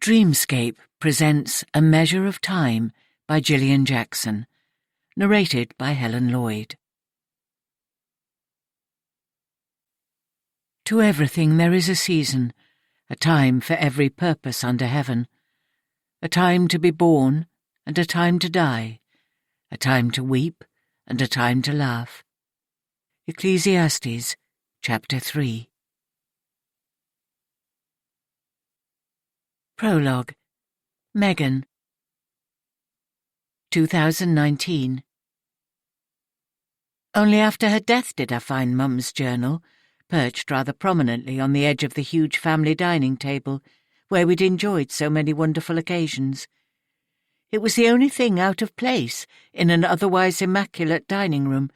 Dreamscape presents A Measure of Time by Gillian Jackson, narrated by Helen Lloyd. To everything there is a season, a time for every purpose under heaven, a time to be born and a time to die, a time to weep and a time to laugh. Ecclesiastes, chapter 3. Prologue. Megan. 2019. Only after her death did I find Mum's journal, perched rather prominently on the edge of the huge family dining table, where we'd enjoyed so many wonderful occasions. It was the only thing out of place in an otherwise immaculate dining room,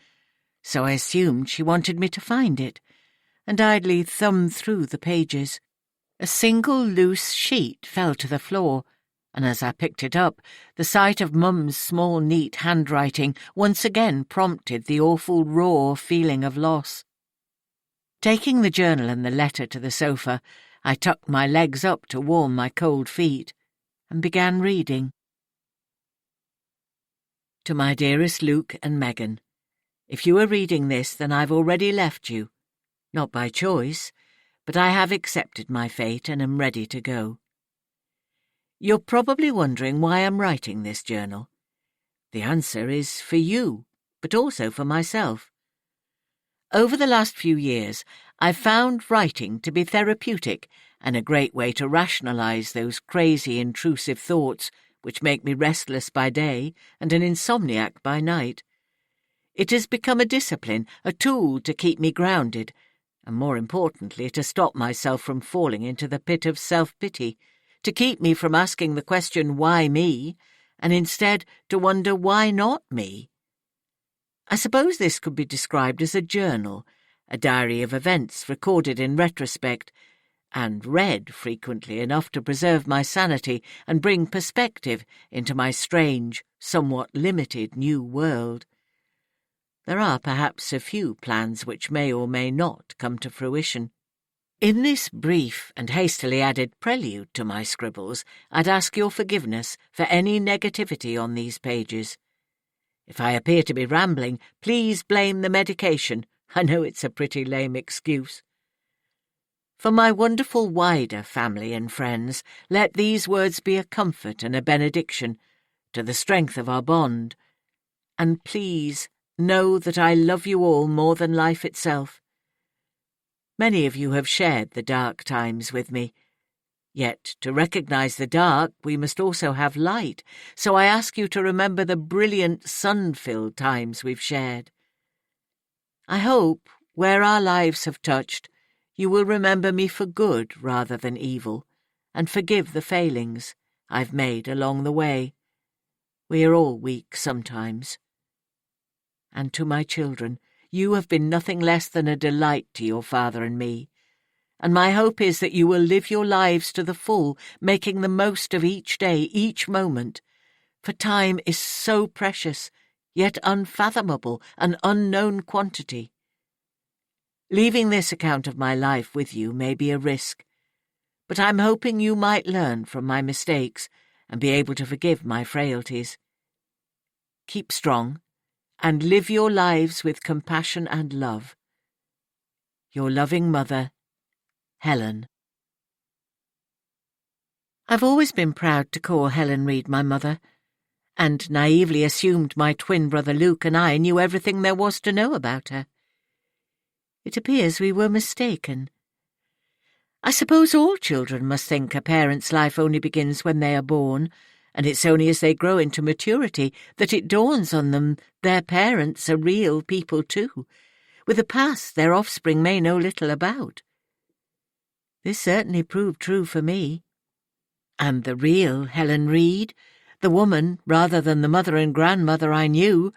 so I assumed she wanted me to find it, and idly thumbed through the pages. A single loose sheet fell to the floor, and as I picked it up, the sight of Mum's small, neat handwriting once again prompted the awful raw feeling of loss. Taking the journal and the letter to the sofa, I tucked my legs up to warm my cold feet, and began reading. To my dearest Luke and Megan, if you are reading this, then I've already left you. Not by choice, but I have accepted my fate and am ready to go. You're probably wondering why I'm writing this journal. The answer is for you, but also for myself. Over the last few years, I've found writing to be therapeutic and a great way to rationalize those crazy, intrusive thoughts which make me restless by day and an insomniac by night. It has become a discipline, a tool to keep me grounded, and more importantly, to stop myself from falling into the pit of self-pity, to keep me from asking the question, why me, and instead to wonder, why not me? I suppose this could be described as a journal, a diary of events recorded in retrospect, and read frequently enough to preserve my sanity and bring perspective into my strange, somewhat limited new world. There are perhaps a few plans which may or may not come to fruition. In this brief and hastily added prelude to my scribbles, I'd ask your forgiveness for any negativity on these pages. If I appear to be rambling, please blame the medication. I know it's a pretty lame excuse. For my wonderful wider family and friends, let these words be a comfort and a benediction to the strength of our bond. And please, know that I love you all more than life itself. Many of you have shared the dark times with me. Yet, to recognize the dark, we must also have light, so I ask you to remember the brilliant, sun-filled times we've shared. I hope, where our lives have touched, you will remember me for good rather than evil, and forgive the failings I've made along the way. We are all weak sometimes. And to my children, you have been nothing less than a delight to your father and me, and my hope is that you will live your lives to the full, making the most of each day, each moment, for time is so precious, yet unfathomable, an unknown quantity. Leaving this account of my life with you may be a risk, but I'm hoping you might learn from my mistakes and be able to forgive my frailties. Keep strong, and live your lives with compassion and love. Your loving mother, Helen. I've always been proud to call Helen Reed my mother, and naively assumed my twin brother Luke and I knew everything there was to know about her. It appears we were mistaken. I suppose all children must think a parent's life only begins when they are born, and it's only as they grow into maturity that it dawns on them their parents are real people too, with a past their offspring may know little about. This certainly proved true for me. And the real Helen Reed, the woman rather than the mother and grandmother I knew,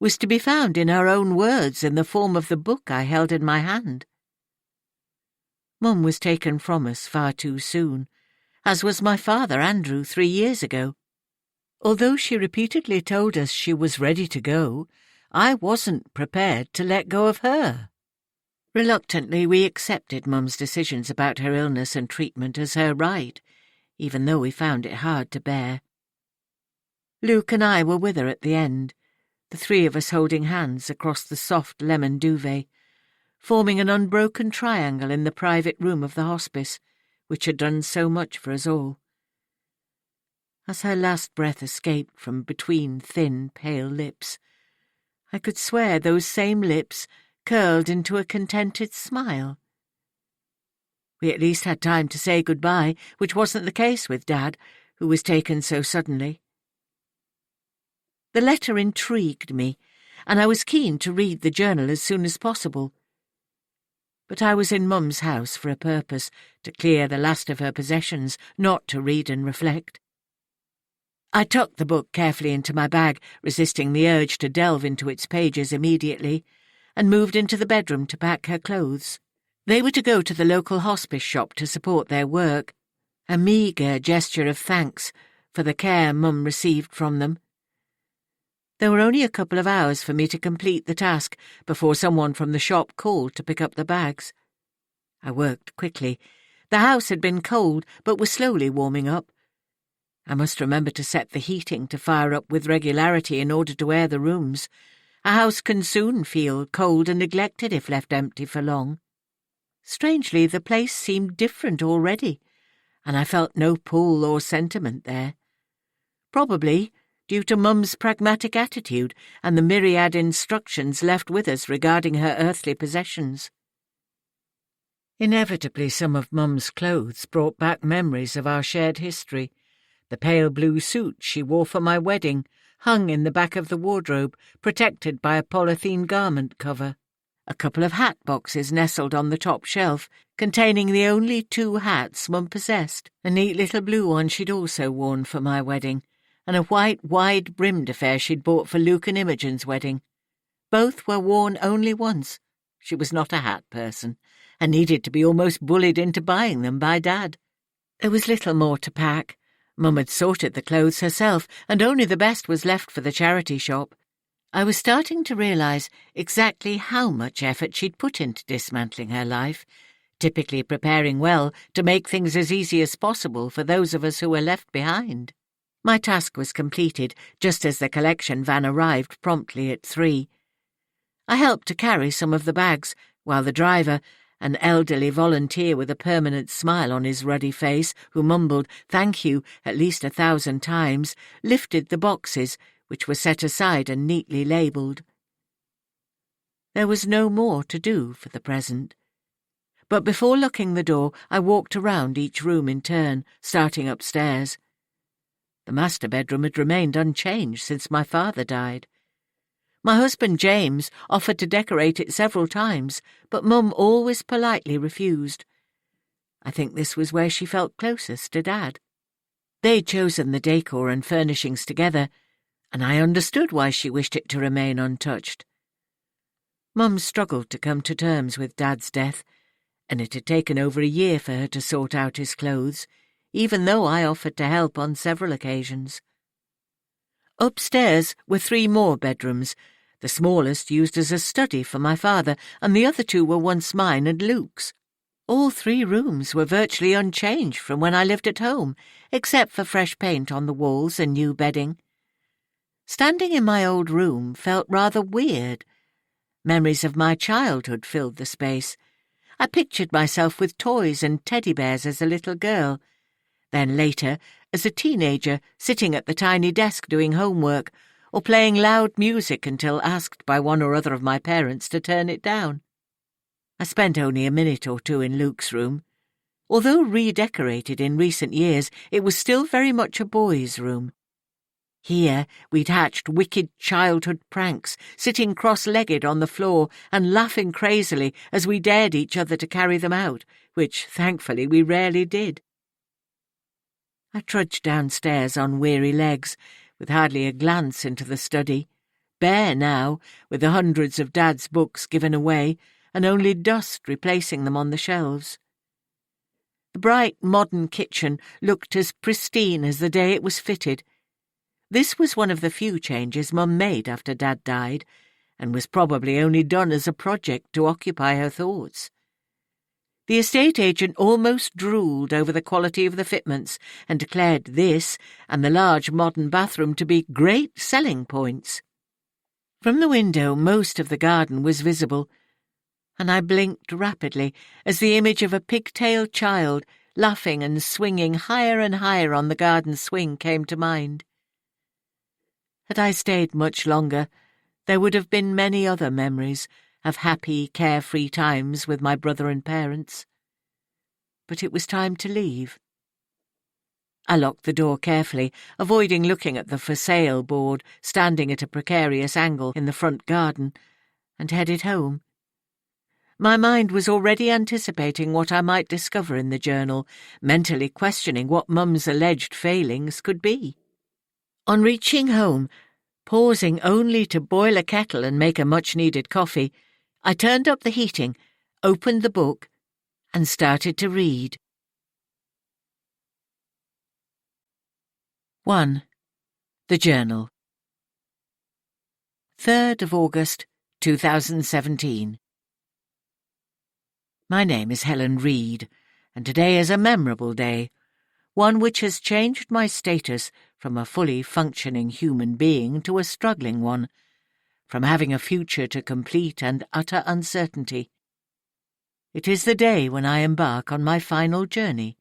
was to be found in her own words in the form of the book I held in my hand. Mum was taken from us far too soon, as was my father Andrew 3 years ago. Although she repeatedly told us she was ready to go, I wasn't prepared to let go of her. Reluctantly, we accepted Mum's decisions about her illness and treatment as her right, even though we found it hard to bear. Luke and I were with her at the end, the three of us holding hands across the soft lemon duvet, forming an unbroken triangle in the private room of the hospice, which had done so much for us all. As her last breath escaped from between thin, pale lips, I could swear those same lips curled into a contented smile. We at least had time to say goodbye, which wasn't the case with Dad, who was taken so suddenly. The letter intrigued me, and I was keen to read the journal as soon as possible. But I was in Mum's house for a purpose, to clear the last of her possessions, not to read and reflect. I tucked the book carefully into my bag, resisting the urge to delve into its pages immediately, and moved into the bedroom to pack her clothes. They were to go to the local hospice shop to support their work, a meagre gesture of thanks for the care Mum received from them. There were only a couple of hours for me to complete the task before someone from the shop called to pick up the bags. I worked quickly. The house had been cold, but was slowly warming up. I must remember to set the heating to fire up with regularity in order to air the rooms. A house can soon feel cold and neglected if left empty for long. Strangely, the place seemed different already, and I felt no pull or sentiment there. Probably due to Mum's pragmatic attitude and the myriad instructions left with us regarding her earthly possessions. Inevitably, some of Mum's clothes brought back memories of our shared history. The pale blue suit she wore for my wedding hung in the back of the wardrobe, protected by a polythene garment cover. A couple of hat boxes nestled on the top shelf, containing the only 2 hats Mum possessed, a neat little blue one she'd also worn for my wedding, and a white, wide-brimmed affair she'd bought for Luke and Imogen's wedding. Both were worn only once. She was not a hat person, and needed to be almost bullied into buying them by Dad. There was little more to pack. Mum had sorted the clothes herself, and only the best was left for the charity shop. I was starting to realise exactly how much effort she'd put into dismantling her life, typically preparing well to make things as easy as possible for those of us who were left behind. My task was completed just as the collection van arrived promptly at 3. I helped to carry some of the bags, while the driver, an elderly volunteer with a permanent smile on his ruddy face, who mumbled "thank you" at least 1,000 times, lifted the boxes, which were set aside and neatly labelled. There was no more to do for the present. But before locking the door, I walked around each room in turn, starting upstairs. The master bedroom had remained unchanged since my father died. My husband James offered to decorate it several times, but Mum always politely refused. I think this was where she felt closest to Dad. They'd chosen the decor and furnishings together, and I understood why she wished it to remain untouched. Mum struggled to come to terms with Dad's death, and it had taken over a year for her to sort out his clothes, even though I offered to help on several occasions. Upstairs were 3 more bedrooms, the smallest used as a study for my father, and the other 2 were once mine and Luke's. All 3 rooms were virtually unchanged from when I lived at home, except for fresh paint on the walls and new bedding. Standing in my old room felt rather weird. Memories of my childhood filled the space. I pictured myself with toys and teddy bears as a little girl, then later as a teenager sitting at the tiny desk doing homework, or playing loud music until asked by one or other of my parents to turn it down. I spent only a minute or 2 in Luke's room. Although redecorated in recent years, it was still very much a boy's room. Here we'd hatched wicked childhood pranks, sitting cross-legged on the floor and laughing crazily as we dared each other to carry them out, which, thankfully, we rarely did. I trudged downstairs on weary legs, with hardly a glance into the study, bare now, with the hundreds of Dad's books given away, and only dust replacing them on the shelves. The bright modern kitchen looked as pristine as the day it was fitted. This was one of the few changes Mum made after Dad died, and was probably only done as a project to occupy her thoughts. The estate agent almost drooled over the quality of the fitments and declared this and the large modern bathroom to be great selling points. From the window most of the garden was visible, and I blinked rapidly as the image of a pigtailed child laughing and swinging higher and higher on the garden swing came to mind. Had I stayed much longer, there would have been many other memories of happy, carefree times with my brother and parents. But it was time to leave. I locked the door carefully, avoiding looking at the for sale board standing at a precarious angle in the front garden, and headed home. My mind was already anticipating what I might discover in the journal, mentally questioning what Mum's alleged failings could be. On reaching home, pausing only to boil a kettle and make a much-needed coffee, I turned up the heating, opened the book, and started to read. 1. The Journal. 3rd of August, 2017. My name is Helen Reed, and today is a memorable day, one which has changed my status from a fully functioning human being to a struggling one, from having a future to complete and utter uncertainty. It is the day when I embark on my final journey.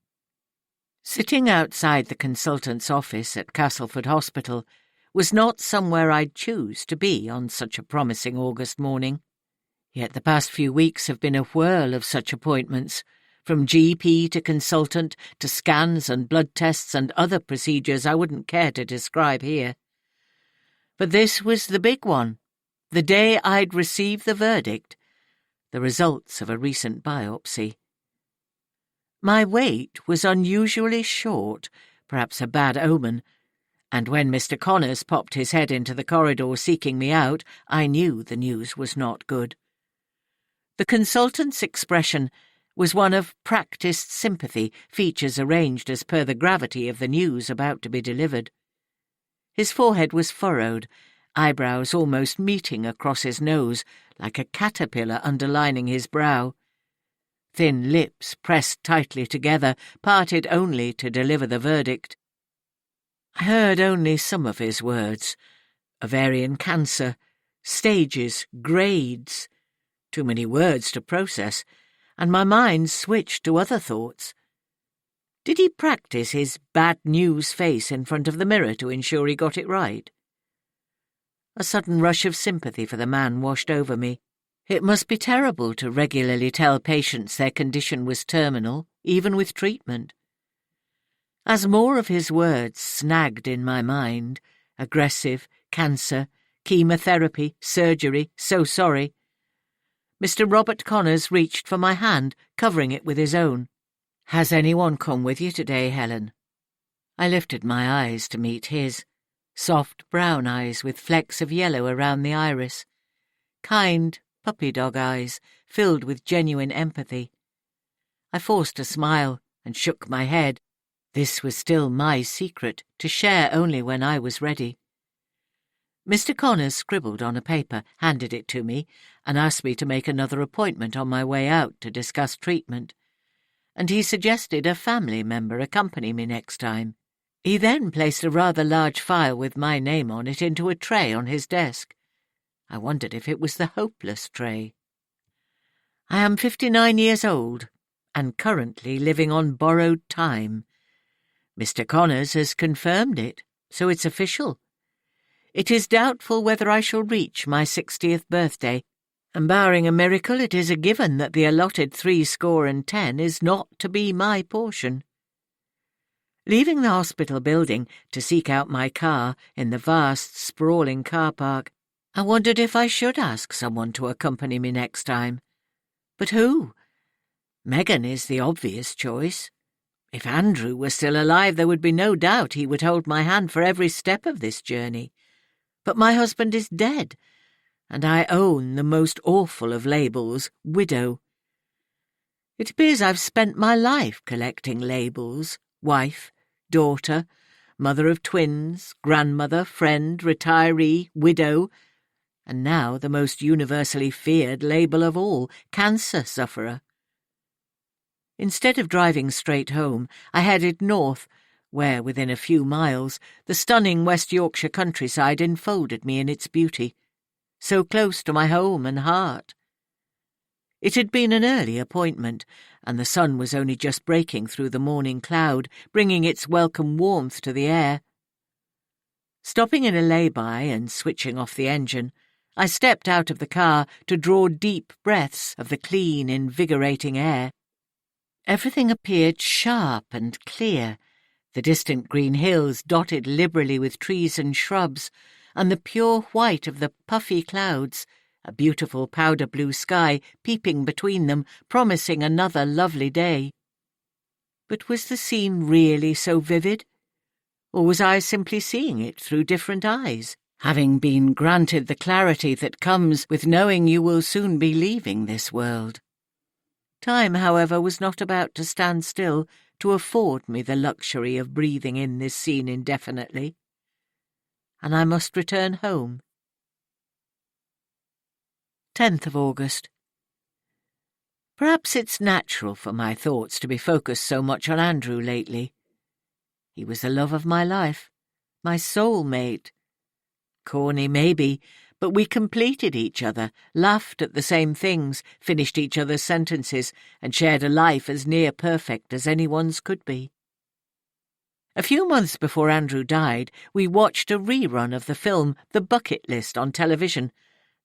Sitting outside the consultant's office at Castleford Hospital was not somewhere I'd choose to be on such a promising August morning. Yet the past few weeks have been a whirl of such appointments, from GP to consultant to scans and blood tests and other procedures I wouldn't care to describe here. But this was the big one, the day I'd receive the verdict, the results of a recent biopsy. My wait was unusually short, perhaps a bad omen, and when Mr. Connors popped his head into the corridor seeking me out, I knew the news was not good. The consultant's expression was one of practised sympathy, features arranged as per the gravity of the news about to be delivered. His forehead was furrowed, eyebrows almost meeting across his nose, like a caterpillar underlining his brow. Thin lips pressed tightly together, parted only to deliver the verdict. I heard only some of his words. Ovarian cancer, stages, grades. Too many words to process, and my mind switched to other thoughts. Did he practice his bad news face in front of the mirror to ensure he got it right? A sudden rush of sympathy for the man washed over me. It must be terrible to regularly tell patients their condition was terminal, even with treatment. As more of his words snagged in my mind, aggressive, cancer, chemotherapy, surgery, so sorry, Mr. Robert Connors reached for my hand, covering it with his own. "Has anyone come with you today, Helen?" I lifted my eyes to meet his, soft brown eyes with flecks of yellow around the iris, kind puppy-dog eyes filled with genuine empathy. I forced a smile and shook my head. This was still my secret, to share only when I was ready. Mr. Connors scribbled on a paper, handed it to me, and asked me to make another appointment on my way out to discuss treatment, and he suggested a family member accompany me next time. He then placed a rather large file with my name on it into a tray on his desk. I wondered if it was the hopeless tray. I am 59 years old, and currently living on borrowed time. Mr. Connors has confirmed it, so it's official. It is doubtful whether I shall reach my 60th birthday, and barring a miracle it is a given that the allotted 70 is not to be my portion. Leaving the hospital building to seek out my car in the vast, sprawling car park, I wondered if I should ask someone to accompany me next time. But who? Megan is the obvious choice. If Andrew were still alive, there would be no doubt he would hold my hand for every step of this journey. But my husband is dead, and I own the most awful of labels, widow. It appears I've spent my life collecting labels, wife, daughter, mother of twins, grandmother, friend, retiree, widow, and now the most universally feared label of all, cancer sufferer. Instead of driving straight home, I headed north, where, within a few miles, the stunning West Yorkshire countryside enfolded me in its beauty, so close to my home and heart. It had been an early appointment, and the sun was only just breaking through the morning cloud, bringing its welcome warmth to the air. Stopping in a lay-by and switching off the engine, I stepped out of the car to draw deep breaths of the clean, invigorating air. Everything appeared sharp and clear, the distant green hills dotted liberally with trees and shrubs, and the pure white of the puffy clouds, a beautiful powder-blue sky peeping between them, promising another lovely day. But was the scene really so vivid? Or was I simply seeing it through different eyes, having been granted the clarity that comes with knowing you will soon be leaving this world? Time, however, was not about to stand still to afford me the luxury of breathing in this scene indefinitely, and I must return home. 10th of August. Perhaps it's natural for my thoughts to be focused so much on Andrew lately. He was the love of my life, my soul-mate. Corny, maybe, but we completed each other, laughed at the same things, finished each other's sentences, and shared a life as near perfect as anyone's could be. A few months before Andrew died, we watched a rerun of the film The Bucket List on television,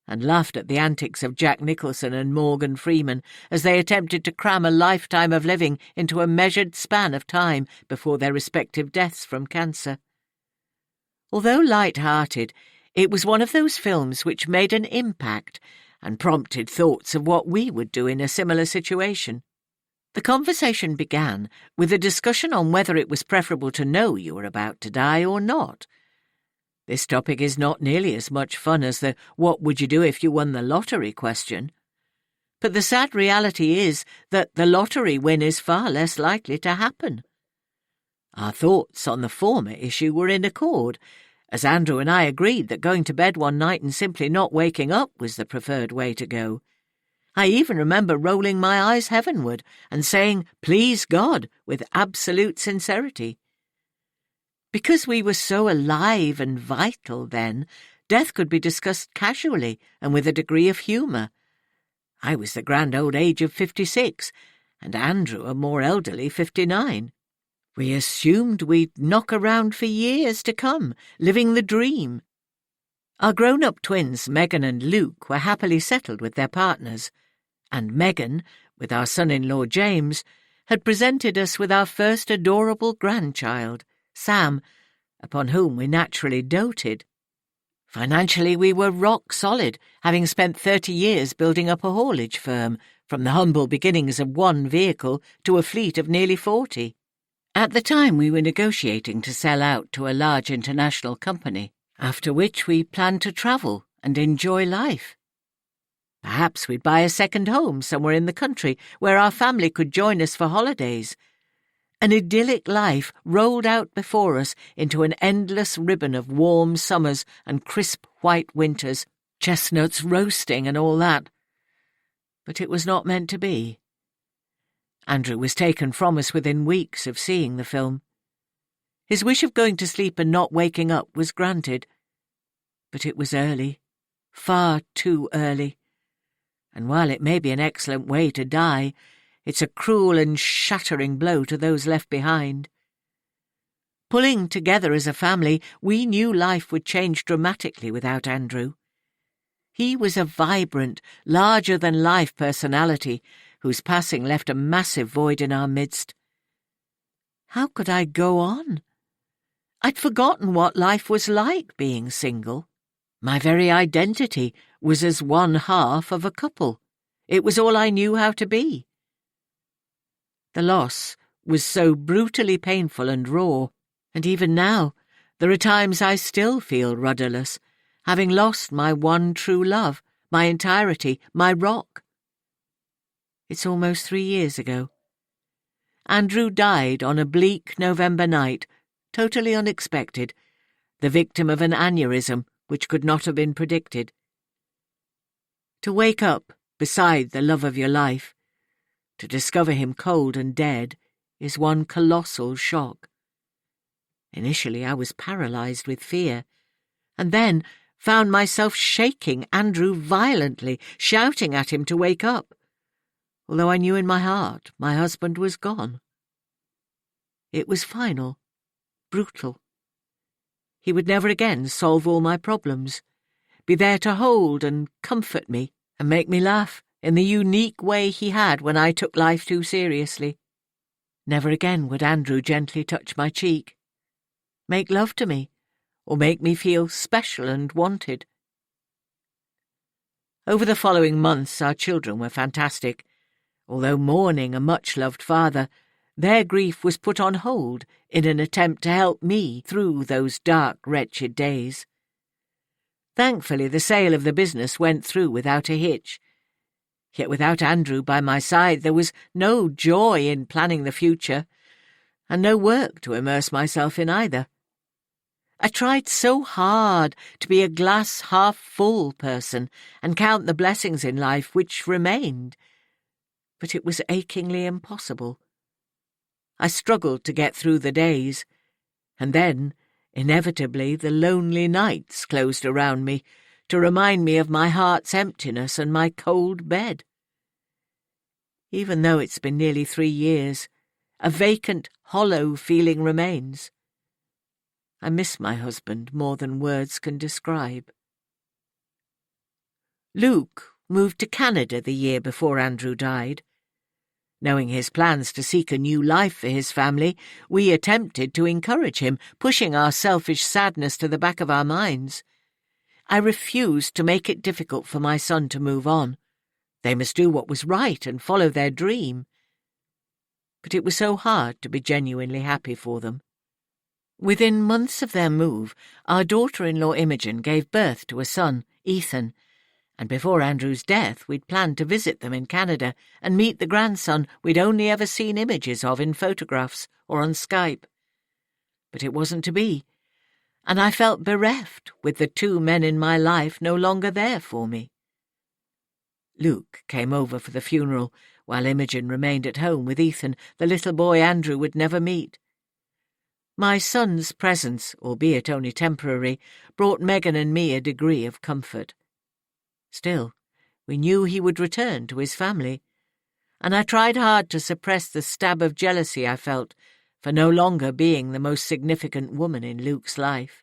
and laughed at the antics of Jack Nicholson and Morgan Freeman as they attempted to cram a lifetime of living into a measured span of time before their respective deaths from cancer. Although light-hearted, it was one of those films which made an impact and prompted thoughts of what we would do in a similar situation. The conversation began with a discussion on whether it was preferable to know you were about to die or not. This topic is not nearly as much fun as the "what would you do if you won the lottery" question. But the sad reality is that the lottery win is far less likely to happen. Our thoughts on the former issue were in accord, as Andrew and I agreed that going to bed one night and simply not waking up was the preferred way to go. I even remember rolling my eyes heavenward and saying, "Please God," with absolute sincerity. Because we were so alive and vital then, death could be discussed casually and with a degree of humour. I was the grand old age of 56, and Andrew a more elderly 59. We assumed we'd knock around for years to come, living the dream. Our grown-up twins, Megan and Luke, were happily settled with their partners, and Megan, with our son-in-law James, had presented us with our first adorable grandchild, Sam, upon whom we naturally doted. Financially, we were rock solid, having spent 30 years building up a haulage firm, from the humble beginnings of one vehicle to a fleet of nearly 40. At the time, we were negotiating to sell out to a large international company, after which we planned to travel and enjoy life. Perhaps we'd buy a second home somewhere in the country where our family could join us for holidays. An idyllic life rolled out before us into an endless ribbon of warm summers and crisp white winters, chestnuts roasting and all that. But it was not meant to be. Andrew was taken from us within weeks of seeing the film. His wish of going to sleep and not waking up was granted. But it was early, far too early. And while it may be an excellent way to die, it's a cruel and shattering blow to those left behind. Pulling together as a family, we knew life would change dramatically without Andrew. He was a vibrant, larger-than-life personality whose passing left a massive void in our midst. How could I go on? I'd forgotten what life was like being single. My very identity was as one half of a couple. It was all I knew how to be. The loss was so brutally painful and raw, and even now there are times I still feel rudderless, having lost my one true love, my entirety, my rock. It's almost 3 years ago. Andrew died on a bleak November night, totally unexpected, the victim of an aneurysm which could not have been predicted. To wake up beside the love of your life, To discover him cold and dead is one colossal shock. Initially I was paralysed with fear, and then found myself shaking Andrew violently, shouting at him to wake up, although I knew in my heart my husband was gone. It was final, brutal. He would never again solve all my problems, be there to hold and comfort me and make me laugh in the unique way he had when I took life too seriously. Never again would Andrew gently touch my cheek, make love to me, or make me feel special and wanted. Over the following months our children were fantastic. Although mourning a much-loved father, their grief was put on hold in an attempt to help me through those dark, wretched days. Thankfully, the sale of the business went through without a hitch. Yet without Andrew by my side, there was no joy in planning the future, and no work to immerse myself in either. I tried so hard to be a glass-half-full person and count the blessings in life which remained, but it was achingly impossible. I struggled to get through the days, and then, inevitably, the lonely nights closed around me to remind me of my heart's emptiness and my cold bed. Even though it's been nearly 3 years, a vacant, hollow feeling remains. I miss my husband more than words can describe. Luke moved to Canada the year before Andrew died. Knowing his plans to seek a new life for his family, we attempted to encourage him, pushing our selfish sadness to the back of our minds. I refused to make it difficult for my son to move on. They must do what was right and follow their dream. But it was so hard to be genuinely happy for them. Within months of their move, our daughter-in-law Imogen gave birth to a son, Ethan, and before Andrew's death we'd planned to visit them in Canada and meet the grandson we'd only ever seen images of in photographs or on Skype. But it wasn't to be, and I felt bereft with the 2 men in my life no longer there for me. Luke came over for the funeral, while Imogen remained at home with Ethan, the little boy Andrew would never meet. My son's presence, albeit only temporary, brought Megan and me a degree of comfort. Still, we knew he would return to his family, and I tried hard to suppress the stab of jealousy I felt for no longer being the most significant woman in Luke's life.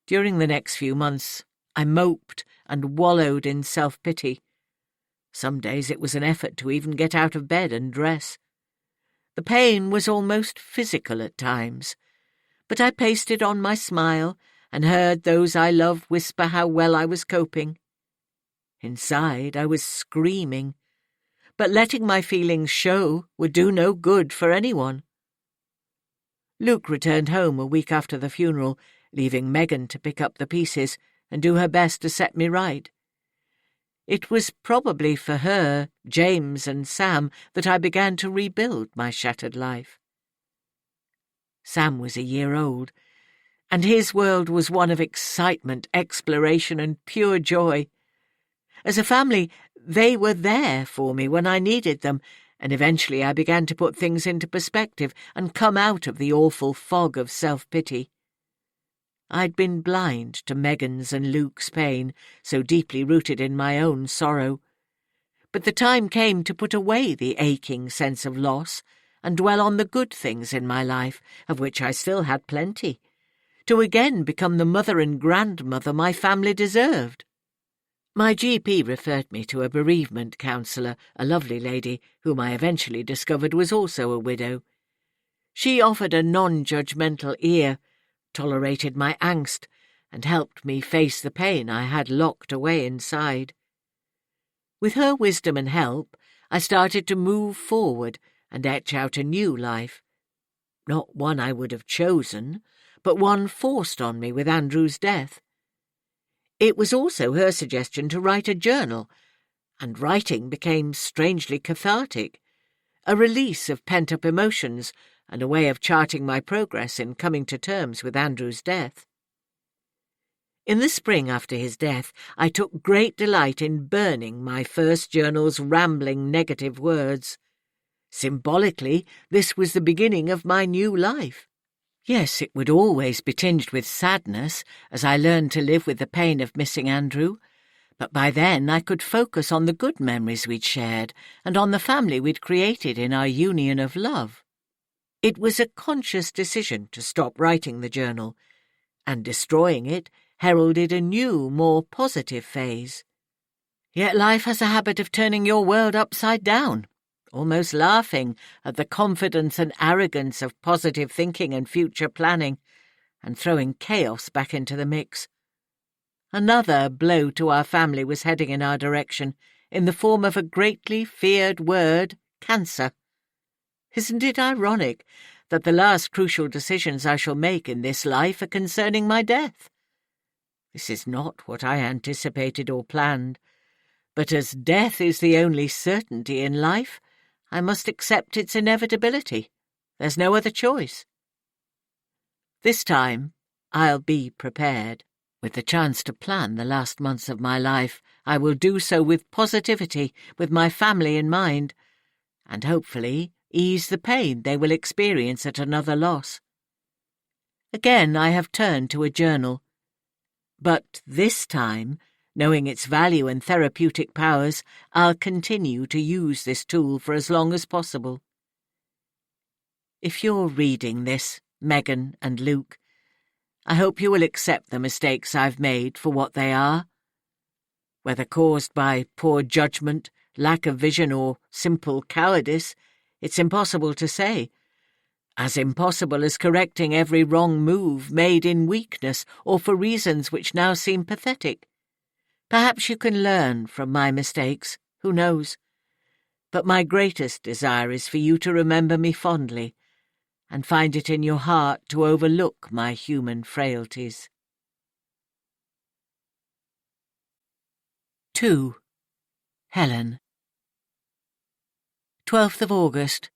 During the next few months, I moped and wallowed in self-pity. Some days it was an effort to even get out of bed and dress. The pain was almost physical at times, but I pasted on my smile and heard those I loved whisper how well I was coping. Inside I was screaming, but letting my feelings show would do no good for anyone. Luke returned home a week after the funeral, leaving Megan to pick up the pieces and do her best to set me right. It was probably for her, James and Sam that I began to rebuild my shattered life. Sam was a year old, and his world was one of excitement, exploration, and pure joy. As a family, they were there for me when I needed them, and eventually I began to put things into perspective and come out of the awful fog of self-pity. I'd been blind to Megan's and Luke's pain, so deeply rooted in my own sorrow. But the time came to put away the aching sense of loss and dwell on the good things in my life, of which I still had plenty, to again become the mother and grandmother my family deserved. My GP referred me to a bereavement counsellor, a lovely lady, whom I eventually discovered was also a widow. She offered a non-judgmental ear, tolerated my angst, and helped me face the pain I had locked away inside. With her wisdom and help, I started to move forward and etch out a new life. Not one I would have chosen, but one forced on me with Andrew's death. It was also her suggestion to write a journal, and writing became strangely cathartic, a release of pent-up emotions and a way of charting my progress in coming to terms with Andrew's death. In the spring after his death, I took great delight in burning my first journal's rambling negative words. Symbolically, this was the beginning of my new life. Yes, it would always be tinged with sadness as I learned to live with the pain of missing Andrew, but by then I could focus on the good memories we'd shared and on the family we'd created in our union of love. It was a conscious decision to stop writing the journal, and destroying it heralded a new, more positive phase. Yet life has a habit of turning your world upside down, almost laughing at the confidence and arrogance of positive thinking and future planning, and throwing chaos back into the mix. Another blow to our family was heading in our direction, in the form of a greatly feared word, cancer. Isn't it ironic that the last crucial decisions I shall make in this life are concerning my death? This is not what I anticipated or planned, but as death is the only certainty in life, I must accept its inevitability. There's no other choice. This time, I'll be prepared. With the chance to plan the last months of my life, I will do so with positivity, with my family in mind, and hopefully ease the pain they will experience at another loss. Again, I have turned to a journal, but this time, knowing its value and therapeutic powers, I'll continue to use this tool for as long as possible. If you're reading this, Megan and Luke, I hope you will accept the mistakes I've made for what they are. Whether caused by poor judgment, lack of vision, or simple cowardice, it's impossible to say. As impossible as correcting every wrong move made in weakness or for reasons which now seem pathetic. Perhaps you can learn from my mistakes, who knows? But my greatest desire is for you to remember me fondly, and find it in your heart to overlook my human frailties. 2. Helen. 12th of August.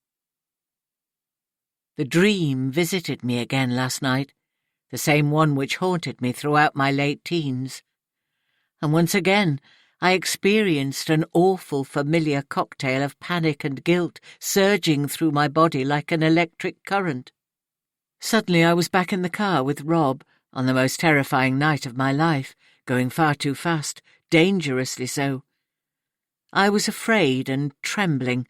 The dream visited me again last night, the same one which haunted me throughout my late teens. And once again I experienced an awful familiar cocktail of panic and guilt surging through my body like an electric current. Suddenly I was back in the car with Rob on the most terrifying night of my life, going far too fast, dangerously so. I was afraid and trembling,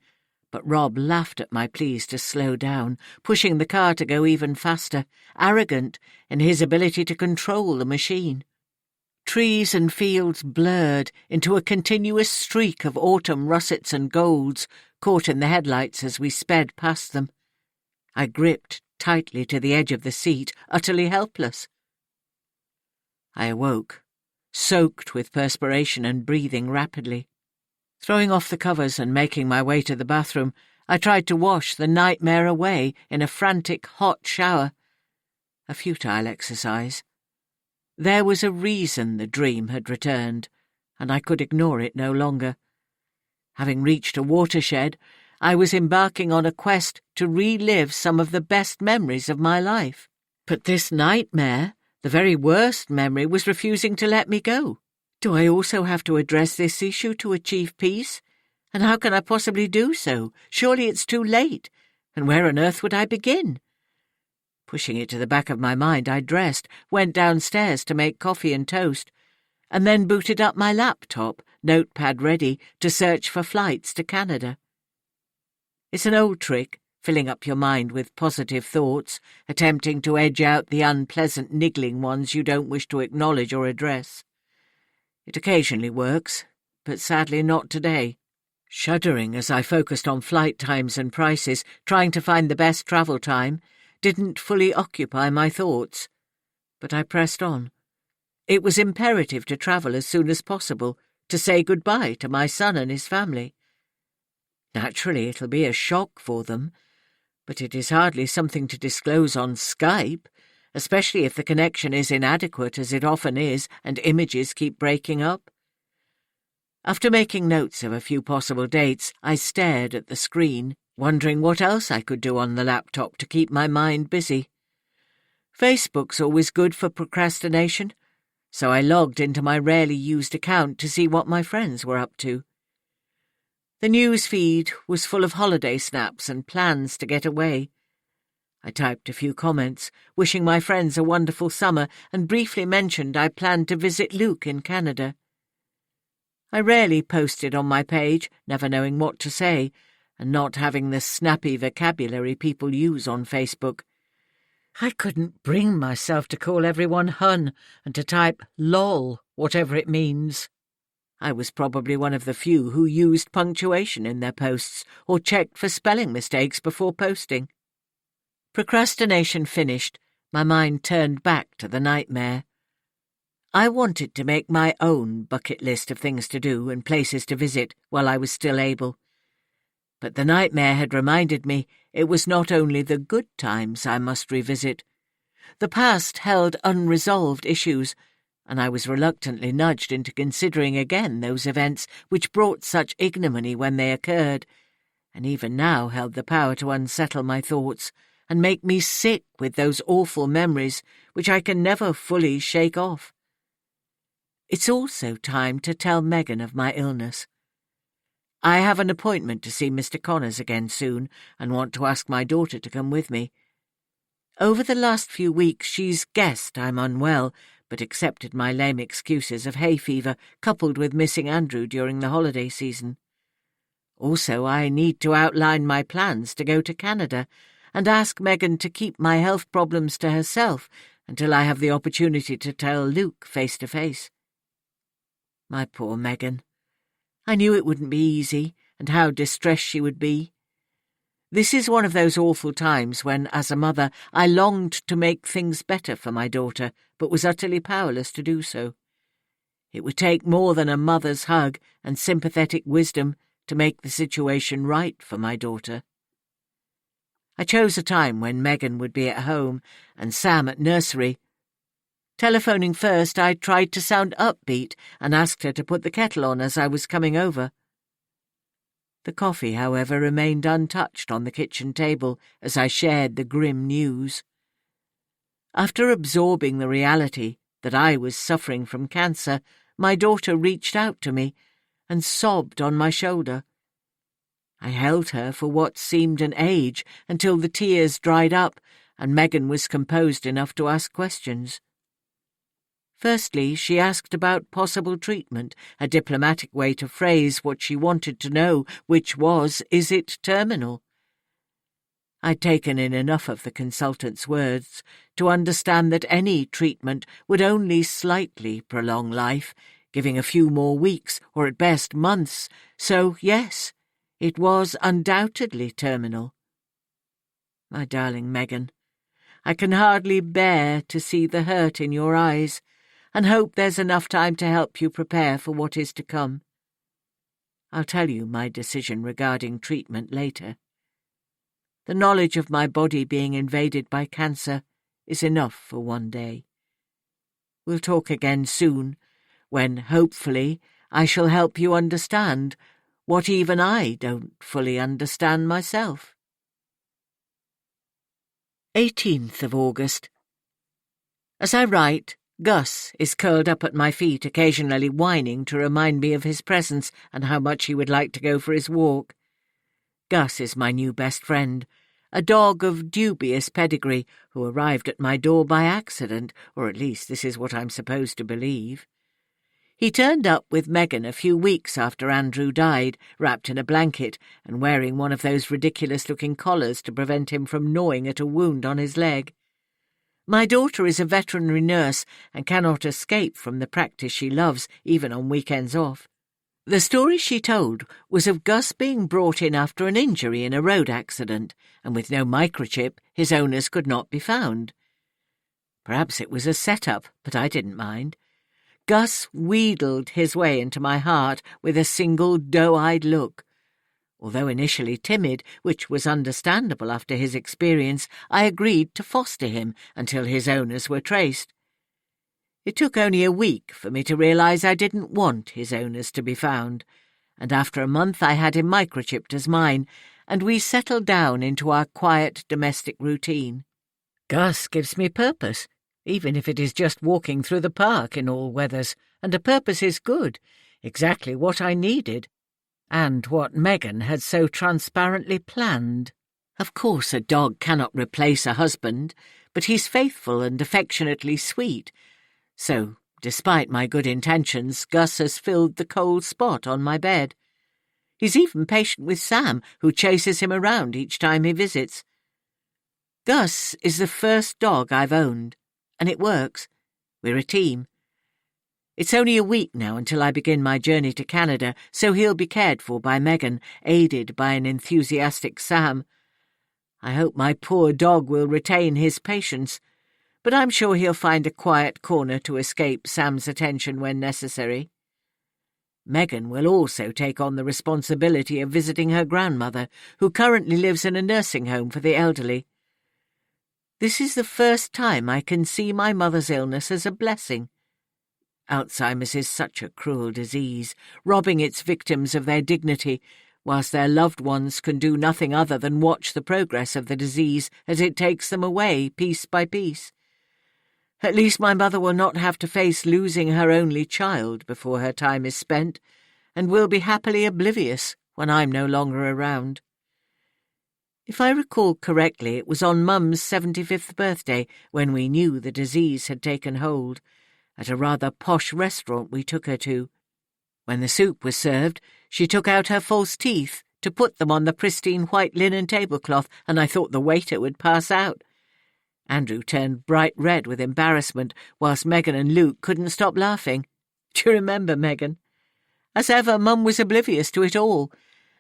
but Rob laughed at my pleas to slow down, pushing the car to go even faster, arrogant in his ability to control the machine. Trees and fields blurred into a continuous streak of autumn russets and golds caught in the headlights as we sped past them. I gripped tightly to the edge of the seat, utterly helpless. I awoke, soaked with perspiration and breathing rapidly. Throwing off the covers and making my way to the bathroom, I tried to wash the nightmare away in a frantic hot shower. A futile exercise. There was a reason the dream had returned, and I could ignore it no longer. Having reached a watershed, I was embarking on a quest to relive some of the best memories of my life. But this nightmare, the very worst memory, was refusing to let me go. Do I also have to address this issue to achieve peace? And how can I possibly do so? Surely it's too late. And where on earth would I begin? Pushing it to the back of my mind, I dressed, went downstairs to make coffee and toast, and then booted up my laptop, notepad ready, to search for flights to Canada. It's an old trick, filling up your mind with positive thoughts, attempting to edge out the unpleasant niggling ones you don't wish to acknowledge or address. It occasionally works, but sadly not today. Shuddering as I focused on flight times and prices, trying to find the best travel time, didn't fully occupy my thoughts. But I pressed on. It was imperative to travel as soon as possible, to say goodbye to my son and his family. Naturally, it'll be a shock for them, but it is hardly something to disclose on Skype, especially if the connection is inadequate, as it often is, and images keep breaking up. After making notes of a few possible dates, I stared at the screen, wondering what else I could do on the laptop to keep my mind busy. Facebook's always good for procrastination. so I logged into my rarely used account to see what my friends were up to. The news feed was full of holiday snaps and plans to get away. I typed a few comments, wishing my friends a wonderful summer, and briefly mentioned I planned to visit Luke in Canada. I rarely posted on my page, never knowing what to say, and not having the snappy vocabulary people use on Facebook. I couldn't bring myself to call everyone hun and to type lol, whatever it means. I was probably one of the few who used punctuation in their posts or checked for spelling mistakes before posting. Procrastination finished, my mind turned back to the nightmare. I wanted to make my own bucket list of things to do and places to visit while I was still able. But the nightmare had reminded me it was not only the good times I must revisit. The past held unresolved issues, and I was reluctantly nudged into considering again those events which brought such ignominy when they occurred, and even now held the power to unsettle my thoughts and make me sick with those awful memories which I can never fully shake off. It's also time to tell Megan of my illness. I have an appointment to see Mr. Connors again soon and want to ask my daughter to come with me. Over the last few weeks she's guessed I'm unwell, but accepted my lame excuses of hay fever coupled with missing Andrew during the holiday season. Also, I need to outline my plans to go to Canada and ask Megan to keep my health problems to herself until I have the opportunity to tell Luke face to face. My poor Megan. I knew it wouldn't be easy, and how distressed she would be. This is one of those awful times when, as a mother, I longed to make things better for my daughter, but was utterly powerless to do so. It would take more than a mother's hug and sympathetic wisdom to make the situation right for my daughter. I chose a time when Megan would be at home and Sam at nursery. Telephoning first, I tried to sound upbeat and asked her to put the kettle on as I was coming over. The coffee, however, remained untouched on the kitchen table as I shared the grim news. After absorbing the reality that I was suffering from cancer, my daughter reached out to me and sobbed on my shoulder. I held her for what seemed an age until the tears dried up and Megan was composed enough to ask questions. Firstly, she asked about possible treatment, a diplomatic way to phrase what she wanted to know, which was, is it terminal? I'd taken in enough of the consultant's words to understand that any treatment would only slightly prolong life, giving a few more weeks, or at best months, so yes, it was undoubtedly terminal. My darling Megan, I can hardly bear to see the hurt in your eyes, and hope there's enough time to help you prepare for what is to come. I'll tell you my decision regarding treatment later. The knowledge of my body being invaded by cancer is enough for one day. We'll talk again soon, when, hopefully, I shall help you understand what even I don't fully understand myself. 18th of August. As I write, Gus is curled up at my feet, occasionally whining to remind me of his presence and how much he would like to go for his walk. Gus is my new best friend, a dog of dubious pedigree who arrived at my door by accident, or at least this is what I'm supposed to believe. He turned up with Megan a few weeks after Andrew died, wrapped in a blanket and wearing one of those ridiculous-looking collars to prevent him from gnawing at a wound on his leg. My daughter is a veterinary nurse and cannot escape from the practice she loves, even on weekends off. The story she told was of Gus being brought in after an injury in a road accident, and with no microchip, his owners could not be found. Perhaps it was a set-up, but I didn't mind. Gus wheedled his way into my heart with a single doe-eyed look. Although initially timid, which was understandable after his experience, I agreed to foster him until his owners were traced. It took only a week for me to realize I didn't want his owners to be found, and after a month I had him microchipped as mine, and we settled down into our quiet domestic routine. Gus gives me purpose. even if it is just walking through the park in all weathers, and the purpose is good, exactly what I needed, and what Megan had so transparently planned. Of course a dog cannot replace a husband, but he's faithful and affectionately sweet, so, despite my good intentions, Gus has filled the cold spot on my bed. He's even patient with Sam, who chases him around each time he visits. Gus is the first dog I've owned, and it works. We're a team. It's only a week now until I begin my journey to Canada, so he'll be cared for by Megan, aided by an enthusiastic Sam. I hope my poor dog will retain his patience, but I'm sure he'll find a quiet corner to escape Sam's attention when necessary. Megan will also take on the responsibility of visiting her grandmother, who currently lives in a nursing home for the elderly. This is the first time I can see my mother's illness as a blessing. Alzheimer's is such a cruel disease, robbing its victims of their dignity, whilst their loved ones can do nothing other than watch the progress of the disease as it takes them away piece by piece. At least my mother will not have to face losing her only child before her time is spent, and will be happily oblivious when I'm no longer around. If I recall correctly, it was on Mum's 75th birthday when we knew the disease had taken hold, at a rather posh restaurant we took her to. When the soup was served, she took out her false teeth to put them on the pristine white linen tablecloth, and I thought the waiter would pass out. Andrew turned bright red with embarrassment, whilst Megan and Luke couldn't stop laughing. Do you remember, Megan? As ever, Mum was oblivious to it all,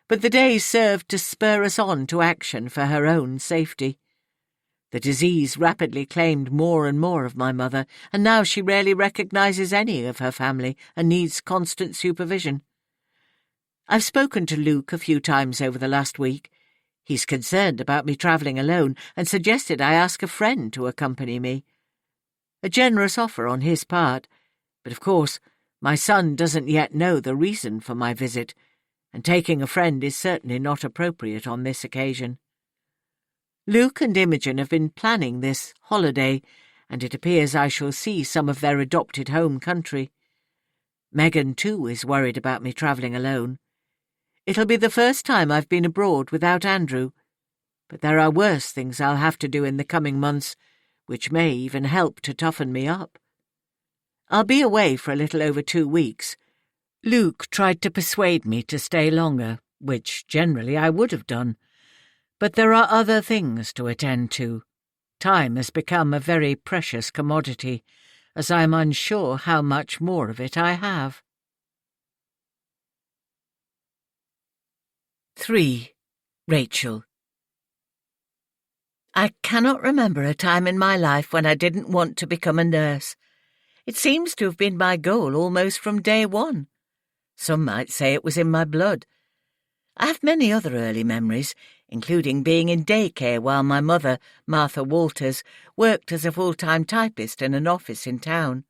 but the day served to spur us on to action for her own safety. The disease rapidly claimed more and more of my mother, and now she rarely recognises any of her family and needs constant supervision. I've spoken to Luke a few times over the last week. He's concerned about me travelling alone and suggested I ask a friend to accompany me. A generous offer on his part, but of course my son doesn't yet know the reason for my visit, and taking a friend is certainly not appropriate on this occasion. Luke and Imogen have been planning this holiday, and it appears I shall see some of their adopted home country. Megan, too, is worried about me travelling alone. It'll be the first time I've been abroad without Andrew, but there are worse things I'll have to do in the coming months, which may even help to toughen me up. I'll be away for a little over 2 weeks. Luke tried to persuade me to stay longer, which generally I would have done, but there are other things to attend to. Time has become a very precious commodity, as I am unsure how much more of it I have. 3. Rachel. I cannot remember a time in my life when I didn't want to become a nurse. It seems to have been my goal almost from day one. Some might say it was in my blood. I have many other early memories, including being in daycare while my mother, Martha Walters, worked as a full-time typist in an office in town.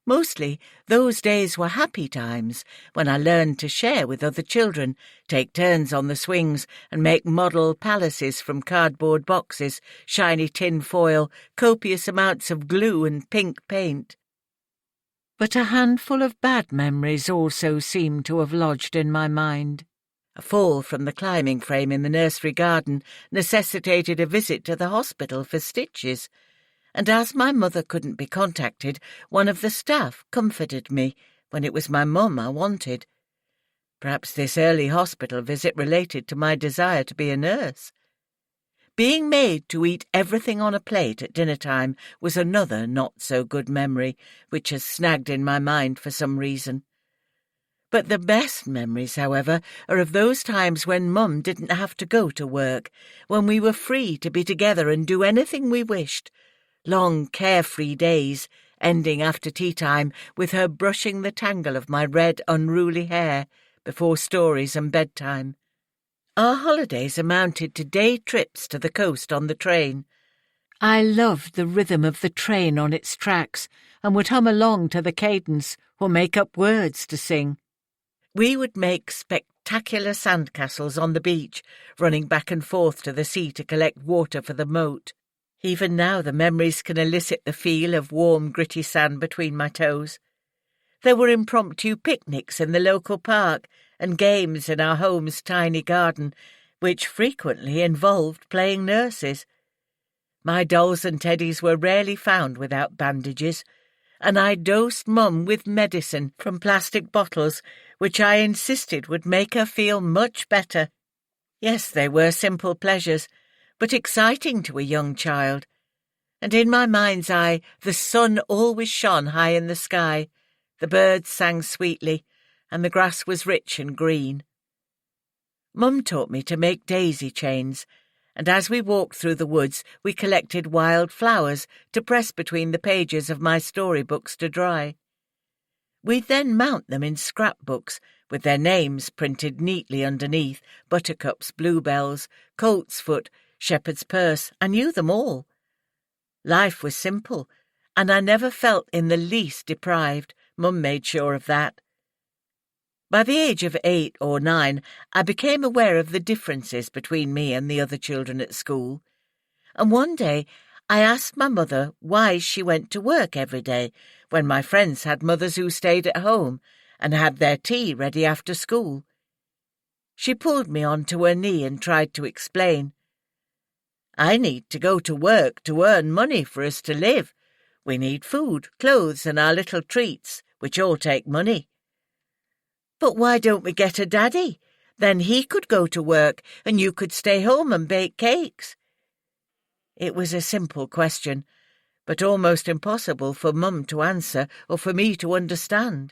Mostly, those days were happy times when I learned to share with other children, take turns on the swings and make model palaces from cardboard boxes, shiny tin foil, copious amounts of glue and pink paint. But a handful of bad memories also seem to have lodged in my mind. A fall from the climbing frame in the nursery garden necessitated a visit to the hospital for stitches, and as my mother couldn't be contacted, one of the staff comforted me when it was my mum I wanted. Perhaps this early hospital visit related to my desire to be a nurse. Being made to eat everything on a plate at dinner time was another not-so-good memory, which has snagged in my mind for some reason. But the best memories, however, are of those times when Mum didn't have to go to work, when we were free to be together and do anything we wished. Long, carefree days, ending after tea-time with her brushing the tangle of my red, unruly hair before stories and bedtime. Our holidays amounted to day trips to the coast on the train. I loved the rhythm of the train on its tracks and would hum along to the cadence or make up words to sing. We would make spectacular sandcastles on the beach, running back and forth to the sea to collect water for the moat. Even now the memories can elicit the feel of warm, gritty sand between my toes. There were impromptu picnics in the local park and games in our home's tiny garden, which frequently involved playing nurses. My dolls and teddies were rarely found without bandages, and I dosed Mum with medicine from plastic bottles, which I insisted would make her feel much better. Yes, they were simple pleasures, but exciting to a young child. And in my mind's eye, the sun always shone high in the sky, the birds sang sweetly, and the grass was rich and green. Mum taught me to make daisy chains, and as we walked through the woods, we collected wild flowers to press between the pages of my storybooks to dry. We'd then mount them in scrapbooks, with their names printed neatly underneath: buttercups, bluebells, coltsfoot, shepherd's purse. I knew them all. Life was simple, and I never felt in the least deprived. Mum made sure of that. By the age of 8 or 9, I became aware of the differences between me and the other children at school, and one day I asked my mother why she went to work every day when my friends had mothers who stayed at home and had their tea ready after school. She pulled me onto her knee and tried to explain. "I need to go to work to earn money for us to live. We need food, clothes, and our little treats, which all take money." "But why don't we get a daddy? Then he could go to work and you could stay home and bake cakes." It was a simple question, but almost impossible for Mum to answer or for me to understand.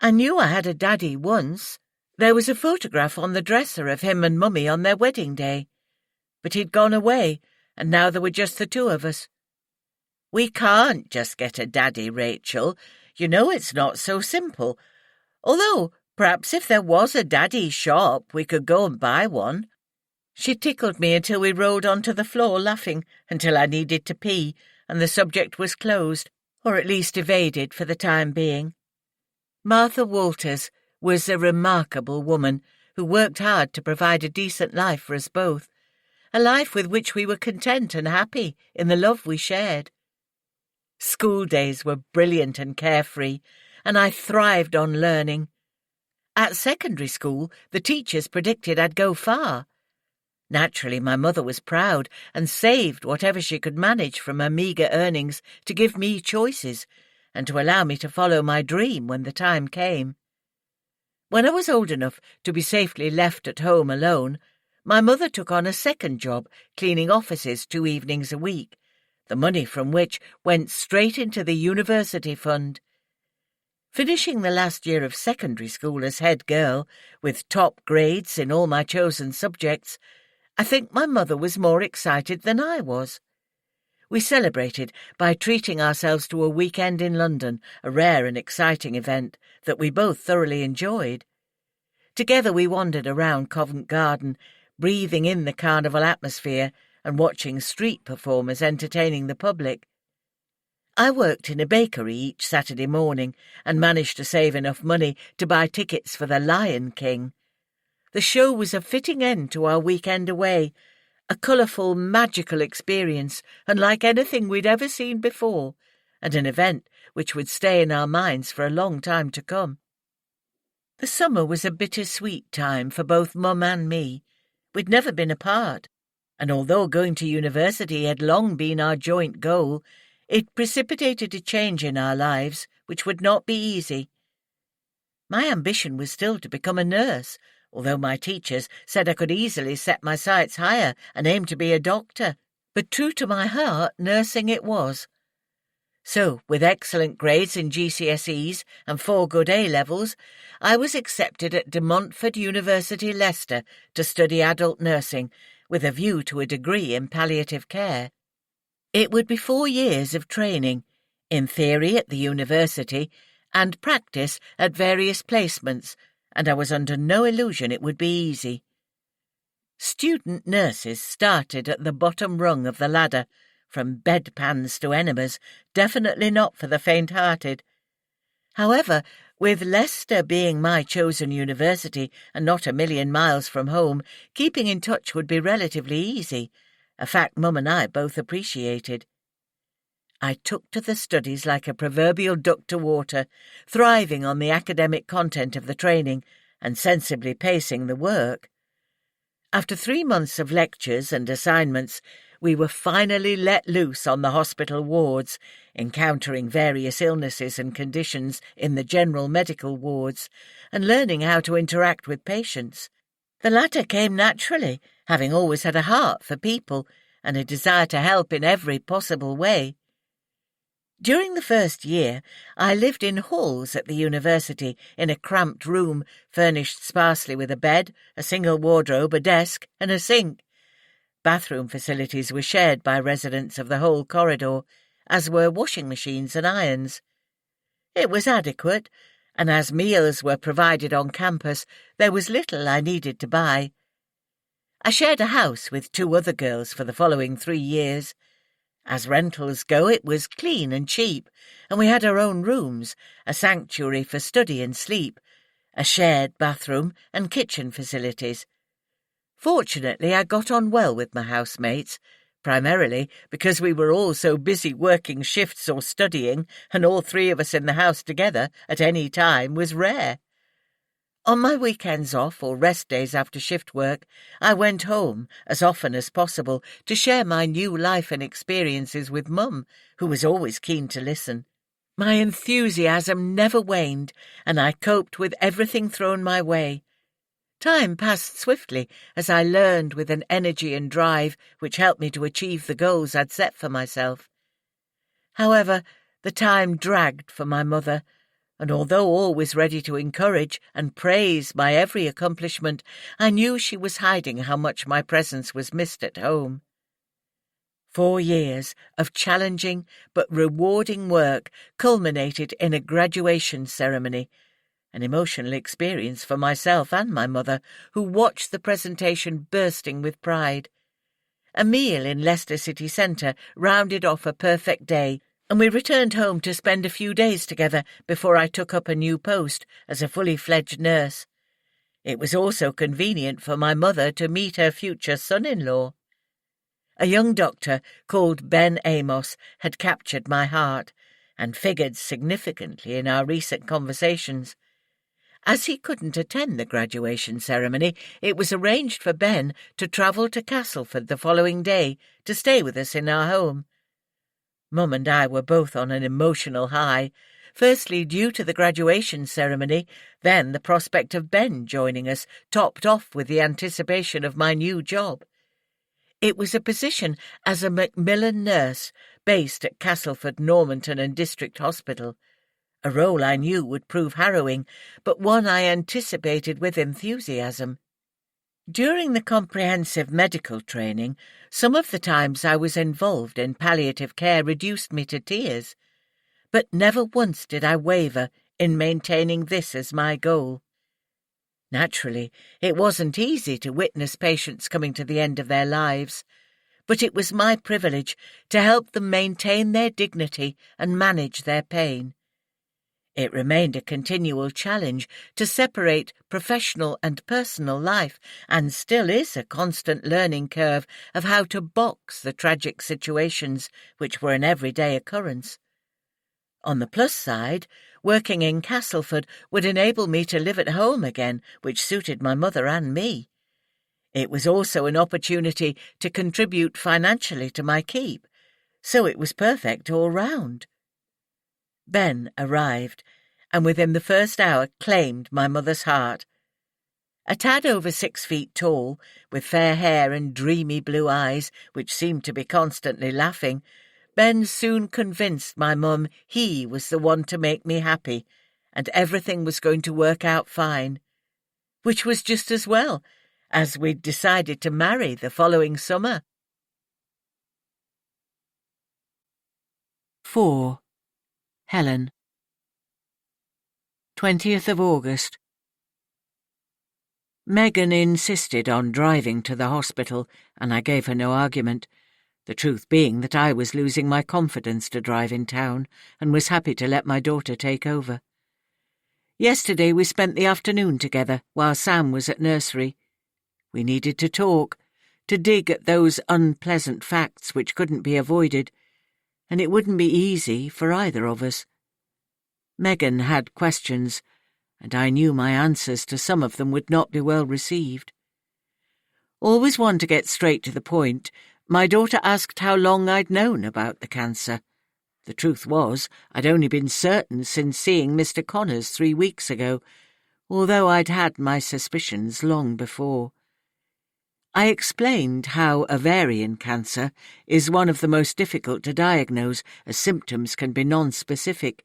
I knew I had a daddy once. There was a photograph on the dresser of him and Mummy on their wedding day. But he'd gone away, and now there were just the two of us. "We can't just get a daddy, Rachel. You know it's not so simple. Although, perhaps if there was a daddy shop, we could go and buy one." She tickled me until we rolled onto the floor laughing, until I needed to pee, and the subject was closed, or at least evaded for the time being. Martha Walters was a remarkable woman who worked hard to provide a decent life for us both, a life with which we were content and happy in the love we shared. School days were brilliant and carefree, and I thrived on learning. At secondary school, the teachers predicted I'd go far. Naturally, my mother was proud and saved whatever she could manage from her meagre earnings to give me choices and to allow me to follow my dream when the time came. When I was old enough to be safely left at home alone, my mother took on a second job cleaning offices 2 evenings a week, the money from which went straight into the university fund. Finishing the last year of secondary school as head girl, with top grades in all my chosen subjects, I think my mother was more excited than I was. We celebrated by treating ourselves to a weekend in London, a rare and exciting event that we both thoroughly enjoyed. Together we wandered around Covent Garden, breathing in the carnival atmosphere and watching street performers entertaining the public. I worked in a bakery each Saturday morning and managed to save enough money to buy tickets for The Lion King. The show was a fitting end to our weekend away, a colourful, magical experience unlike anything we'd ever seen before, and an event which would stay in our minds for a long time to come. The summer was a bittersweet time for both Mum and me. We'd never been apart, and although going to university had long been our joint goal, it precipitated a change in our lives which would not be easy. My ambition was still to become a nurse, although my teachers said I could easily set my sights higher and aim to be a doctor. But true to my heart, nursing it was. So, with excellent grades in GCSEs and 4 good A-levels, I was accepted at De Montfort University, Leicester, to study adult nursing, with a view to a degree in palliative care. It would be 4 years of training, in theory at the university, and practice at various placements, and I was under no illusion it would be easy. Student nurses started at the bottom rung of the ladder, from bedpans to enemas, definitely not for the faint-hearted. However, with Leicester being my chosen university and not a million miles from home, keeping in touch would be relatively easy, a fact Mum and I both appreciated. I took to the studies like a proverbial duck to water, thriving on the academic content of the training and sensibly pacing the work. After 3 months of lectures and assignments, we were finally let loose on the hospital wards, encountering various illnesses and conditions in the general medical wards, and learning how to interact with patients. The latter came naturally, having always had a heart for people and a desire to help in every possible way. During the first year, I lived in halls at the university in a cramped room furnished sparsely with a bed, a single wardrobe, a desk, and a sink. Bathroom facilities were shared by residents of the whole corridor, as were washing machines and irons. It was adequate, and as meals were provided on campus, there was little I needed to buy. I shared a house with 2 other girls for the following 3 years. As rentals go, it was clean and cheap, and we had our own rooms, a sanctuary for study and sleep, a shared bathroom and kitchen facilities. Fortunately, I got on well with my housemates, primarily because we were all so busy working shifts or studying, and all 3 of us in the house together at any time was rare. On my weekends off or rest days after shift work, I went home as often as possible to share my new life and experiences with Mum, who was always keen to listen. My enthusiasm never waned, and I coped with everything thrown my way. Time passed swiftly as I learned with an energy and drive which helped me to achieve the goals I'd set for myself. However, the time dragged for my mother, and although always ready to encourage and praise my every accomplishment, I knew she was hiding how much my presence was missed at home. 4 years of challenging but rewarding work culminated in a graduation ceremony, an emotional experience for myself and my mother, who watched the presentation bursting with pride. A meal in Leicester city centre rounded off a perfect day, and we returned home to spend a few days together before I took up a new post as a fully-fledged nurse. It was also convenient for my mother to meet her future son-in-law. A young doctor called Ben Amos had captured my heart and figured significantly in our recent conversations. As he couldn't attend the graduation ceremony, it was arranged for Ben to travel to Castleford the following day to stay with us in our home. Mum and I were both on an emotional high, firstly due to the graduation ceremony, then the prospect of Ben joining us, topped off with the anticipation of my new job. It was a position as a Macmillan nurse based at Castleford, Normanton and District Hospital, a role I knew would prove harrowing, but one I anticipated with enthusiasm. During the comprehensive medical training, some of the times I was involved in palliative care reduced me to tears, but never once did I waver in maintaining this as my goal. Naturally, it wasn't easy to witness patients coming to the end of their lives, but it was my privilege to help them maintain their dignity and manage their pain. It remained a continual challenge to separate professional and personal life, and still is a constant learning curve of how to box the tragic situations which were an everyday occurrence. On the plus side, working in Castleford would enable me to live at home again, which suited my mother and me. It was also an opportunity to contribute financially to my keep, so it was perfect all round. Ben arrived, and within the first hour claimed my mother's heart. A tad over 6 feet tall, with fair hair and dreamy blue eyes, which seemed to be constantly laughing, Ben soon convinced my mum he was the one to make me happy, and everything was going to work out fine. Which was just as well, as we'd decided to marry the following summer. 4. Helen. 20th of August. Megan insisted on driving to the hospital, and I gave her no argument, the truth being that I was losing my confidence to drive in town and was happy to let my daughter take over. Yesterday we spent the afternoon together while Sam was at nursery. We needed to talk, to dig at those unpleasant facts which couldn't be avoided, and it wouldn't be easy for either of us. Megan had questions, and I knew my answers to some of them would not be well received. Always one to get straight to the point, my daughter asked how long I'd known about the cancer. The truth was, I'd only been certain since seeing Mr. Connors 3 weeks ago, although I'd had my suspicions long before. I explained how ovarian cancer is one of the most difficult to diagnose, as symptoms can be non-specific.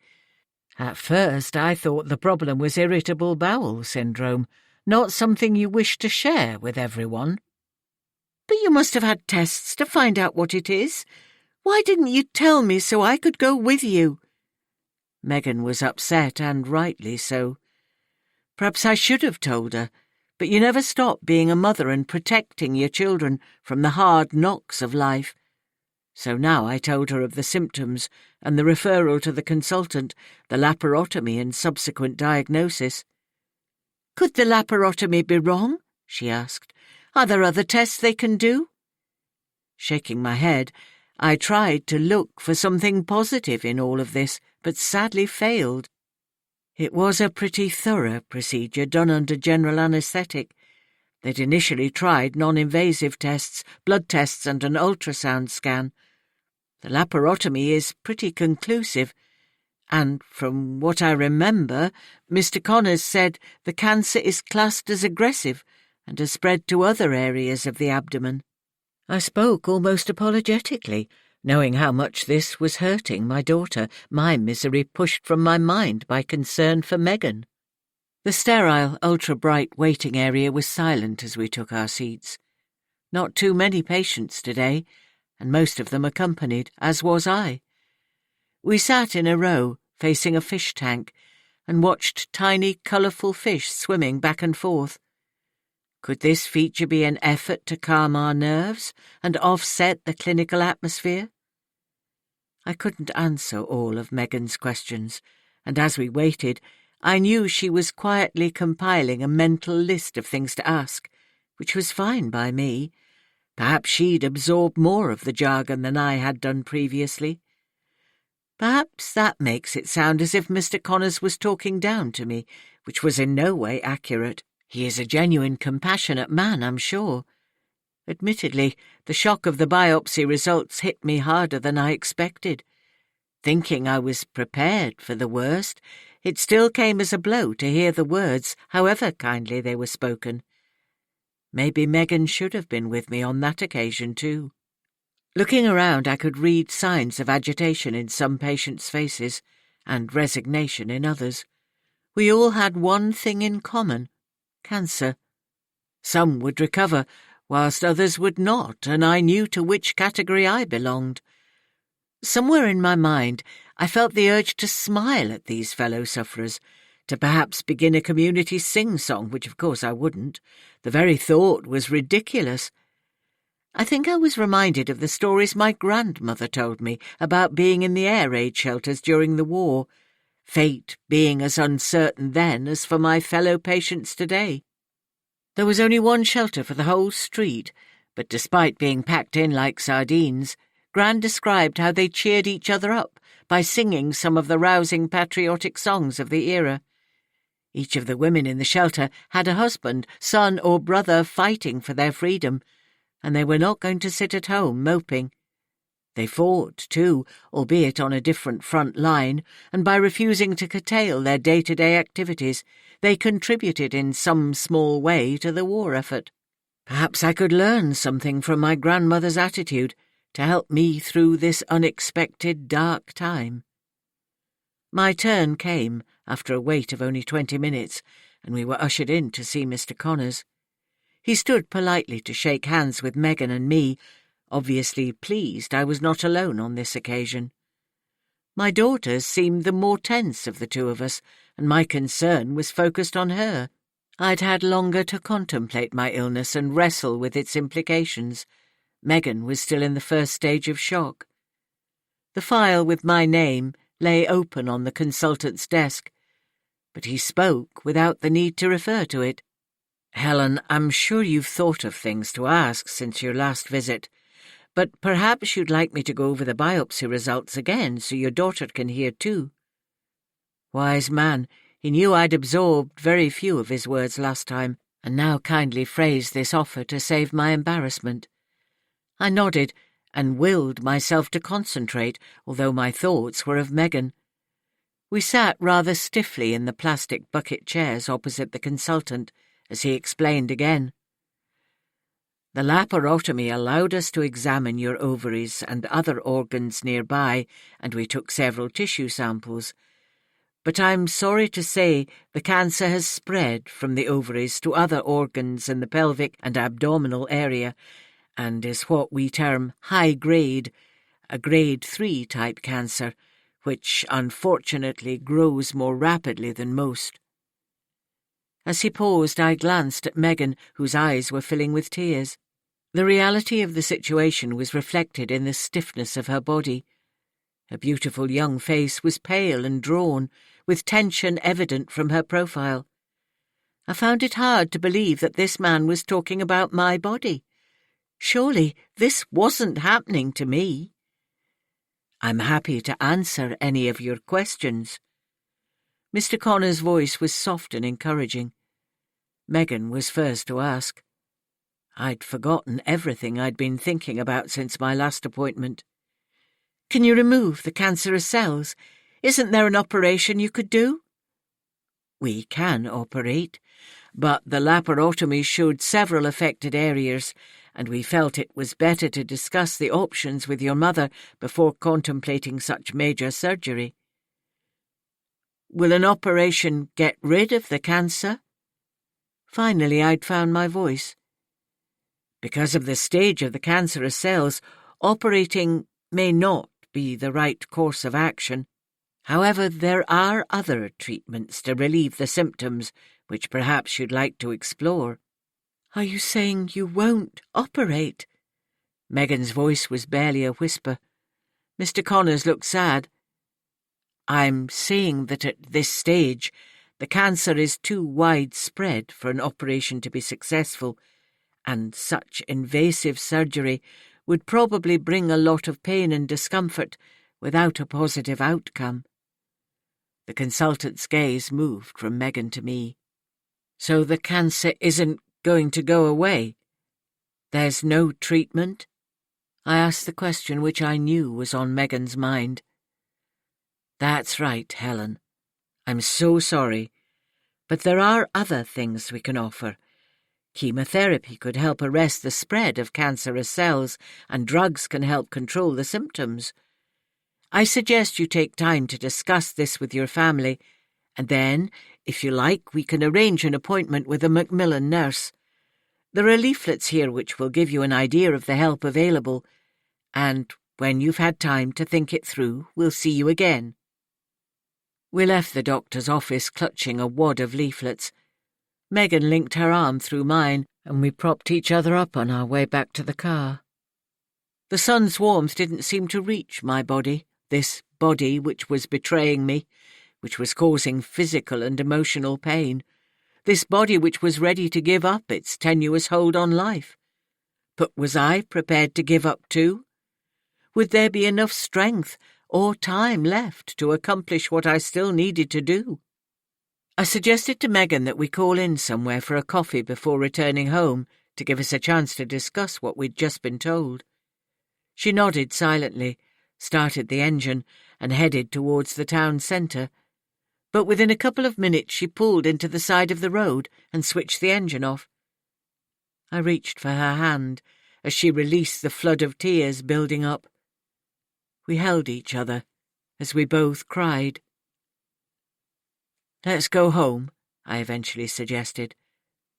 At first I thought the problem was irritable bowel syndrome, not something you wish to share with everyone. "But you must have had tests to find out what it is. Why didn't you tell me so I could go with you?" Megan was upset, and rightly so. Perhaps I should have told her, but you never stop being a mother and protecting your children from the hard knocks of life. So now I told her of the symptoms and the referral to the consultant, the laparotomy and subsequent diagnosis. "Could the laparotomy be wrong?" she asked. "Are there other tests they can do?" Shaking my head, I tried to look for something positive in all of this, but sadly failed. It was a pretty thorough procedure done under general anaesthetic. They'd initially tried non-invasive tests, blood tests and an ultrasound scan. The laparotomy is pretty conclusive, and from what I remember, Mr. Connors said the cancer is classed as aggressive and has spread to other areas of the abdomen. I spoke almost apologetically, knowing how much this was hurting my daughter, my misery pushed from my mind by concern for Megan. The sterile, ultra-bright waiting area was silent as we took our seats. Not too many patients today, and most of them accompanied, as was I. We sat in a row, facing a fish tank, and watched tiny, colourful fish swimming back and forth. Could this feature be an effort to calm our nerves and offset the clinical atmosphere? I couldn't answer all of Megan's questions, and as we waited, I knew she was quietly compiling a mental list of things to ask, which was fine by me. Perhaps she'd absorbed more of the jargon than I had done previously. Perhaps that makes it sound as if Mr. Connors was talking down to me, which was in no way accurate. He is a genuine, compassionate man, I'm sure. Admittedly, the shock of the biopsy results hit me harder than I expected. Thinking I was prepared for the worst, it still came as a blow to hear the words, however kindly they were spoken. Maybe Megan should have been with me on that occasion too. Looking around, I could read signs of agitation in some patients' faces, and resignation in others. We all had one thing in common: cancer. Some would recover, whilst others would not, and I knew to which category I belonged. Somewhere in my mind, I felt the urge to smile at these fellow sufferers, to perhaps begin a community sing-song, which of course I wouldn't. The very thought was ridiculous. I think I was reminded of the stories my grandmother told me about being in the air raid shelters during the war, fate being as uncertain then as for my fellow patients today. There was only one shelter for the whole street, but despite being packed in like sardines, Gran described how they cheered each other up by singing some of the rousing patriotic songs of the era. Each of the women in the shelter had a husband, son or brother fighting for their freedom, and they were not going to sit at home moping. They fought, too, albeit on a different front line, and by refusing to curtail their day-to-day activities, they contributed in some small way to the war effort. Perhaps I could learn something from my grandmother's attitude to help me through this unexpected dark time. My turn came after a wait of only 20 minutes, and we were ushered in to see Mr. Connors. He stood politely to shake hands with Megan and me, obviously pleased I was not alone on this occasion. My daughter seemed the more tense of the two of us, and my concern was focused on her. I'd had longer to contemplate my illness and wrestle with its implications. Megan was still in the first stage of shock. The file with my name lay open on the consultant's desk, but he spoke without the need to refer to it. Helen, I'm sure you've thought of things to ask since your last visit, but perhaps you'd like me to go over the biopsy results again so your daughter can hear too. Wise man, he knew I'd absorbed very few of his words last time, and now kindly phrased this offer to save my embarrassment. I nodded and willed myself to concentrate, although my thoughts were of Megan. We sat rather stiffly in the plastic bucket chairs opposite the consultant as he explained again. The laparotomy allowed us to examine your ovaries and other organs nearby, and we took several tissue samples. But I'm sorry to say the cancer has spread from the ovaries to other organs in the pelvic and abdominal area, and is what we term high-grade, a grade 3 type cancer, which unfortunately grows more rapidly than most. As he paused, I glanced at Megan, whose eyes were filling with tears. The reality of the situation was reflected in the stiffness of her body. Her beautiful young face was pale and drawn, with tension evident from her profile. I found it hard to believe that this man was talking about my body. Surely this wasn't happening to me. I'm happy to answer any of your questions. Mr. Connor's voice was soft and encouraging. Megan was first to ask. I'd forgotten everything I'd been thinking about since my last appointment. Can you remove the cancerous cells? Isn't there an operation you could do? We can operate, but the laparotomy showed several affected areas, and we felt it was better to discuss the options with your mother before contemplating such major surgery. Will an operation get rid of the cancer? Finally, I'd found my voice. Because of the stage of the cancerous cells, operating may not be the right course of action. However, there are other treatments to relieve the symptoms, which perhaps you'd like to explore. Are you saying you won't operate? Megan's voice was barely a whisper. Mr. Connors looked sad. I'm saying that at this stage, the cancer is too widespread for an operation to be successful, and such invasive surgery would probably bring a lot of pain and discomfort without a positive outcome. The consultant's gaze moved from Megan to me. So the cancer isn't going to go away? There's no treatment? I asked the question which I knew was on Megan's mind. That's right, Helen. I'm so sorry. But there are other things we can offer. Chemotherapy could help arrest the spread of cancerous cells, and drugs can help control the symptoms. I suggest you take time to discuss this with your family, and then, if you like, we can arrange an appointment with a Macmillan nurse. There are leaflets here which will give you an idea of the help available, and when you've had time to think it through, we'll see you again. We left the doctor's office clutching a wad of leaflets. Megan linked her arm through mine, and we propped each other up on our way back to the car. The sun's warmth didn't seem to reach my body, this body which was betraying me, which was causing physical and emotional pain, this body which was ready to give up its tenuous hold on life. But was I prepared to give up too? Would there be enough strength or time left to accomplish what I still needed to do? I suggested to Megan that we call in somewhere for a coffee before returning home to give us a chance to discuss what we'd just been told. She nodded silently, started the engine, and headed towards the town centre. But within a couple of minutes she pulled into the side of the road and switched the engine off. I reached for her hand as she released the flood of tears building up. We held each other as we both cried. Let's go home, I eventually suggested.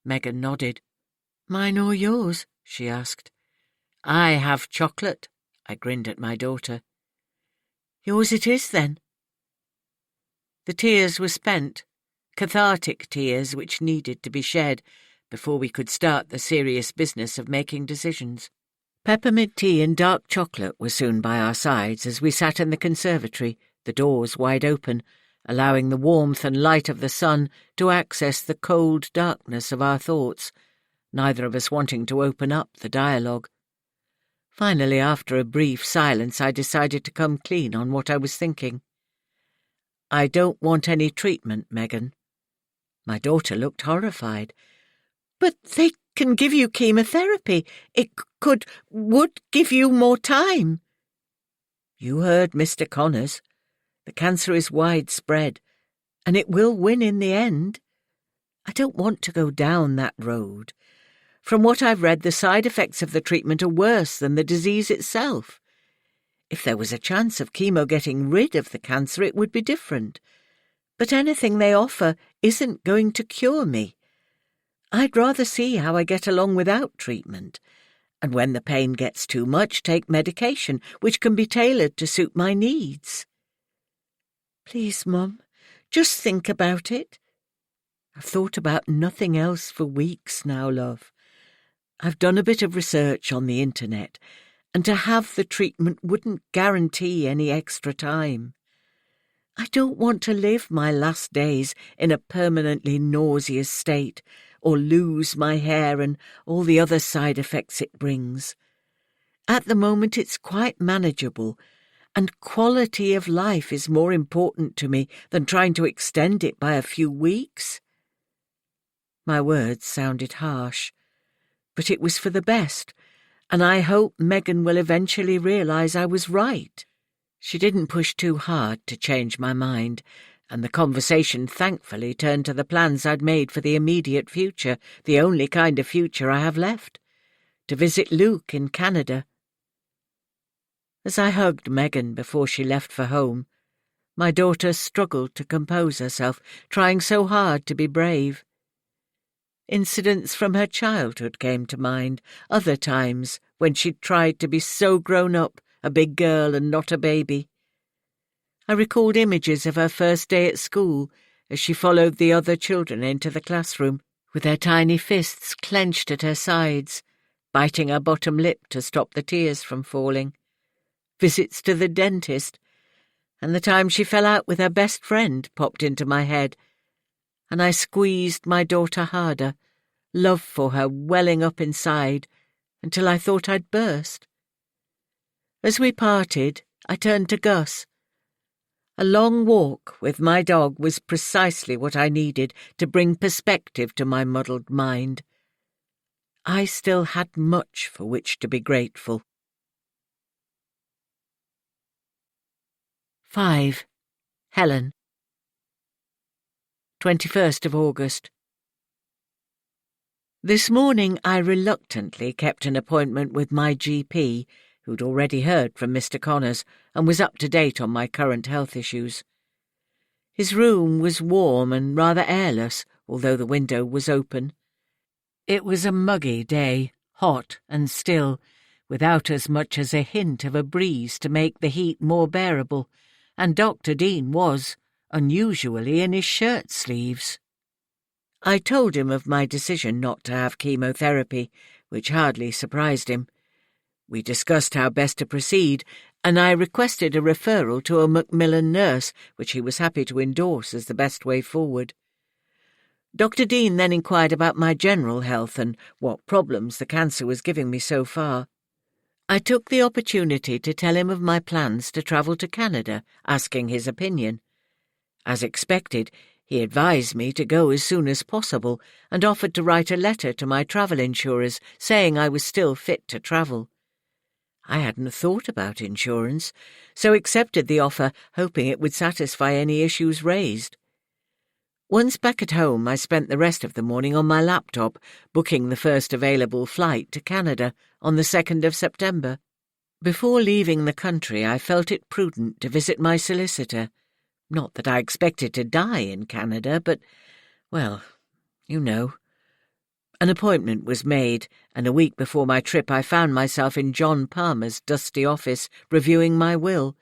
Megan nodded. Mine or yours? She asked. I have chocolate, I grinned at my daughter. Yours it is, then. The tears were spent, cathartic tears which needed to be shed before we could start the serious business of making decisions. Peppermint tea and dark chocolate were soon by our sides as we sat in the conservatory, the doors wide open, allowing the warmth and light of the sun to access the cold darkness of our thoughts, neither of us wanting to open up the dialogue. Finally, after a brief silence, I decided to come clean on what I was thinking. "I don't want any treatment, Megan." My daughter looked horrified. "But they can give you chemotherapy. It would give you more time." "You heard Mr. Connors. The cancer is widespread, and it will win in the end. I don't want to go down that road. From what I've read, the side effects of the treatment are worse than the disease itself. If there was a chance of chemo getting rid of the cancer, it would be different. But anything they offer isn't going to cure me. I'd rather see how I get along without treatment, and when the pain gets too much, take medication, which can be tailored to suit my needs." "Please, Mum, just think about it." "I've thought about nothing else for weeks now, love. I've done a bit of research on the internet, and to have the treatment wouldn't guarantee any extra time. I don't want to live my last days in a permanently nauseous state, or lose my hair and all the other side effects it brings. At the moment it's quite manageable, and quality of life is more important to me than trying to extend it by a few weeks." My words sounded harsh, but it was for the best, and I hope Megan will eventually realise I was right. She didn't push too hard to change my mind, and the conversation thankfully turned to the plans I'd made for the immediate future, the only kind of future I have left: to visit Luke in Canada. As I hugged Megan before she left for home, my daughter struggled to compose herself, trying so hard to be brave. Incidents from her childhood came to mind, other times when she'd tried to be so grown up, a big girl and not a baby. I recalled images of her first day at school as she followed the other children into the classroom, with her tiny fists clenched at her sides, biting her bottom lip to stop the tears from falling. Visits to the dentist, and the time she fell out with her best friend popped into my head, and I squeezed my daughter harder, love for her welling up inside, until I thought I'd burst. As we parted, I turned to Gus. A long walk with my dog was precisely what I needed to bring perspective to my muddled mind. I still had much for which to be grateful. 5. Helen. 21st of August. This morning I reluctantly kept an appointment with my GP, who'd already heard from Mr. Connors and was up to date on my current health issues. His room was warm and rather airless, although the window was open. It was a muggy day, hot and still, without as much as a hint of a breeze to make the heat more bearable, and Dr. Dean was, unusually, in his shirt sleeves. I told him of my decision not to have chemotherapy, which hardly surprised him. We discussed how best to proceed, and I requested a referral to a Macmillan nurse, which he was happy to endorse as the best way forward. Dr. Dean then inquired about my general health and what problems the cancer was giving me so far. I took the opportunity to tell him of my plans to travel to Canada, asking his opinion. As expected, he advised me to go as soon as possible and offered to write a letter to my travel insurers saying I was still fit to travel. I hadn't thought about insurance, so accepted the offer, hoping it would satisfy any issues raised. Once back at home, I spent the rest of the morning on my laptop, booking the first available flight to Canada on the 2nd of September. Before leaving the country, I felt it prudent to visit my solicitor. Not that I expected to die in Canada, but, well, you know. An appointment was made, and a week before my trip I found myself in John Palmer's dusty office reviewing my will.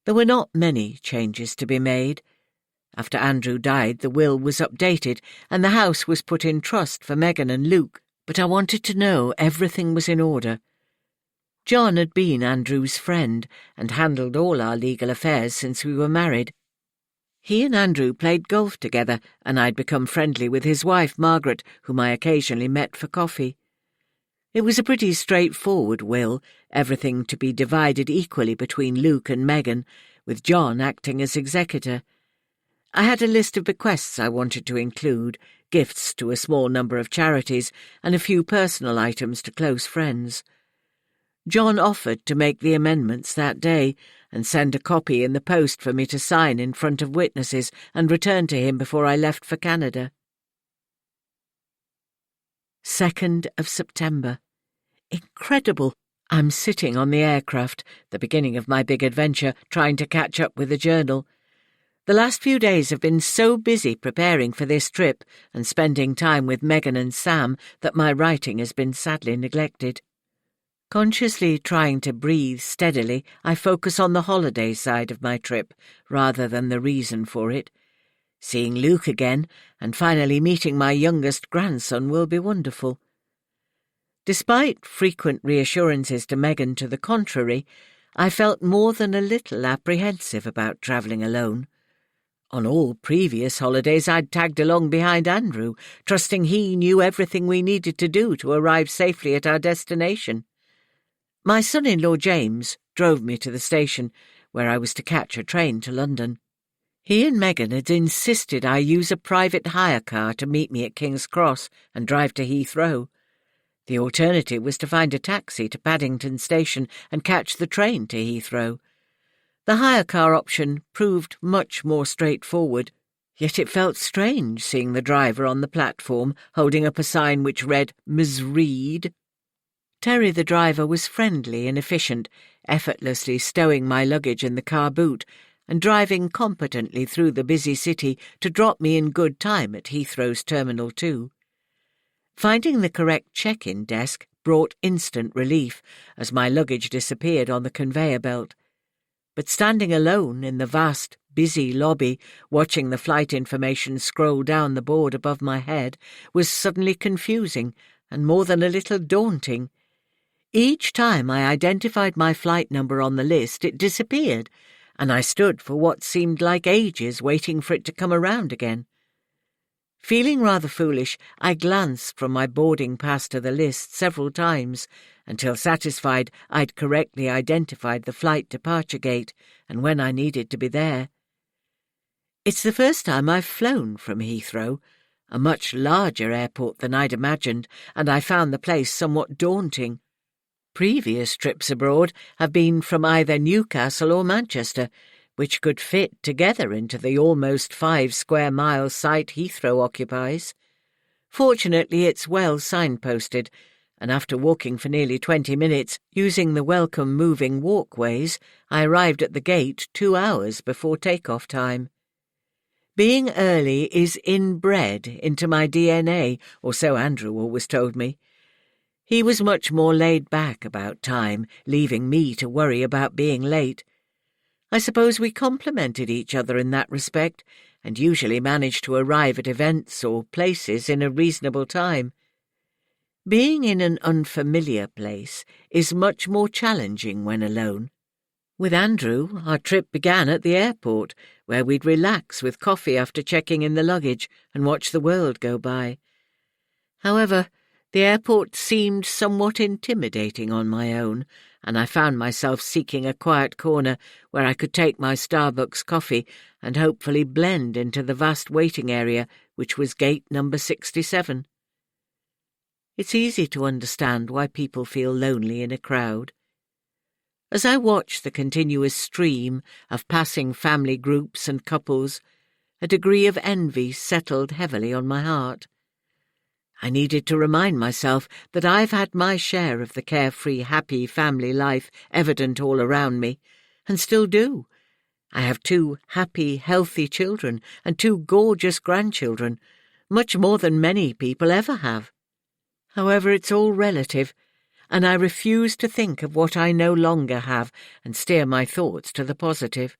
There were not many changes to be made. After Andrew died, the will was updated, and the house was put in trust for Megan and Luke, but I wanted to know everything was in order. John had been Andrew's friend, and handled all our legal affairs since we were married. He and Andrew played golf together, and I'd become friendly with his wife, Margaret, whom I occasionally met for coffee. It was a pretty straightforward will, everything to be divided equally between Luke and Megan, with John acting as executor. I had a list of bequests I wanted to include, gifts to a small number of charities, and a few personal items to close friends. John offered to make the amendments that day and send a copy in the post for me to sign in front of witnesses and return to him before I left for Canada. 2nd of September. Incredible! I'm sitting on the aircraft, the beginning of my big adventure, trying to catch up with the journal. The last few days have been so busy preparing for this trip and spending time with Megan and Sam that my writing has been sadly neglected. Consciously trying to breathe steadily, I focus on the holiday side of my trip rather than the reason for it. Seeing Luke again and finally meeting my youngest grandson will be wonderful. Despite frequent reassurances to Megan to the contrary, I felt more than a little apprehensive about travelling alone. On all previous holidays I'd tagged along behind Andrew, trusting he knew everything we needed to do to arrive safely at our destination. My son-in-law James drove me to the station, where I was to catch a train to London. He and Megan had insisted I use a private hire car to meet me at King's Cross and drive to Heathrow. The alternative was to find a taxi to Paddington Station and catch the train to Heathrow. The hire car option proved much more straightforward, yet it felt strange seeing the driver on the platform holding up a sign which read Ms. Reed. Terry the driver was friendly and efficient, effortlessly stowing my luggage in the car boot and driving competently through the busy city to drop me in good time at Heathrow's Terminal 2. Finding the correct check-in desk brought instant relief as my luggage disappeared on the conveyor belt. But standing alone in the vast, busy lobby, watching the flight information scroll down the board above my head, was suddenly confusing and more than a little daunting. Each time I identified my flight number on the list, it disappeared, and I stood for what seemed like ages waiting for it to come around again. Feeling rather foolish, I glanced from my boarding pass to the list several times, until satisfied I'd correctly identified the flight departure gate and when I needed to be there. It's the first time I've flown from Heathrow, a much larger airport than I'd imagined, and I found the place somewhat daunting. Previous trips abroad have been from either Newcastle or Manchester, which could fit together into the almost 5 square mile site Heathrow occupies. Fortunately, it's well signposted, and after walking for nearly 20 minutes, using the welcome moving walkways, I arrived at the gate 2 hours before takeoff time. Being early is inbred into my DNA, or so Andrew always told me. He was much more laid back about time, leaving me to worry about being late. I suppose we complemented each other in that respect, and usually managed to arrive at events or places in a reasonable time. Being in an unfamiliar place is much more challenging when alone. With Andrew, our trip began at the airport, where we'd relax with coffee after checking in the luggage and watch the world go by. However, the airport seemed somewhat intimidating on my own, and I found myself seeking a quiet corner where I could take my Starbucks coffee and hopefully blend into the vast waiting area, which was gate number 67. It's easy to understand why people feel lonely in a crowd. As I watched the continuous stream of passing family groups and couples, a degree of envy settled heavily on my heart. I needed to remind myself that I've had my share of the carefree, happy family life evident all around me, and still do. I have 2 happy, healthy children and 2 gorgeous grandchildren, much more than many people ever have. However, it's all relative, and I refuse to think of what I no longer have and steer my thoughts to the positive.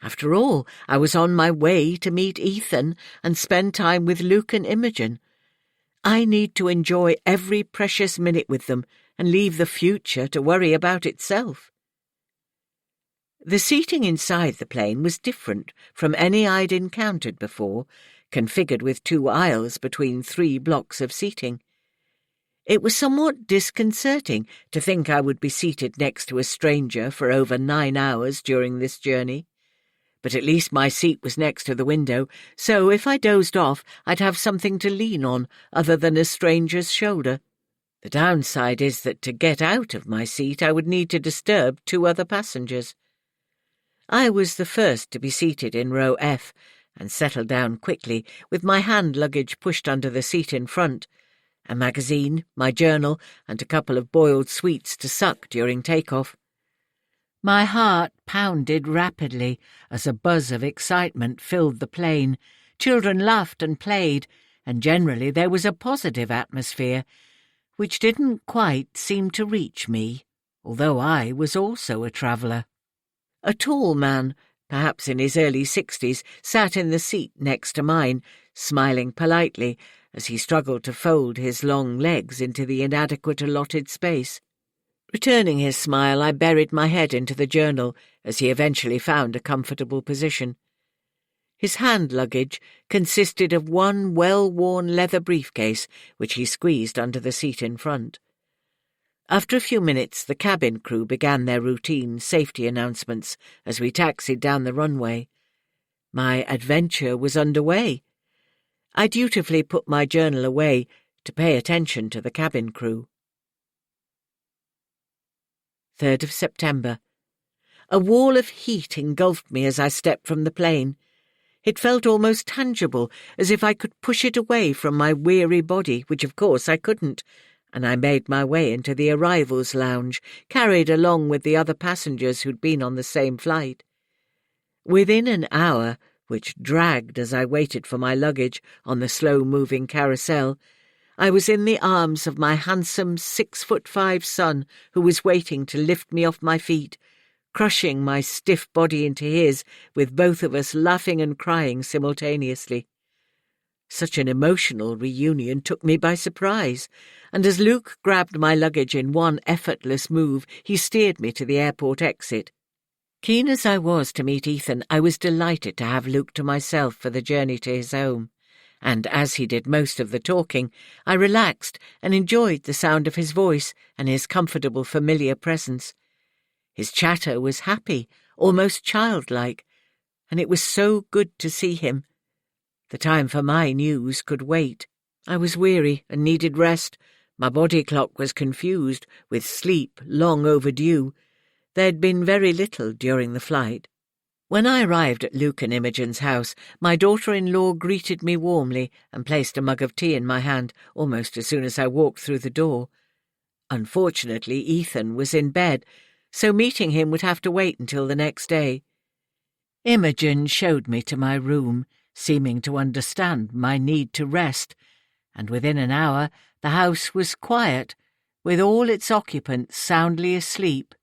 After all, I was on my way to meet Ethan and spend time with Luke and Imogen. I need to enjoy every precious minute with them and leave the future to worry about itself. The seating inside the plane was different from any I'd encountered before, configured with 2 aisles between 3 blocks of seating. It was somewhat disconcerting to think I would be seated next to a stranger for over 9 hours during this journey. But at least my seat was next to the window, so if I dozed off, I'd have something to lean on other than a stranger's shoulder. The downside is that to get out of my seat I would need to disturb 2 other passengers. I was the first to be seated in row F and settled down quickly, with my hand luggage pushed under the seat in front, a magazine, my journal, and a couple of boiled sweets to suck during takeoff. My heart pounded rapidly as a buzz of excitement filled the plane. Children laughed and played, and generally there was a positive atmosphere, which didn't quite seem to reach me, although I was also a traveller. A tall man, perhaps in his early 60s, sat in the seat next to mine, smiling politely as he struggled to fold his long legs into the inadequate allotted space. Returning his smile, I buried my head into the journal as he eventually found a comfortable position. His hand luggage consisted of one well-worn leather briefcase, which he squeezed under the seat in front. After a few minutes, the cabin crew began their routine safety announcements as we taxied down the runway. My adventure was underway. I dutifully put my journal away to pay attention to the cabin crew. 3rd of September. A wall of heat engulfed me as I stepped from the plane. It felt almost tangible, as if I could push it away from my weary body, which of course I couldn't, and I made my way into the arrivals lounge, carried along with the other passengers who'd been on the same flight. Within an hour, which dragged as I waited for my luggage on the slow-moving carousel, I was in the arms of my handsome 6'5" son, who was waiting to lift me off my feet, crushing my stiff body into his, with both of us laughing and crying simultaneously. Such an emotional reunion took me by surprise, and as Luke grabbed my luggage in one effortless move, he steered me to the airport exit. Keen as I was to meet Ethan, I was delighted to have Luke to myself for the journey to his home, and as he did most of the talking, I relaxed and enjoyed the sound of his voice and his comfortable, familiar presence. His chatter was happy, almost childlike, and it was so good to see him. The time for my news could wait. I was weary and needed rest. My body clock was confused, with sleep long overdue. There had been very little during the flight. When I arrived at Luke and Imogen's house, my daughter-in-law greeted me warmly and placed a mug of tea in my hand almost as soon as I walked through the door. Unfortunately, Ethan was in bed, so meeting him would have to wait until the next day. Imogen showed me to my room, seeming to understand my need to rest, and within an hour the house was quiet, with all its occupants soundly asleep.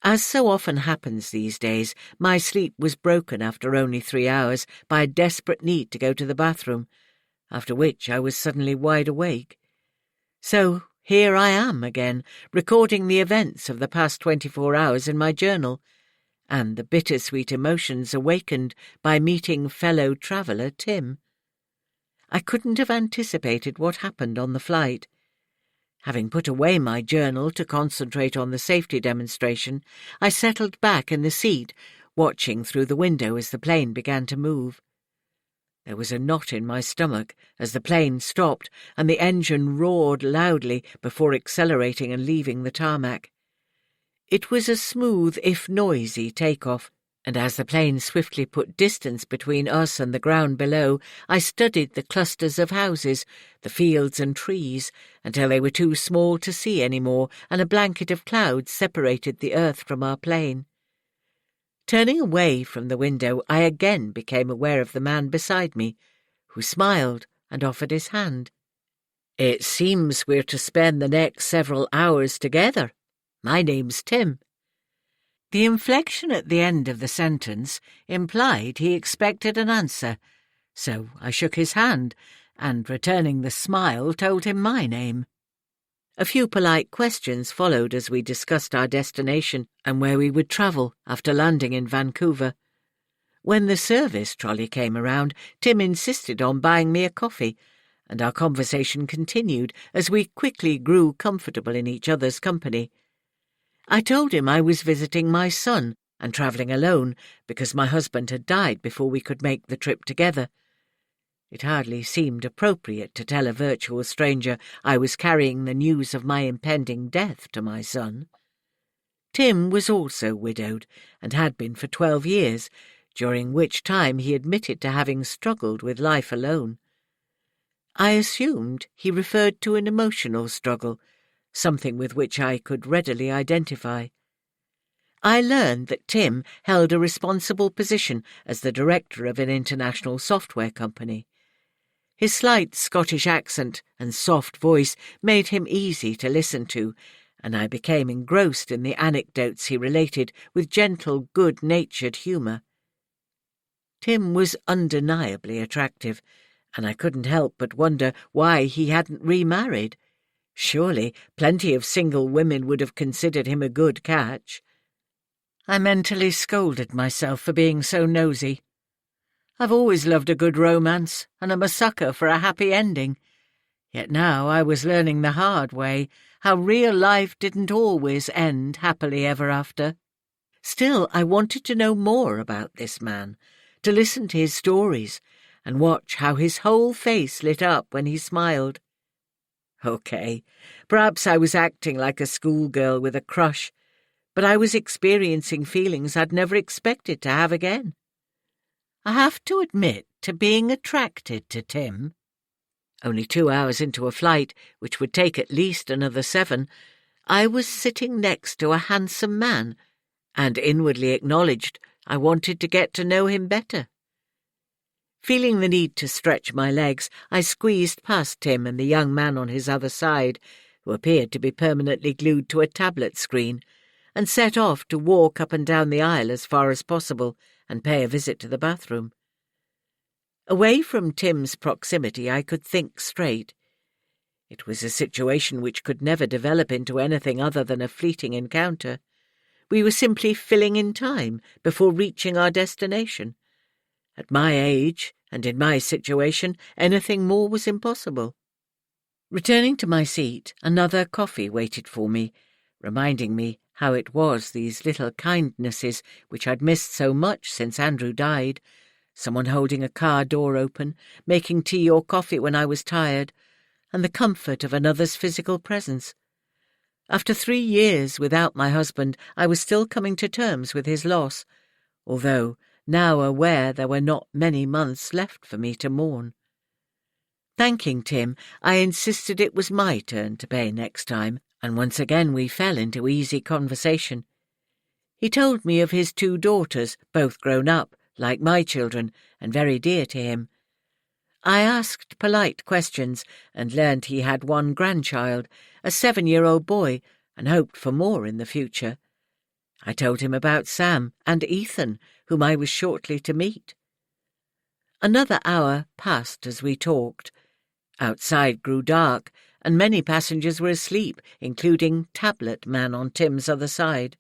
As so often happens these days, my sleep was broken after only 3 hours by a desperate need to go to the bathroom, after which I was suddenly wide awake. So here I am again, recording the events of the past 24 hours in my journal, and the bittersweet emotions awakened by meeting fellow traveller Tim. I couldn't have anticipated what happened on the flight. Having put away my journal to concentrate on the safety demonstration, I settled back in the seat, watching through the window as the plane began to move. There was a knot in my stomach as the plane stopped and the engine roared loudly before accelerating and leaving the tarmac. It was a smooth, if noisy, takeoff, and as the plane swiftly put distance between us and the ground below, I studied the clusters of houses, the fields and trees, until they were too small to see any more, and a blanket of clouds separated the earth from our plane. Turning away from the window, I again became aware of the man beside me, who smiled and offered his hand. "It seems we're to spend the next several hours together. My name's Tim." The inflection at the end of the sentence implied he expected an answer, so I shook his hand and, returning the smile, told him my name. A few polite questions followed as we discussed our destination and where we would travel after landing in Vancouver. When the service trolley came around, Tim insisted on buying me a coffee, and our conversation continued as we quickly grew comfortable in each other's company. I told him I was visiting my son and travelling alone because my husband had died before we could make the trip together. It hardly seemed appropriate to tell a virtual stranger I was carrying the news of my impending death to my son. Tim was also widowed and had been for 12 years, during which time he admitted to having struggled with life alone. I assumed he referred to an emotional struggle, something with which I could readily identify. I learned that Tim held a responsible position as the director of an international software company. His slight Scottish accent and soft voice made him easy to listen to, and I became engrossed in the anecdotes he related with gentle, good-natured humour. Tim was undeniably attractive, and I couldn't help but wonder why he hadn't remarried. Surely plenty of single women would have considered him a good catch. I mentally scolded myself for being so nosy. I've always loved a good romance, and I'm a sucker for a happy ending. Yet now I was learning the hard way how real life didn't always end happily ever after. Still, I wanted to know more about this man, to listen to his stories, and watch how his whole face lit up when he smiled. Okay, perhaps I was acting like a schoolgirl with a crush, but I was experiencing feelings I'd never expected to have again. I have to admit to being attracted to Tim. Only 2 hours into a flight, which would take at least another 7, I was sitting next to a handsome man, and inwardly acknowledged I wanted to get to know him better. Feeling the need to stretch my legs, I squeezed past Tim and the young man on his other side, who appeared to be permanently glued to a tablet screen, and set off to walk up and down the aisle as far as possible and pay a visit to the bathroom. Away from Tim's proximity, I could think straight. It was a situation which could never develop into anything other than a fleeting encounter. We were simply filling in time before reaching our destination. At my age, and in my situation, anything more was impossible. Returning to my seat, another coffee waited for me, reminding me how it was these little kindnesses which I'd missed so much since Andrew died, someone holding a car door open, making tea or coffee when I was tired, and the comfort of another's physical presence. After 3 years without my husband, I was still coming to terms with his loss, although now aware there were not many months left for me to mourn. Thanking Tim, I insisted it was my turn to pay next time, and once again we fell into easy conversation. He told me of his 2 daughters, both grown up, like my children, and very dear to him. I asked polite questions and learned he had 1 grandchild, a 7-year-old boy, and hoped for more in the future. I told him about Sam and Ethan, whom I was shortly to meet. Another hour passed as we talked. Outside grew dark, and many passengers were asleep, including Tablet Man on Tim's other side.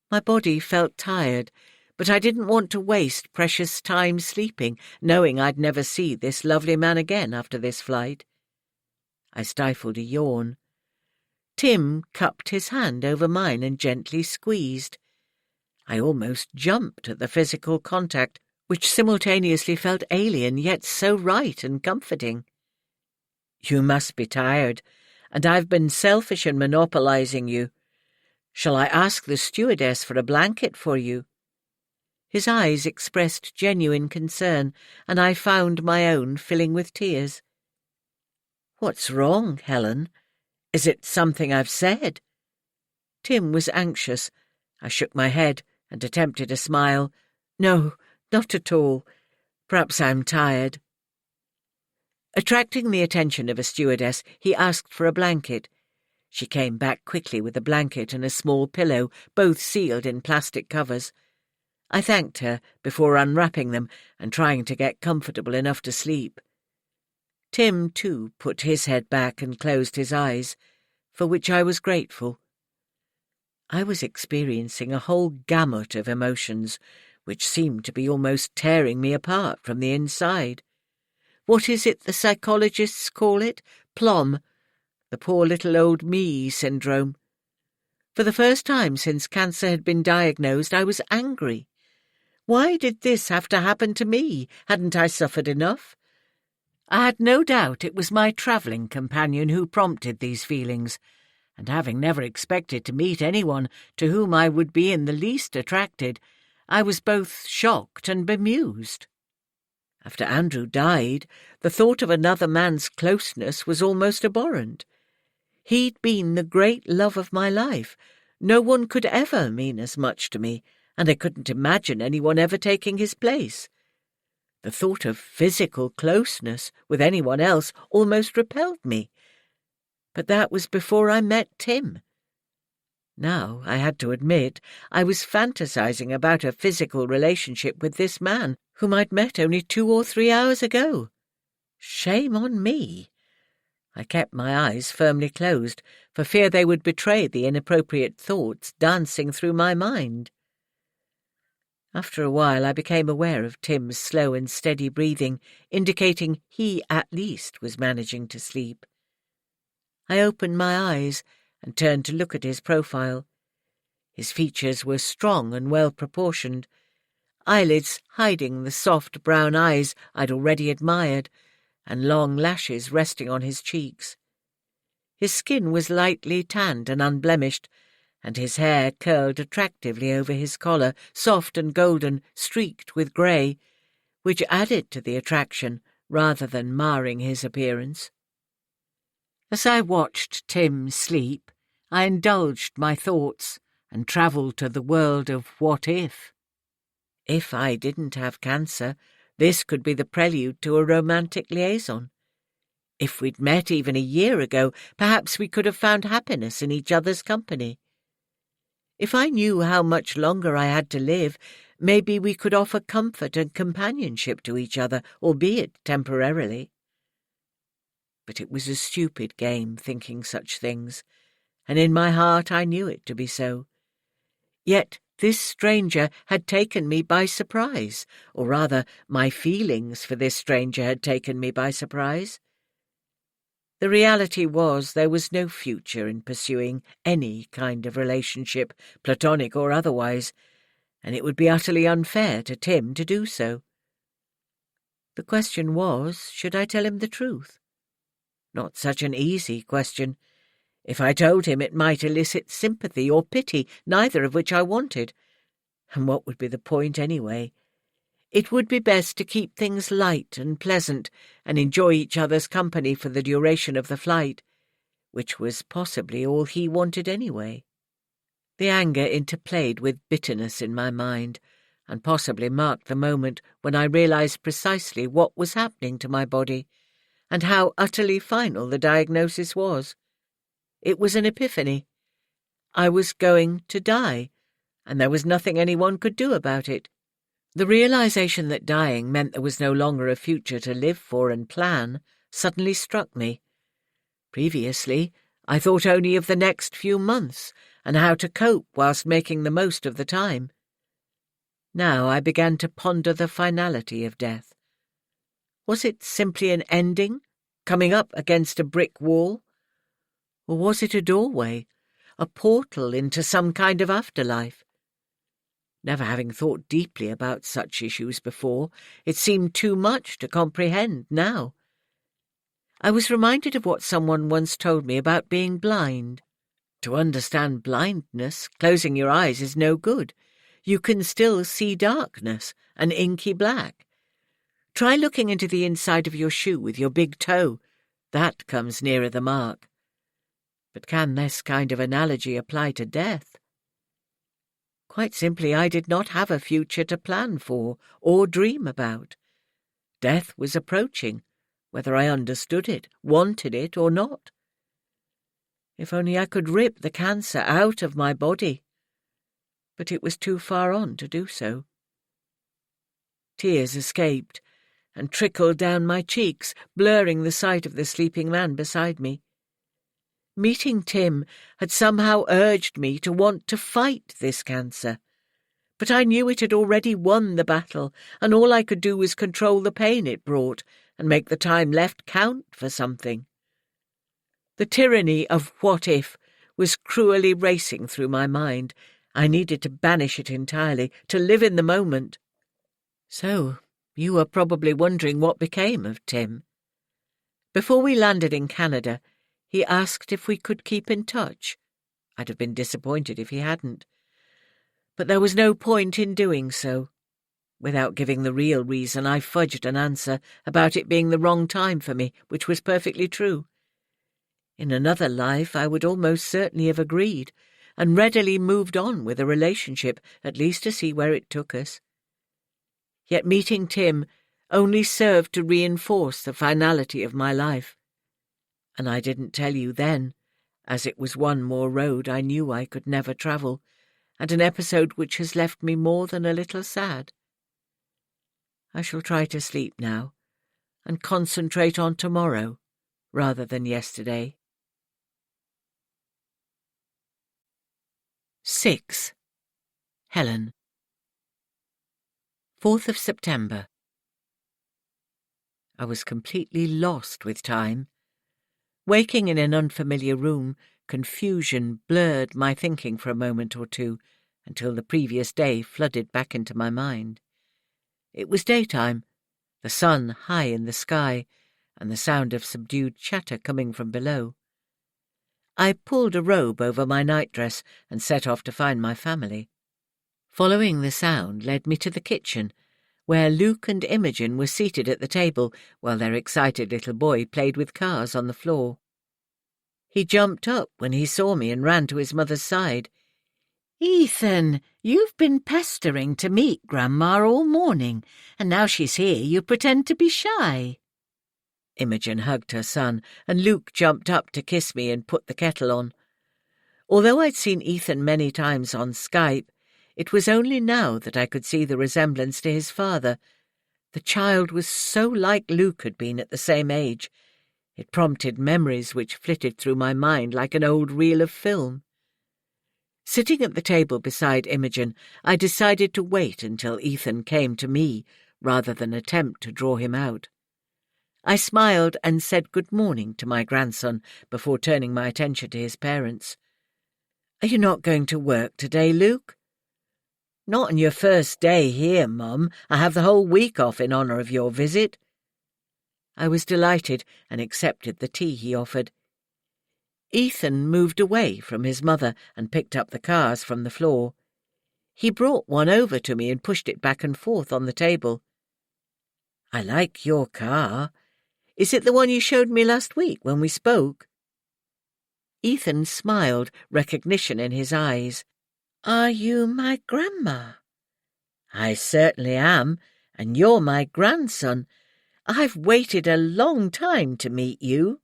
My body felt tired, but I didn't want to waste precious time sleeping, knowing I'd never see this lovely man again after this flight. I stifled a yawn. Tim cupped his hand over mine and gently squeezed. I almost jumped at the physical contact, which simultaneously felt alien yet so right and comforting. "You must be tired, and I've been selfish in monopolizing you. Shall I ask the stewardess for a blanket for you?" His eyes expressed genuine concern, and I found my own filling with tears. "What's wrong, Helen? Is it something I've said?" Tim was anxious. I shook my head and attempted a smile. "No, not at all. Perhaps I'm tired." Attracting the attention of a stewardess, he asked for a blanket. She came back quickly with a blanket and a small pillow, both sealed in plastic covers. I thanked her before unwrapping them and trying to get comfortable enough to sleep. Tim, too, put his head back and closed his eyes. for which I was grateful. I was experiencing a whole gamut of emotions, which seemed to be almost tearing me apart from the inside. What is it the psychologists call it? Plum. The poor little old me syndrome. For the first time since cancer had been diagnosed, I was angry. Why did this have to happen to me? Hadn't I suffered enough? I had no doubt it was my travelling companion who prompted these feelings, and having never expected to meet anyone to whom I would be in the least attracted, I was both shocked and bemused. After Andrew died, the thought of another man's closeness was almost abhorrent. He'd been the great love of my life. No one could ever mean as much to me, and I couldn't imagine anyone ever taking his place. The thought of physical closeness with anyone else almost repelled me. But that was before I met Tim. Now, I had to admit, I was fantasizing about a physical relationship with this man, whom I'd met only 2 or 3 hours ago. Shame on me. I kept my eyes firmly closed, for fear they would betray the inappropriate thoughts dancing through my mind. After a while I became aware of Tim's slow and steady breathing, indicating he at least was managing to sleep. I opened my eyes and turned to look at his profile. His features were strong and well-proportioned, eyelids hiding the soft brown eyes I'd already admired, and long lashes resting on his cheeks. His skin was lightly tanned and unblemished, and his hair curled attractively over his collar, soft and golden, streaked with grey, which added to the attraction rather than marring his appearance. As I watched Tim sleep, I indulged my thoughts and travelled to the world of what if. If I didn't have cancer, this could be the prelude to a romantic liaison. If we'd met even a year ago, perhaps we could have found happiness in each other's company. If I knew how much longer I had to live, maybe we could offer comfort and companionship to each other, albeit temporarily. But it was a stupid game, thinking such things, and in my heart I knew it to be so. Yet this stranger had taken me by surprise, or rather, my feelings for this stranger had taken me by surprise. The reality was there was no future in pursuing any kind of relationship, platonic or otherwise, and it would be utterly unfair to Tim to do so. The question was, should I tell him the truth? Not such an easy question. If I told him, it might elicit sympathy or pity, neither of which I wanted. And what would be the point anyway? It would be best to keep things light and pleasant and enjoy each other's company for the duration of the flight, which was possibly all he wanted anyway. The anger interplayed with bitterness in my mind, and possibly marked the moment when I realized precisely what was happening to my body, and how utterly final the diagnosis was. It was an epiphany. I was going to die, and there was nothing anyone could do about it. The realization that dying meant there was no longer a future to live for and plan suddenly struck me. Previously, I thought only of the next few months and how to cope whilst making the most of the time. Now I began to ponder the finality of death. Was it simply an ending, coming up against a brick wall? Or was it a doorway, a portal into some kind of afterlife? Never having thought deeply about such issues before, it seemed too much to comprehend now. I was reminded of what someone once told me about being blind. To understand blindness, closing your eyes is no good. You can still see darkness, an inky black. Try looking into the inside of your shoe with your big toe. That comes nearer the mark. But can this kind of analogy apply to death? Quite simply, I did not have a future to plan for or dream about. Death was approaching, whether I understood it, wanted it, or not. If only I could rip the cancer out of my body. But it was too far on to do so. Tears escaped and trickled down my cheeks, blurring the sight of the sleeping man beside me. Meeting Tim had somehow urged me to want to fight this cancer. But I knew it had already won the battle, and all I could do was control the pain it brought and make the time left count for something. The tyranny of what if was cruelly racing through my mind. I needed to banish it entirely, to live in the moment. So, you are probably wondering what became of Tim. Before we landed in Canada, he asked if we could keep in touch. I'd have been disappointed if he hadn't. But there was no point in doing so. Without giving the real reason, I fudged an answer about it being the wrong time for me, which was perfectly true. In another life, I would almost certainly have agreed, and readily moved on with a relationship, at least to see where it took us. Yet meeting Tim only served to reinforce the finality of my life. And I didn't tell you then, as it was one more road I knew I could never travel, and an episode which has left me more than a little sad. I shall try to sleep now, and concentrate on tomorrow rather than yesterday. 6. Helen. 4th of September. I was completely lost with time. Waking in an unfamiliar room, confusion blurred my thinking for a moment or two, until the previous day flooded back into my mind. It was daytime, the sun high in the sky, and the sound of subdued chatter coming from below. I pulled a robe over my nightdress and set off to find my family. Following the sound led me to the kitchen, where Luke and Imogen were seated at the table while their excited little boy played with cars on the floor. He jumped up when he saw me and ran to his mother's side. "Ethan, you've been pestering to meet Grandma all morning, and now she's here you pretend to be shy." Imogen hugged her son, and Luke jumped up to kiss me and put the kettle on. Although I'd seen Ethan many times on Skype, it was only now that I could see the resemblance to his father. The child was so like Luke had been at the same age. It prompted memories which flitted through my mind like an old reel of film. Sitting at the table beside Imogen, I decided to wait until Ethan came to me, rather than attempt to draw him out. I smiled and said good morning to my grandson before turning my attention to his parents. "Are you not going to work today, Luke?" "Not on your first day here, Mum. I have the whole week off in honour of your visit." I was delighted and accepted the tea he offered. Ethan moved away from his mother and picked up the cars from the floor. He brought one over to me and pushed it back and forth on the table. "I like your car. Is it the one you showed me last week when we spoke?" Ethan smiled, recognition in his eyes. "Are you my grandma?" "I certainly am, and you're my grandson. I've waited a long time to meet you."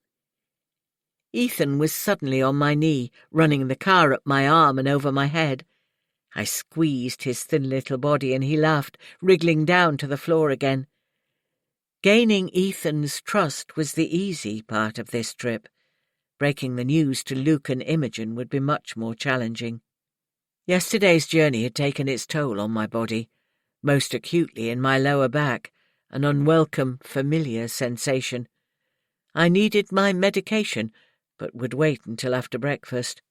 Ethan was suddenly on my knee, running the car up my arm and over my head. I squeezed his thin little body and he laughed, wriggling down to the floor again. Gaining Ethan's trust was the easy part of this trip. Breaking the news to Luke and Imogen would be much more challenging. Yesterday's journey had taken its toll on my body, most acutely in my lower back, an unwelcome, familiar sensation. I needed my medication, but would wait until after breakfast.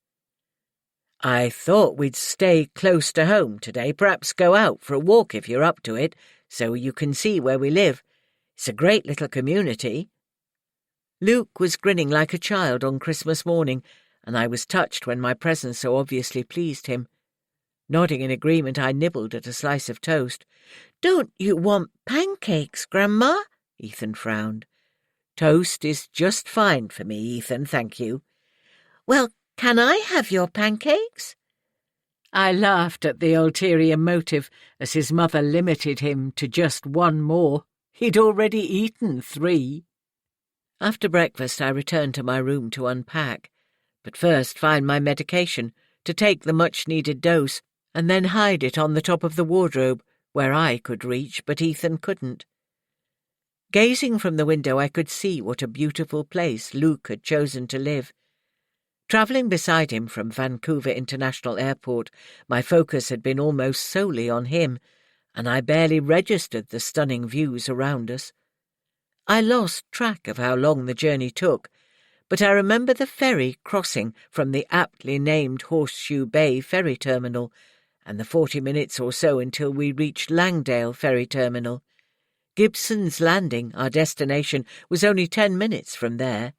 "I thought we'd stay close to home today, perhaps go out for a walk if you're up to it, so you can see where we live. It's a great little community." Luke was grinning like a child on Christmas morning, and I was touched when my presence so obviously pleased him. Nodding in agreement, I nibbled at a slice of toast. "Don't you want pancakes, Grandma?" Ethan frowned. "Toast is just fine for me, Ethan, thank you." "Well, can I have your pancakes?" I laughed at the ulterior motive as his mother limited him to just one more. He'd already eaten 3. After breakfast, I returned to my room to unpack, but first find my medication, to take the much-needed dose, and then hide it on the top of the wardrobe, where I could reach, but Ethan couldn't. Gazing from the window, I could see what a beautiful place Luke had chosen to live. Travelling beside him from Vancouver International Airport, my focus had been almost solely on him, and I barely registered the stunning views around us. I lost track of how long the journey took, but I remember the ferry crossing from the aptly named Horseshoe Bay ferry terminal, and the 40 minutes or so until we reached Langdale ferry terminal. Gibson's Landing, our destination, was only 10 minutes from there.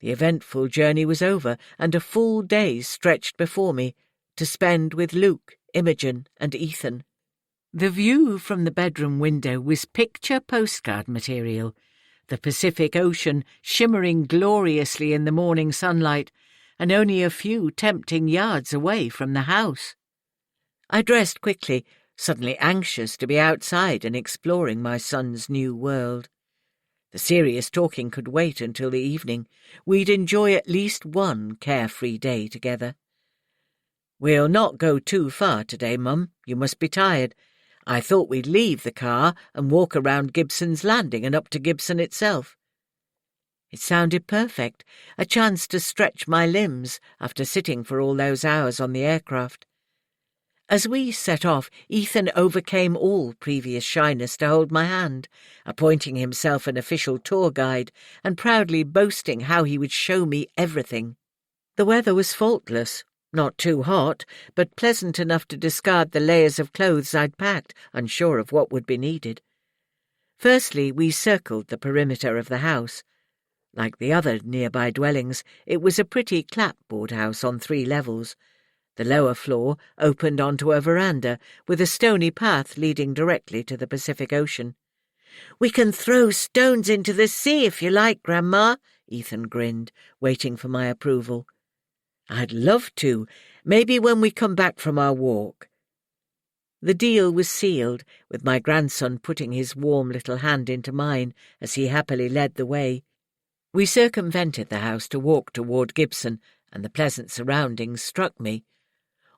The eventful journey was over, and a full day stretched before me, to spend with Luke, Imogen, and Ethan. The view from the bedroom window was picture postcard material, the Pacific Ocean shimmering gloriously in the morning sunlight, and only a few tempting yards away from the house. I dressed quickly, suddenly anxious to be outside and exploring my son's new world. The serious talking could wait until the evening. We'd enjoy at least one carefree day together. "We'll not go too far today, Mum. You must be tired. I thought we'd leave the car and walk around Gibson's Landing and up to Gibson itself." It sounded perfect, a chance to stretch my limbs after sitting for all those hours on the aircraft. As we set off, Ethan overcame all previous shyness to hold my hand, appointing himself an official tour guide and proudly boasting how he would show me everything. The weather was faultless, not too hot, but pleasant enough to discard the layers of clothes I'd packed, unsure of what would be needed. Firstly, we circled the perimeter of the house. Like the other nearby dwellings, it was a pretty clapboard house on 3 levels. The lower floor opened onto a veranda with a stony path leading directly to the Pacific Ocean. "We can throw stones into the sea if you like, Grandma," Ethan grinned, waiting for my approval. "I'd love to, maybe when we come back from our walk." The deal was sealed, with my grandson putting his warm little hand into mine as he happily led the way. We circumvented the house to walk toward Gibson, and the pleasant surroundings struck me.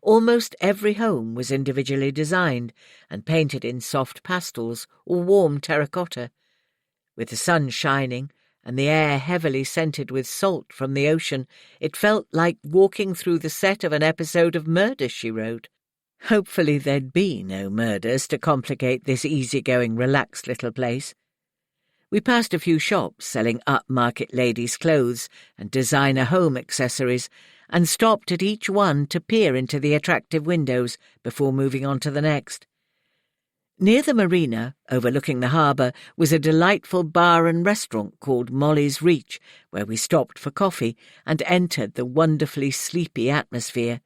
Almost every home was individually designed and painted in soft pastels or warm terracotta. With the sun shining and the air heavily scented with salt from the ocean, it felt like walking through the set of an episode of Murder, She Wrote. Hopefully there'd be no murders to complicate this easygoing, relaxed little place. We passed a few shops selling upmarket ladies' clothes and designer home accessories, and stopped at each one to peer into the attractive windows before moving on to the next. Near the marina, overlooking the harbour, was a delightful bar and restaurant called Molly's Reach, where we stopped for coffee and entered the wonderfully sleepy atmosphere.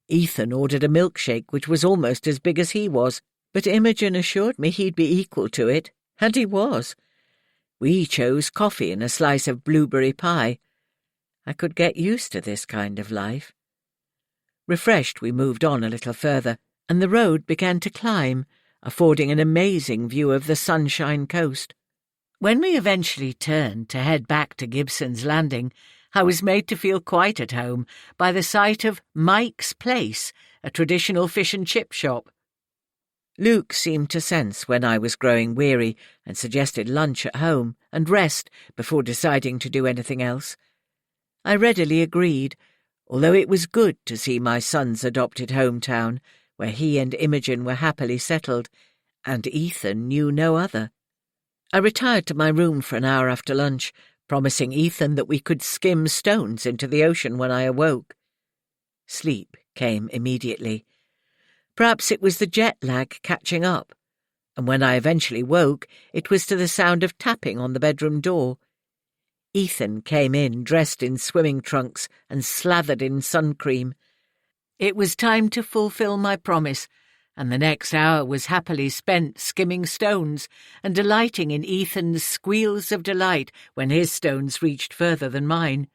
Ethan ordered a milkshake which was almost as big as he was, but Imogen assured me he'd be equal to it, and he was. We chose coffee and a slice of blueberry pie. I could get used to this kind of life. Refreshed, we moved on a little further, and the road began to climb, affording an amazing view of the Sunshine Coast. When we eventually turned to head back to Gibson's Landing, I was made to feel quite at home by the sight of Mike's Place, a traditional fish and chip shop. Luke seemed to sense when I was growing weary and suggested lunch at home and rest before deciding to do anything else. I readily agreed, although it was good to see my son's adopted hometown, where he and Imogen were happily settled, and Ethan knew no other. I retired to my room for an hour after lunch, promising Ethan that we could skim stones into the ocean when I awoke. Sleep came immediately. Perhaps it was the jet lag catching up, and when I eventually woke, it was to the sound of tapping on the bedroom door. Ethan came in dressed in swimming trunks and slathered in sun cream. It was time to fulfill my promise, and the next hour was happily spent skimming stones and delighting in Ethan's squeals of delight when his stones reached further than mine.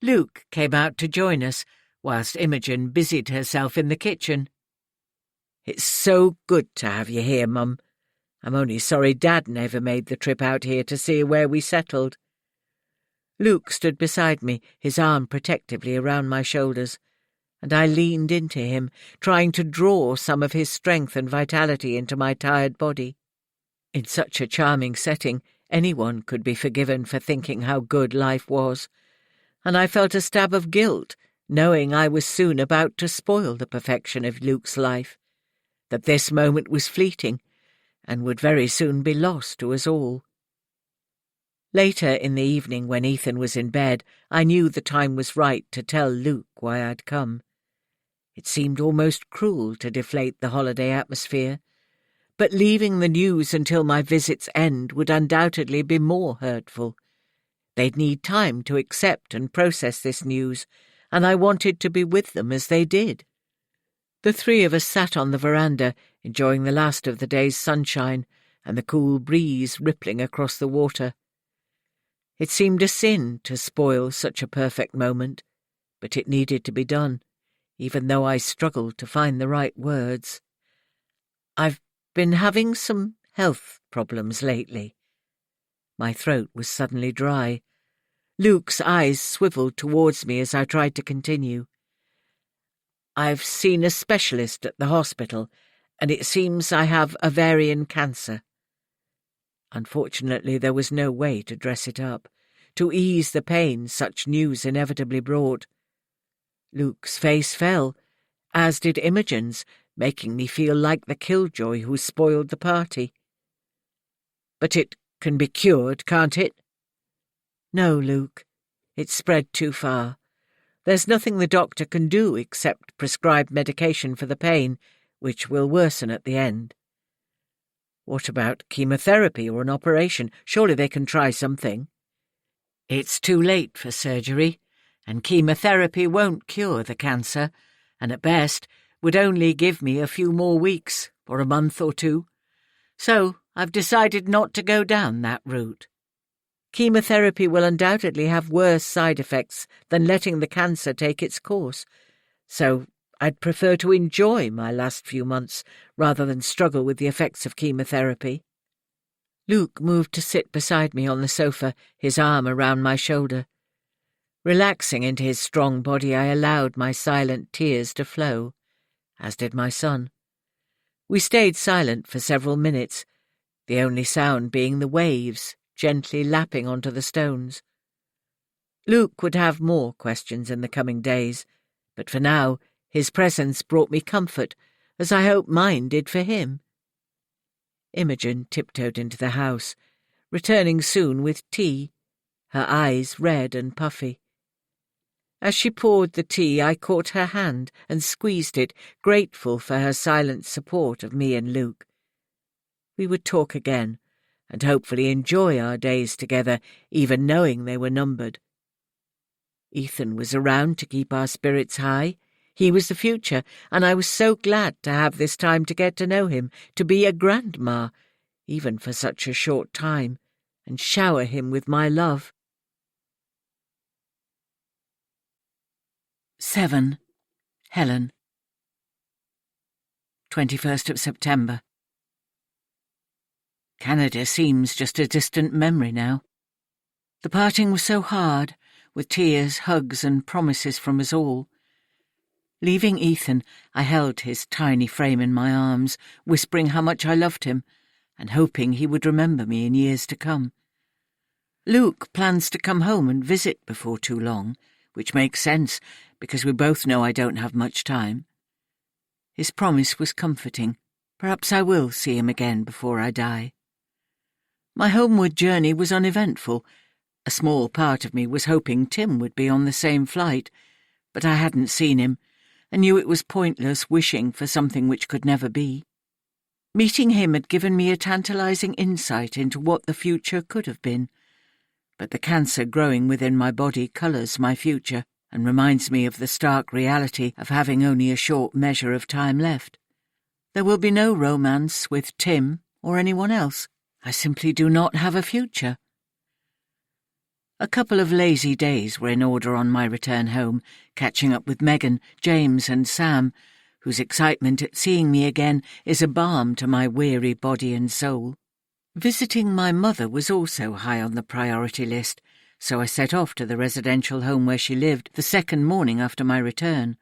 Luke came out to join us, whilst Imogen busied herself in the kitchen. "It's so good to have you here, Mum. I'm only sorry Dad never made the trip out here to see where we settled." Luke stood beside me, his arm protectively around my shoulders, and I leaned into him, trying to draw some of his strength and vitality into my tired body. In such a charming setting, anyone could be forgiven for thinking how good life was. and I felt a stab of guilt, knowing I was soon about to spoil the perfection of Luke's life, that this moment was fleeting and would very soon be lost to us all. Later in the evening, when Ethan was in bed, I knew the time was right to tell Luke why I'd come. It seemed almost cruel to deflate the holiday atmosphere, but leaving the news until my visit's end would undoubtedly be more hurtful. They'd need time to accept and process this news, and I wanted to be with them as they did. The three of us sat on the veranda, enjoying the last of the day's sunshine and the cool breeze rippling across the water. It seemed a sin to spoil such a perfect moment, but it needed to be done, even though I struggled to find the right words. I've been having some health problems lately. My throat was suddenly dry. Luke's eyes swiveled towards me as I tried to continue. I've seen a specialist at the hospital, and it seems I have ovarian cancer. Unfortunately, there was no way to dress it up, to ease the pain such news inevitably brought. Luke's face fell, as did Imogen's, making me feel like the killjoy who spoiled the party. But it can be cured, can't it? No, Luke. It's spread too far. There's nothing the doctor can do except prescribe medication for the pain, which will worsen at the end. What about chemotherapy or an operation? Surely they can try something. It's too late for surgery, and chemotherapy won't cure the cancer, and at best would only give me a few more weeks or a month or two. So I've decided not to go down that route. Chemotherapy will undoubtedly have worse side effects than letting the cancer take its course, so I'd prefer to enjoy my last few months rather than struggle with the effects of chemotherapy. Luke moved to sit beside me on the sofa, his arm around my shoulder. Relaxing into his strong body, I allowed my silent tears to flow, as did my son. We stayed silent for several minutes, the only sound being the waves gently lapping onto the stones. Luke would have more questions in the coming days, but for now his presence brought me comfort, as I hope mine did for him. Imogen tiptoed into the house, returning soon with tea, her eyes red and puffy. As she poured the tea, I caught her hand and squeezed it, grateful for her silent support of me and Luke. We would talk again, and hopefully enjoy our days together, even knowing they were numbered. Ethan was around to keep our spirits high. He was the future, and I was so glad to have this time to get to know him, to be a grandma, even for such a short time, and shower him with my love. 7. Helen. 21st of September. Canada seems just a distant memory now. The parting was so hard, with tears, hugs, and promises from us all. Leaving Ethan, I held his tiny frame in my arms, whispering how much I loved him, and hoping he would remember me in years to come. Luke plans to come home and visit before too long, which makes sense, because we both know I don't have much time. His promise was comforting. Perhaps I will see him again before I die. My homeward journey was uneventful. A small part of me was hoping Tim would be on the same flight, but I hadn't seen him, and knew it was pointless wishing for something which could never be. Meeting him had given me a tantalizing insight into what the future could have been, but the cancer growing within my body colours my future and reminds me of the stark reality of having only a short measure of time left. There will be no romance with Tim or anyone else. I simply do not have a future. A couple of lazy days were in order on my return home, catching up with Megan, James and Sam, whose excitement at seeing me again is a balm to my weary body and soul. Visiting my mother was also high on the priority list, so I set off to the residential home where she lived the second morning after my return.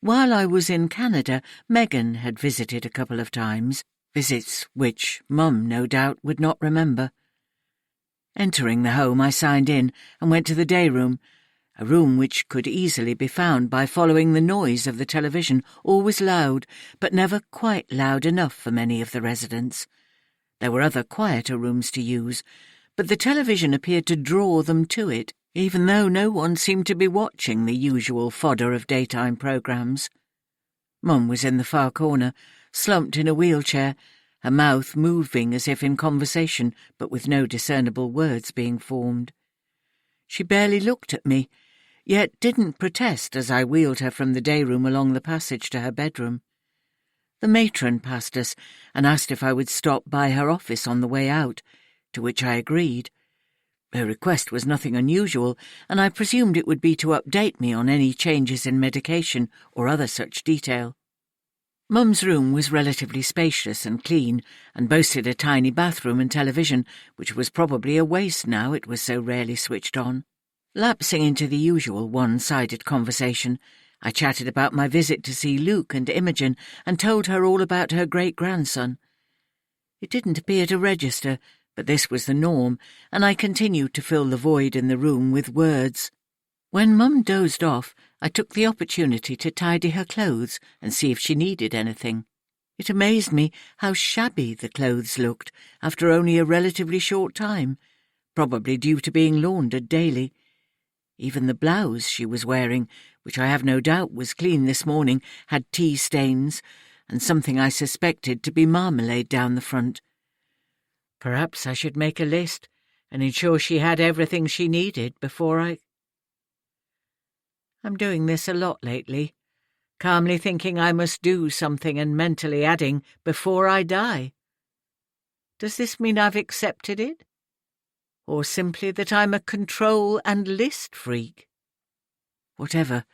While I was in Canada, Megan had visited a couple of times, visits which Mum no doubt would not remember. Entering the home, I signed in and went to the day room, a room which could easily be found by following the noise of the television, always loud, but never quite loud enough for many of the residents. There were other quieter rooms to use, but the television appeared to draw them to it, even though no one seemed to be watching the usual fodder of daytime programmes. Mum was in the far corner, slumped in a wheelchair, her mouth moving as if in conversation, but with no discernible words being formed. She barely looked at me, yet didn't protest as I wheeled her from the day room along the passage to her bedroom. The matron passed us and asked if I would stop by her office on the way out, to which I agreed. Her request was nothing unusual, and I presumed it would be to update me on any changes in medication or other such detail. Mum's room was relatively spacious and clean, and boasted a tiny bathroom and television, which was probably a waste now it was so rarely switched on. Lapsing into the usual one-sided conversation, I chatted about my visit to see Luke and Imogen and told her all about her great-grandson. It didn't appear to register, but this was the norm, and I continued to fill the void in the room with words. When Mum dozed off, I took the opportunity to tidy her clothes and see if she needed anything. It amazed me how shabby the clothes looked after only a relatively short time, probably due to being laundered daily. Even the blouse she was wearing, which I have no doubt was clean this morning, had tea stains, and something I suspected to be marmalade down the front. Perhaps I should make a list and ensure she had everything she needed before I'm doing this a lot lately, calmly thinking I must do something and mentally adding, before I die. Does this mean I've accepted it? Or simply that I'm a control and list freak? Whatever,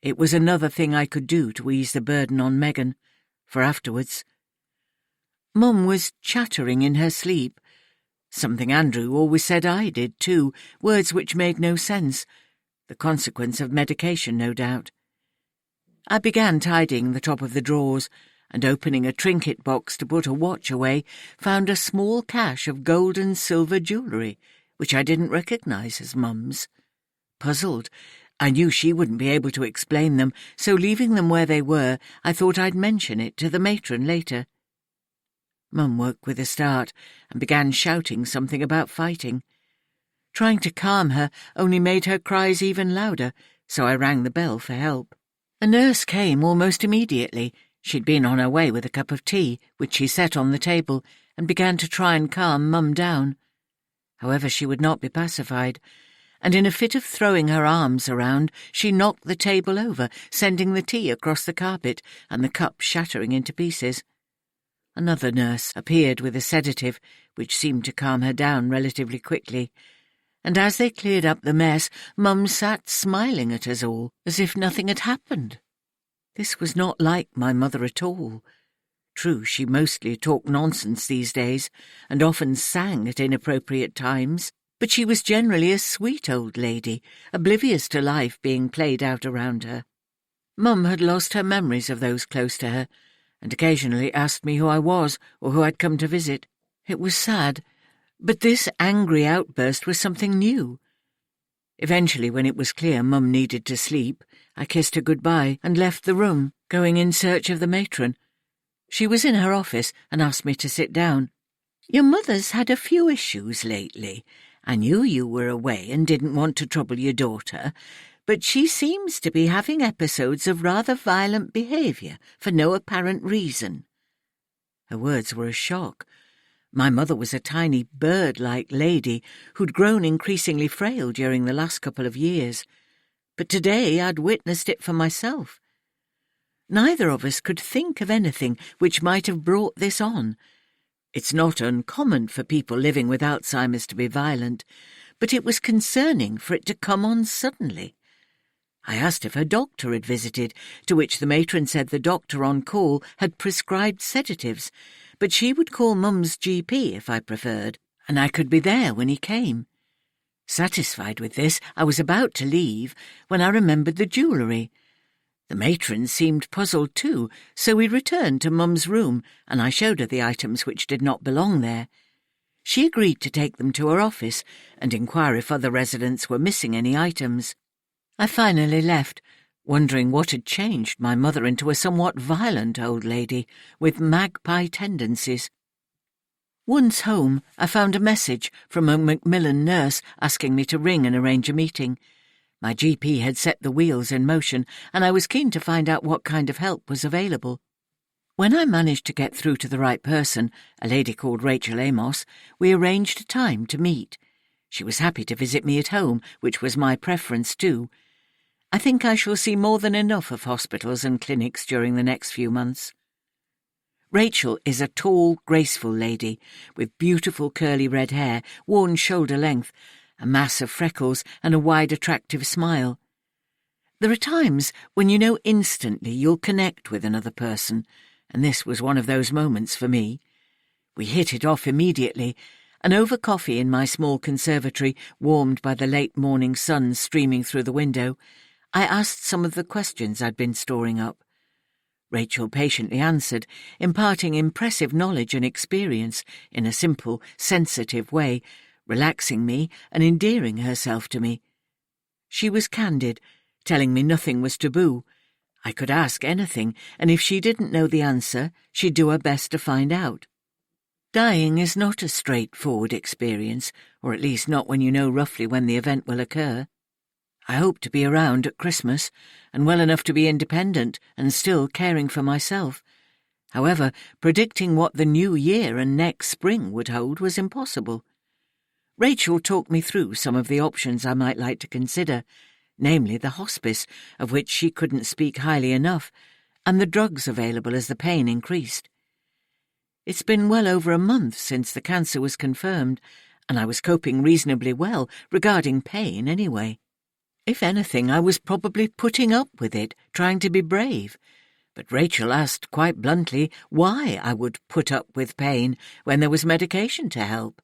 it was another thing I could do to ease the burden on Megan, for afterwards. Mum was chattering in her sleep, something Andrew always said I did too, words which made no sense, the consequence of medication, no doubt. I began tidying the top of the drawers, and opening a trinket box to put a watch away, found a small cache of gold and silver jewellery, which I didn't recognise as Mum's. Puzzled, I knew she wouldn't be able to explain them, so leaving them where they were, I thought I'd mention it to the matron later. Mum woke with a start and began shouting something about fighting. Trying to calm her only made her cries even louder, so I rang the bell for help. A nurse came almost immediately. She'd been on her way with a cup of tea, which she set on the table, and began to try and calm Mum down. However, she would not be pacified, and in a fit of throwing her arms around, she knocked the table over, sending the tea across the carpet and the cup shattering into pieces. Another nurse appeared with a sedative, which seemed to calm her down relatively quickly, and as they cleared up the mess, Mum sat smiling at us all, as if nothing had happened. This was not like my mother at all. True, she mostly talked nonsense these days, and often sang at inappropriate times, but she was generally a sweet old lady, oblivious to life being played out around her. Mum had lost her memories of those close to her, and occasionally asked me who I was or who I'd come to visit. It was sad, but this angry outburst was something new. Eventually, when it was clear Mum needed to sleep, I kissed her goodbye and left the room, going in search of the matron. She was in her office and asked me to sit down. "Your mother's had a few issues lately. I knew you were away and didn't want to trouble your daughter, but she seems to be having episodes of rather violent behaviour for no apparent reason." Her words were a shock. My mother was a tiny bird-like lady who'd grown increasingly frail during the last couple of years, but today I'd witnessed it for myself. Neither of us could think of anything which might have brought this on. It's not uncommon for people living with Alzheimer's to be violent, but it was concerning for it to come on suddenly. I asked if her doctor had visited, to which the matron said the doctor on call had prescribed sedatives, but she would call Mum's GP if I preferred, and I could be there when he came. Satisfied with this, I was about to leave when I remembered the jewellery. The matron seemed puzzled too, so we returned to Mum's room, and I showed her the items which did not belong there. She agreed to take them to her office and inquire if other residents were missing any items. I finally left, wondering what had changed my mother into a somewhat violent old lady with magpie tendencies. Once home, I found a message from a Macmillan nurse asking me to ring and arrange a meeting. My GP had set the wheels in motion, and I was keen to find out what kind of help was available. When I managed to get through to the right person, a lady called Rachel Amos, we arranged a time to meet. She was happy to visit me at home, which was my preference too. I think I shall see more than enough of hospitals and clinics during the next few months. Rachel is a tall, graceful lady with beautiful curly red hair, worn shoulder-length, a mass of freckles and a wide, attractive smile. There are times when you know instantly you'll connect with another person, and this was one of those moments for me. We hit it off immediately, and over coffee in my small conservatory, warmed by the late morning sun streaming through the window, I asked some of the questions I'd been storing up. Rachel patiently answered, imparting impressive knowledge and experience in a simple, sensitive way, relaxing me and endearing herself to me. She was candid, telling me nothing was taboo. I could ask anything, and if she didn't know the answer, she'd do her best to find out. Dying is not a straightforward experience, or at least not when you know roughly when the event will occur. I hope to be around at Christmas, and well enough to be independent and still caring for myself. However, predicting what the new year and next spring would hold was impossible. Rachel talked me through some of the options I might like to consider, namely the hospice, of which she couldn't speak highly enough, and the drugs available as the pain increased. It's been well over a month since the cancer was confirmed, and I was coping reasonably well regarding pain anyway. If anything, I was probably putting up with it, trying to be brave. But Rachel asked quite bluntly why I would put up with pain when there was medication to help.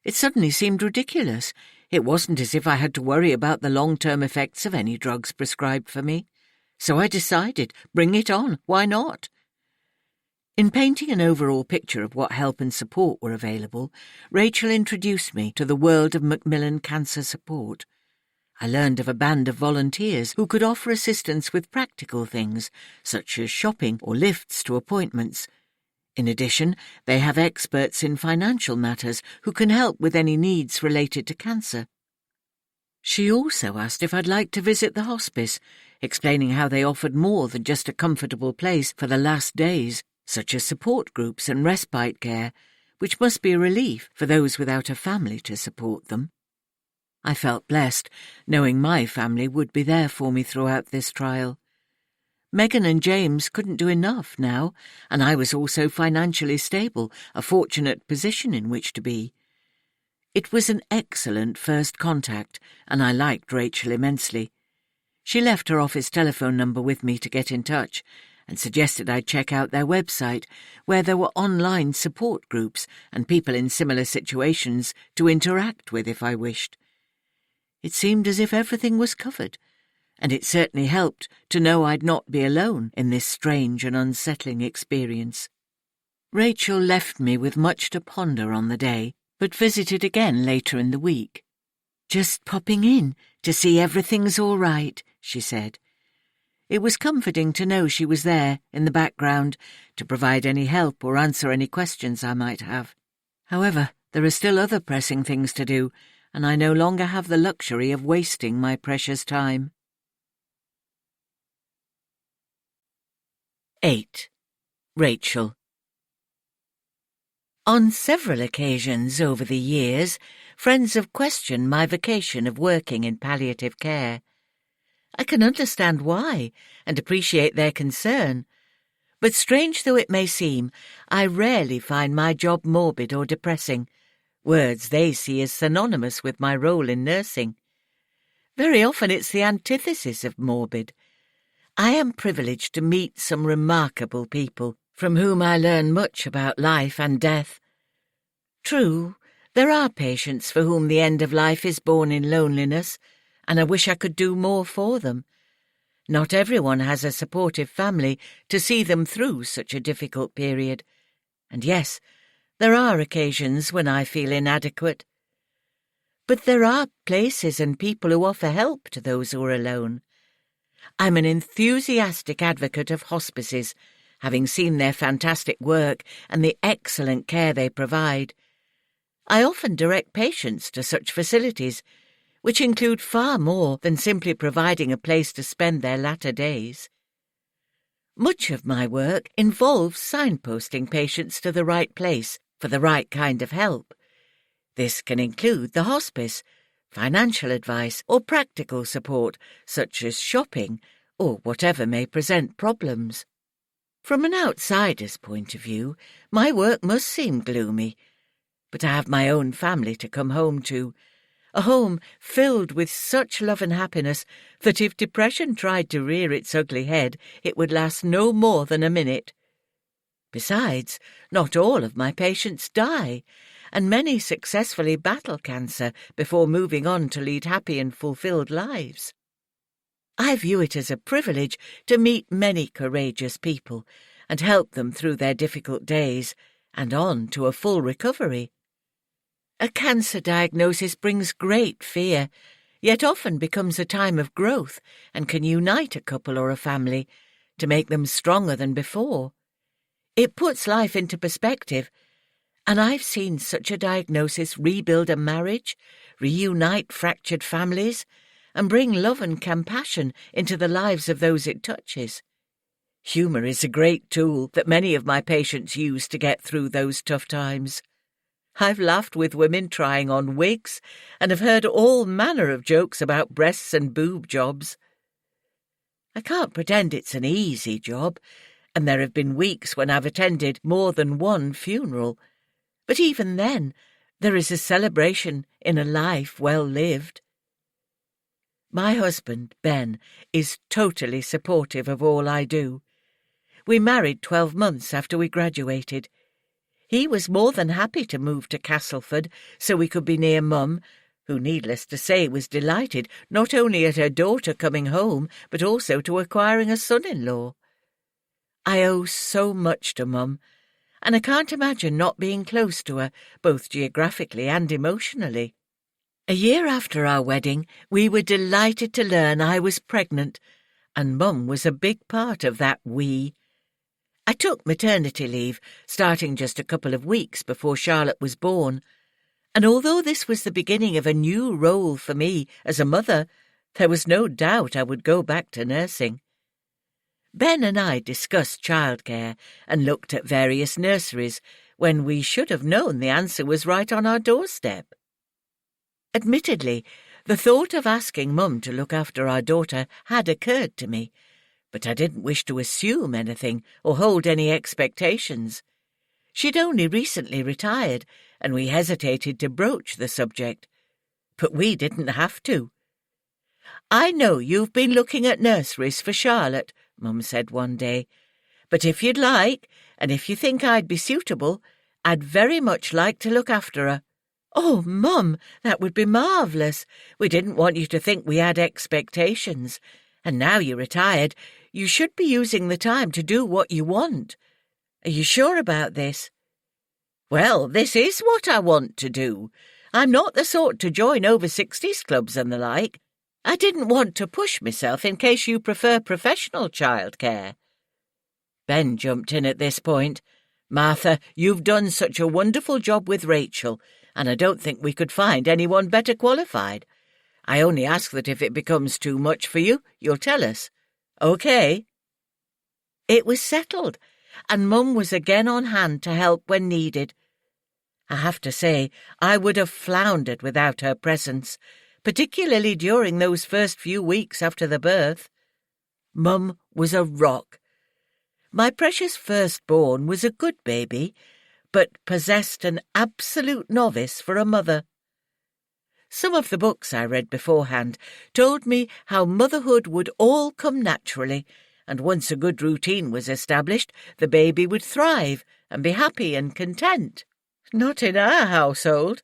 It suddenly seemed ridiculous. It wasn't as if I had to worry about the long-term effects of any drugs prescribed for me. So I decided, bring it on, why not? In painting an overall picture of what help and support were available, Rachel introduced me to the world of Macmillan Cancer Support. I learned of a band of volunteers who could offer assistance with practical things, such as shopping or lifts to appointments. In addition, they have experts in financial matters who can help with any needs related to cancer. She also asked if I'd like to visit the hospice, explaining how they offered more than just a comfortable place for the last days, such as support groups and respite care, which must be a relief for those without a family to support them. I felt blessed, knowing my family would be there for me throughout this trial. Megan and James couldn't do enough now, and I was also financially stable, a fortunate position in which to be. It was an excellent first contact, and I liked Rachel immensely. She left her office telephone number with me to get in touch, and suggested I check out their website, where there were online support groups and people in similar situations to interact with if I wished. It seemed as if everything was covered, and it certainly helped to know I'd not be alone in this strange and unsettling experience. Rachel left me with much to ponder on the day, but visited again later in the week. "Just popping in to see everything's all right," she said. It was comforting to know she was there, in the background, to provide any help or answer any questions I might have. However, there are still other pressing things to do, and I no longer have the luxury of wasting my precious time. 8. Rachel. On several occasions over the years, friends have questioned my vocation of working in palliative care. I can understand why and appreciate their concern, but strange though it may seem, I rarely find my job morbid or depressing, words they see as synonymous with my role in nursing. Very often it's the antithesis of morbid. I am privileged to meet some remarkable people, from whom I learn much about life and death. True, there are patients for whom the end of life is born in loneliness, and I wish I could do more for them. Not everyone has a supportive family to see them through such a difficult period. And yes, there are occasions when I feel inadequate. But there are places and people who offer help to those who are alone. I'm an enthusiastic advocate of hospices, having seen their fantastic work and the excellent care they provide. I often direct patients to such facilities, which include far more than simply providing a place to spend their latter days. Much of my work involves signposting patients to the right place for the right kind of help. This can include the hospice, financial advice, or practical support, such as shopping, or whatever may present problems. From an outsider's point of view, my work must seem gloomy, but I have my own family to come home to, a home filled with such love and happiness that if depression tried to rear its ugly head, it would last no more than a minute. Besides, not all of my patients die, and many successfully battle cancer before moving on to lead happy and fulfilled lives. I view it as a privilege to meet many courageous people and help them through their difficult days and on to a full recovery. A cancer diagnosis brings great fear, yet often becomes a time of growth and can unite a couple or a family to make them stronger than before. It puts life into perspective, and I've seen such a diagnosis rebuild a marriage, reunite fractured families, and bring love and compassion into the lives of those it touches. Humour is a great tool that many of my patients use to get through those tough times. I've laughed with women trying on wigs and have heard all manner of jokes about breasts and boob jobs. I can't pretend it's an easy job, and there have been weeks when I've attended more than one funeral. But even then, there is a celebration in a life well lived. My husband, Ben, is totally supportive of all I do. We married 12 months after we graduated. He was more than happy to move to Castleford so we could be near Mum, who, needless to say, was delighted not only at her daughter coming home, but also to acquiring a son-in-law. I owe so much to Mum, and I can't imagine not being close to her, both geographically and emotionally. A year after our wedding, we were delighted to learn I was pregnant, and Mum was a big part of that we. I took maternity leave, starting just a couple of weeks before Charlotte was born, and although this was the beginning of a new role for me as a mother, there was no doubt I would go back to nursing. Ben and I discussed childcare and looked at various nurseries when we should have known the answer was right on our doorstep. Admittedly, the thought of asking Mum to look after our daughter had occurred to me, but I didn't wish to assume anything or hold any expectations. She'd only recently retired, and we hesitated to broach the subject. But we didn't have to. "I know you've been looking at nurseries for Charlotte," Mum said one day, "but if you'd like, and if you think I'd be suitable, I'd very much like to look after her." "Oh, Mum, that would be marvellous. We didn't want you to think we had expectations. And now you're retired, you should be using the time to do what you want. Are you sure about this?" "Well, this is what I want to do. I'm not the sort to join over-60s clubs and the like. I didn't want to push myself in case you prefer professional childcare." Ben jumped in at this point. "Martha, you've done such a wonderful job with Rachel, and I don't think we could find anyone better qualified. I only ask that if it becomes too much for you, you'll tell us. OK?" It was settled, and Mum was again on hand to help when needed. I have to say, I would have floundered without her presence, particularly during those first few weeks after the birth. Mum was a rock. My precious firstborn was a good baby, but possessed an absolute novice for a mother. Some of the books I read beforehand told me how motherhood would all come naturally, and once a good routine was established, the baby would thrive and be happy and content. Not in our household.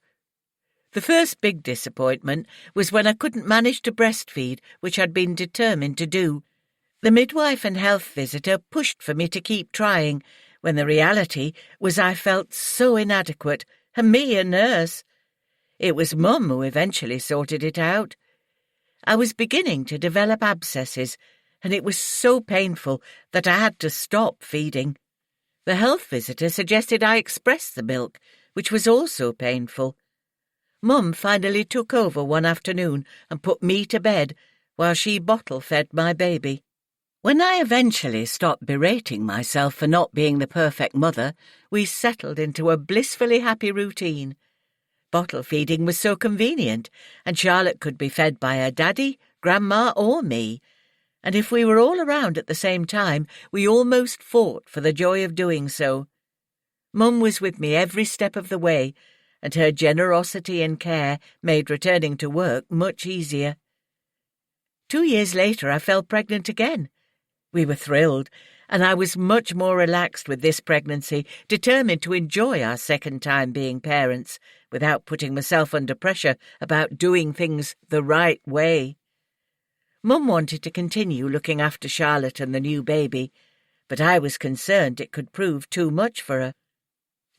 The first big disappointment was when I couldn't manage to breastfeed, which I'd been determined to do. The midwife and health visitor pushed for me to keep trying, when the reality was I felt so inadequate, and me a nurse. It was Mum who eventually sorted it out. I was beginning to develop abscesses, and it was so painful that I had to stop feeding. The health visitor suggested I express the milk, which was also painful. Mum finally took over one afternoon and put me to bed while she bottle-fed my baby. When I eventually stopped berating myself for not being the perfect mother, we settled into a blissfully happy routine. Bottle feeding was so convenient, and Charlotte could be fed by her daddy, grandma, or me. And if we were all around at the same time, we almost fought for the joy of doing so. Mum was with me every step of the way, and her generosity and care made returning to work much easier. 2 years later, I fell pregnant again. We were thrilled, and I was much more relaxed with this pregnancy, determined to enjoy our second time being parents, without putting myself under pressure about doing things the right way. Mum wanted to continue looking after Charlotte and the new baby, but I was concerned it could prove too much for her.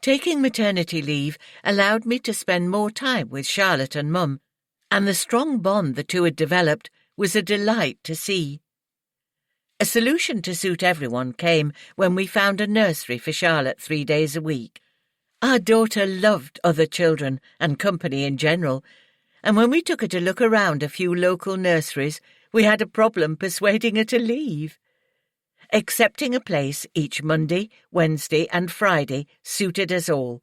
Taking maternity leave allowed me to spend more time with Charlotte and Mum, and the strong bond the two had developed was a delight to see. A solution to suit everyone came when we found a nursery for Charlotte 3 days a week. Our daughter loved other children and company in general, and when we took her to look around a few local nurseries, we had a problem persuading her to leave. Accepting a place each Monday, Wednesday and Friday suited us all.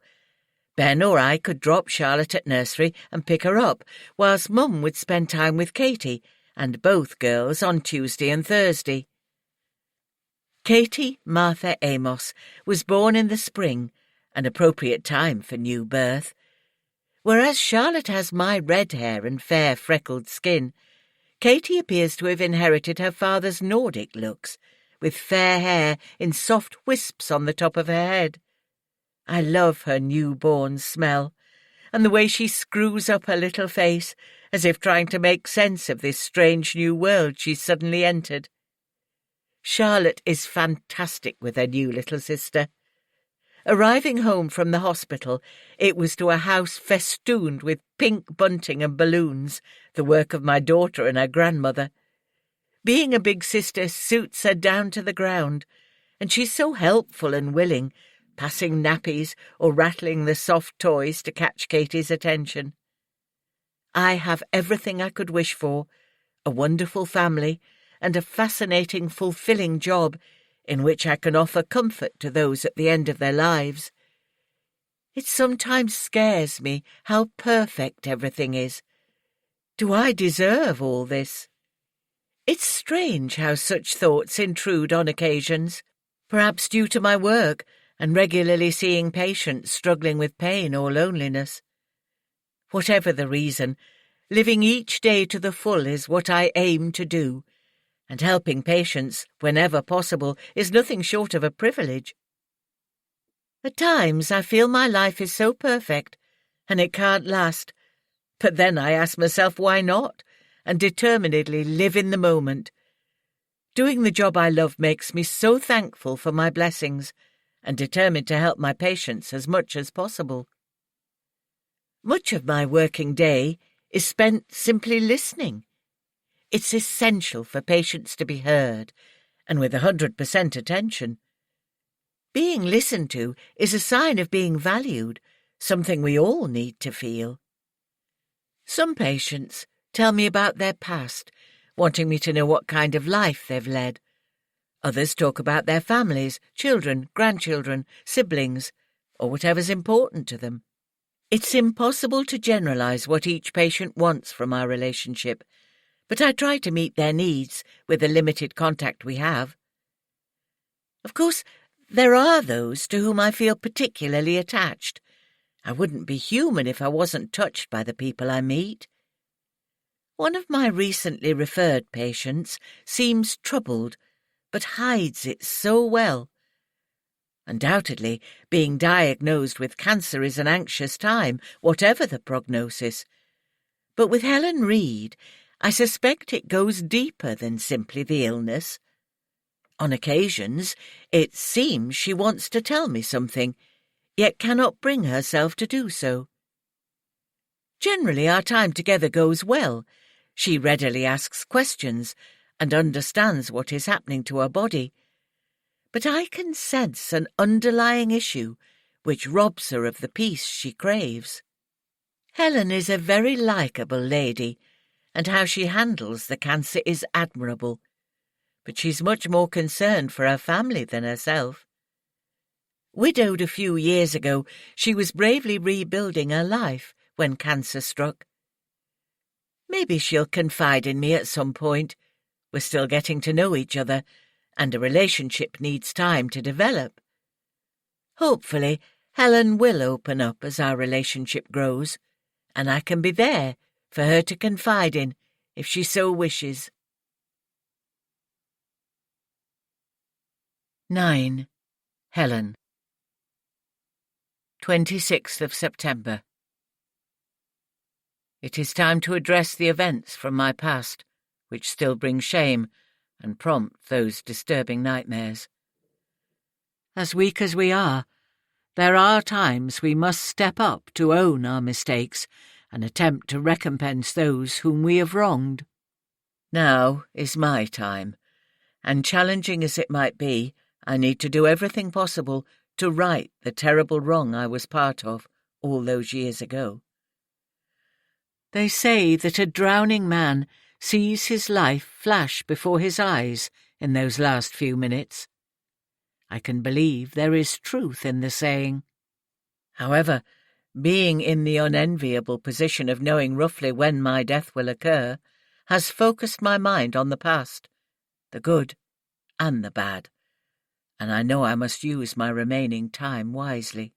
Ben or I could drop Charlotte at nursery and pick her up, whilst Mum would spend time with Katie and both girls on Tuesday and Thursday. Katie Martha Amos was born in the spring, an appropriate time for new birth. Whereas Charlotte has my red hair and fair freckled skin, Katie appears to have inherited her father's Nordic looks, with fair hair in soft wisps on the top of her head. I love her newborn smell, and the way she screws up her little face, as if trying to make sense of this strange new world she's suddenly entered. Charlotte is fantastic with her new little sister. Arriving home from the hospital, it was to a house festooned with pink bunting and balloons, the work of my daughter and her grandmother. Being a big sister suits her down to the ground, and she's so helpful and willing, passing nappies or rattling the soft toys to catch Katie's attention. I have everything I could wish for, a wonderful family, and a fascinating, fulfilling job in which I can offer comfort to those at the end of their lives. It sometimes scares me how perfect everything is. Do I deserve all this? It's strange how such thoughts intrude on occasions, perhaps due to my work and regularly seeing patients struggling with pain or loneliness. Whatever the reason, living each day to the full is what I aim to do, and helping patients, whenever possible, is nothing short of a privilege. At times I feel my life is so perfect, and it can't last, but then I ask myself why not, and determinedly live in the moment. Doing the job I love makes me so thankful for my blessings, and determined to help my patients as much as possible. Much of my working day is spent simply listening. It's essential for patients to be heard, and with 100% attention. Being listened to is a sign of being valued, something we all need to feel. Some patients tell me about their past, wanting me to know what kind of life they've led. Others talk about their families, children, grandchildren, siblings, or whatever's important to them. It's impossible to generalize what each patient wants from our relationship, but I try to meet their needs with the limited contact we have. Of course, there are those to whom I feel particularly attached. I wouldn't be human if I wasn't touched by the people I meet. One of my recently referred patients seems troubled, but hides it so well. Undoubtedly, being diagnosed with cancer is an anxious time, whatever the prognosis. But with Helen Reed, I suspect it goes deeper than simply the illness. On occasions, it seems she wants to tell me something, yet cannot bring herself to do so. Generally our time together goes well. She readily asks questions and understands what is happening to her body. But I can sense an underlying issue which robs her of the peace she craves. Helen is a very likeable lady, and how she handles the cancer is admirable, but she's much more concerned for her family than herself. Widowed a few years ago, she was bravely rebuilding her life when cancer struck. Maybe she'll confide in me at some point. We're still getting to know each other, and a relationship needs time to develop. Hopefully, Helen will open up as our relationship grows, and I can be there for her to confide in if she so wishes. 9. Helen. 26th of September. It is time to address the events from my past, which still bring shame and prompt those disturbing nightmares. As weak as we are, there are times we must step up to own our mistakes and attempt to recompense those whom we have wronged. Now is my time, and challenging as it might be, I need to do everything possible to right the terrible wrong I was part of all those years ago. They say that a drowning man sees his life flash before his eyes in those last few minutes. I can believe there is truth in the saying. However, being in the unenviable position of knowing roughly when my death will occur has focused my mind on the past, the good and the bad, and I know I must use my remaining time wisely.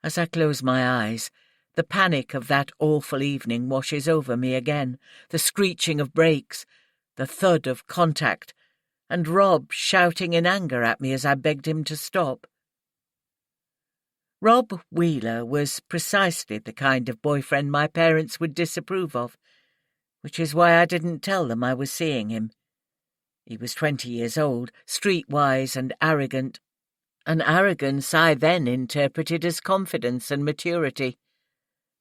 As I close my eyes, the panic of that awful evening washes over me again, the screeching of brakes, the thud of contact, and Rob shouting in anger at me as I begged him to stop. Rob Wheeler was precisely the kind of boyfriend my parents would disapprove of, which is why I didn't tell them I was seeing him. He was 20 years old, streetwise and arrogant, an arrogance I then interpreted as confidence and maturity,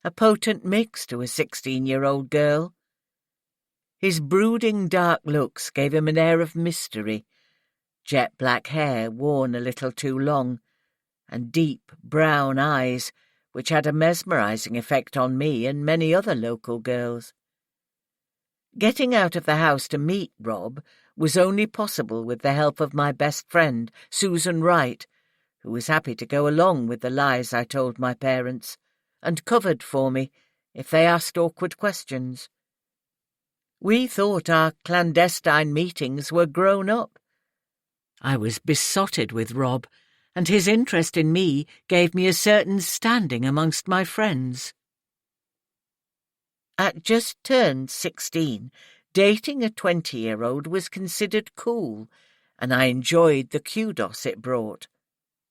a potent mix to a 16-year-old girl. His brooding dark looks gave him an air of mystery, jet black hair worn a little too long, and deep brown eyes which had a mesmerizing effect on me and many other local girls. Getting out of the house to meet Rob was only possible with the help of my best friend, Susan Wright, who was happy to go along with the lies I told my parents, and covered for me if they asked awkward questions. We thought our clandestine meetings were grown up. I was besotted with Rob, and his interest in me gave me a certain standing amongst my friends. At just turned 16, dating a 20-year-old was considered cool, and I enjoyed the kudos it brought.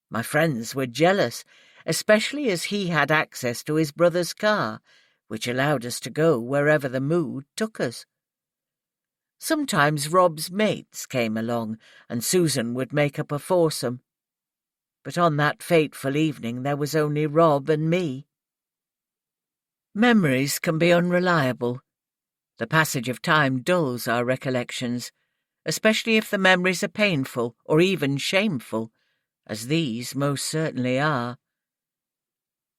My friends were jealous, especially as he had access to his brother's car, which allowed us to go wherever the mood took us. Sometimes Rob's mates came along, and Susan would make up a foursome. But on that fateful evening there was only Rob and me. Memories can be unreliable. The passage of time dulls our recollections, especially if the memories are painful or even shameful, as these most certainly are.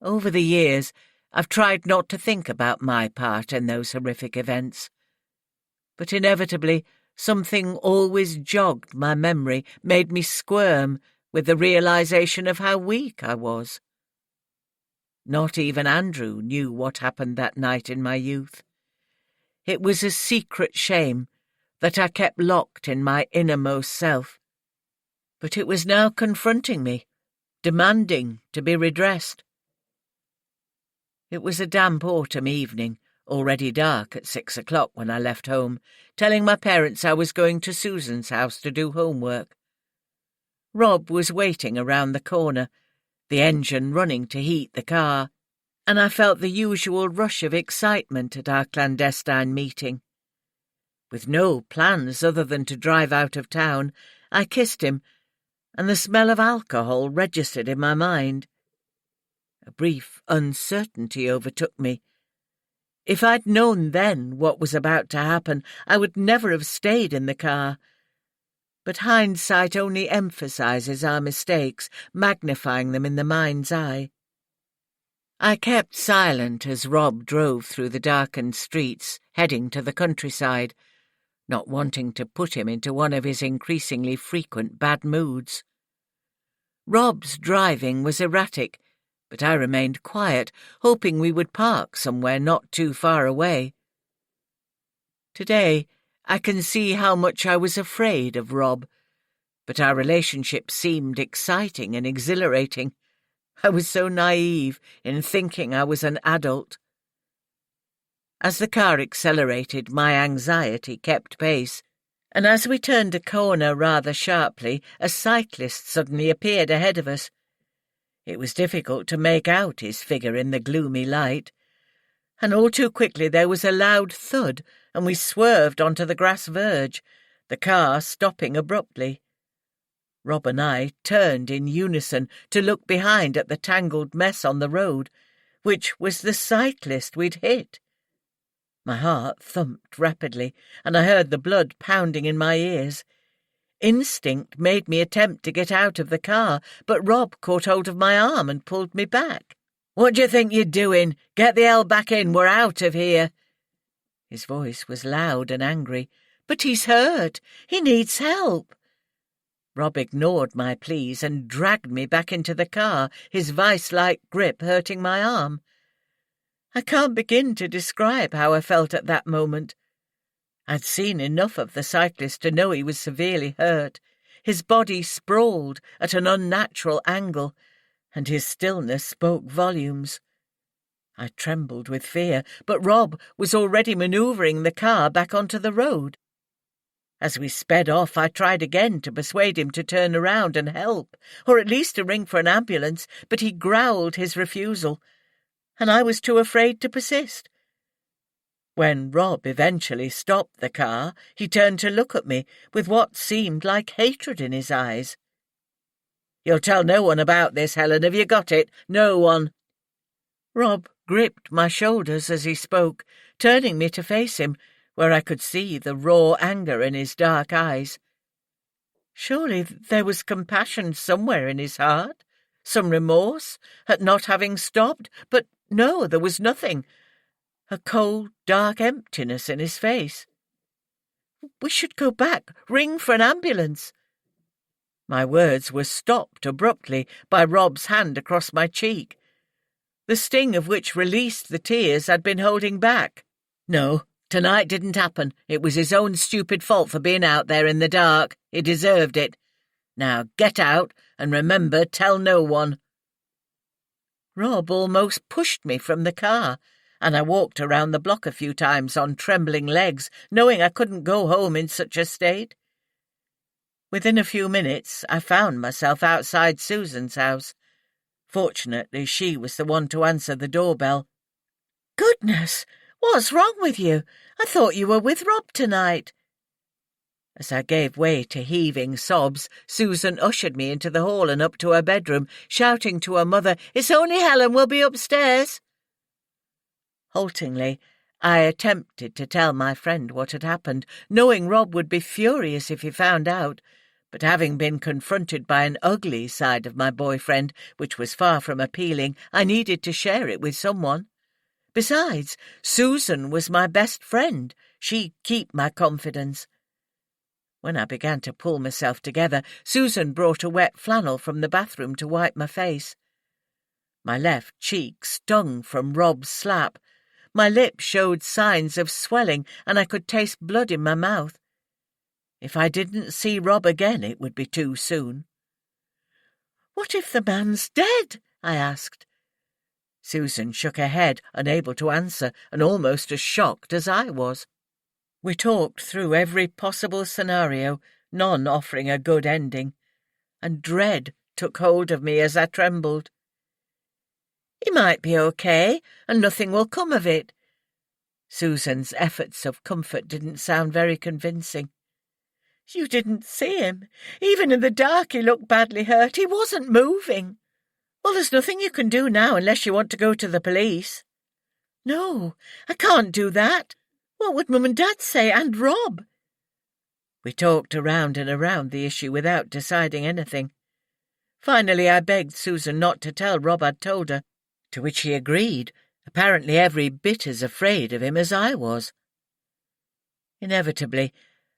Over the years, I've tried not to think about my part in those horrific events. But inevitably, something always jogged my memory, made me squirm with the realization of how weak I was. Not even Andrew knew what happened that night in my youth. It was a secret shame that I kept locked in my innermost self, but it was now confronting me, demanding to be redressed. It was a damp autumn evening, already dark at 6 o'clock when I left home, telling my parents I was going to Susan's house to do homework. Rob was waiting around the corner, the engine running to heat the car, and I felt the usual rush of excitement at our clandestine meeting. With no plans other than to drive out of town, I kissed him, and the smell of alcohol registered in my mind. A brief uncertainty overtook me. If I'd known then what was about to happen, I would never have stayed in the car. But hindsight only emphasizes our mistakes, magnifying them in the mind's eye. I kept silent as Rob drove through the darkened streets, heading to the countryside, not wanting to put him into one of his increasingly frequent bad moods. Rob's driving was erratic, but I remained quiet, hoping we would park somewhere not too far away. Today, I can see how much I was afraid of Rob, but our relationship seemed exciting and exhilarating. I was so naive in thinking I was an adult. As the car accelerated, my anxiety kept pace, and as we turned a corner rather sharply, a cyclist suddenly appeared ahead of us. It was difficult to make out his figure in the gloomy light, and all too quickly there was a loud thud, and we swerved onto the grass verge, the car stopping abruptly. Rob and I turned in unison to look behind at the tangled mess on the road, which was the cyclist we'd hit. My heart thumped rapidly, and I heard the blood pounding in my ears. Instinct made me attempt to get out of the car, but Rob caught hold of my arm and pulled me back. "What do you think you're doing? Get the hell back in, we're out of here." His voice was loud and angry. "But he's hurt. He needs help." Rob ignored my pleas and dragged me back into the car, his vice-like grip hurting my arm. I can't begin to describe how I felt at that moment. I'd seen enough of the cyclist to know he was severely hurt. His body sprawled at an unnatural angle, and his stillness spoke volumes. I trembled with fear, but Rob was already manoeuvring the car back onto the road. As we sped off, I tried again to persuade him to turn around and help, or at least to ring for an ambulance, but he growled his refusal, and I was too afraid to persist. When Rob eventually stopped the car, he turned to look at me with what seemed like hatred in his eyes. "You'll tell no one about this, Helen, have you got it? No one." Rob gripped my shoulders as he spoke, turning me to face him, where I could see the raw anger in his dark eyes. Surely there was compassion somewhere in his heart, some remorse at not having stopped, but no, there was nothing. A cold, dark emptiness in his face. "We should go back, ring for an ambulance." My words were stopped abruptly by Rob's hand across my cheek, the sting of which released the tears I'd been holding back. "No, tonight didn't happen. It was his own stupid fault for being out there in the dark. He deserved it. Now get out, and remember, tell no one." Rob almost pushed me from the car, and I walked around the block a few times on trembling legs, knowing I couldn't go home in such a state. Within a few minutes, I found myself outside Susan's house. Fortunately, she was the one to answer the doorbell. "Goodness, what's wrong with you? I thought you were with Rob tonight." As I gave way to heaving sobs, Susan ushered me into the hall and up to her bedroom, shouting to her mother, "It's only Helen, we'll be upstairs." Haltingly, I attempted to tell my friend what had happened, knowing Rob would be furious if he found out, but having been confronted by an ugly side of my boyfriend, which was far from appealing, I needed to share it with someone. Besides, Susan was my best friend. She'd keep my confidence. When I began to pull myself together, Susan brought a wet flannel from the bathroom to wipe my face. My left cheek stung from Rob's slap. My lips showed signs of swelling, and I could taste blood in my mouth. If I didn't see Rob again, it would be too soon. "What if the man's dead?" I asked. Susan shook her head, unable to answer, and almost as shocked as I was. We talked through every possible scenario, none offering a good ending, and dread took hold of me as I trembled. "He might be okay, and nothing will come of it." Susan's efforts of comfort didn't sound very convincing. "You didn't see him. Even in the dark he looked badly hurt. He wasn't moving." Well, there's nothing you can do now unless you want to go to the police. No, I can't do that. What would Mum and Dad say, and Rob? We talked around and around the issue without deciding anything. Finally, I begged Susan not to tell Rob I'd told her, to which he agreed, apparently every bit as afraid of him as I was. Inevitably,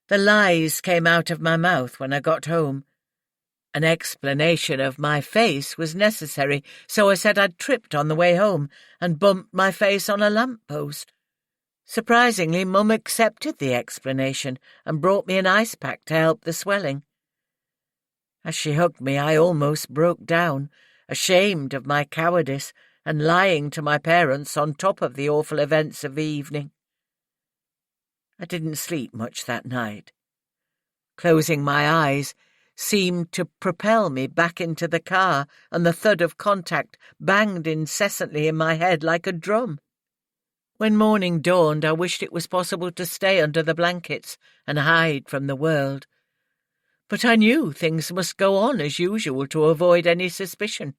the lies came out of my mouth when I got home. An explanation of my face was necessary, so I said I'd tripped on the way home and bumped my face on a lamp-post. Surprisingly, Mum accepted the explanation and brought me an ice pack to help the swelling. As she hugged me, I almost broke down, ashamed of my cowardice and lying to my parents on top of the awful events of the evening. I didn't sleep much that night. Closing my eyes seemed to propel me back into the car, and the thud of contact banged incessantly in my head like a drum. When morning dawned, I wished it was possible to stay under the blankets and hide from the world. But I knew things must go on as usual to avoid any suspicion.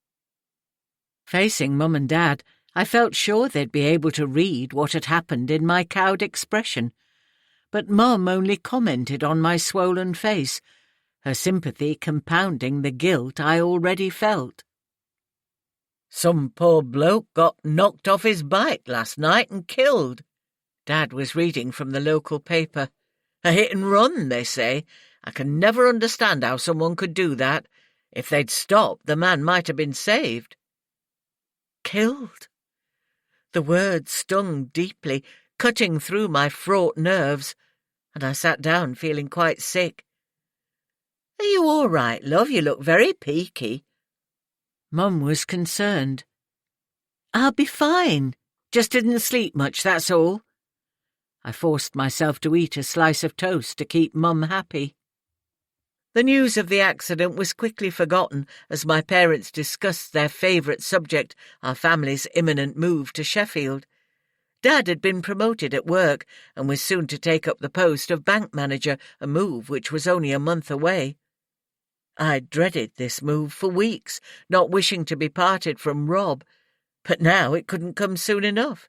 Facing Mum and Dad, I felt sure they'd be able to read what had happened in my cowed expression. But Mum only commented on my swollen face, her sympathy compounding the guilt I already felt. Some poor bloke got knocked off his bike last night and killed. Dad was reading from the local paper. A hit and run, they say. I can never understand how someone could do that. If they'd stopped, the man might have been saved. Killed? The word stung deeply, cutting through my fraught nerves, and I sat down feeling quite sick. "Are you all right, love? You look very peaky." Mum was concerned. "I'll be fine. Just didn't sleep much, that's all." I forced myself to eat a slice of toast to keep Mum happy. The news of the accident was quickly forgotten as my parents discussed their favourite subject, our family's imminent move to Sheffield. Dad had been promoted at work and was soon to take up the post of bank manager, a move which was only a month away. I dreaded this move for weeks, not wishing to be parted from Rob, but now it couldn't come soon enough.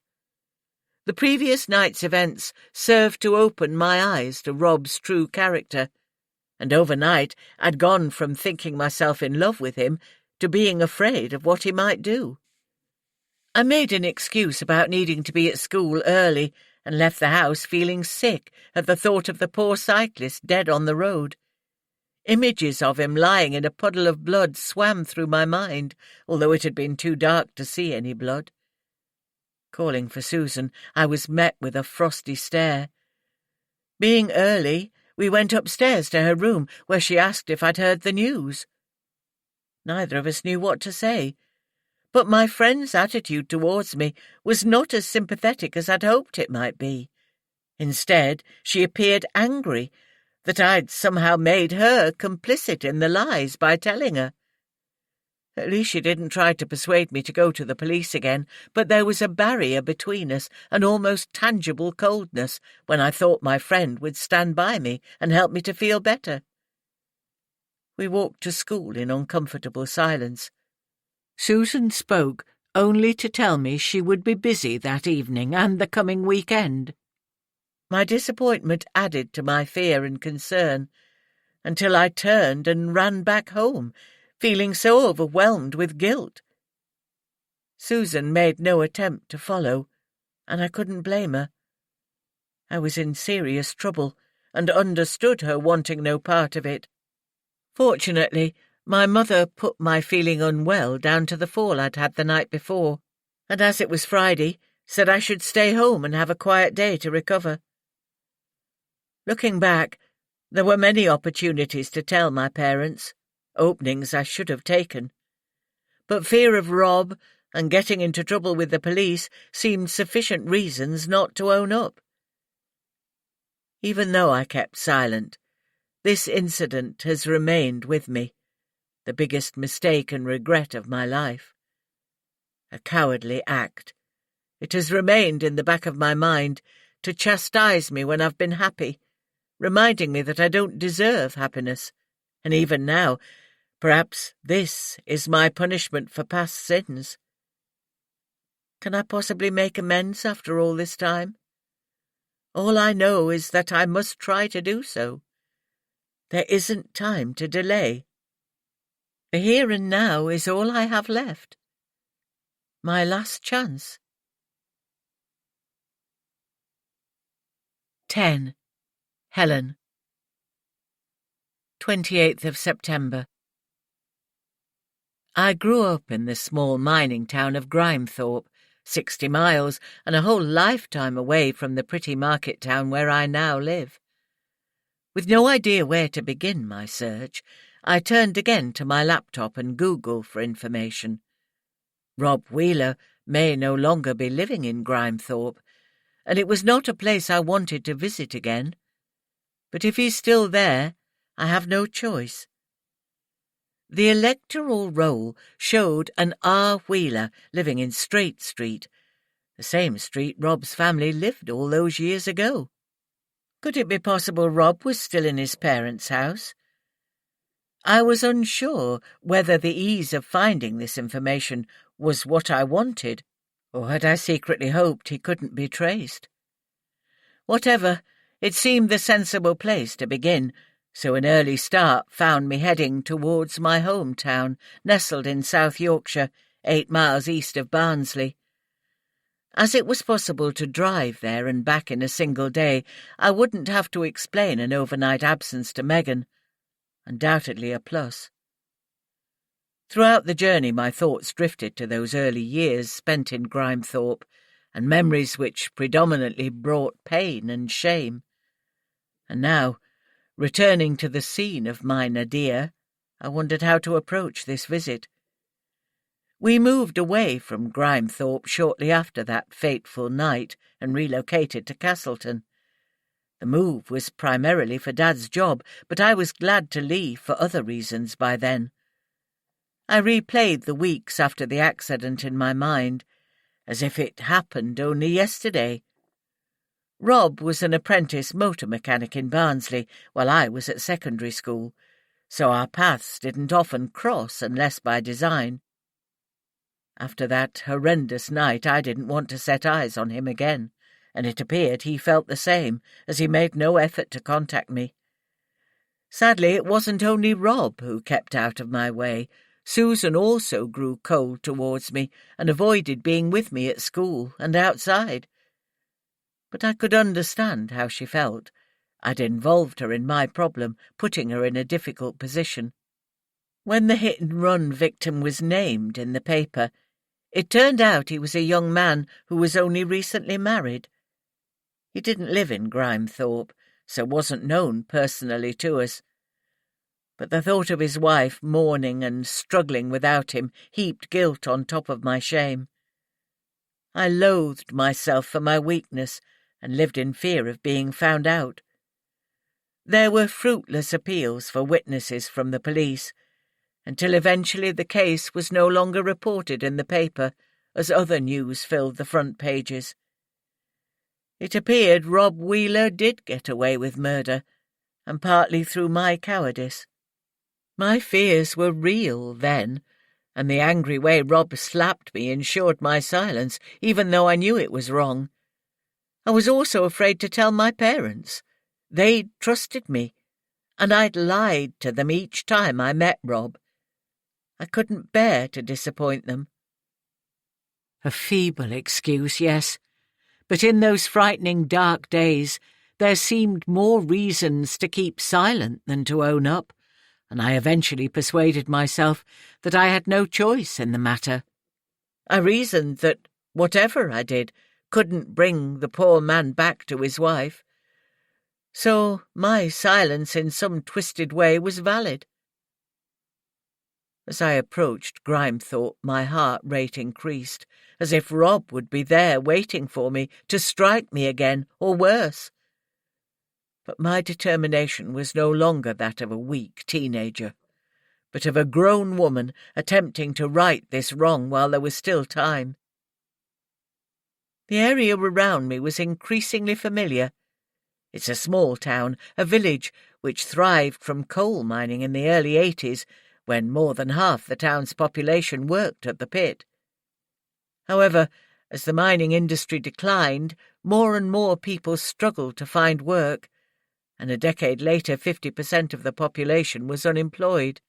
The previous night's events served to open my eyes to Rob's true character, and overnight I'd gone from thinking myself in love with him to being afraid of what he might do. I made an excuse about needing to be at school early and left the house feeling sick at the thought of the poor cyclist dead on the road. Images of him lying in a puddle of blood swam through my mind, although it had been too dark to see any blood. Calling for Susan, I was met with a frosty stare. Being early, we went upstairs to her room, where she asked if I'd heard the news. Neither of us knew what to say, but my friend's attitude towards me was not as sympathetic as I'd hoped it might be. Instead, she appeared angry that I'd somehow made her complicit in the lies by telling her. At least she didn't try to persuade me to go to the police again, but there was a barrier between us, an almost tangible coldness, when I thought my friend would stand by me and help me to feel better. We walked to school in uncomfortable silence. Susan spoke only to tell me she would be busy that evening and the coming weekend. My disappointment added to my fear and concern, until I turned and ran back home, feeling so overwhelmed with guilt. Susan made no attempt to follow, and I couldn't blame her. I was in serious trouble, and understood her wanting no part of it. Fortunately, my mother put my feeling unwell down to the fall I'd had the night before, and as it was Friday, said I should stay home and have a quiet day to recover. Looking back, there were many opportunities to tell my parents, openings I should have taken. But fear of Rob and getting into trouble with the police seemed sufficient reasons not to own up. Even though I kept silent, this incident has remained with me, the biggest mistake and regret of my life. A cowardly act. It has remained in the back of my mind to chastise me when I've been happy, reminding me that I don't deserve happiness, and even now, Perhaps this is my punishment for past sins. Can I possibly make amends after all this time? All I know is that I must try to do so. There isn't time to delay. The here and now is all I have left. My last chance. 10. Helen. 28th of September. I grew up in the small mining town of Grimethorpe, 60 miles and a whole lifetime away from the pretty market town where I now live. With no idea where to begin my search, I turned again to my laptop and Google for information. Rob Wheeler may no longer be living in Grimethorpe, and it was not a place I wanted to visit again. But if he's still there, I have no choice. The electoral roll showed an R. Wheeler living in Straight Street, the same street Rob's family lived all those years ago. Could it be possible Rob was still in his parents' house? I was unsure whether the ease of finding this information was what I wanted, or had I secretly hoped he couldn't be traced. Whatever, it seemed the sensible place to begin, so an early start found me heading towards my hometown, nestled in South Yorkshire, 8 miles east of Barnsley. As it was possible to drive there and back in a single day, I wouldn't have to explain an overnight absence to Megan. Undoubtedly a plus. Throughout the journey my thoughts drifted to those early years spent in Grimethorpe, and memories which predominantly brought pain and shame. And now, returning to the scene of my nadir, I wondered how to approach this visit. We moved away from Grimethorpe shortly after that fateful night and relocated to Castleton. The move was primarily for Dad's job, but I was glad to leave for other reasons by then. I replayed the weeks after the accident in my mind, as if it happened only yesterday. Rob was an apprentice motor mechanic in Barnsley while I was at secondary school, so our paths didn't often cross unless by design. After that horrendous night I didn't want to set eyes on him again, and it appeared he felt the same, as he made no effort to contact me. Sadly, it wasn't only Rob who kept out of my way. Susan also grew cold towards me and avoided being with me at school and outside. But I could understand how she felt. I'd involved her in my problem, putting her in a difficult position. When the hit-and-run victim was named in the paper, it turned out he was a young man who was only recently married. He didn't live in Grimethorpe, so wasn't known personally to us. But the thought of his wife mourning and struggling without him heaped guilt on top of my shame. I loathed myself for my weakness and lived in fear of being found out. There were fruitless appeals for witnesses from the police, until eventually the case was no longer reported in the paper, as other news filled the front pages. It appeared Rob Wheeler did get away with murder, and partly through my cowardice. My fears were real then, and the angry way Rob slapped me ensured my silence, even though I knew it was wrong. I was also afraid to tell my parents. They'd trusted me, and I'd lied to them each time I met Rob. I couldn't bear to disappoint them. A feeble excuse, yes, but in those frightening dark days there seemed more reasons to keep silent than to own up, and I eventually persuaded myself that I had no choice in the matter. I reasoned that whatever I did couldn't bring the poor man back to his wife, so my silence in some twisted way was valid. As I approached Grimethorpe, my heart rate increased, as if Rob would be there waiting for me to strike me again, or worse. But my determination was no longer that of a weak teenager, but of a grown woman attempting to right this wrong while there was still time. The area around me was increasingly familiar. It's a small town, a village which thrived from coal mining in the early 80s, when more than half the town's population worked at the pit. However, as the mining industry declined, more and more people struggled to find work, and a decade later 50% of the population was unemployed.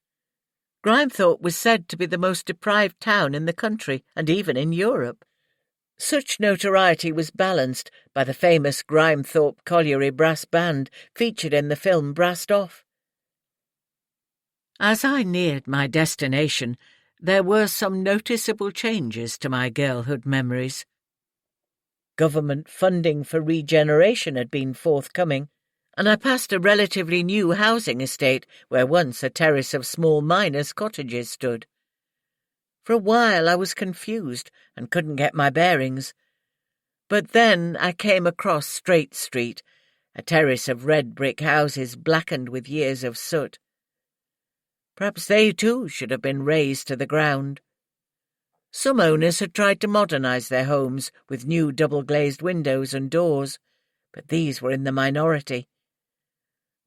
Grimethorpe was said to be the most deprived town in the country, and even in Europe. Such notoriety was balanced by the famous Grimethorpe Colliery Brass Band featured in the film Brassed Off. As I neared my destination, there were some noticeable changes to my girlhood memories. Government funding for regeneration had been forthcoming, and I passed a relatively new housing estate where once a terrace of small miners' cottages stood. For a while I was confused and couldn't get my bearings. But then I came across Straight Street, a terrace of red brick houses blackened with years of soot. Perhaps they too should have been razed to the ground. Some owners had tried to modernise their homes with new double-glazed windows and doors, but these were in the minority.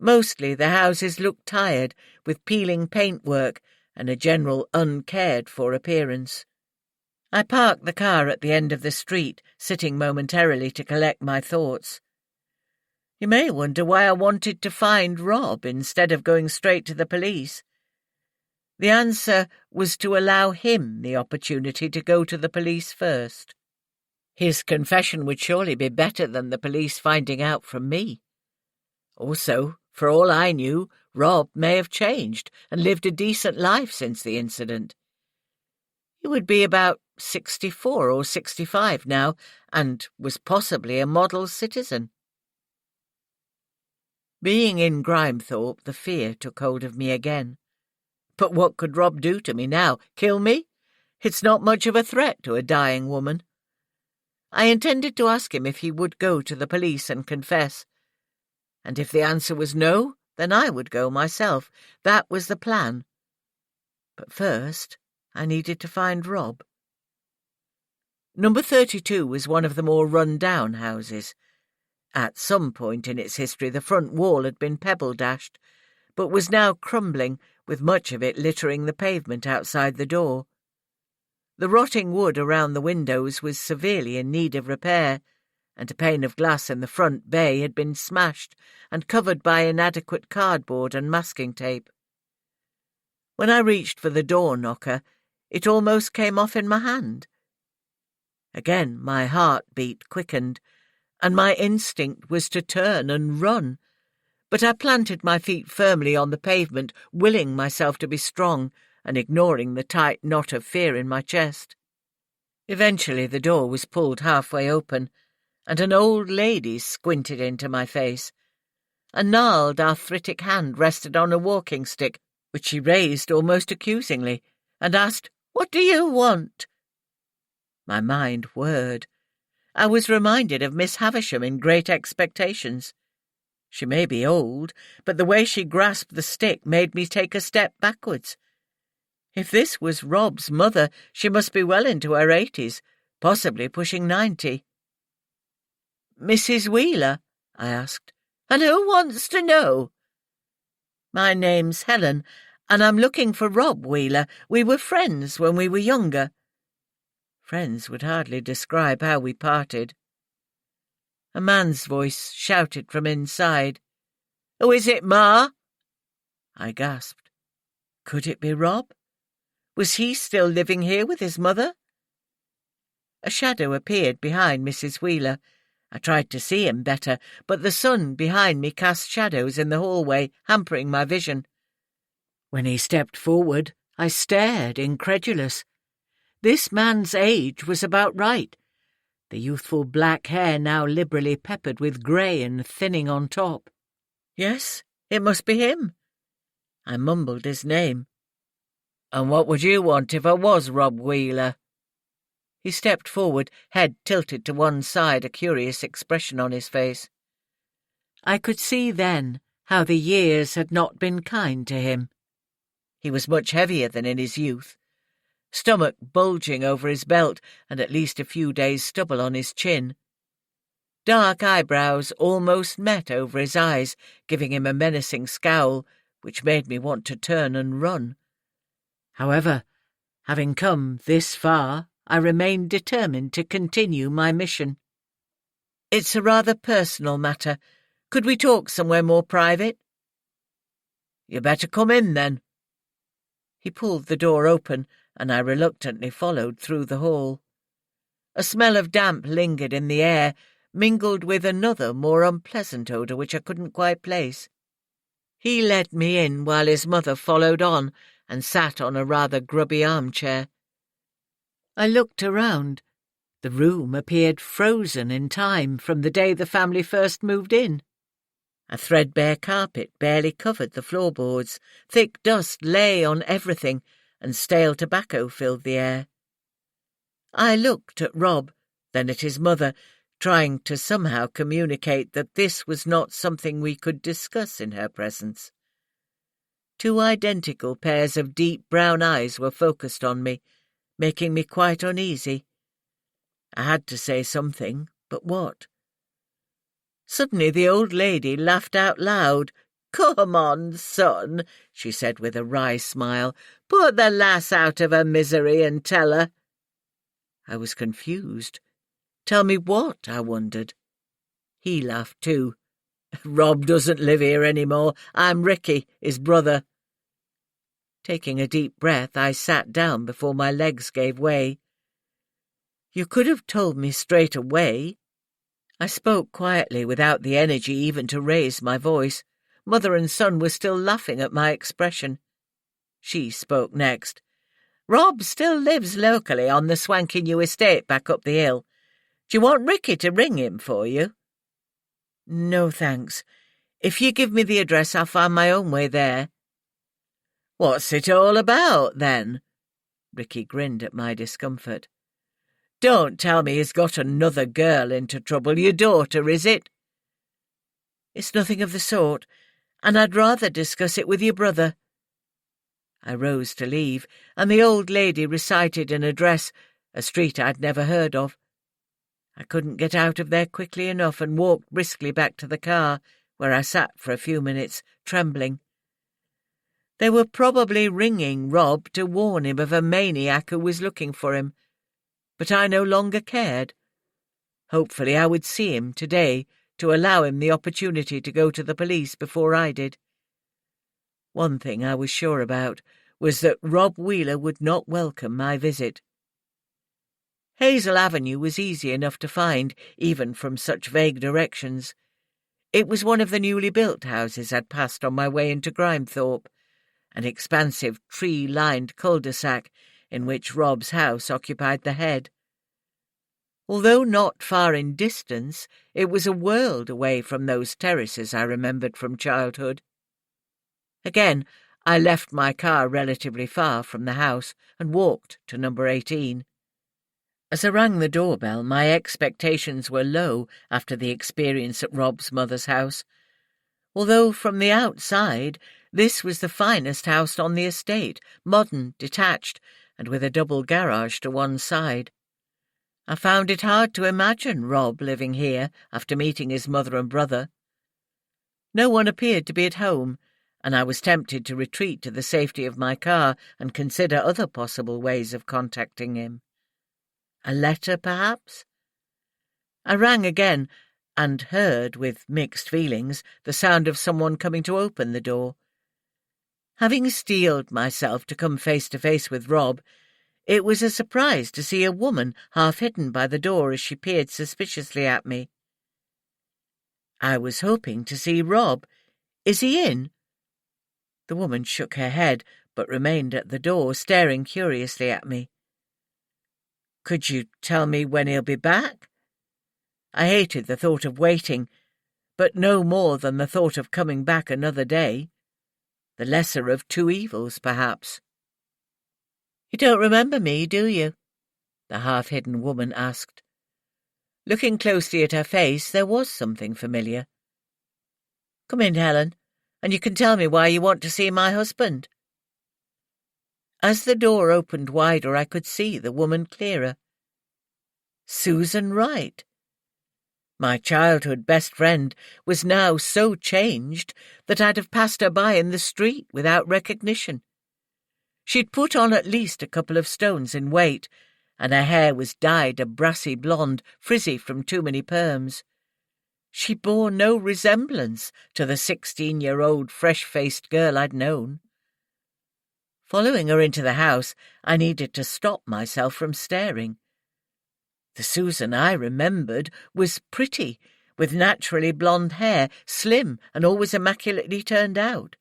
Mostly the houses looked tired, with peeling paintwork and a general uncared-for appearance. I parked the car at the end of the street, sitting momentarily to collect my thoughts. You may wonder why I wanted to find Rob instead of going straight to the police. The answer was to allow him the opportunity to go to the police first. His confession would surely be better than the police finding out from me. Also, for all I knew, Rob may have changed and lived a decent life since the incident. He would be about 64 or 65 now, and was possibly a model citizen. Being in Grimethorpe, the fear took hold of me again. But what could Rob do to me now? Kill me? It's not much of a threat to a dying woman. I intended to ask him if he would go to the police and confess. And if the answer was no, then I would go myself. That was the plan. But first, I needed to find Rob. Number 32 was one of the more run-down houses. At some point in its history, the front wall had been pebble-dashed, but was now crumbling, with much of it littering the pavement outside the door. The rotting wood around the windows was severely in need of repair, and a pane of glass in the front bay had been smashed and covered by inadequate cardboard and masking tape. When I reached for the door knocker, it almost came off in my hand. Again my heartbeat quickened, and my instinct was to turn and run. But I planted my feet firmly on the pavement, willing myself to be strong and ignoring the tight knot of fear in my chest. Eventually the door was pulled halfway open, and an old lady squinted into my face. A gnarled, arthritic hand rested on a walking stick, which she raised almost accusingly, and asked, "What do you want?" My mind whirred. I was reminded of Miss Havisham in Great Expectations. She may be old, but the way she grasped the stick made me take a step backwards. If this was Rob's mother, she must be well into her 80s, possibly pushing 90. "Mrs. Wheeler?" I asked. "And who wants to know?" "My name's Helen, and I'm looking for Rob Wheeler. We were friends when we were younger." Friends would hardly describe how we parted. A man's voice shouted from inside. "Who is it, Ma?" I gasped. Could it be Rob? Was he still living here with his mother? A shadow appeared behind Mrs. Wheeler. I tried to see him better, but the sun behind me cast shadows in the hallway, hampering my vision. When he stepped forward, I stared, incredulous. This man's age was about right. The youthful black hair now liberally peppered with grey and thinning on top. Yes, it must be him. I mumbled his name. "And what would you want if I was Rob Wheeler?" He stepped forward, head tilted to one side, a curious expression on his face. I could see then how the years had not been kind to him. He was much heavier than in his youth, stomach bulging over his belt and at least a few days' stubble on his chin. Dark eyebrows almost met over his eyes, giving him a menacing scowl, which made me want to turn and run. However, having come this far, I remain determined to continue my mission. It's a rather personal matter. Could we talk somewhere more private? You better come in, then. He pulled the door open, and I reluctantly followed through the hall. A smell of damp lingered in the air, mingled with another, more unpleasant odour which I couldn't quite place. He led me in while his mother followed on and sat on a rather grubby armchair. I looked around. The room appeared frozen in time from the day the family first moved in. A threadbare carpet barely covered the floorboards, thick dust lay on everything, and stale tobacco filled the air. I looked at Rob, then at his mother, trying to somehow communicate that this was not something we could discuss in her presence. Two identical pairs of deep brown eyes were focused on me, making me quite uneasy. I had to say something, but what? Suddenly the old lady laughed out loud. "Come on, son," she said with a wry smile. "Put the lass out of her misery and tell her." I was confused. Tell me what, I wondered. He laughed too. "Rob doesn't live here any more. I'm Ricky, his brother." Taking a deep breath, I sat down before my legs gave way. "You could have told me straight away." I spoke quietly, without the energy even to raise my voice. Mother and son were still laughing at my expression. She spoke next. "Rob still lives locally on the swanky new estate back up the hill. Do you want Ricky to ring him for you?" "No, thanks. If you give me the address, I'll find my own way there." "What's it all about, then?" Ricky grinned at my discomfort. "Don't tell me he's got another girl into trouble. Your daughter, is it?" "It's nothing of the sort, and I'd rather discuss it with your brother." I rose to leave, and the old lady recited an address, a street I'd never heard of. I couldn't get out of there quickly enough and walked briskly back to the car, where I sat for a few minutes, trembling. They were probably ringing Rob to warn him of a maniac who was looking for him, but I no longer cared. Hopefully I would see him today to allow him the opportunity to go to the police before I did. One thing I was sure about was that Rob Wheeler would not welcome my visit. Hazel Avenue was easy enough to find, even from such vague directions. It was one of the newly built houses I'd passed on my way into Grimethorpe, an expansive tree-lined cul-de-sac in which Rob's house occupied the head. Although not far in distance, it was a world away from those terraces I remembered from childhood. Again, I left my car relatively far from the house and walked to number 18. As I rang the doorbell, my expectations were low after the experience at Rob's mother's house, although from the outside this was the finest house on the estate, modern, detached, and with a double garage to one side. I found it hard to imagine Rob living here after meeting his mother and brother. No one appeared to be at home, and I was tempted to retreat to the safety of my car and consider other possible ways of contacting him. A letter, perhaps? I rang again, and heard, with mixed feelings, the sound of someone coming to open the door. Having steeled myself to come face to face with Rob, it was a surprise to see a woman half hidden by the door as she peered suspiciously at me. "I was hoping to see Rob. Is he in?" The woman shook her head, but remained at the door, staring curiously at me. "Could you tell me when he'll be back?" I hated the thought of waiting, but no more than the thought of coming back another day. The lesser of two evils, perhaps. "You don't remember me, do you?" the half-hidden woman asked. Looking closely at her face, there was something familiar. "Come in, Helen, and you can tell me why you want to see my husband." As the door opened wider, I could see the woman clearer. Susan Wright. My childhood best friend was now so changed that I'd have passed her by in the street without recognition. She'd put on at least a couple of stones in weight, and her hair was dyed a brassy blonde, frizzy from too many perms. She bore no resemblance to the 16-year-old fresh-faced girl I'd known. Following her into the house, I needed to stop myself from staring. The Susan I remembered was pretty, with naturally blonde hair, slim and always immaculately turned out.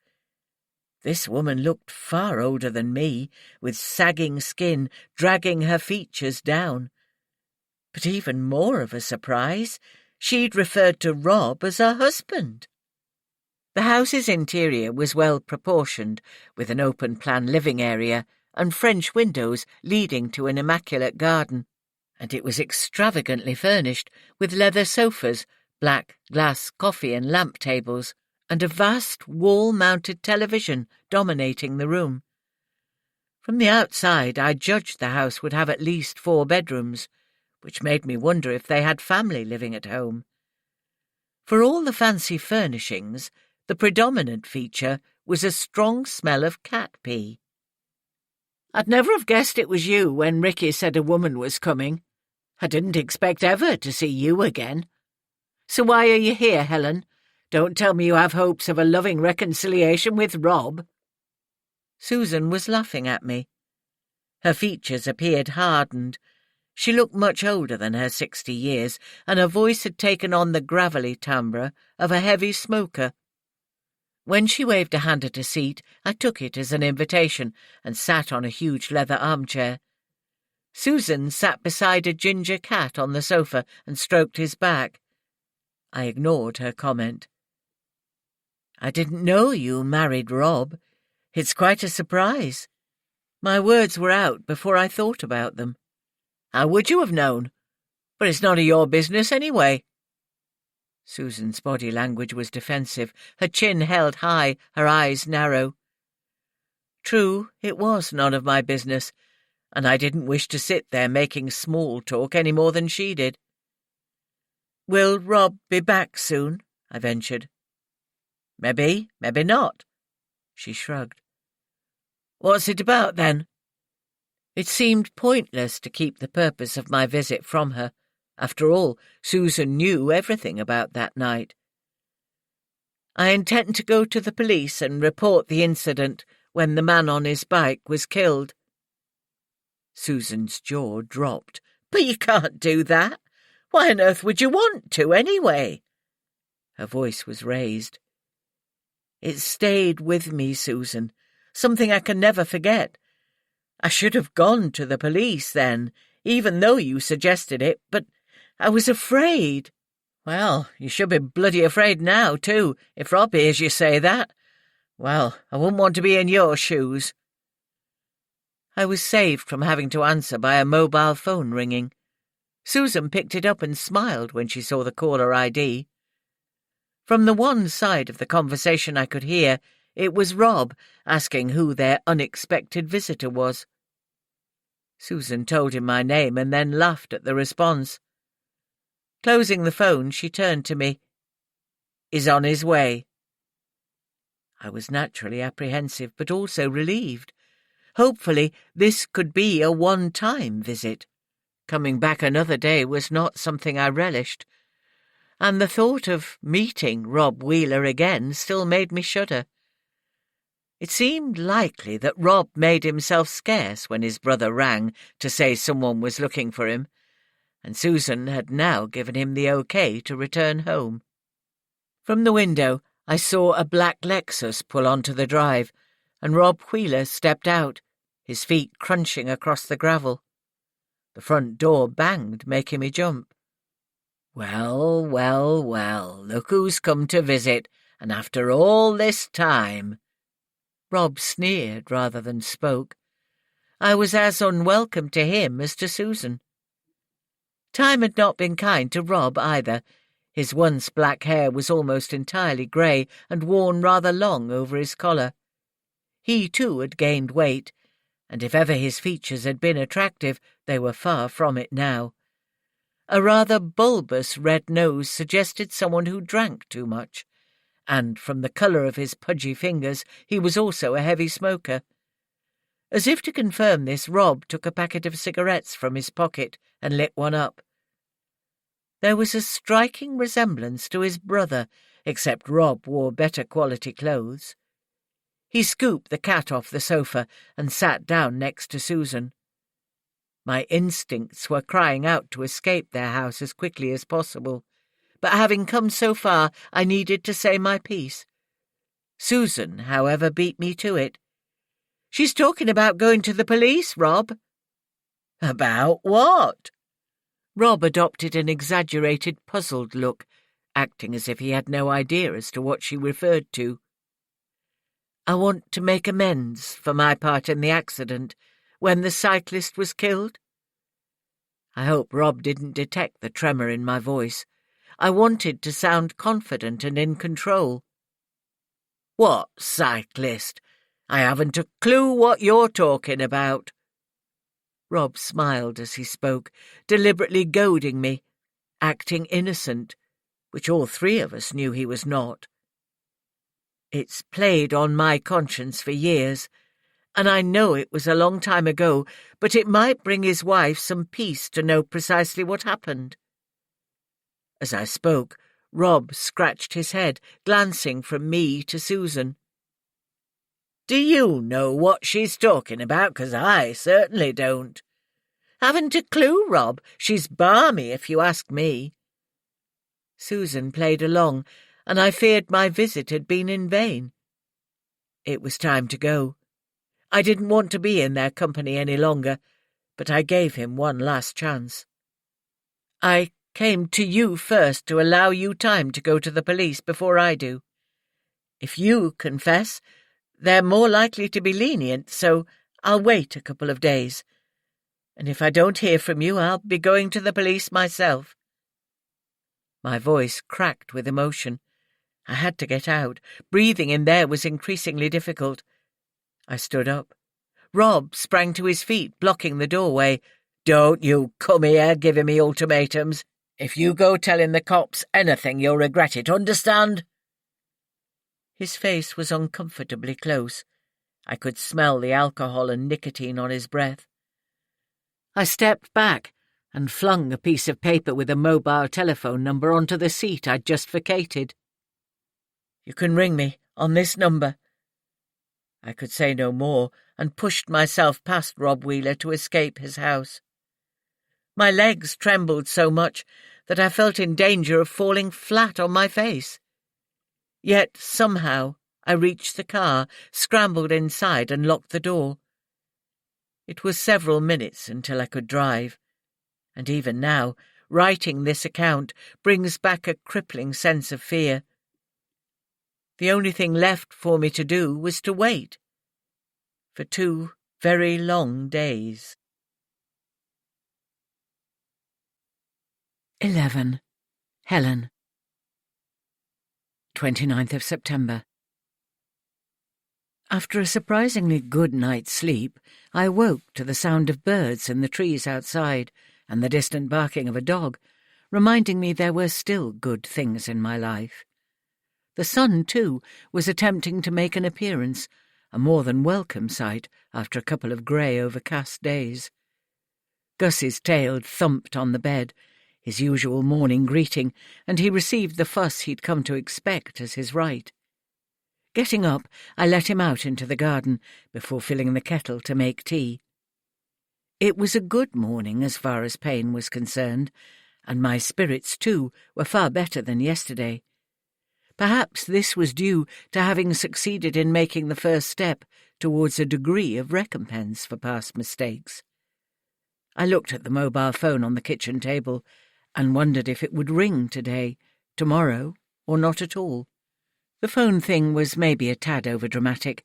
This woman looked far older than me, with sagging skin dragging her features down. But even more of a surprise, she'd referred to Rob as her husband. The house's interior was well proportioned, with an open-plan living area and French windows leading to an immaculate garden, and it was extravagantly furnished with leather sofas, black glass coffee and lamp tables, and a vast wall-mounted television dominating the room. From the outside, I judged the house would have at least 4 bedrooms, which made me wonder if they had family living at home. For all the fancy furnishings, the predominant feature was a strong smell of cat pee. "I'd never have guessed it was you when Ricky said a woman was coming. I didn't expect ever to see you again. So why are you here, Helen? Don't tell me you have hopes of a loving reconciliation with Rob." Susan was laughing at me. Her features appeared hardened. She looked much older than her 60 years, and her voice had taken on the gravelly timbre of a heavy smoker. When she waved a hand at a seat, I took it as an invitation and sat on a huge leather armchair. Susan sat beside a ginger cat on the sofa and stroked his back. I ignored her comment. "I didn't know you married Rob. It's quite a surprise." My words were out before I thought about them. "How would you have known? But it's none of your business anyway." Susan's body language was defensive, her chin held high, her eyes narrow. True, it was none of my business, and I didn't wish to sit there making small talk any more than she did. "Will Rob be back soon?" I ventured. Maybe not," she shrugged. "What's it about, then?" It seemed pointless to keep the purpose of my visit from her. After all, Susan knew everything about that night. "I intend to go to the police and report the incident when the man on his bike was killed." Susan's jaw dropped. "But you can't do that. Why on earth would you want to, anyway?" Her voice was raised. "It stayed with me, Susan, something I can never forget. I should have gone to the police then, even though you suggested it, but I was afraid." "Well, you should be bloody afraid now, too, if Rob hears you say that. Well, I wouldn't want to be in your shoes." I was saved from having to answer by a mobile phone ringing. Susan picked it up and smiled when she saw the caller ID. From the one side of the conversation I could hear, it was Rob asking who their unexpected visitor was. Susan told him my name and then laughed at the response. Closing the phone, she turned to me. "He's on his way." I was naturally apprehensive, but also relieved. Hopefully, this could be a one-time visit. Coming back another day was not something I relished, and the thought of meeting Rob Wheeler again still made me shudder. It seemed likely that Rob made himself scarce when his brother rang to say someone was looking for him, and Susan had now given him the okay to return home. From the window, I saw a black Lexus pull onto the drive, and Rob Wheeler stepped out, his feet crunching across the gravel. The front door banged, making me jump. "Well, well, well, look who's come to visit, and after all this time." Rob sneered rather than spoke. I was as unwelcome to him as to Susan. Time had not been kind to Rob either. His once black hair was almost entirely grey and worn rather long over his collar. He, too, had gained weight, and if ever his features had been attractive, they were far from it now. A rather bulbous red nose suggested someone who drank too much, and from the colour of his pudgy fingers he was also a heavy smoker. As if to confirm this, Rob took a packet of cigarettes from his pocket and lit one up. There was a striking resemblance to his brother, except Rob wore better quality clothes. He scooped the cat off the sofa and sat down next to Susan. My instincts were crying out to escape their house as quickly as possible, but having come so far, I needed to say my piece. Susan, however, beat me to it. "She's talking about going to the police, Rob." "About what?" Rob adopted an exaggerated, puzzled look, acting as if he had no idea as to what she referred to. "I want to make amends for my part in the accident when the cyclist was killed." I hope Rob didn't detect the tremor in my voice. I wanted to sound confident and in control. "What cyclist? I haven't a clue what you're talking about." Rob smiled as he spoke, deliberately goading me, acting innocent, which all three of us knew he was not. It's played on my conscience for years, and I know it was a long time ago, but it might bring his wife some peace to know precisely what happened. As I spoke, Rob scratched his head, glancing from me to Susan. "Do you know what she's talking about? 'Cause I certainly don't." "Haven't a clue, Rob. She's balmy, if you ask me." Susan played along, and I feared my visit had been in vain. It was time to go. I didn't want to be in their company any longer, but I gave him one last chance. "I came to you first to allow you time to go to the police before I do. If you confess, they're more likely to be lenient, so I'll wait a couple of days. And if I don't hear from you, I'll be going to the police myself." My voice cracked with emotion. I had to get out. Breathing in there was increasingly difficult. I stood up. Rob sprang to his feet, blocking the doorway. "Don't you come here giving me ultimatums. If you go telling the cops anything, you'll regret it, understand?" His face was uncomfortably close. I could smell the alcohol and nicotine on his breath. I stepped back and flung a piece of paper with a mobile telephone number onto the seat I'd just vacated. "You can ring me on this number." I could say no more and pushed myself past Rob Wheeler to escape his house. My legs trembled so much that I felt in danger of falling flat on my face. Yet somehow I reached the car, scrambled inside and locked the door. It was several minutes until I could drive, and even now, writing this account brings back a crippling sense of fear. The only thing left for me to do was to wait. For 2 very long days. 11. Helen. 29th of September. After a surprisingly good night's sleep, I awoke to the sound of birds in the trees outside and the distant barking of a dog, reminding me there were still good things in my life. The sun, too, was attempting to make an appearance, a more than welcome sight after a couple of grey, overcast days. Gus's tail thumped on the bed, his usual morning greeting, and he received the fuss he'd come to expect as his right. Getting up, I let him out into the garden before filling the kettle to make tea. It was a good morning as far as pain was concerned, and my spirits, too, were far better than yesterday. Perhaps this was due to having succeeded in making the first step towards a degree of recompense for past mistakes. I looked at the mobile phone on the kitchen table and wondered if it would ring today, tomorrow, or not at all. The phone thing was maybe a tad overdramatic.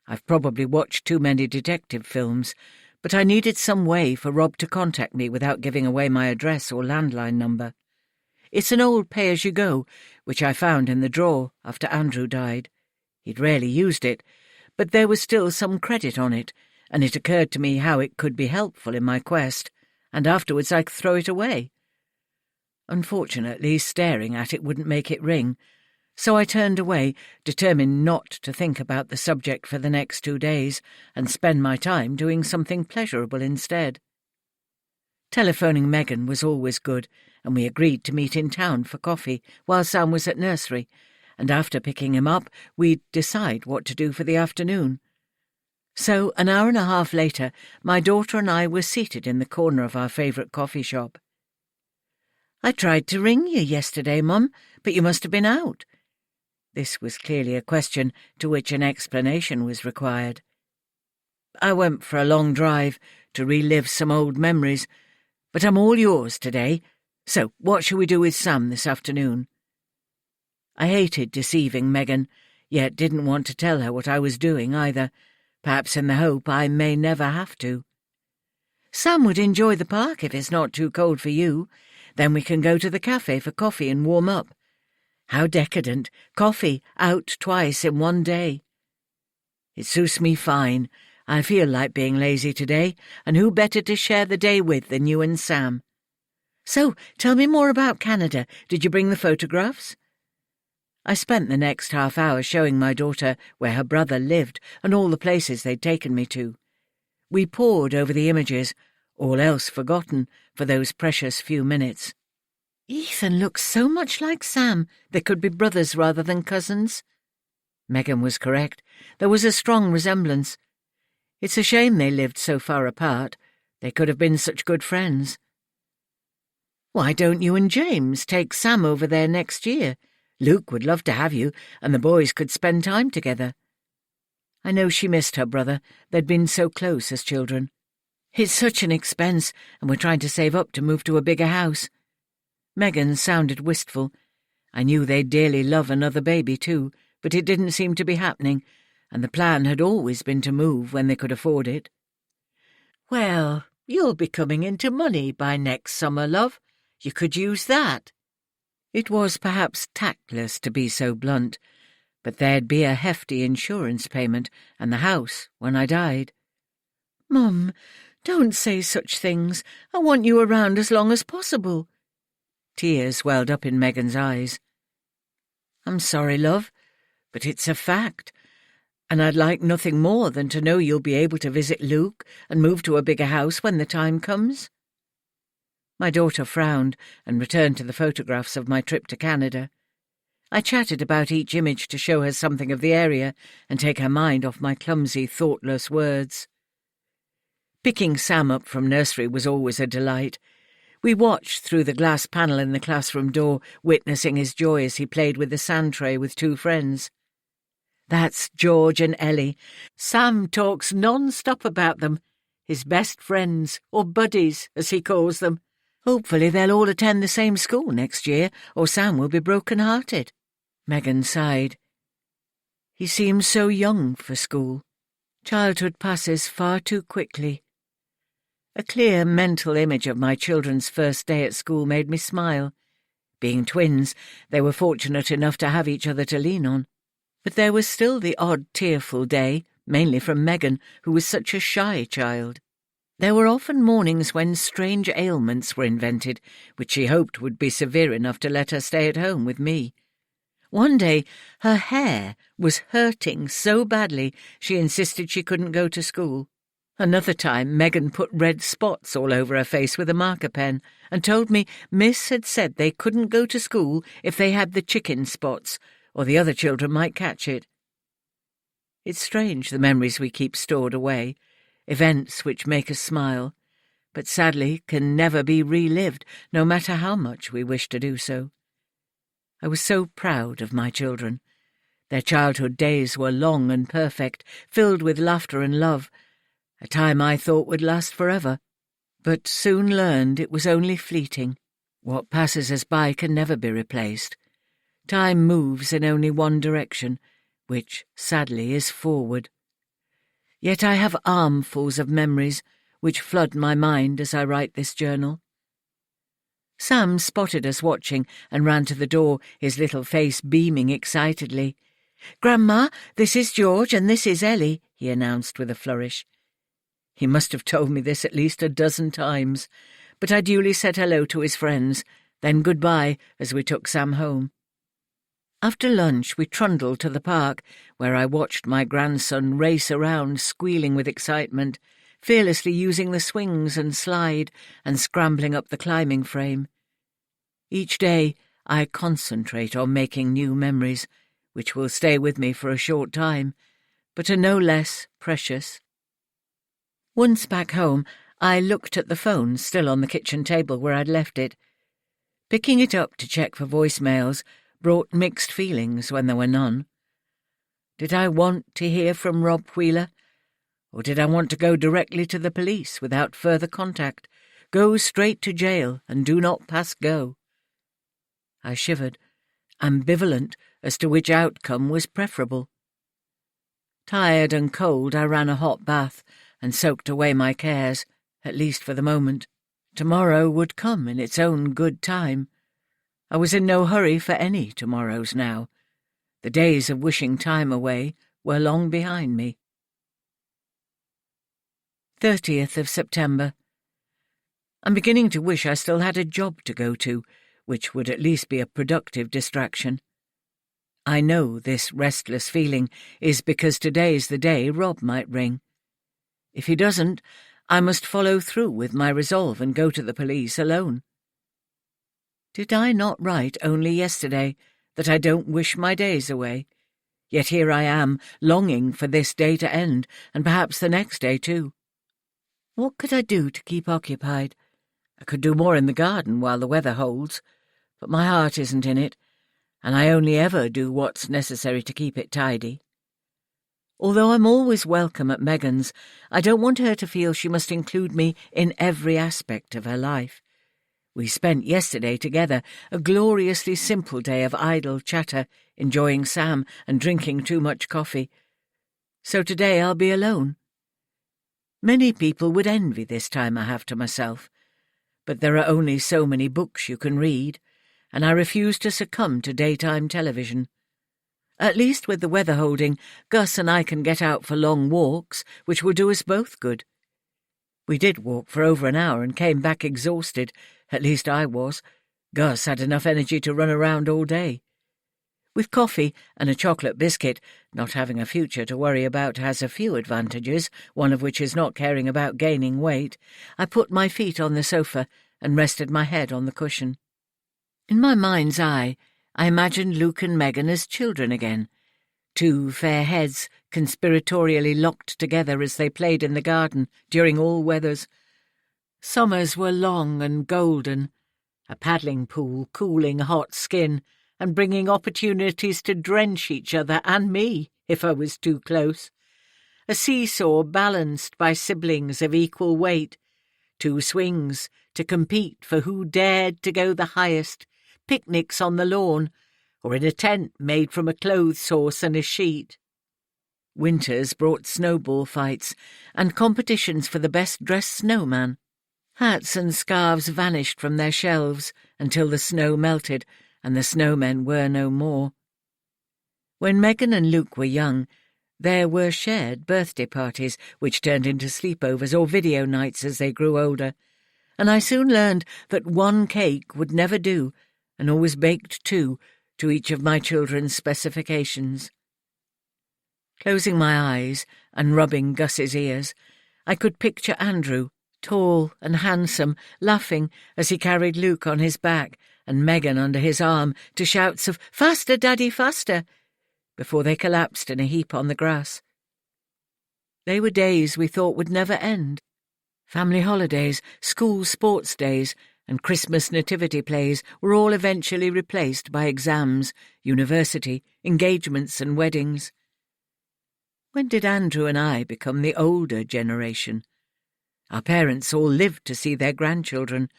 I've probably watched too many detective films, but I needed some way for Rob to contact me without giving away my address or landline number. It's an old pay-as-you-go, which I found in the drawer after Andrew died. He'd rarely used it, but there was still some credit on it, and it occurred to me how it could be helpful in my quest, and afterwards I could throw it away. Unfortunately, staring at it wouldn't make it ring, So I turned away, determined not to think about the subject for the next 2 days and spend my time doing something pleasurable instead. Telephoning Megan was always good, and we agreed to meet in town for coffee while Sam was at nursery, and after picking him up, we'd decide what to do for the afternoon. So, an hour and a half later, my daughter and I were seated in the corner of our favourite coffee shop. "I tried to ring you yesterday, Mum, but you must have been out." This was clearly a question to which an explanation was required. "I went for a long drive to relive some old memories, but I'm all yours today. So, what shall we do with Sam this afternoon?" I hated deceiving Megan, yet didn't want to tell her what I was doing either, perhaps in the hope I may never have to. "Sam would enjoy the park if it's not too cold for you. Then we can go to the cafe for coffee and warm up." How decadent, coffee out twice in one day. "It suits me fine. I feel like being lazy today, and who better to share the day with than you and Sam? So, tell me more about Canada. Did you bring the photographs?" I spent the next half hour showing my daughter where her brother lived and all the places they'd taken me to. We pored over the images, all else forgotten, for those precious few minutes. "Ethan looks so much like Sam, they could be brothers rather than cousins." Megan was correct. There was a strong resemblance. It's a shame they lived so far apart. They could have been such good friends. "Why don't you and James take Sam over there next year? Luke would love to have you, and the boys could spend time together." I know she missed her brother. They'd been so close as children. "It's such an expense, and we're trying to save up to move to a bigger house." Megan sounded wistful. I knew they'd dearly love another baby too, but it didn't seem to be happening, and the plan had always been to move when they could afford it. "Well, you'll be coming into money by next summer, love. You could use that." It was perhaps tactless to be so blunt, but there'd be a hefty insurance payment and the house when I died. "Mum, don't say such things. I want you around as long as possible." Tears welled up in Megan's eyes. "I'm sorry, love, but it's a fact, and I'd like nothing more than to know you'll be able to visit Luke and move to a bigger house when the time comes." My daughter frowned and returned to the photographs of my trip to Canada. I chatted about each image to show her something of the area and take her mind off my clumsy, thoughtless words. Picking Sam up from nursery was always a delight. We watched through the glass panel in the classroom door, witnessing his joy as he played with the sand tray with two friends. That's George and Ellie. Sam talks non-stop about them, his best friends, or buddies, as he calls them. Hopefully they'll all attend the same school next year, or Sam will be broken-hearted. Megan sighed. He seems so young for school. Childhood passes far too quickly. A clear mental image of my children's first day at school made me smile. Being twins, they were fortunate enough to have each other to lean on. But there was still the odd tearful day, mainly from Megan, who was such a shy child. There were often mornings when strange ailments were invented, which she hoped would be severe enough to let her stay at home with me. One day, her hair was hurting so badly she insisted she couldn't go to school. Another time, Megan put red spots all over her face with a marker pen and told me Miss had said they couldn't go to school if they had the chicken spots, or the other children might catch it. It's strange, the memories we keep stored away, events which make us smile, but sadly can never be relived, no matter how much we wish to do so. I was so proud of my children. Their childhood days were long and perfect, filled with laughter and love, a time I thought would last forever, but soon learned it was only fleeting. What passes us by can never be replaced. Time moves in only one direction, which, sadly, is forward. Yet I have armfuls of memories which flood my mind as I write this journal. Sam spotted us watching and ran to the door, his little face beaming excitedly. "Grandma, this is George and this is Ellie," he announced with a flourish. He must have told me this at least a dozen times, but I duly said hello to his friends, then goodbye as we took Sam home. After lunch, we trundled to the park, where I watched my grandson race around, squealing with excitement, fearlessly using the swings and slide and scrambling up the climbing frame. Each day, I concentrate on making new memories, which will stay with me for a short time, but are no less precious. Once back home, I looked at the phone still on the kitchen table where I'd left it. Picking it up to check for voicemails brought mixed feelings when there were none. Did I want to hear from Rob Wheeler? Or did I want to go directly to the police without further contact, go straight to jail and do not pass go? I shivered, ambivalent as to which outcome was preferable. Tired and cold, I ran a hot bath and soaked away my cares, at least for the moment. Tomorrow would come in its own good time. I was in no hurry for any tomorrows now. The days of wishing time away were long behind me. 30th of September. I'm beginning to wish I still had a job to go to, which would at least be a productive distraction. I know this restless feeling is because today's the day Rob might ring. If he doesn't, I must follow through with my resolve and go to the police alone. Did I not write only yesterday that I don't wish my days away? Yet here I am, longing for this day to end, and perhaps the next day too. What could I do to keep occupied? I could do more in the garden while the weather holds, but my heart isn't in it, and I only ever do what's necessary to keep it tidy. Although I'm always welcome at Megan's, I don't want her to feel she must include me in every aspect of her life. We spent yesterday together, a gloriously simple day of idle chatter, enjoying Sam and drinking too much coffee. So today I'll be alone. Many people would envy this time I have to myself, but there are only so many books you can read, and I refuse to succumb to daytime television. At least with the weather holding, Gus and I can get out for long walks, which will do us both good. We did walk for over an hour and came back exhausted, at least I was. Gus had enough energy to run around all day. With coffee and a chocolate biscuit, not having a future to worry about has a few advantages, one of which is not caring about gaining weight, I put my feet on the sofa and rested my head on the cushion. In my mind's eye, I imagined Luke and Megan as children again, two fair heads conspiratorially locked together as they played in the garden during all weathers. Summers were long and golden, a paddling pool cooling hot skin and bringing opportunities to drench each other and me if I was too close. A seesaw balanced by siblings of equal weight, two swings to compete for who dared to go the highest, picnics on the lawn, or in a tent made from a clothes horse and a sheet. Winters brought snowball fights and competitions for the best-dressed snowman. Hats and scarves vanished from their shelves until the snow melted and the snowmen were no more. When Megan and Luke were young, there were shared birthday parties which turned into sleepovers or video nights as they grew older, and I soon learned that one cake would never do, and always baked two to each of my children's specifications. Closing my eyes and rubbing Gus's ears, I could picture Andrew, tall and handsome, laughing as he carried Luke on his back and Megan under his arm to shouts of "Faster, Daddy, faster!" before they collapsed in a heap on the grass. They were days we thought would never end. Family holidays, school sports days, and Christmas nativity plays were all eventually replaced by exams, university, engagements and weddings. When did Andrew and I become the older generation? Our parents all lived to see their grandchildren,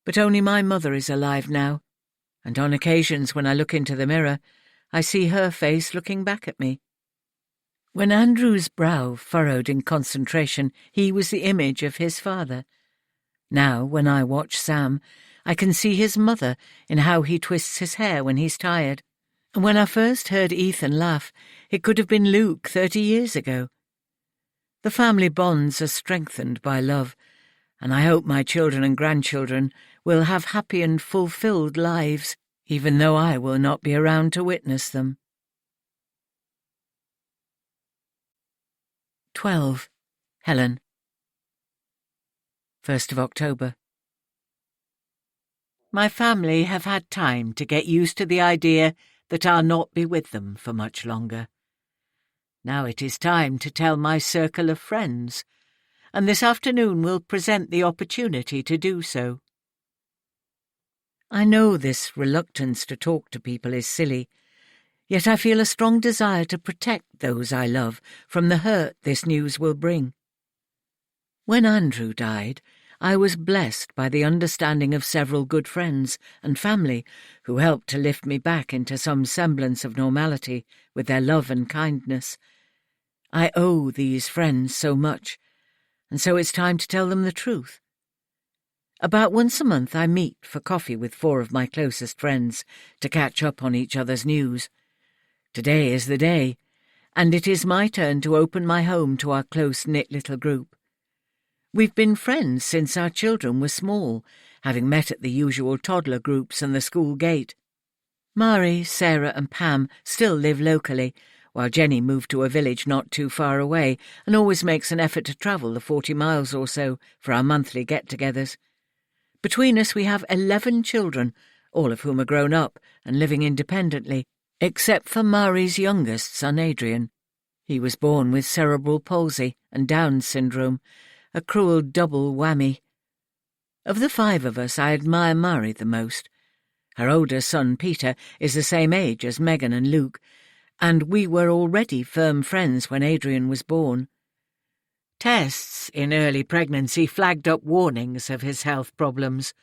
but only my mother is alive now, and on occasions when I look into the mirror, I see her face looking back at me. When Andrew's brow furrowed in concentration, he was the image of his father. Now, when I watch Sam, I can see his mother in how he twists his hair when he's tired. And when I first heard Ethan laugh, it could have been Luke 30 years ago. The family bonds are strengthened by love, and I hope my children and grandchildren will have happy and fulfilled lives, even though I will not be around to witness them. 12. Helen. 1st of October. My family have had time to get used to the idea that I'll not be with them for much longer. Now it is time to tell my circle of friends, and this afternoon will present the opportunity to do so. I know this reluctance to talk to people is silly, yet I feel a strong desire to protect those I love from the hurt this news will bring. When Andrew died, I was blessed by the understanding of several good friends and family who helped to lift me back into some semblance of normality with their love and kindness. I owe these friends so much, and so it's time to tell them the truth. About once a month I meet for coffee with 4 of my closest friends to catch up on each other's news. Today is the day, and it is my turn to open my home to our close-knit little group. We've been friends since our children were small, having met at the usual toddler groups and the school gate. Mari, Sarah and Pam still live locally, while Jenny moved to a village not too far away and always makes an effort to travel the 40 miles or so for our monthly get-togethers. Between us we have 11 children, all of whom are grown up and living independently, except for Mari's youngest son Adrian. He was born with cerebral palsy and Down's syndrome, a cruel double whammy. Of the 5 of us, I admire Mari the most. Her older son, Peter, is the same age as Megan and Luke, and we were already firm friends when Adrian was born. Tests in early pregnancy flagged up warnings of his health problems,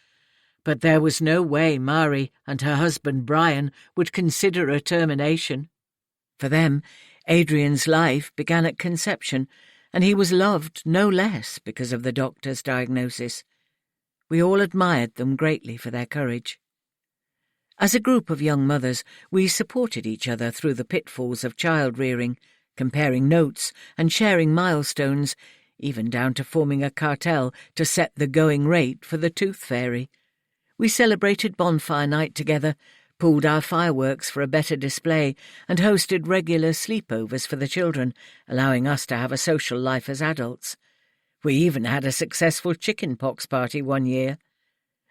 but there was no way Mari and her husband Brian would consider a termination. For them, Adrian's life began at conception, and he was loved no less because of the doctor's diagnosis. We all admired them greatly for their courage. As a group of young mothers, we supported each other through the pitfalls of child-rearing, comparing notes and sharing milestones, even down to forming a cartel to set the going rate for the Tooth Fairy. We celebrated bonfire night together, pulled our fireworks for a better display, and hosted regular sleepovers for the children, allowing us to have a social life as adults. We even had a successful chickenpox party one year.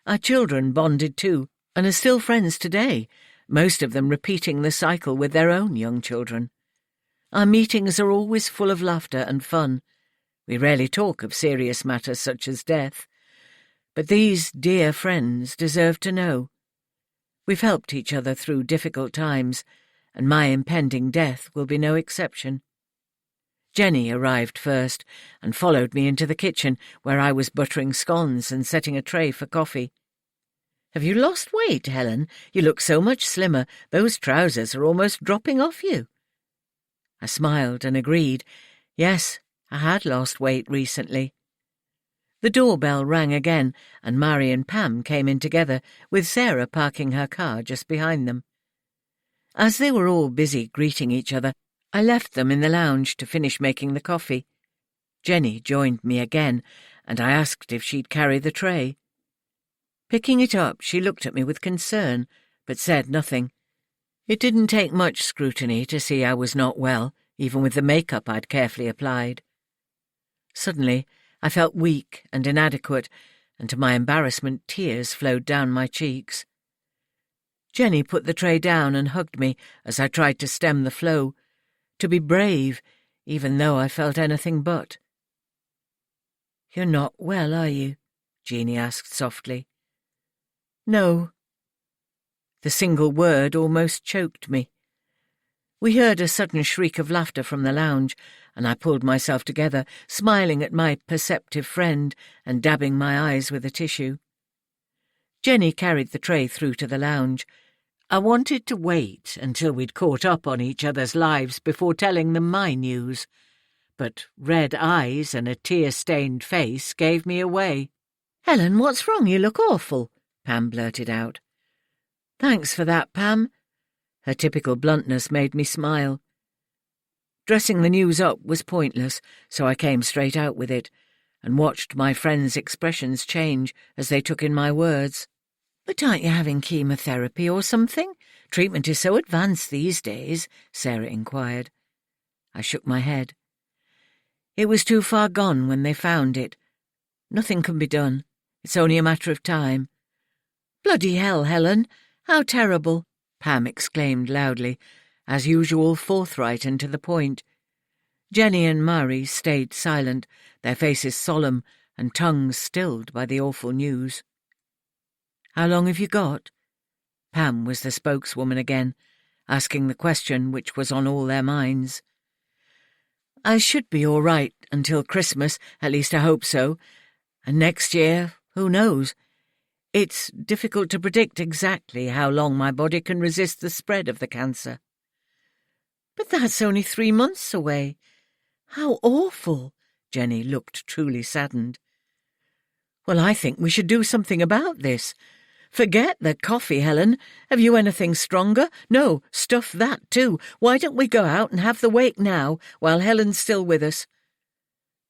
Our children bonded too, and are still friends today, most of them repeating the cycle with their own young children. Our meetings are always full of laughter and fun. We rarely talk of serious matters such as death, but these dear friends deserve to know. We've helped each other through difficult times, and my impending death will be no exception. Jenny arrived first and followed me into the kitchen, where I was buttering scones and setting a tray for coffee. "Have you lost weight, Helen? You look so much slimmer. Those trousers are almost dropping off you." I smiled and agreed. Yes, I had lost weight recently. The doorbell rang again, and Mari and Pam came in together, with Sarah parking her car just behind them. As they were all busy greeting each other, I left them in the lounge to finish making the coffee. Jenny joined me again, and I asked if she'd carry the tray. Picking it up, she looked at me with concern, but said nothing. It didn't take much scrutiny to see I was not well, even with the makeup I'd carefully applied. Suddenly, I felt weak and inadequate, and to my embarrassment tears flowed down my cheeks. Jenny put the tray down and hugged me as I tried to stem the flow, to be brave, even though I felt anything but. "You're not well, are you?" Jeannie asked softly. "No." The single word almost choked me. We heard a sudden shriek of laughter from the lounge, and I pulled myself together, smiling at my perceptive friend and dabbing my eyes with a tissue. Jenny carried the tray through to the lounge. I wanted to wait until we'd caught up on each other's lives before telling them my news, but red eyes and a tear-stained face gave me away. "Helen, what's wrong? You look awful," Pam blurted out. "Thanks for that, Pam." Her typical bluntness made me smile. Dressing the news up was pointless, so I came straight out with it, and watched my friends' expressions change as they took in my words. But aren't you having chemotherapy or something? Treatment is so advanced these days, Sarah inquired. I shook my head. It was too far gone when they found it. Nothing can be done. It's only a matter of time. Bloody hell, Helen! How terrible! Pam exclaimed loudly, as usual forthright and to the point. Jenny and Mary stayed silent, their faces solemn and tongues stilled by the awful news. How long have you got? Pam was the spokeswoman again, asking the question which was on all their minds. I should be all right until Christmas, at least I hope so, and next year, who knows? It's difficult to predict exactly how long my body can resist the spread of the cancer. But that's only 3 months away. How awful! Jenny looked truly saddened. Well, I think we should do something about this. Forget the coffee, Helen. Have you anything stronger? No, stuff that too. Why don't we go out and have the wake now, while Helen's still with us?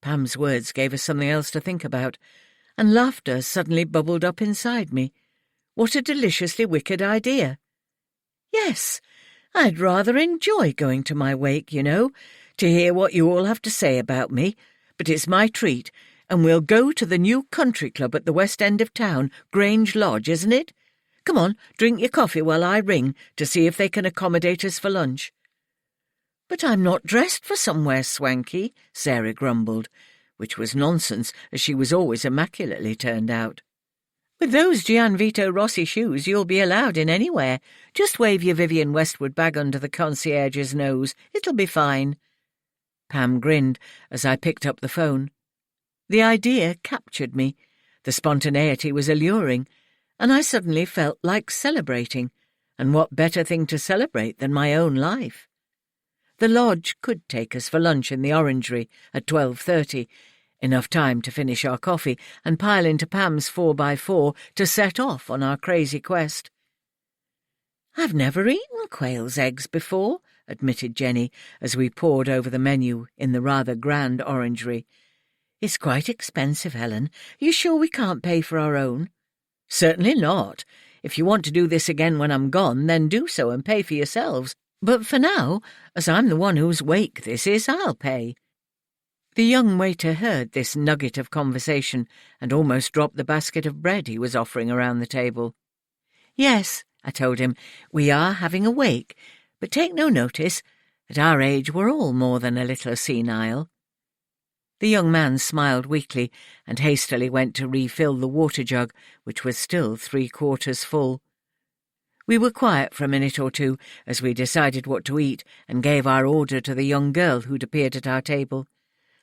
Pam's words gave us something else to think about, and laughter suddenly bubbled up inside me. What a deliciously wicked idea. Yes, I'd rather enjoy going to my wake, you know, to hear what you all have to say about me, but it's my treat, and we'll go to the new country club at the west end of town, Grange Lodge, isn't it? Come on, drink your coffee while I ring to see if they can accommodate us for lunch. But I'm not dressed for somewhere swanky, Sarah grumbled, which was nonsense, as she was always immaculately turned out. With those Gianvito Rossi shoes you'll be allowed in anywhere. Just wave your Vivian Westwood bag under the concierge's nose. It'll be fine. Pam grinned as I picked up the phone. The idea captured me. The spontaneity was alluring, and I suddenly felt like celebrating. And what better thing to celebrate than my own life? The lodge could take us for lunch in the orangery at 12:30, enough time to finish our coffee and pile into Pam's 4x4 to set off on our crazy quest. I've never eaten quail's eggs before, admitted Jenny as we pored over the menu in the rather grand orangery. It's quite expensive, Helen. Are you sure we can't pay for our own? Certainly not. If you want to do this again when I'm gone, then do so and pay for yourselves. But for now, as I'm the one whose wake this is, I'll pay. The young waiter heard this nugget of conversation and almost dropped the basket of bread he was offering around the table. Yes, I told him, we are having a wake, but take no notice. At our age we're all more than a little senile. The young man smiled weakly and hastily went to refill the water jug, which was still 3/4 full. We were quiet for a minute or two as we decided what to eat and gave our order to the young girl who'd appeared at our table.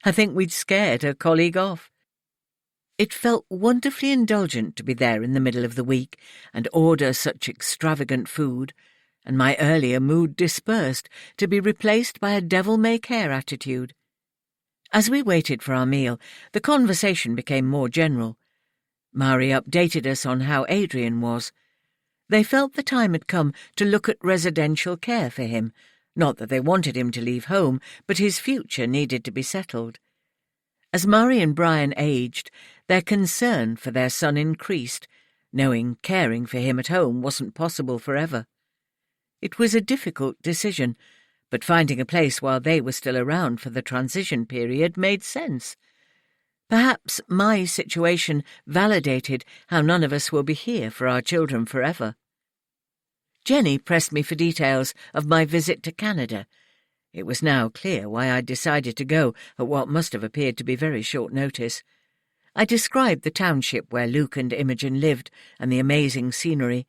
I think we'd scared her colleague off. It felt wonderfully indulgent to be there in the middle of the week and order such extravagant food, and my earlier mood dispersed to be replaced by a devil-may-care attitude. As we waited for our meal, the conversation became more general. Mari updated us on how Adrian was. They felt the time had come to look at residential care for him. Not that they wanted him to leave home, but his future needed to be settled. As Murray and Brian aged, their concern for their son increased, knowing caring for him at home wasn't possible forever. It was a difficult decision, but finding a place while they were still around for the transition period made sense. Perhaps my situation validated how none of us will be here for our children forever. Jenny pressed me for details of my visit to Canada. It was now clear why I'd decided to go at what must have appeared to be very short notice. I described the township where Luke and Imogen lived and the amazing scenery,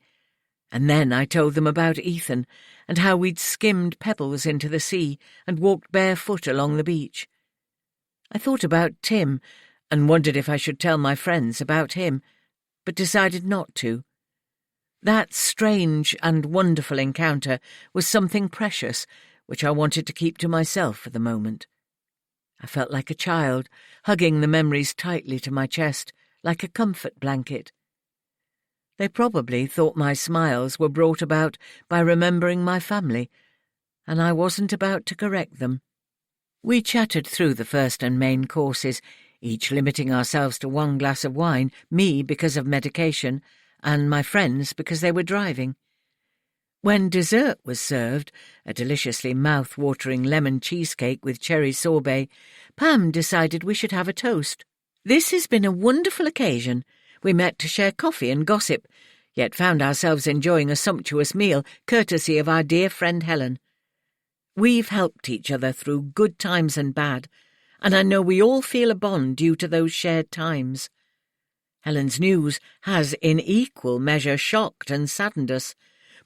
and then I told them about Ethan and how we'd skimmed pebbles into the sea and walked barefoot along the beach. I thought about Tim and wondered if I should tell my friends about him, but decided not to. That strange and wonderful encounter was something precious, which I wanted to keep to myself for the moment. I felt like a child, hugging the memories tightly to my chest, like a comfort blanket. They probably thought my smiles were brought about by remembering my family, and I wasn't about to correct them. We chattered through the first and main courses, each limiting ourselves to 1 glass of wine, me because of medication, and my friends because they were driving. When dessert was served, a deliciously mouth-watering lemon cheesecake with cherry sorbet, Pam decided we should have a toast. This has been a wonderful occasion. We met to share coffee and gossip, yet found ourselves enjoying a sumptuous meal courtesy of our dear friend Helen. We've helped each other through good times and bad, and I know we all feel a bond due to those shared times. Helen's news has in equal measure shocked and saddened us,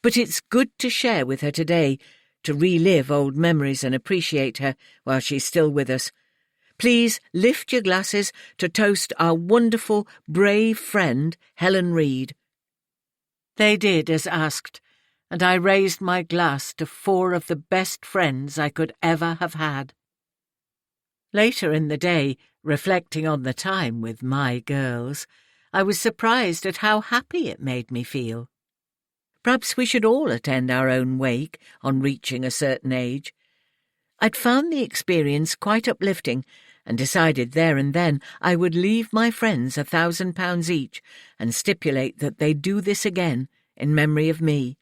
but it's good to share with her today, to relive old memories and appreciate her while she's still with us. Please lift your glasses to toast our wonderful, brave friend, Helen Reid. They did as asked, and I raised my glass to 4 of the best friends I could ever have had. Later in the day, reflecting on the time with my girls, I was surprised at how happy it made me feel. Perhaps we should all attend our own wake on reaching a certain age. I'd found the experience quite uplifting and decided there and then I would leave my friends £1,000 each and stipulate that they do this again in memory of me.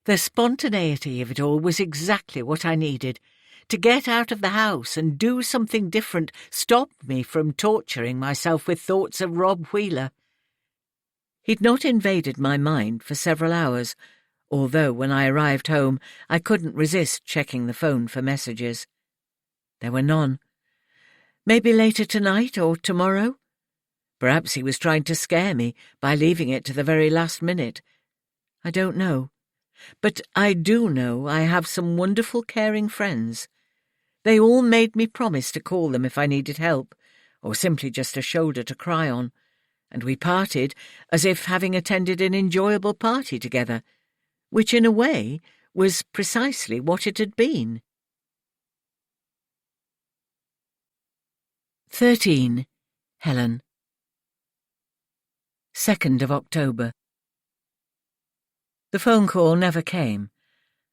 The spontaneity of it all was exactly what I needed. To get out of the house and do something different stopped me from torturing myself with thoughts of Rob Wheeler. He'd not invaded my mind for several hours, although when I arrived home I couldn't resist checking the phone for messages. There were none. Maybe later tonight or tomorrow? Perhaps he was trying to scare me by leaving it to the very last minute. I don't know. But I do know I have some wonderful caring friends. They all made me promise to call them if I needed help, or simply just a shoulder to cry on, and we parted as if having attended an enjoyable party together, which in a way was precisely what it had been. 13. Helen. 2nd of October. The phone call never came.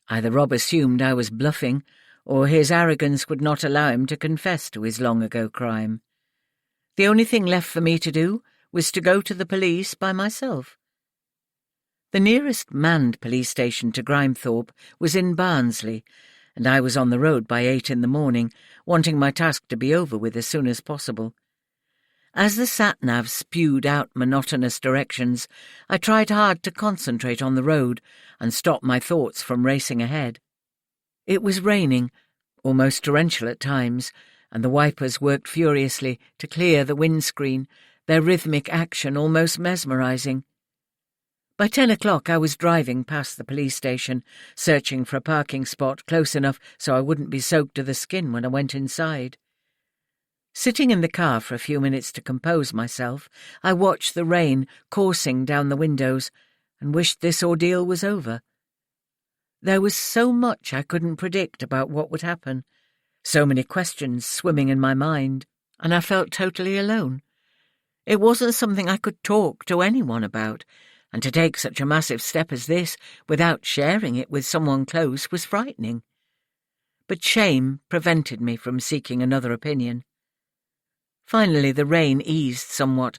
Either Rob assumed I was bluffing, or his arrogance would not allow him to confess to his long-ago crime. The only thing left for me to do was to go to the police by myself. The nearest manned police station to Grimethorpe was in Barnsley, and I was on the road by 8 in the morning, wanting my task to be over with as soon as possible. As the sat-nav spewed out monotonous directions, I tried hard to concentrate on the road and stop my thoughts from racing ahead. It was raining, almost torrential at times, and the wipers worked furiously to clear the windscreen, their rhythmic action almost mesmerizing. By 10 o'clock I was driving past the police station, searching for a parking spot close enough so I wouldn't be soaked to the skin when I went inside. Sitting in the car for a few minutes to compose myself, I watched the rain coursing down the windows and wished this ordeal was over. There was so much I couldn't predict about what would happen, so many questions swimming in my mind, and I felt totally alone. It wasn't something I could talk to anyone about, and to take such a massive step as this without sharing it with someone close was frightening. But shame prevented me from seeking another opinion. Finally the rain eased somewhat,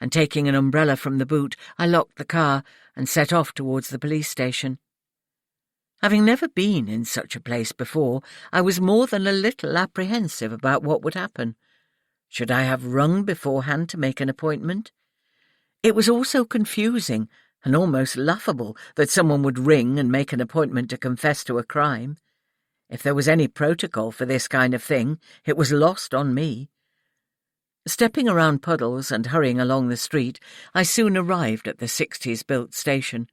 and taking an umbrella from the boot, I locked the car and set off towards the police station. Having never been in such a place before, I was more than a little apprehensive about what would happen. Should I have rung beforehand to make an appointment? It was all so confusing and almost laughable that someone would ring and make an appointment to confess to a crime. If there was any protocol for this kind of thing, it was lost on me. Stepping around puddles and hurrying along the street, I soon arrived at the 60s-built station.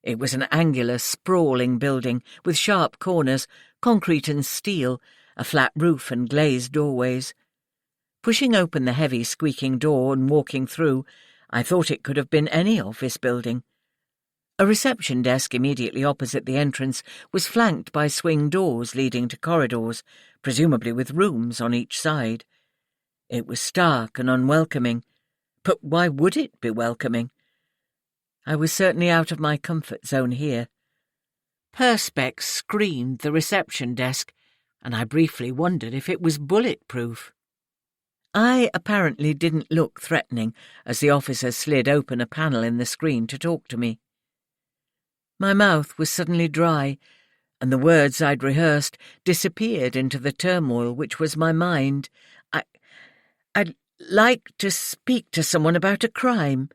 It was an angular, sprawling building with sharp corners, concrete and steel, a flat roof and glazed doorways. Pushing open the heavy, squeaking door and walking through, I thought it could have been any office building. A reception desk immediately opposite the entrance was flanked by swing doors leading to corridors, presumably with rooms on each side. It was stark and unwelcoming, but why would it be welcoming? I was certainly out of my comfort zone here. Perspex screened the reception desk, and I briefly wondered if it was bulletproof. I apparently didn't look threatening as the officer slid open a panel in the screen to talk to me. My mouth was suddenly dry, and the words I'd rehearsed disappeared into the turmoil which was my mind. I'd like to speak to someone about a crime.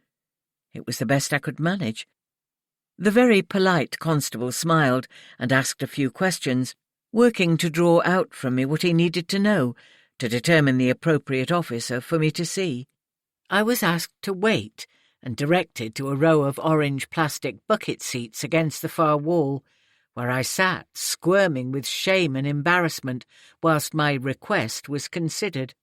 It was the best I could manage. The very polite constable smiled and asked a few questions, working to draw out from me what he needed to know to determine the appropriate officer for me to see. I was asked to wait and directed to a row of orange plastic bucket seats against the far wall, where I sat, squirming with shame and embarrassment whilst my request was considered.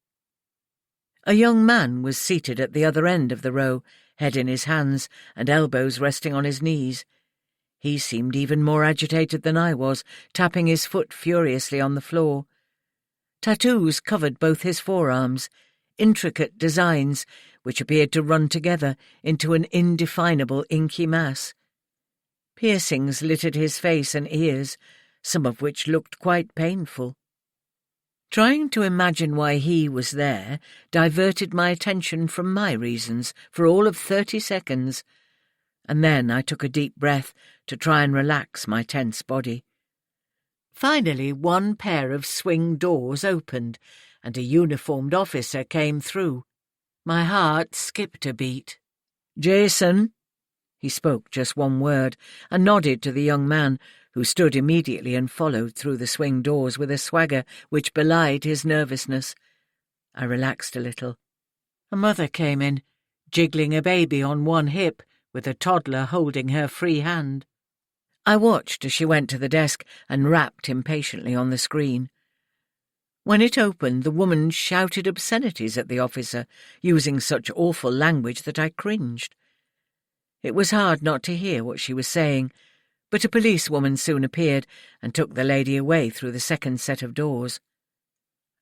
A young man was seated at the other end of the row, head in his hands and elbows resting on his knees. He seemed even more agitated than I was, tapping his foot furiously on the floor. Tattoos covered both his forearms, intricate designs which appeared to run together into an indefinable inky mass. Piercings littered his face and ears, some of which looked quite painful. Trying to imagine why he was there diverted my attention from my reasons for all of 30 seconds, and then I took a deep breath to try and relax my tense body. Finally, one pair of swing doors opened, and a uniformed officer came through. My heart skipped a beat. "Jason," he spoke just one word, and nodded to the young man, who stood immediately and followed through the swing doors with a swagger which belied his nervousness. I relaxed a little. A mother came in, jiggling a baby on one hip, with a toddler holding her free hand. I watched as she went to the desk and rapped impatiently on the screen. When it opened, the woman shouted obscenities at the officer, using such awful language that I cringed. It was hard not to hear what she was saying, but a policewoman soon appeared and took the lady away through the second set of doors.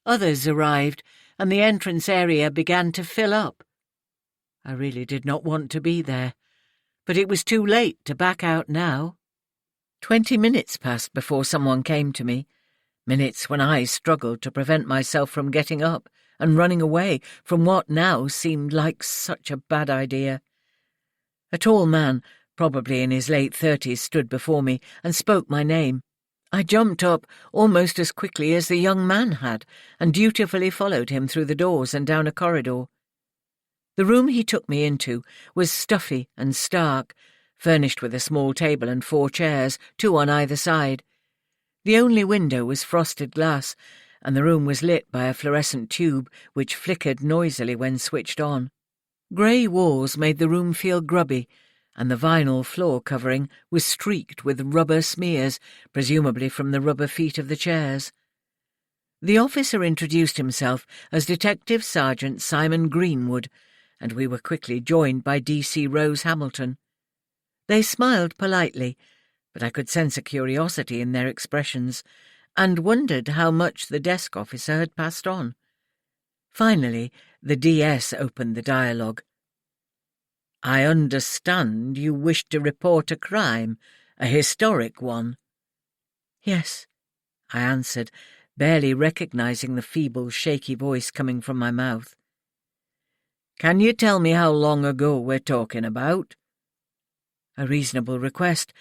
Others arrived, and the entrance area began to fill up. I really did not want to be there, but it was too late to back out now. 20 minutes passed before someone came to me, minutes when I struggled to prevent myself from getting up and running away from what now seemed like such a bad idea. A tall man, probably in his late 30s, stood before me and spoke my name. I jumped up almost as quickly as the young man had and dutifully followed him through the doors and down a corridor. The room he took me into was stuffy and stark, furnished with a small table and 4 chairs, 2 on either side. The only window was frosted glass, and the room was lit by a fluorescent tube which flickered noisily when switched on. Grey walls made the room feel grubby, and the vinyl floor covering was streaked with rubber smears, presumably from the rubber feet of the chairs. The officer introduced himself as Detective Sergeant Simon Greenwood, and we were quickly joined by D.C. Rose Hamilton. They smiled politely, but I could sense a curiosity in their expressions, and wondered how much the desk officer had passed on. Finally, the DS opened the dialogue. "I understand you wish to report a crime, a historic one." "Yes," I answered, barely recognizing the feeble, shaky voice coming from my mouth. "Can you tell me how long ago we're talking about?" A reasonable request,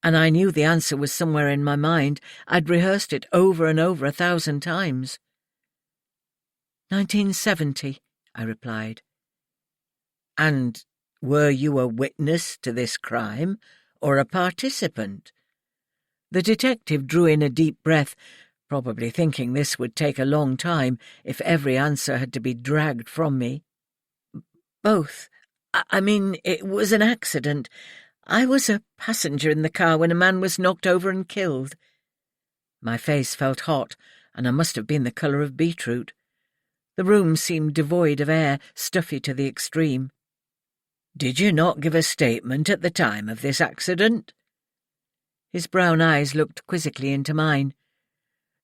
and I knew the answer was somewhere in my mind. I'd rehearsed it over and over 1,000 times. 1970, I replied. "And were you a witness to this crime, or a participant?" The detective drew in a deep breath, probably thinking this would take a long time if every answer had to be dragged from me. "Both. I mean, it was an accident. I was a passenger in the car when a man was knocked over and killed." My face felt hot, and I must have been the colour of beetroot. The room seemed devoid of air, stuffy to the extreme. "Did you not give a statement at the time of this accident?" His brown eyes looked quizzically into mine.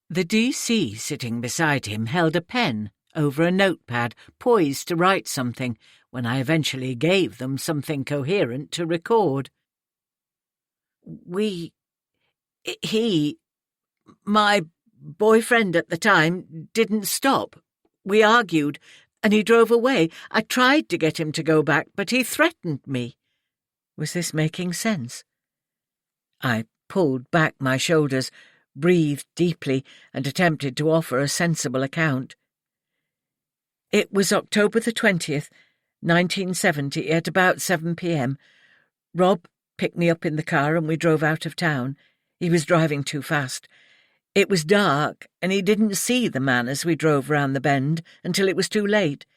The DC sitting beside him held a pen over a notepad, poised to write something, when I eventually gave them something coherent to record. My boyfriend at the time didn't stop. We argued, and he drove away. I tried to get him to go back, but he threatened me." Was this making sense? I pulled back my shoulders, breathed deeply, and attempted to offer a sensible account. "It was October the 20th, 1970, at about 7 p.m. Rob picked me up in the car and we drove out of town. He was driving too fast. It was dark, and he didn't see the man as we drove round the bend until it was too late.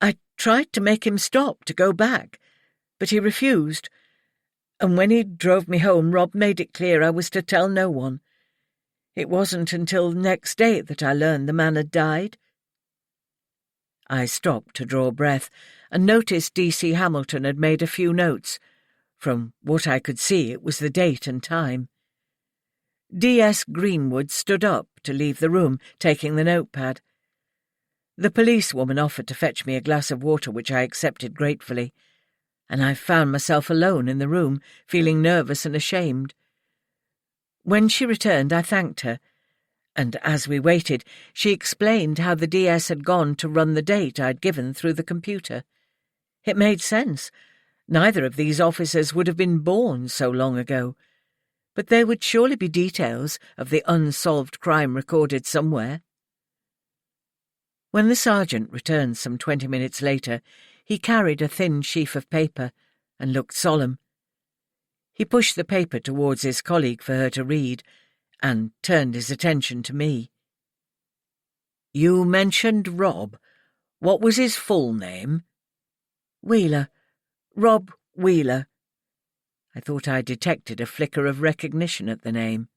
I tried to make him stop to go back, but he refused. And when he drove me home, Rob made it clear I was to tell no one. It wasn't until next day that I learned the man had died." I stopped to draw breath and noticed D.C. Hamilton had made a few notes. From what I could see, it was the date and time. D.S. Greenwood stood up to leave the room, taking the notepad. The policewoman offered to fetch me a glass of water, which I accepted gratefully, and I found myself alone in the room, feeling nervous and ashamed. When she returned, I thanked her, and as we waited, she explained how the DS had gone to run the date I'd given through the computer. It made sense. Neither of these officers would have been born so long ago, but there would surely be details of the unsolved crime recorded somewhere. When the sergeant returned some 20 minutes later, he carried a thin sheaf of paper and looked solemn. He pushed the paper towards his colleague for her to read, and turned his attention to me. "You mentioned Rob. What was his full name?" "Wheeler. Rob Wheeler." I thought I detected a flicker of recognition at the name.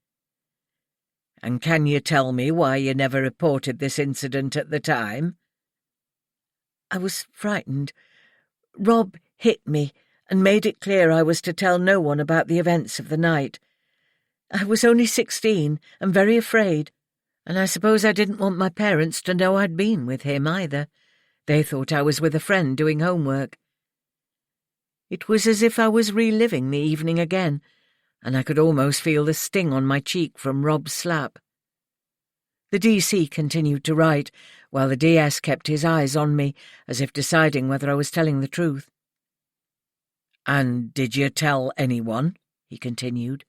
"And can you tell me why you never reported this incident at the time?" "I was frightened. Rob hit me and made it clear I was to tell no one about the events of the night. I was only 16 and very afraid, and I suppose I didn't want my parents to know I'd been with him either. They thought I was with a friend doing homework." It was as if I was reliving the evening again, and I could almost feel the sting on my cheek from Rob's slap. The DC continued to write, while the DS kept his eyes on me, as if deciding whether I was telling the truth. "And did you tell anyone?" he continued.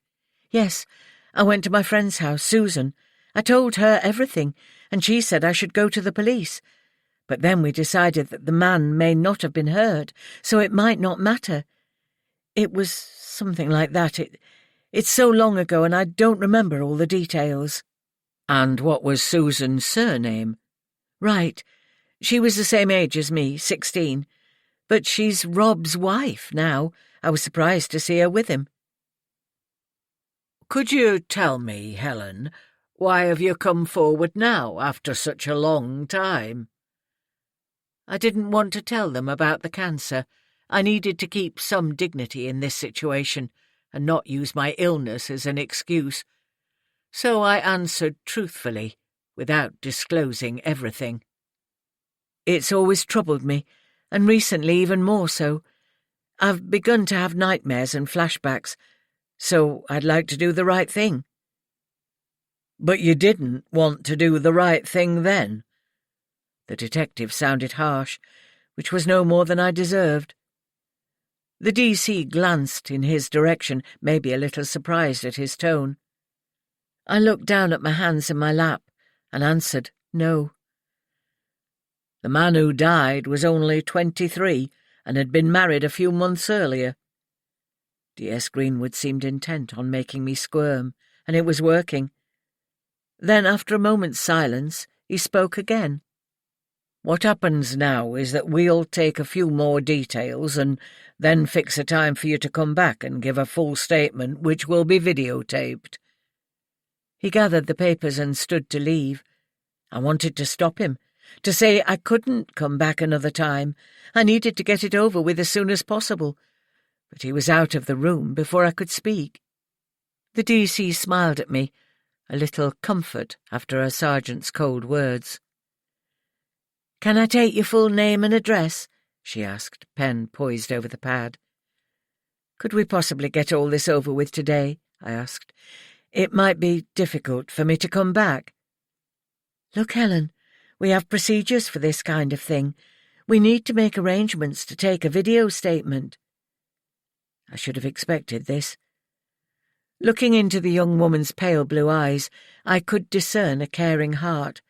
"Yes, I went to my friend's house, Susan. I told her everything, and she said I should go to the police. But then we decided that the man may not have been hurt, so it might not matter. It was something like that. It's so long ago, and I don't remember all the details." "And what was Susan's surname?" "Right. She was the same age as me, 16. But she's Rob's wife now. I was surprised to see her with him." "Could you tell me, Helen, why have you come forward now after such a long time?" "I didn't want to tell them about the cancer. I needed to keep some dignity in this situation and not use my illness as an excuse. So I answered truthfully, without disclosing everything. It's always troubled me, and recently even more so. I've begun to have nightmares and flashbacks, so I'd like to do the right thing." "But you didn't want to do the right thing then?" The detective sounded harsh, which was no more than I deserved. The DC glanced in his direction, maybe a little surprised at his tone. I looked down at my hands in my lap and answered no. "The man who died was only 23 and had been married a few months earlier." D.S. Greenwood seemed intent on making me squirm, and it was working. Then, after a moment's silence, he spoke again. "What happens now is that we'll take a few more details and then fix a time for you to come back and give a full statement which will be videotaped." He gathered the papers and stood to leave. I wanted to stop him, to say I couldn't come back another time. I needed to get it over with as soon as possible. But he was out of the room before I could speak. The DC smiled at me, a little comfort after a sergeant's cold words. "Can I take your full name and address?" she asked, pen poised over the pad. "Could we possibly get all this over with today?" I asked. "It might be difficult for me to come back." "Look, Helen, We have procedures for this kind of thing. We need to make arrangements to take a video statement." I should have expected this. Looking into the young woman's pale blue eyes, I could discern a caring heart.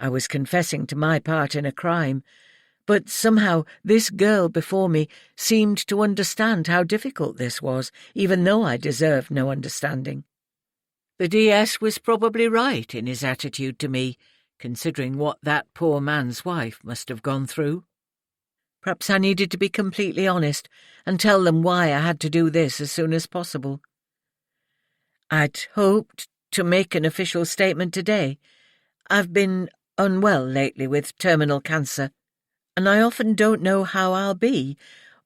I was confessing to my part in a crime, but somehow this girl before me seemed to understand how difficult this was, even though I deserved no understanding. The DS was probably right in his attitude to me, considering what that poor man's wife must have gone through. Perhaps I needed to be completely honest and tell them why I had to do this as soon as possible. I'd hoped to make an official statement today. I've been unwell lately with terminal cancer, and I often don't know how I'll be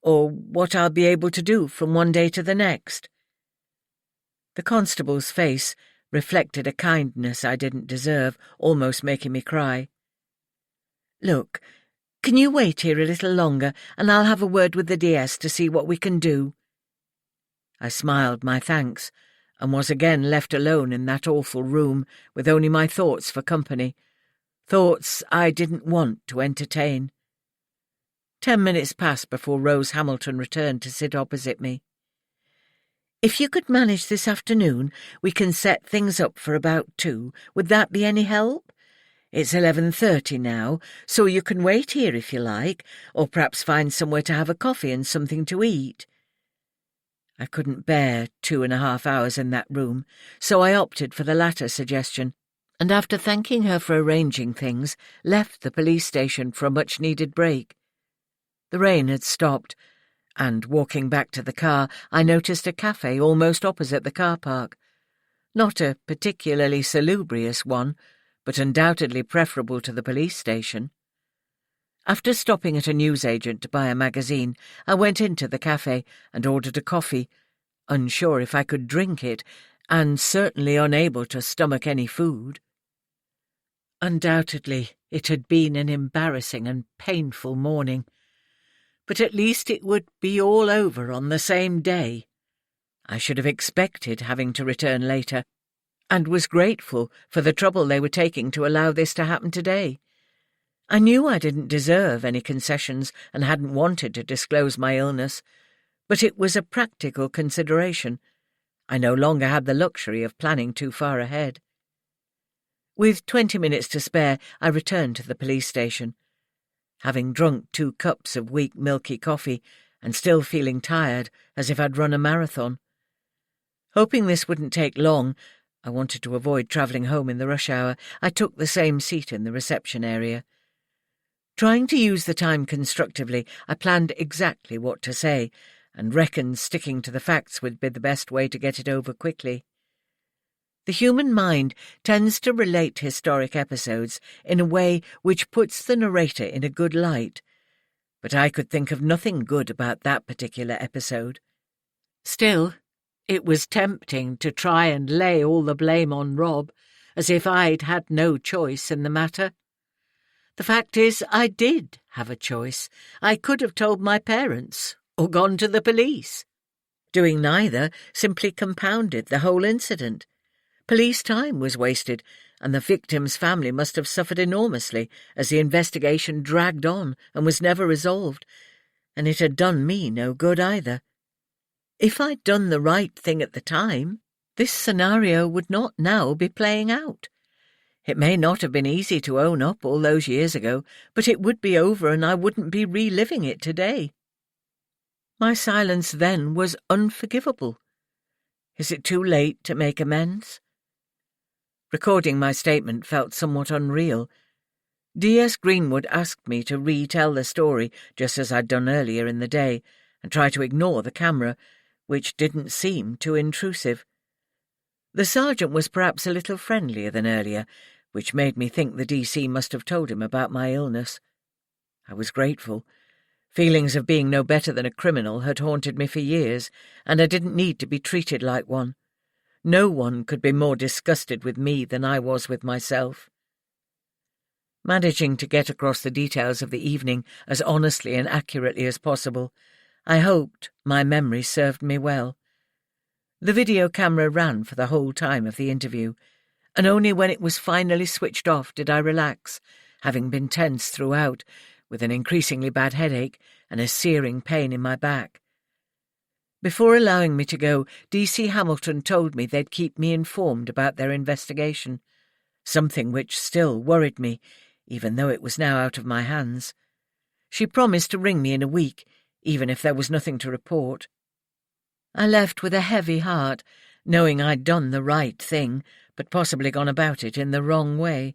or what I'll be able to do from one day to the next. The constable's face reflected a kindness I didn't deserve, almost making me cry. "Look, can you wait here a little longer, and I'll have a word with the DS to see what we can do?" I smiled my thanks, and was again left alone in that awful room with only my thoughts for company, thoughts I didn't want to entertain. 10 minutes passed before Rose Hamilton returned to sit opposite me. "If you could manage this afternoon, we can set things up for about 2. Would that be any help? It's 11:30 now, so you can wait here if you like, or perhaps find somewhere to have a coffee and something to eat." I couldn't bear 2.5 hours in that room, so I opted for the latter suggestion, and after thanking her for arranging things, left the police station for a much-needed break. The rain had stopped, and walking back to the car, I noticed a cafe almost opposite the car park. Not a particularly salubrious one, but undoubtedly preferable to the police station. After stopping at a newsagent to buy a magazine, I went into the cafe and ordered a coffee, unsure if I could drink it, and certainly unable to stomach any food. Undoubtedly, it had been an embarrassing and painful morning, but at least it would be all over on the same day. I should have expected having to return later, and was grateful for the trouble they were taking to allow this to happen today. I knew I didn't deserve any concessions and hadn't wanted to disclose my illness, but it was a practical consideration. I no longer had the luxury of planning too far ahead. With 20 minutes to spare, I returned to the police station. Having drunk 2 cups of weak, milky coffee, and still feeling tired, as if I'd run a marathon. Hoping this wouldn't take long, I wanted to avoid travelling home in the rush hour, I took the same seat in the reception area. Trying to use the time constructively, I planned exactly what to say, and reckoned sticking to the facts would be the best way to get it over quickly. The human mind tends to relate historic episodes in a way which puts the narrator in a good light, but I could think of nothing good about that particular episode. Still, it was tempting to try and lay all the blame on Rob, as if I'd had no choice in the matter. The fact is, I did have a choice. I could have told my parents, or gone to the police. Doing neither simply compounded the whole incident. Police time was wasted, and the victim's family must have suffered enormously as the investigation dragged on and was never resolved, and it had done me no good either. If I'd done the right thing at the time, this scenario would not now be playing out. It may not have been easy to own up all those years ago, but it would be over and I wouldn't be reliving it today. My silence then was unforgivable. Is it too late to make amends? Recording my statement felt somewhat unreal. D.S. Greenwood asked me to retell the story just as I'd done earlier in the day, and try to ignore the camera, which didn't seem too intrusive. The sergeant was perhaps a little friendlier than earlier, which made me think the DC must have told him about my illness. I was grateful. Feelings of being no better than a criminal had haunted me for years, and I didn't need to be treated like one. No one could be more disgusted with me than I was with myself. Managing to get across the details of the evening as honestly and accurately as possible, I hoped my memory served me well. The video camera ran for the whole time of the interview, and only when it was finally switched off did I relax, having been tense throughout, with an increasingly bad headache and a searing pain in my back. Before allowing me to go, D.C. Hamilton told me they'd keep me informed about their investigation, something which still worried me, even though it was now out of my hands. She promised to ring me in a week, even if there was nothing to report. I left with a heavy heart, knowing I'd done the right thing, but possibly gone about it in the wrong way.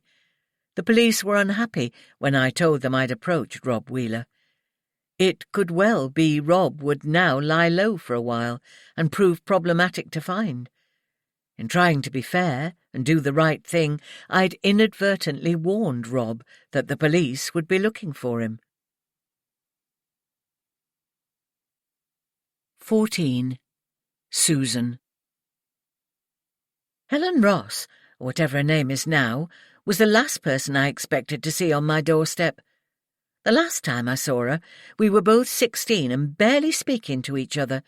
The police were unhappy when I told them I'd approached Rob Wheeler. It could well be Rob would now lie low for a while and prove problematic to find. In trying to be fair and do the right thing, I'd inadvertently warned Rob that the police would be looking for him. 14. Susan. Helen Ross, or whatever her name is now, was the last person I expected to see on my doorstep. The last time I saw her, we were both 16 and barely speaking to each other.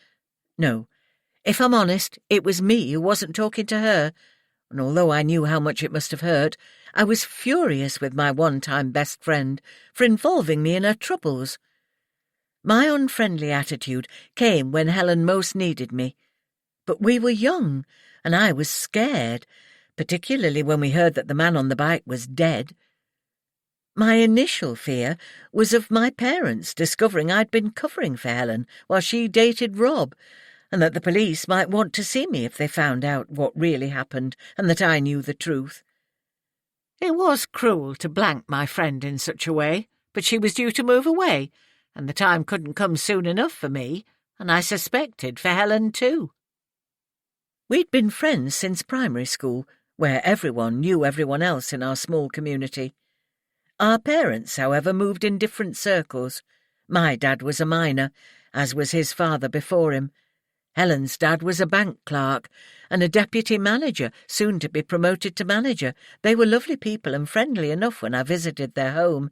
No, if I'm honest, it was me who wasn't talking to her, and although I knew how much it must have hurt, I was furious with my one-time best friend for involving me in her troubles. My unfriendly attitude came when Helen most needed me. But we were young, and I was scared, particularly when we heard that the man on the bike was dead. My initial fear was of my parents discovering I'd been covering for Helen while she dated Rob, and that the police might want to see me if they found out what really happened and that I knew the truth. It was cruel to blank my friend in such a way, but she was due to move away, and the time couldn't come soon enough for me, and I suspected for Helen too. We'd been friends since primary school, where everyone knew everyone else in our small community. Our parents, however, moved in different circles. My dad was a miner, as was his father before him. Helen's dad was a bank clerk and a deputy manager, soon to be promoted to manager. They were lovely people and friendly enough when I visited their home,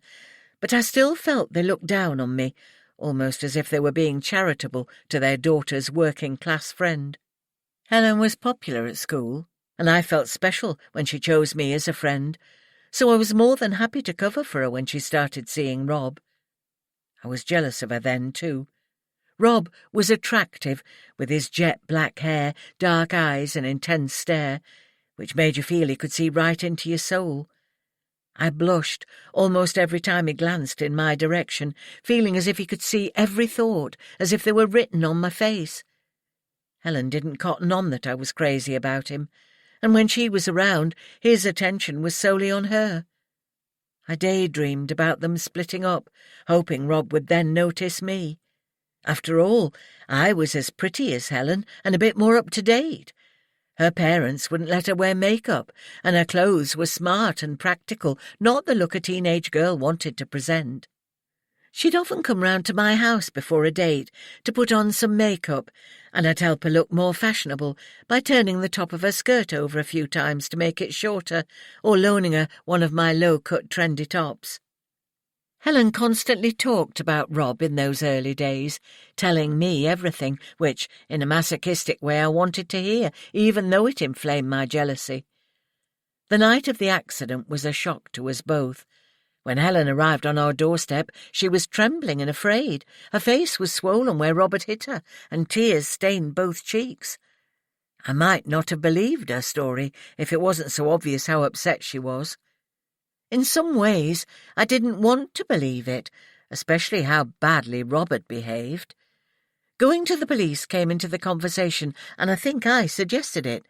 but I still felt they looked down on me, almost as if they were being charitable to their daughter's working-class friend. Helen was popular at school, and I felt special when she chose me as a friend, so I was more than happy to cover for her when she started seeing Rob. I was jealous of her then, too. Rob was attractive, with his jet-black hair, dark eyes and intense stare, which made you feel he could see right into your soul. I blushed almost every time he glanced in my direction, feeling as if he could see every thought, as if they were written on my face. Helen didn't cotton on that I was crazy about him, and when she was around, his attention was solely on her. I daydreamed about them splitting up, hoping Rob would then notice me. After all, I was as pretty as Helen and a bit more up-to-date. Her parents wouldn't let her wear makeup, and her clothes were smart and practical, not the look a teenage girl wanted to present. She'd often come round to my house before a date to put on some makeup, and I'd help her look more fashionable by turning the top of her skirt over a few times to make it shorter, or loaning her one of my low-cut trendy tops. Helen constantly talked about Rob in those early days, telling me everything, which, in a masochistic way, I wanted to hear, even though it inflamed my jealousy. The night of the accident was a shock to us both. When Helen arrived on our doorstep, she was trembling and afraid. Her face was swollen where Rob had hit her, and tears stained both cheeks. I might not have believed her story if it wasn't so obvious how upset she was. In some ways, I didn't want to believe it, especially how badly Rob had behaved. Going to the police came into the conversation, and I think I suggested it,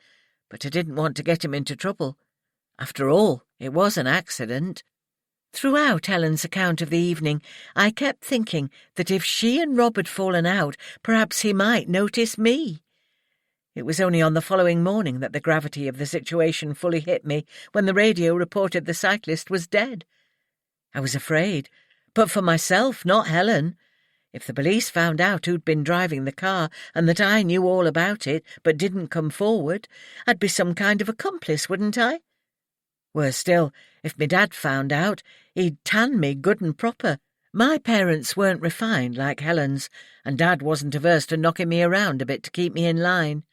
but I didn't want to get him into trouble. After all, it was an accident. Throughout Helen's account of the evening, I kept thinking that if she and Rob had fallen out, perhaps he might notice me. It was only on the following morning that the gravity of the situation fully hit me, when the radio reported the cyclist was dead. I was afraid, but for myself, not Helen. If the police found out who'd been driving the car and that I knew all about it but didn't come forward, I'd be some kind of accomplice, wouldn't I? Worse still, if my dad found out, he'd tan me good and proper. My parents weren't refined like Helen's, and Dad wasn't averse to knocking me around a bit to keep me in line.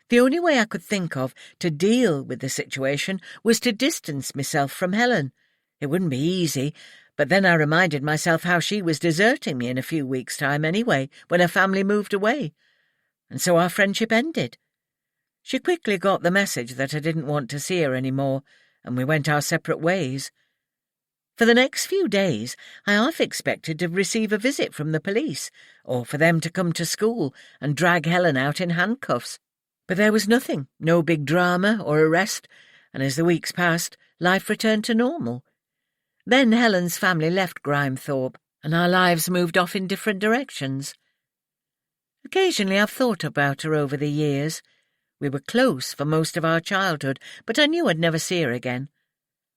The only way I could think of to deal with the situation was to distance myself from Helen. It wouldn't be easy, but then I reminded myself how she was deserting me in a few weeks' time anyway, when her family moved away, and so our friendship ended. She quickly got the message that I didn't want to see her any more, and we went our separate ways. For the next few days, I half expected to receive a visit from the police, or for them to come to school and drag Helen out in handcuffs. But there was nothing, no big drama or arrest, and as the weeks passed, life returned to normal. Then Helen's family left Grimethorpe, and our lives moved off in different directions. Occasionally I've thought about her over the years. We were close for most of our childhood, but I knew I'd never see her again.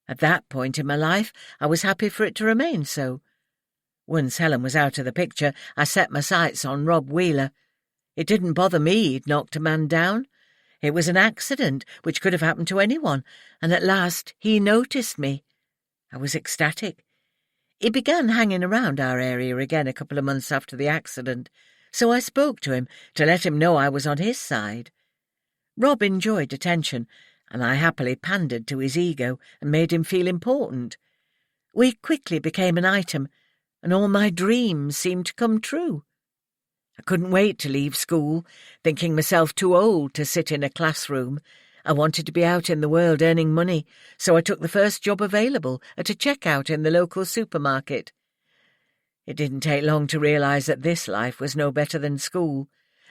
At that point in my life, I was happy for it to remain so. Once Helen was out of the picture, I set my sights on Rob Wheeler. It didn't bother me he'd knocked a man down. It was an accident which could have happened to anyone, and at last he noticed me. I was ecstatic. He began hanging around our area again a couple of months after the accident, so I spoke to him to let him know I was on his side. Rob enjoyed attention, and I happily pandered to his ego and made him feel important. We quickly became an item, and all my dreams seemed to come true. I couldn't wait to leave school, thinking myself too old to sit in a classroom. I wanted to be out in the world earning money, so I took the first job available at a checkout in the local supermarket. It didn't take long to realise that this life was no better than school,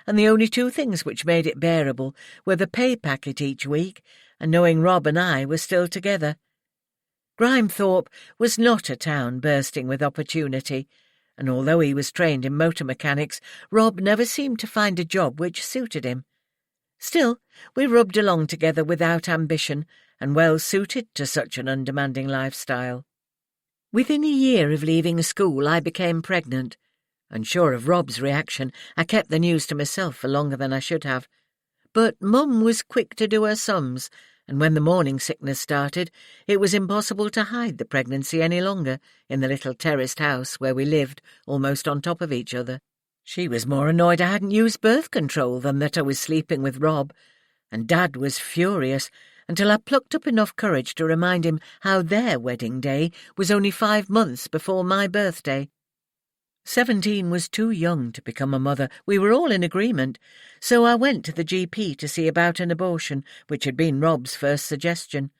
and the only two things which made it bearable were the pay packet each week and knowing Rob and I were still together. Grimethorpe was not a town bursting with opportunity, and although he was trained in motor mechanics, Rob never seemed to find a job which suited him. Still, we rubbed along together without ambition, and well suited to such an undemanding lifestyle. Within a year of leaving school, I became pregnant. Unsure of Rob's reaction, I kept the news to myself for longer than I should have. But Mum was quick to do her sums, and when the morning sickness started, it was impossible to hide the pregnancy any longer in the little terraced house where we lived, almost on top of each other. She was more annoyed I hadn't used birth control than that I was sleeping with Rob, and Dad was furious until I plucked up enough courage to remind him how their wedding day was only 5 months before my birthday. 17 was too young to become a mother, we were all in agreement, so I went to the GP to see about an abortion, which had been Rob's first suggestion.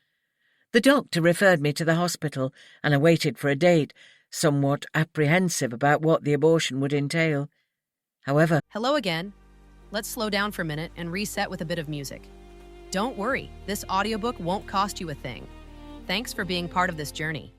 The doctor referred me to the hospital, and I waited for a date, somewhat apprehensive about what the abortion would entail. However, Hello again. Let's slow down for a minute and reset with a bit of music. Don't worry, this audiobook won't cost you a thing. Thanks for being part of this journey.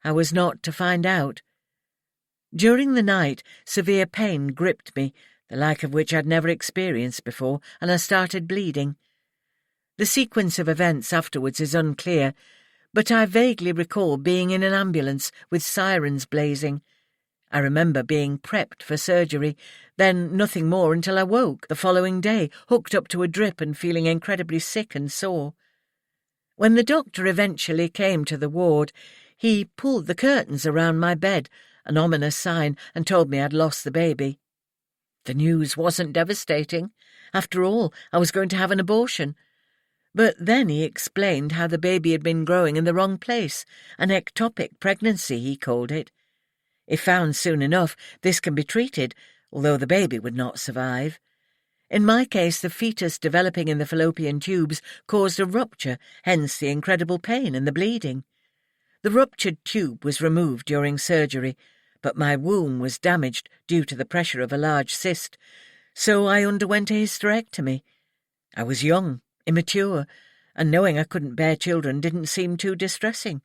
I was not to find out. During the night, severe pain gripped me, the like of which I'd never experienced before, and I started bleeding. The sequence of events afterwards is unclear, but I vaguely recall being in an ambulance with sirens blazing. I remember being prepped for surgery, then nothing more until I woke the following day, hooked up to a drip and feeling incredibly sick and sore. When the doctor eventually came to the ward, he pulled the curtains around my bed, an ominous sign, and told me I'd lost the baby. The news wasn't devastating. After all, I was going to have an abortion. But then he explained how the baby had been growing in the wrong place, an ectopic pregnancy, he called it. If found soon enough, this can be treated, although the baby would not survive. In my case, the fetus developing in the fallopian tubes caused a rupture, hence the incredible pain and the bleeding. The ruptured tube was removed during surgery, but my womb was damaged due to the pressure of a large cyst, So I underwent a hysterectomy. I was young, immature, and knowing I couldn't bear children didn't seem too distressing.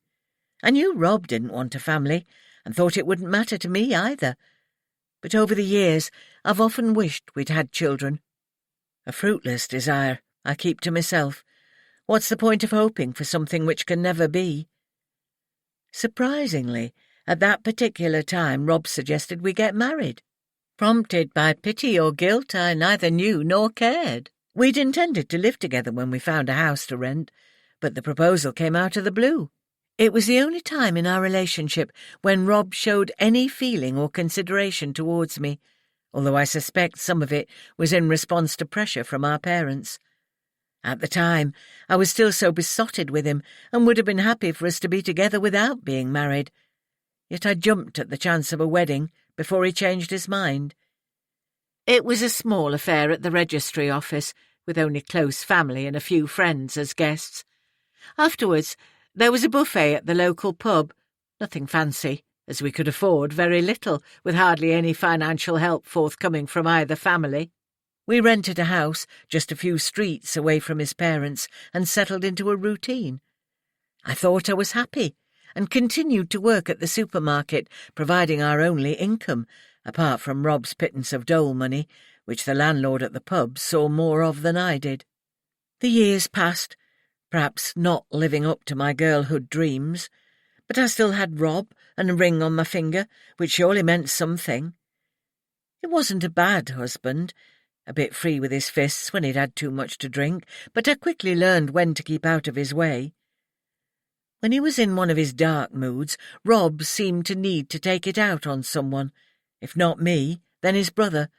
I knew Rob didn't want a family, and thought it wouldn't matter to me either. But over the years, I've often wished we'd had children. A fruitless desire I keep to myself. What's the point of hoping for something which can never be? Surprisingly, at that particular time, Rob suggested we get married. Prompted by pity or guilt, I neither knew nor cared. We'd intended to live together when we found a house to rent, but the proposal came out of the blue. It was the only time in our relationship when Rob showed any feeling or consideration towards me, although I suspect some of it was in response to pressure from our parents. At the time, I was still so besotted with him and would have been happy for us to be together without being married. Yet I jumped at the chance of a wedding before he changed his mind. It was a small affair at the registry office, with only close family and a few friends as guests. Afterwards, there was a buffet at the local pub. Nothing fancy, as we could afford very little, with hardly any financial help forthcoming from either family. We rented a house just a few streets away from his parents and settled into a routine. I thought I was happy and continued to work at the supermarket, providing our only income, apart from Rob's pittance of dole money, which the landlord at the pub saw more of than I did. The years passed, perhaps not living up to my girlhood dreams, but I still had Rob and a ring on my finger, which surely meant something. He wasn't a bad husband, a bit free with his fists when he'd had too much to drink, but I quickly learned when to keep out of his way. When he was in one of his dark moods, Rob seemed to need to take it out on someone. If not me, then his brother.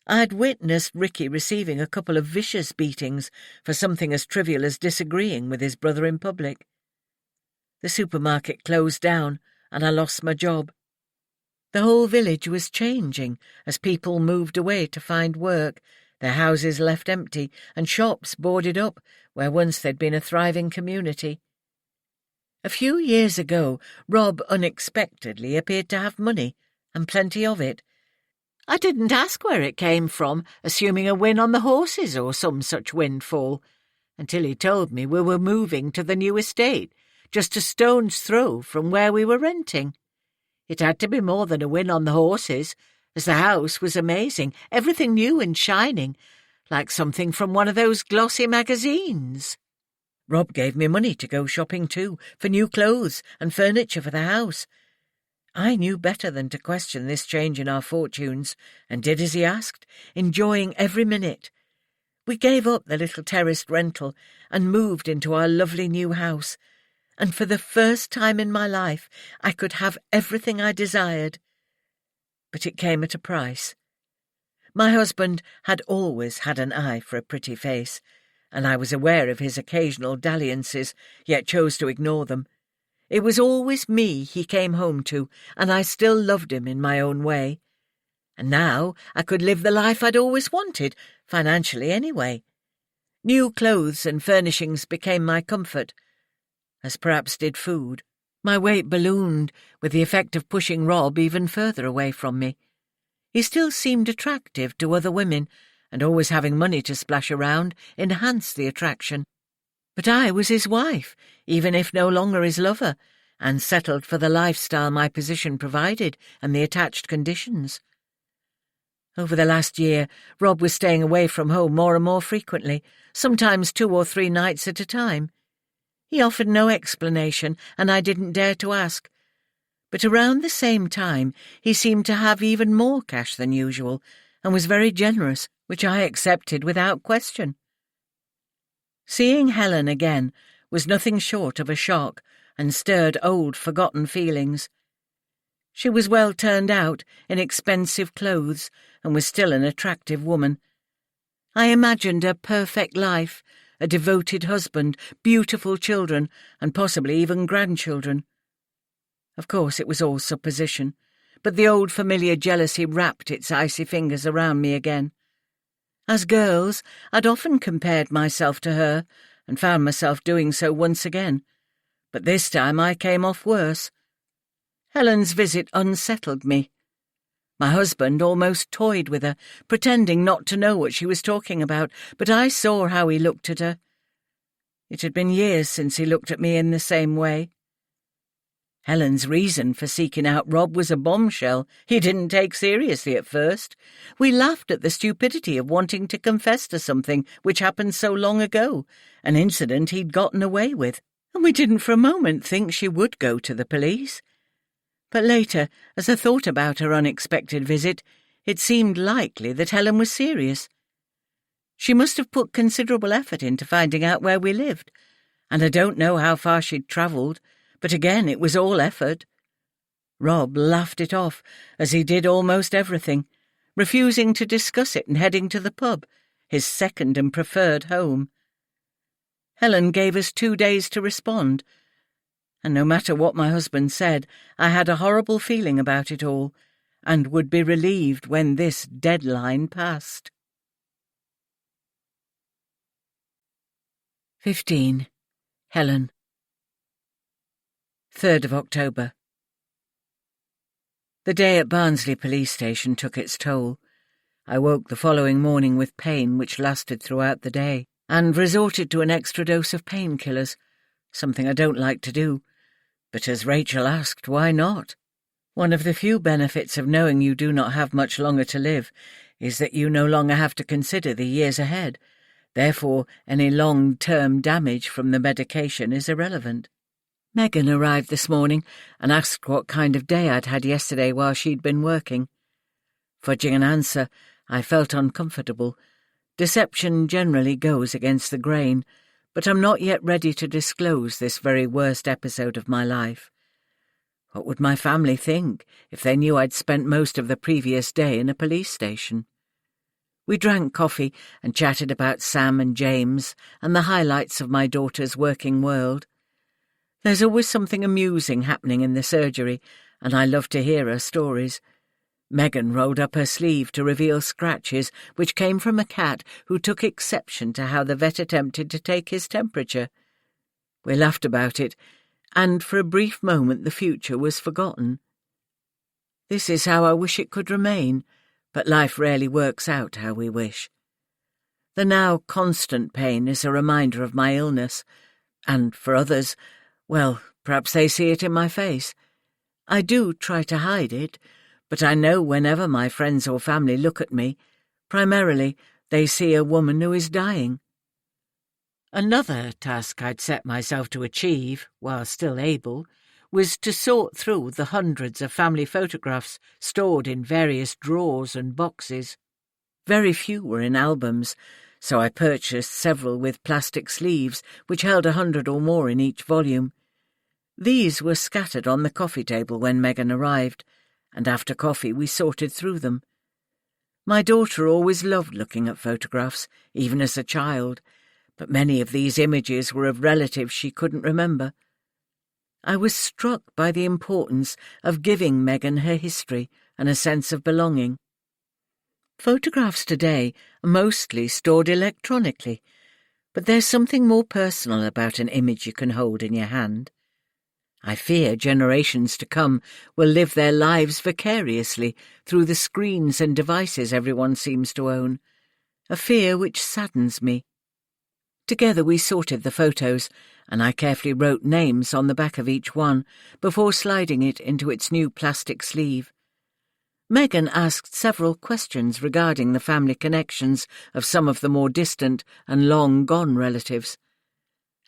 I'd witnessed Ricky receiving a couple of vicious beatings for something as trivial as disagreeing with his brother in public. The supermarket closed down, and I lost my job. The whole village was changing as people moved away to find work, their houses left empty and shops boarded up where once there'd been a thriving community. A few years ago, Rob unexpectedly appeared to have money, and plenty of it. I didn't ask where it came from, assuming a win on the horses or some such windfall, until he told me we were moving to the new estate, just a stone's throw from where we were renting. It had to be more than a win on the horses, as the house was amazing, everything new and shining, like something from one of those glossy magazines. Rob gave me money to go shopping too, for new clothes and furniture for the house. I knew better than to question this change in our fortunes, and did as he asked, enjoying every minute. We gave up the little terraced rental and moved into our lovely new house, and for the first time in my life I could have everything I desired. But it came at a price. My husband had always had an eye for a pretty face, and I was aware of his occasional dalliances, yet chose to ignore them. It was always me he came home to, and I still loved him in my own way. And now I could live the life I'd always wanted, financially anyway. New clothes and furnishings became my comfort, as perhaps did food. My weight ballooned, with the effect of pushing Rob even further away from me. He still seemed attractive to other women, and always having money to splash around enhanced the attraction. But I was his wife, even if no longer his lover, and settled for the lifestyle my position provided and the attached conditions. Over the last year, Rob was staying away from home more and more frequently, sometimes 2 or 3 nights at a time. He offered no explanation, and I didn't dare to ask. But around the same time, he seemed to have even more cash than usual, and was very generous, which I accepted without question. Seeing Helen again was nothing short of a shock, and stirred old, forgotten feelings. She was well turned out, in expensive clothes, and was still an attractive woman. I imagined a perfect life, a devoted husband, beautiful children, and possibly even grandchildren. Of course, it was all supposition, but the old familiar jealousy wrapped its icy fingers around me again. As girls, I'd often compared myself to her, and found myself doing so once again, but this time I came off worse. Helen's visit unsettled me. My husband almost toyed with her, pretending not to know what she was talking about, but I saw how he looked at her. It had been years since he looked at me in the same way. Helen's reason for seeking out Rob was a bombshell he didn't take seriously at first. We laughed at the stupidity of wanting to confess to something which happened so long ago, an incident he'd gotten away with, and we didn't for a moment think she would go to the police. But later, as I thought about her unexpected visit, it seemed likely that Helen was serious. She must have put considerable effort into finding out where we lived, and I don't know how far she'd travelled, but again it was all effort. Rob laughed it off, as he did almost everything, refusing to discuss it and heading to the pub, his second and preferred home. Helen gave us 2 days to respond, and no matter what my husband said, I had a horrible feeling about it all, and would be relieved when this deadline passed. 15. Helen. 3rd of October. The day at Barnsley police station took its toll. I woke the following morning with pain which lasted throughout the day, and resorted to an extra dose of painkillers, something I don't like to do, but as Rachel asked, why not? One of the few benefits of knowing you do not have much longer to live is that you no longer have to consider the years ahead. Therefore, any long-term damage from the medication is irrelevant. Megan arrived this morning and asked what kind of day I'd had yesterday while she'd been working. Fudging an answer, I felt uncomfortable. Deception generally goes against the grain, but I'm not yet ready to disclose this very worst episode of my life. What would my family think if they knew I'd spent most of the previous day in a police station? We drank coffee and chatted about Sam and James and the highlights of my daughter's working world. There's always something amusing happening in the surgery, and I love to hear her stories. Megan rolled up her sleeve to reveal scratches which came from a cat who took exception to how the vet attempted to take his temperature. We laughed about it, and for a brief moment the future was forgotten. This is how I wish it could remain, but life rarely works out how we wish. The now constant pain is a reminder of my illness, and for others, well, perhaps they see it in my face. I do try to hide it, but I know whenever my friends or family look at me, primarily they see a woman who is dying. Another task I'd set myself to achieve, while still able, was to sort through the hundreds of family photographs stored in various drawers and boxes. Very few were in albums, so I purchased several with plastic sleeves which held 100 or more in each volume. These were scattered on the coffee table when Megan arrived, and after coffee we sorted through them. My daughter always loved looking at photographs, even as a child, but many of these images were of relatives she couldn't remember. I was struck by the importance of giving Megan her history and a sense of belonging. Photographs today are mostly stored electronically, but there's something more personal about an image you can hold in your hand. I fear generations to come will live their lives vicariously through the screens and devices everyone seems to own, a fear which saddens me. Together we sorted the photos, and I carefully wrote names on the back of each one before sliding it into its new plastic sleeve. Megan asked several questions regarding the family connections of some of the more distant and long-gone relatives.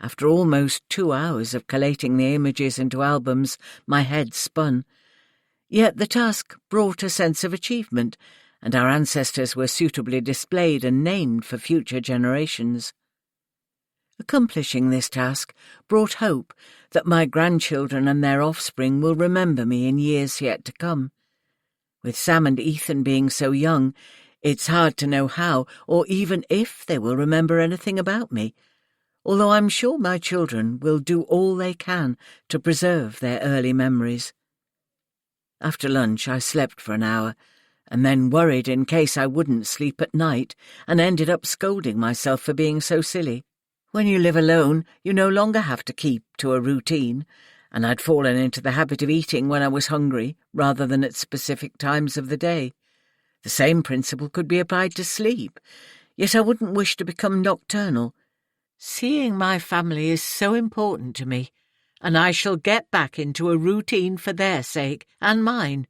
After almost 2 hours of collating the images into albums, my head spun. Yet the task brought a sense of achievement, and our ancestors were suitably displayed and named for future generations. Accomplishing this task brought hope that my grandchildren and their offspring will remember me in years yet to come. With Sam and Ethan being so young, it's hard to know how or even if they will remember anything about me, although I'm sure my children will do all they can to preserve their early memories. After lunch I slept for an hour, and then worried in case I wouldn't sleep at night, and ended up scolding myself for being so silly. When you live alone, you no longer have to keep to a routine, and I'd fallen into the habit of eating when I was hungry rather than at specific times of the day. The same principle could be applied to sleep, yet I wouldn't wish to become nocturnal. Seeing my family is so important to me, and I shall get back into a routine for their sake and mine.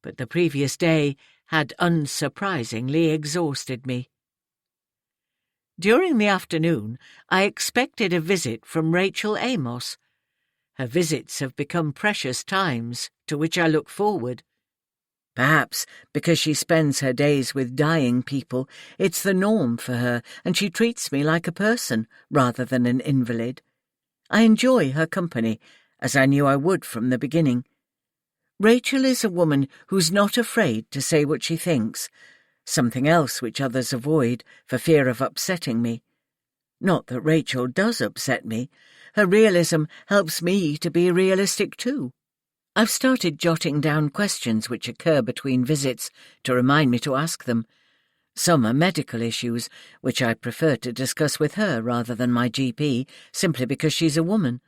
But the previous day had unsurprisingly exhausted me. During the afternoon, I expected a visit from Rachel Amos. Her visits have become precious times, to which I look forward. Perhaps because she spends her days with dying people, it's the norm for her, and she treats me like a person rather than an invalid. I enjoy her company, as I knew I would from the beginning. Rachel is a woman who's not afraid to say what she thinks, something else which others avoid for fear of upsetting me. Not that Rachel does upset me. Her realism helps me to be realistic too. I've started jotting down questions which occur between visits to remind me to ask them. Some are medical issues, which I prefer to discuss with her rather than my GP, simply because she's a woman.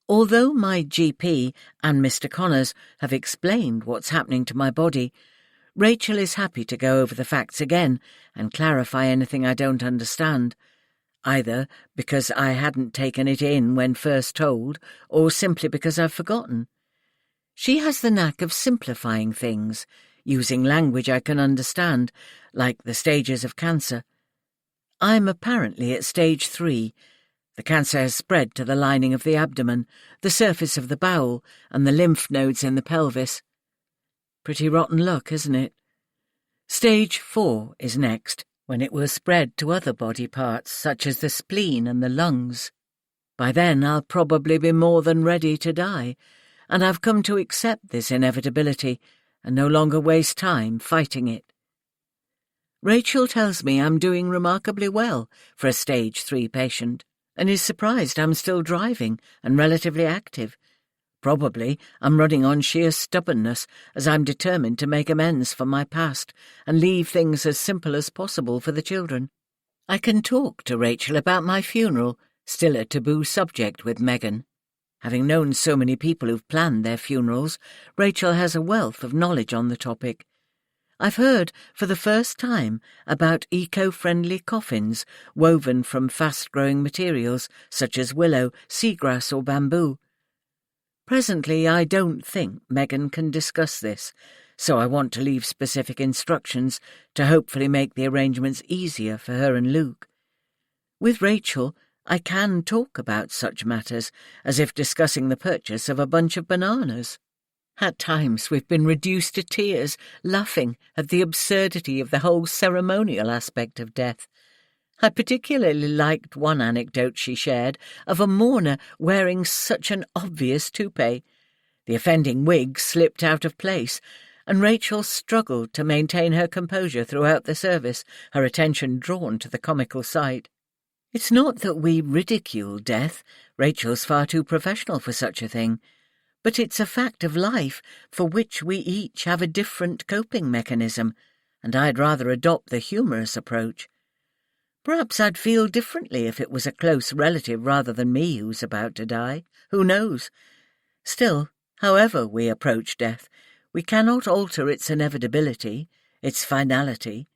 Although my GP and Mr. Connors have explained what's happening to my body, Rachel is happy to go over the facts again and clarify anything I don't understand, either because I hadn't taken it in when first told, or simply because I've forgotten. She has the knack of simplifying things, using language I can understand, like the stages of cancer. I'm apparently at stage 3. The cancer has spread to the lining of the abdomen, the surface of the bowel, and the lymph nodes in the pelvis. Pretty rotten luck, isn't it? Stage 4 is next, when it will spread to other body parts, such as the spleen and the lungs. By then I'll probably be more than ready to die, and I've come to accept this inevitability and no longer waste time fighting it. Rachel tells me I'm doing remarkably well for a stage 3 patient, and is surprised I'm still driving and relatively active. Probably I'm running on sheer stubbornness, as I'm determined to make amends for my past and leave things as simple as possible for the children. I can talk to Rachel about my funeral, still a taboo subject with Megan. Having known so many people who've planned their funerals, Rachel has a wealth of knowledge on the topic. I've heard for the first time about eco-friendly coffins woven from fast-growing materials such as willow, seagrass or bamboo. Presently I don't think Megan can discuss this, so I want to leave specific instructions to hopefully make the arrangements easier for her and Luke. With Rachel, I can talk about such matters as if discussing the purchase of a bunch of bananas. At times we've been reduced to tears, laughing at the absurdity of the whole ceremonial aspect of death. I particularly liked one anecdote she shared of a mourner wearing such an obvious toupee. The offending wig slipped out of place, and Rachel struggled to maintain her composure throughout the service, her attention drawn to the comical sight. It's not that we ridicule death, Rachel's far too professional for such a thing, but it's a fact of life for which we each have a different coping mechanism, and I'd rather adopt the humorous approach. Perhaps I'd feel differently if it was a close relative rather than me who's about to die. Who knows? Still, however we approach death, we cannot alter its inevitability, its finality.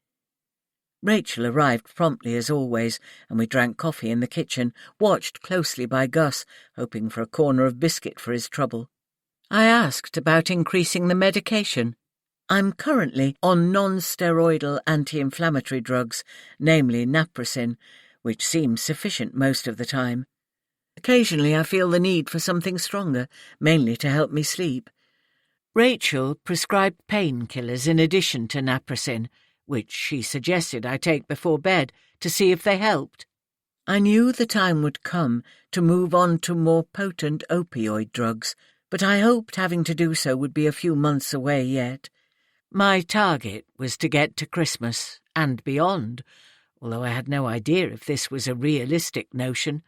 Rachel arrived promptly as always, and we drank coffee in the kitchen, watched closely by Gus, hoping for a corner of biscuit for his trouble. I asked about increasing the medication. I'm currently on non-steroidal anti-inflammatory drugs, namely naproxen, which seems sufficient most of the time. Occasionally I feel the need for something stronger, mainly to help me sleep. Rachel prescribed painkillers in addition to naproxen, which she suggested I take before bed to see if they helped. I knew the time would come to move on to more potent opioid drugs, but I hoped having to do so would be a few months away yet. My target was to get to Christmas and beyond, although I had no idea if this was a realistic notion,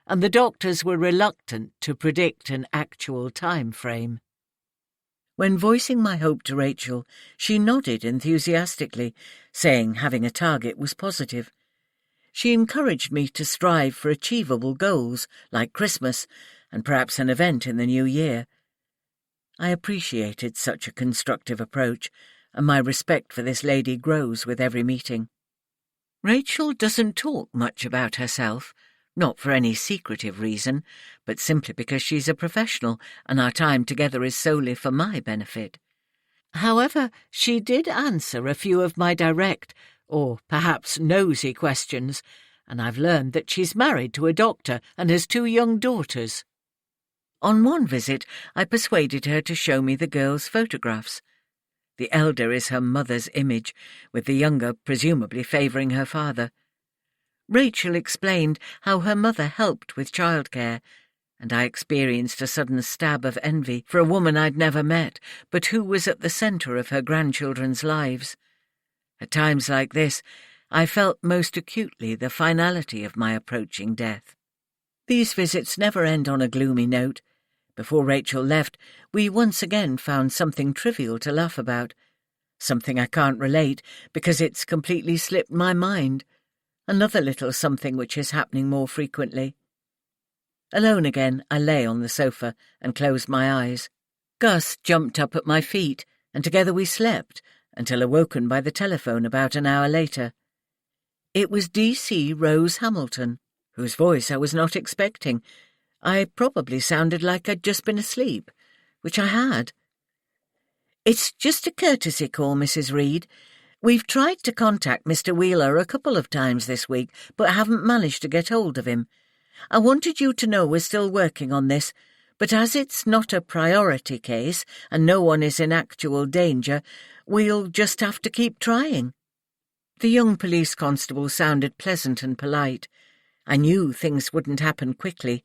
and the doctors were reluctant to predict an actual time frame. When voicing my hope to Rachel, she nodded enthusiastically, saying having a target was positive. She encouraged me to strive for achievable goals, like Christmas, and perhaps an event in the new year. I appreciated such a constructive approach, and my respect for this lady grows with every meeting. Rachel doesn't talk much about herself, not for any secretive reason, but simply because she's a professional and our time together is solely for my benefit. However, she did answer a few of my direct, or perhaps nosy questions, and I've learned that she's married to a doctor and has 2 young daughters. On one visit, I persuaded her to show me the girls' photographs. The elder is her mother's image, with the younger presumably favouring her father. Rachel explained how her mother helped with childcare, and I experienced a sudden stab of envy for a woman I'd never met, but who was at the centre of her grandchildren's lives. At times like this, I felt most acutely the finality of my approaching death. These visits never end on a gloomy note. Before Rachel left, we once again found something trivial to laugh about, something I can't relate because it's completely slipped my mind, another little something which is happening more frequently. Alone again, I lay on the sofa and closed my eyes. Gus jumped up at my feet, and together we slept, until awoken by the telephone about an hour later. It was D.C. Rose Hamilton, whose voice I was not expecting. I probably sounded like I'd just been asleep, which I had. "It's just a courtesy call, Mrs. Reed. We've tried to contact Mr. Wheeler a couple of times this week, but haven't managed to get hold of him. I wanted you to know we're still working on this, but as it's not a priority case and no one is in actual danger, we'll just have to keep trying." The young police constable sounded pleasant and polite. I knew things wouldn't happen quickly.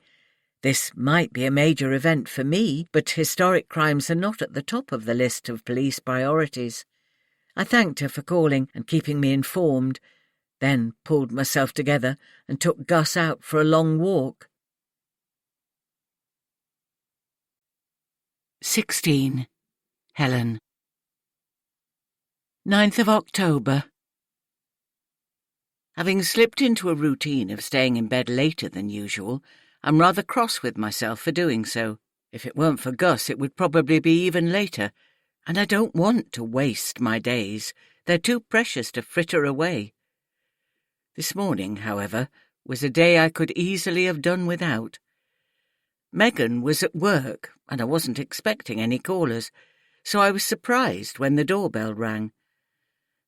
This might be a major event for me, but historic crimes are not at the top of the list of police priorities. I thanked her for calling and keeping me informed, then pulled myself together and took Gus out for a long walk. 16. Helen. 9th of October. Having slipped into a routine of staying in bed later than usual, I'm rather cross with myself for doing so. If it weren't for Gus, it would probably be even later, and I don't want to waste my days. They're too precious to fritter away. This morning, however, was a day I could easily have done without. Megan was at work, and I wasn't expecting any callers, so I was surprised when the doorbell rang.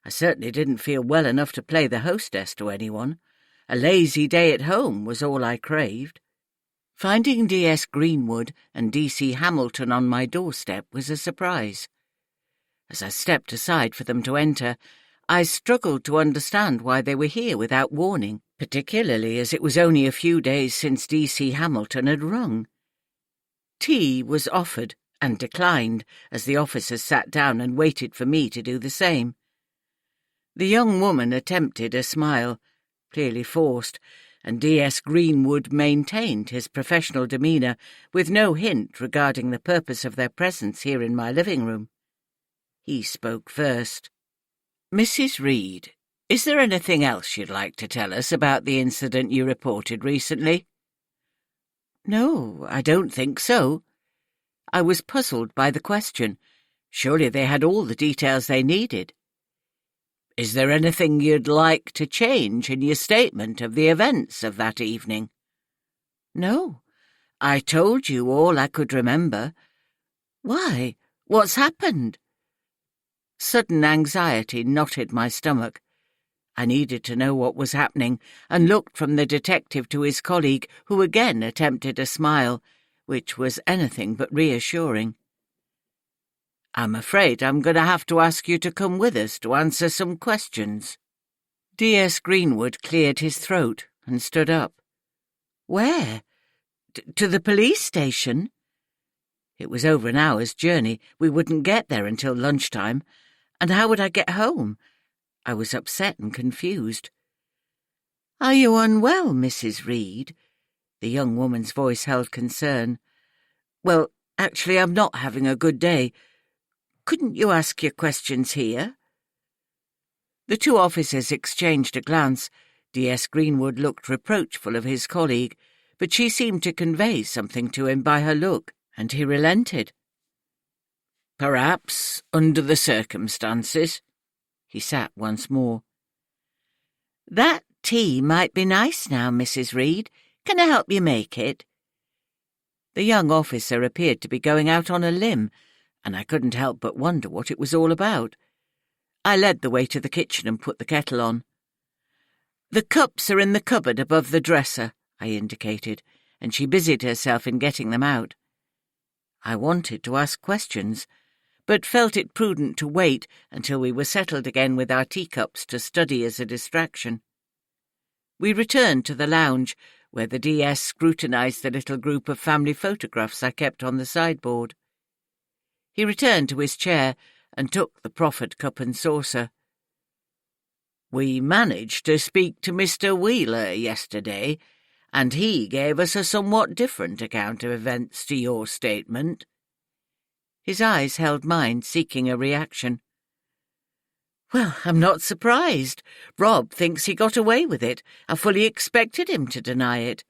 I certainly didn't feel well enough to play the hostess to anyone. A lazy day at home was all I craved. Finding D.S. Greenwood and D.C. Hamilton on my doorstep was a surprise. As I stepped aside for them to enter, I struggled to understand why they were here without warning, particularly as it was only a few days since D.C. Hamilton had rung. Tea was offered and declined as the officers sat down and waited for me to do the same. The young woman attempted a smile, clearly forced, and D.S. Greenwood maintained his professional demeanour with no hint regarding the purpose of their presence here in my living room. He spoke first. "Mrs. Reed, is there anything else you'd like to tell us about the incident you reported recently?" "No, I don't think so." I was puzzled by the question. Surely they had all the details they needed. "Is there anything you'd like to change in your statement of the events of that evening?" "No, I told you all I could remember." "Why? What's happened?" Sudden anxiety knotted my stomach. I needed to know what was happening, and looked from the detective to his colleague, who again attempted a smile, which was anything but reassuring. "I'm afraid I'm going to have to ask you to come with us to answer some questions." D.S. Greenwood cleared his throat and stood up. "Where? To the police station?" It was over an hour's journey. We wouldn't get there until lunchtime. And how would I get home? I was upset and confused. "Are you unwell, Mrs. Reed?" The young woman's voice held concern. "Well, actually, I'm not having a good day. Couldn't you ask your questions here?" The 2 officers exchanged a glance. D.S. Greenwood looked reproachful of his colleague, but she seemed to convey something to him by her look, and he relented. "Perhaps, under the circumstances." He sat once more. "That tea might be nice now, Mrs. Reed. Can I help you make it?" The young officer appeared to be going out on a limb, and I couldn't help but wonder what it was all about. I led the way to the kitchen and put the kettle on. "The cups are in the cupboard above the dresser," I indicated, and she busied herself in getting them out. I wanted to ask questions, but felt it prudent to wait until we were settled again with our teacups to study as a distraction. We returned to the lounge, where the DS scrutinised the little group of family photographs I kept on the sideboard. He returned to his chair and took the proffered cup and saucer. "We managed to speak to Mr. Wheeler yesterday, and he gave us a somewhat different account of events to your statement." His eyes held mine, seeking a reaction. "Well, I'm not surprised. Rob thinks he got away with it. I fully expected him to deny it.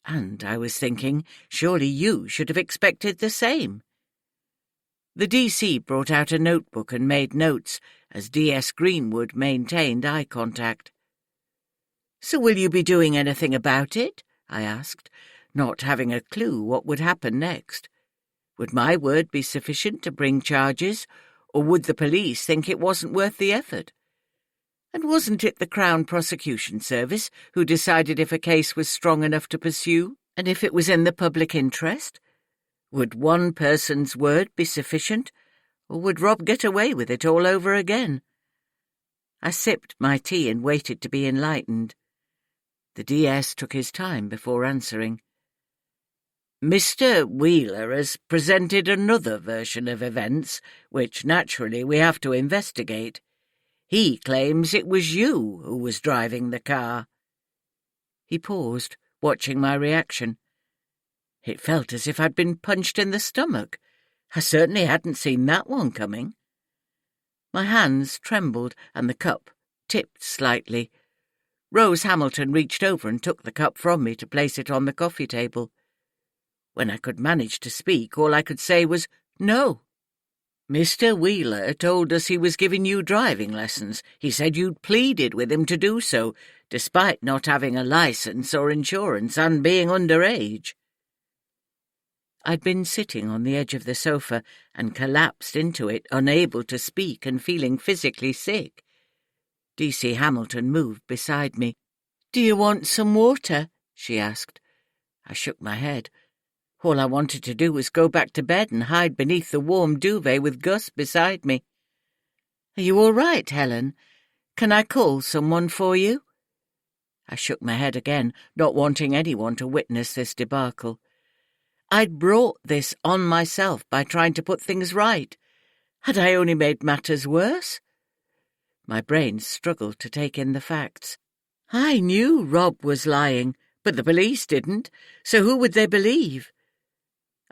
And I was thinking, surely you should have expected the same." The DC brought out a notebook and made notes, as DS Greenwood maintained eye contact. "So will you be doing anything about it?" I asked, not having a clue what would happen next. Would my word be sufficient to bring charges, or would the police think it wasn't worth the effort? And wasn't it the Crown Prosecution Service who decided if a case was strong enough to pursue, and if it was in the public interest? Would one person's word be sufficient, or would Rob get away with it all over again? I sipped my tea and waited to be enlightened. The DS took his time before answering. "Mr. Wheeler has presented another version of events, which naturally we have to investigate. He claims it was you who was driving the car." He paused, watching my reaction. It felt as if I'd been punched in the stomach. I certainly hadn't seen that one coming. My hands trembled and the cup tipped slightly. Rose Hamilton reached over and took the cup from me to place it on the coffee table. When I could manage to speak, all I could say was, "No." "Mr. Wheeler told us he was giving you driving lessons. He said you'd pleaded with him to do so, despite not having a licence or insurance and being underage." I'd been sitting on the edge of the sofa and collapsed into it, unable to speak and feeling physically sick. DC Hamilton moved beside me. "Do you want some water?" she asked. I shook my head. All I wanted to do was go back to bed and hide beneath the warm duvet with Gus beside me. "Are you all right, Helen? Can I call someone for you?" I shook my head again, not wanting anyone to witness this debacle. I'd brought this on myself by trying to put things right. Had I only made matters worse? My brain struggled to take in the facts. I knew Rob was lying, but the police didn't, so who would they believe?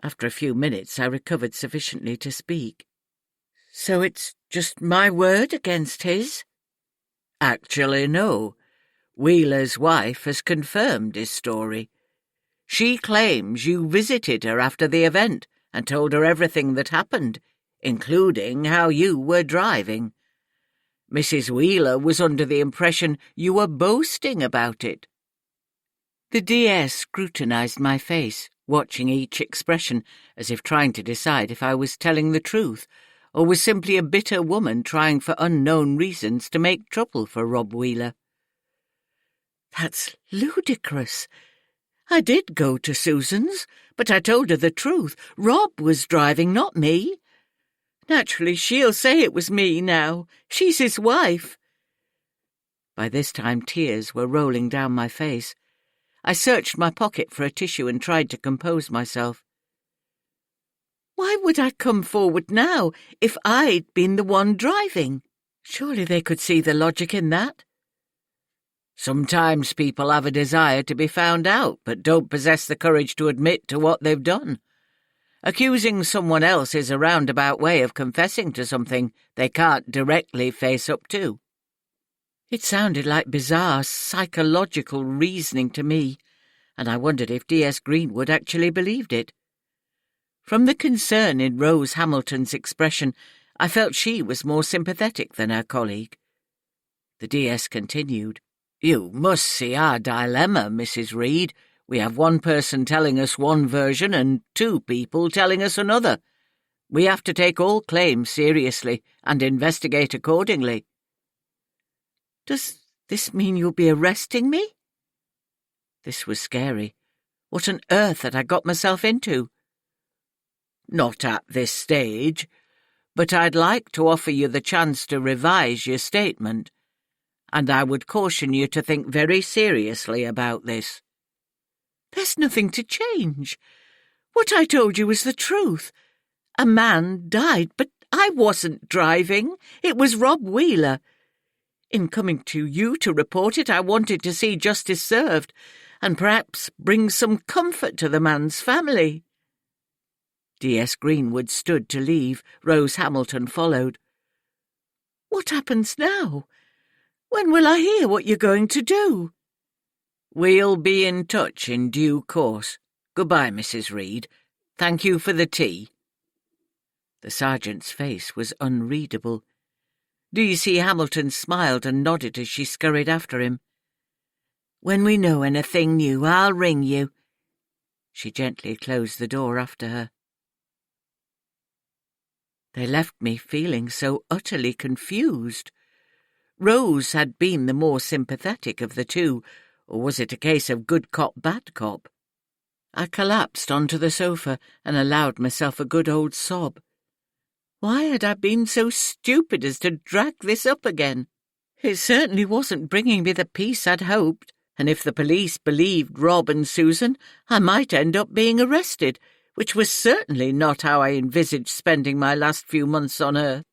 After a few minutes, I recovered sufficiently to speak. "So it's just my word against his?" "Actually, no. Wheeler's wife has confirmed his story. She claims you visited her after the event and told her everything that happened, including how you were driving. Mrs. Wheeler was under the impression you were boasting about it." The DS scrutinized my face, watching each expression as if trying to decide if I was telling the truth or was simply a bitter woman trying for unknown reasons to make trouble for Rob Wheeler. "That's ludicrous. I did go to Susan's, but I told her the truth. Rob was driving, not me. Naturally, she'll say it was me now. She's his wife." By this time, tears were rolling down my face. I searched my pocket for a tissue and tried to compose myself. Why would I come forward now if I'd been the one driving? Surely they could see the logic in that. Sometimes people have a desire to be found out, but don't possess the courage to admit to what they've done. Accusing someone else is a roundabout way of confessing to something they can't directly face up to. It sounded like bizarre psychological reasoning to me, and I wondered if D.S. Greenwood actually believed it. From the concern in Rose Hamilton's expression, I felt she was more sympathetic than her colleague. The DS continued, "You must see our dilemma, Mrs. Reed. We have one person telling us one version and two people telling us another. We have to take all claims seriously and investigate accordingly." "Does this mean you'll be arresting me?" This was scary. What on earth had I got myself into? "Not at this stage, but I'd like to offer you the chance to revise your statement, and I would caution you to think very seriously about this." "There's nothing to change. What I told you was the truth. A man died, but I wasn't driving. It was Rob Wheeler. In coming to you to report it, I wanted to see justice served, and perhaps bring some comfort to the man's family." D.S. Greenwood stood to leave. Rose Hamilton followed. "What happens now? When will I hear what you're going to do?" "We'll be in touch in due course. Goodbye, Mrs. Reed. Thank you for the tea." The sergeant's face was unreadable. D.C. Hamilton smiled and nodded as she scurried after him. "When we know anything new, I'll ring you." She gently closed the door after her. They left me feeling so utterly confused. Rose had been the more sympathetic of the two, or was it a case of good cop, bad cop? I collapsed onto the sofa and allowed myself a good old sob. Why had I been so stupid as to drag this up again? It certainly wasn't bringing me the peace I'd hoped, and if the police believed Rob and Susan, I might end up being arrested, which was certainly not how I envisaged spending my last few months on earth.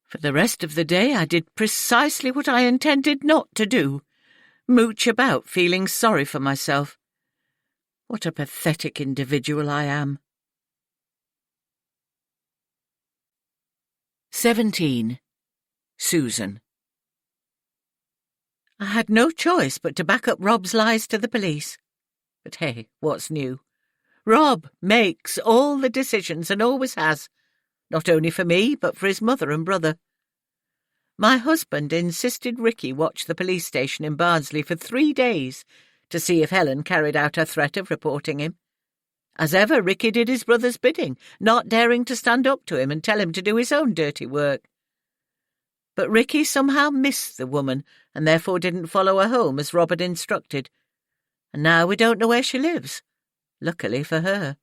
For the rest of the day I did precisely what I intended not to do, mooch about feeling sorry for myself. What a pathetic individual I am. 17. Susan. I had no choice but to back up Rob's lies to the police. But hey, what's new? Rob makes all the decisions and always has, not only for me, but for his mother and brother. My husband insisted Ricky watch the police station in Barnsley for 3 days to see if Helen carried out her threat of reporting him. As ever, Ricky did his brother's bidding, not daring to stand up to him and tell him to do his own dirty work. But Ricky somehow missed the woman and therefore didn't follow her home as Rob had instructed. And now we don't know where she lives. Luckily for her.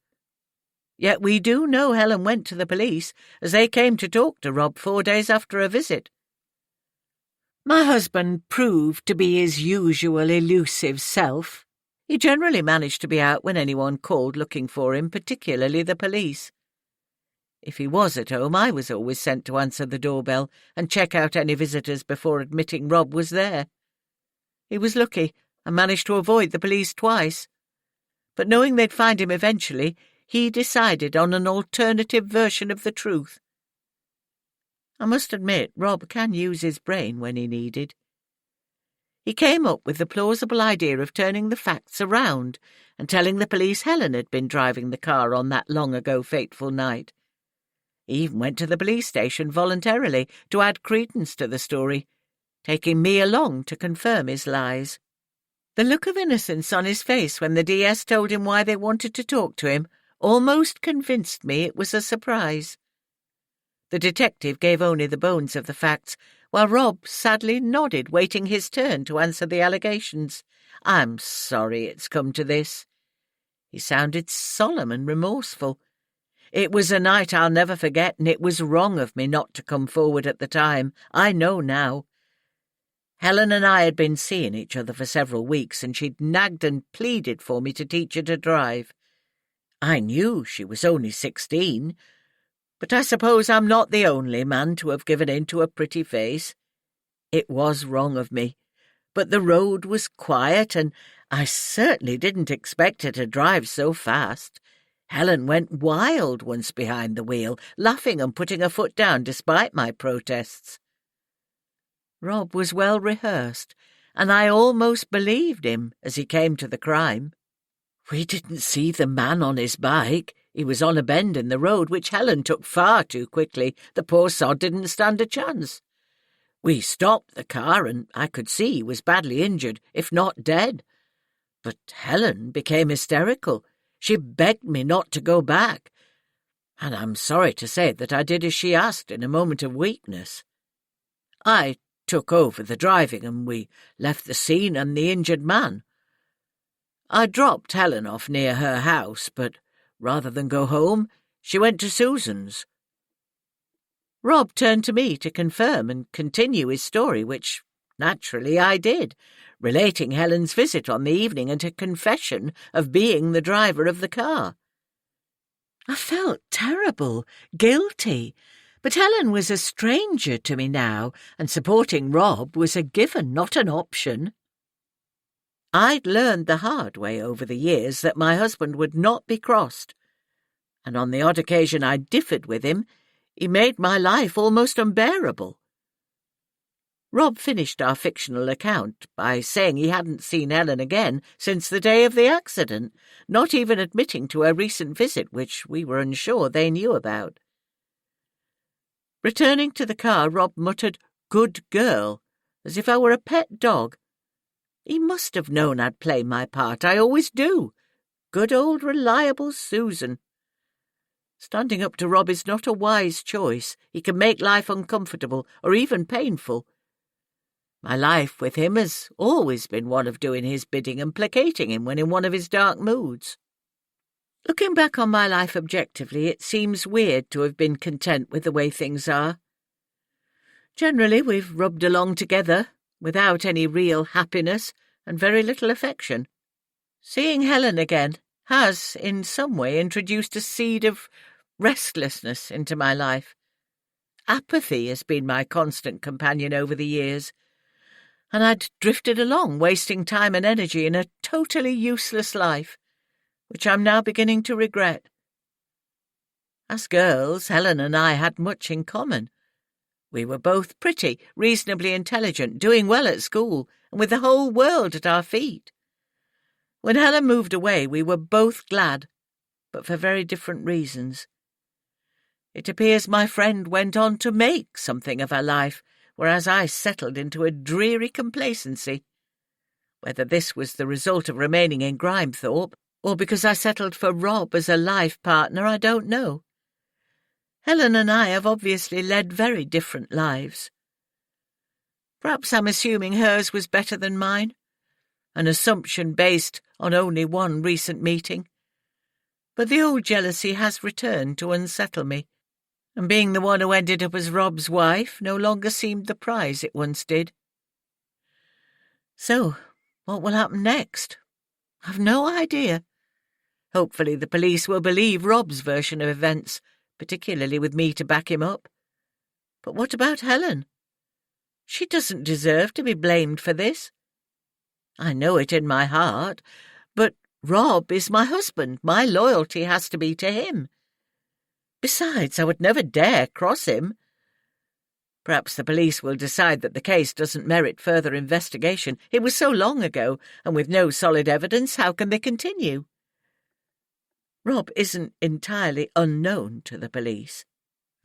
Yet we do know Helen went to the police, as they came to talk to Rob 4 days after her visit. My husband proved to be his usual elusive self. He generally managed to be out when anyone called looking for him, particularly the police. If he was at home, I was always sent to answer the doorbell and check out any visitors before admitting Rob was there. He was lucky and managed to avoid the police twice. But knowing they'd find him eventually, he decided on an alternative version of the truth. I must admit, Rob can use his brain when he needed. He came up with the plausible idea of turning the facts around and telling the police Helen had been driving the car on that long-ago fateful night. He even went to the police station voluntarily to add credence to the story, taking me along to confirm his lies. The look of innocence on his face when the DS told him why they wanted to talk to him almost convinced me it was a surprise. The detective gave only the bones of the facts, while Rob sadly nodded, waiting his turn to answer the allegations. "I'm sorry it's come to this." He sounded solemn and remorseful. "It was a night I'll never forget, and it was wrong of me not to come forward at the time. I know now. Helen and I had been seeing each other for several weeks, and she'd nagged and pleaded for me to teach her to drive. I knew she was only 16, but I suppose I'm not the only man to have given in to a pretty face. It was wrong of me, but the road was quiet, and I certainly didn't expect her to drive so fast. Helen went wild once behind the wheel, laughing and putting her foot down despite my protests. Rob was well rehearsed, and I almost believed him as he came to the crime. We didn't see the man on his bike. He was on a bend in the road, which Helen took far too quickly. The poor sod didn't stand a chance. We stopped the car, and I could see he was badly injured, if not dead. But Helen became hysterical. She begged me not to go back, and I'm sorry to say that I did as she asked in a moment of weakness. I took over the driving, and we left the scene and the injured man. I dropped Helen off near her house, but rather than go home, she went to Susan's. Rob turned to me to confirm and continue his story, which naturally I did, relating Helen's visit on the evening and her confession of being the driver of the car. I felt terrible, guilty, but Helen was a stranger to me now, and supporting Rob was a given, not an option. I'd learned the hard way over the years that my husband would not be crossed, and on the odd occasion I differed with him, he made my life almost unbearable. Rob finished our fictional account by saying he hadn't seen Helen again since the day of the accident, not even admitting to her recent visit, which we were unsure they knew about. Returning to the car, Rob muttered, "Good girl," as if I were a pet dog. He must have known I'd play my part. I always do. Good old reliable Susan. Standing up to Rob is not a wise choice. He can make life uncomfortable or even painful. My life with him has always been one of doing his bidding and placating him when in one of his dark moods. Looking back on my life objectively, it seems weird to have been content with the way things are. Generally, we've rubbed along together, without any real happiness and very little affection. Seeing Helen again has, in some way, introduced a seed of restlessness into my life. Apathy has been my constant companion over the years, and I'd drifted along, wasting time and energy in a totally useless life, which I'm now beginning to regret. As girls, Helen and I had much in common. We were both pretty, reasonably intelligent, doing well at school, and with the whole world at our feet. When Helen moved away, we were both glad, but for very different reasons. It appears my friend went on to make something of her life, whereas I settled into a dreary complacency. Whether this was the result of remaining in Grimethorpe, or because I settled for Rob as a life partner, I don't know. Helen and I have obviously led very different lives. Perhaps I'm assuming hers was better than mine, an assumption based on only one recent meeting. But the old jealousy has returned to unsettle me, and being the one who ended up as Rob's wife no longer seemed the prize it once did. So, what will happen next? I've no idea. Hopefully the police will believe Rob's version of events, particularly with me to back him up. But what about Helen? She doesn't deserve to be blamed for this. I know it in my heart, but Rob is my husband. My loyalty has to be to him. Besides, I would never dare cross him. Perhaps the police will decide that the case doesn't merit further investigation. It was so long ago, and with no solid evidence, how can they continue? Rob isn't entirely unknown to the police.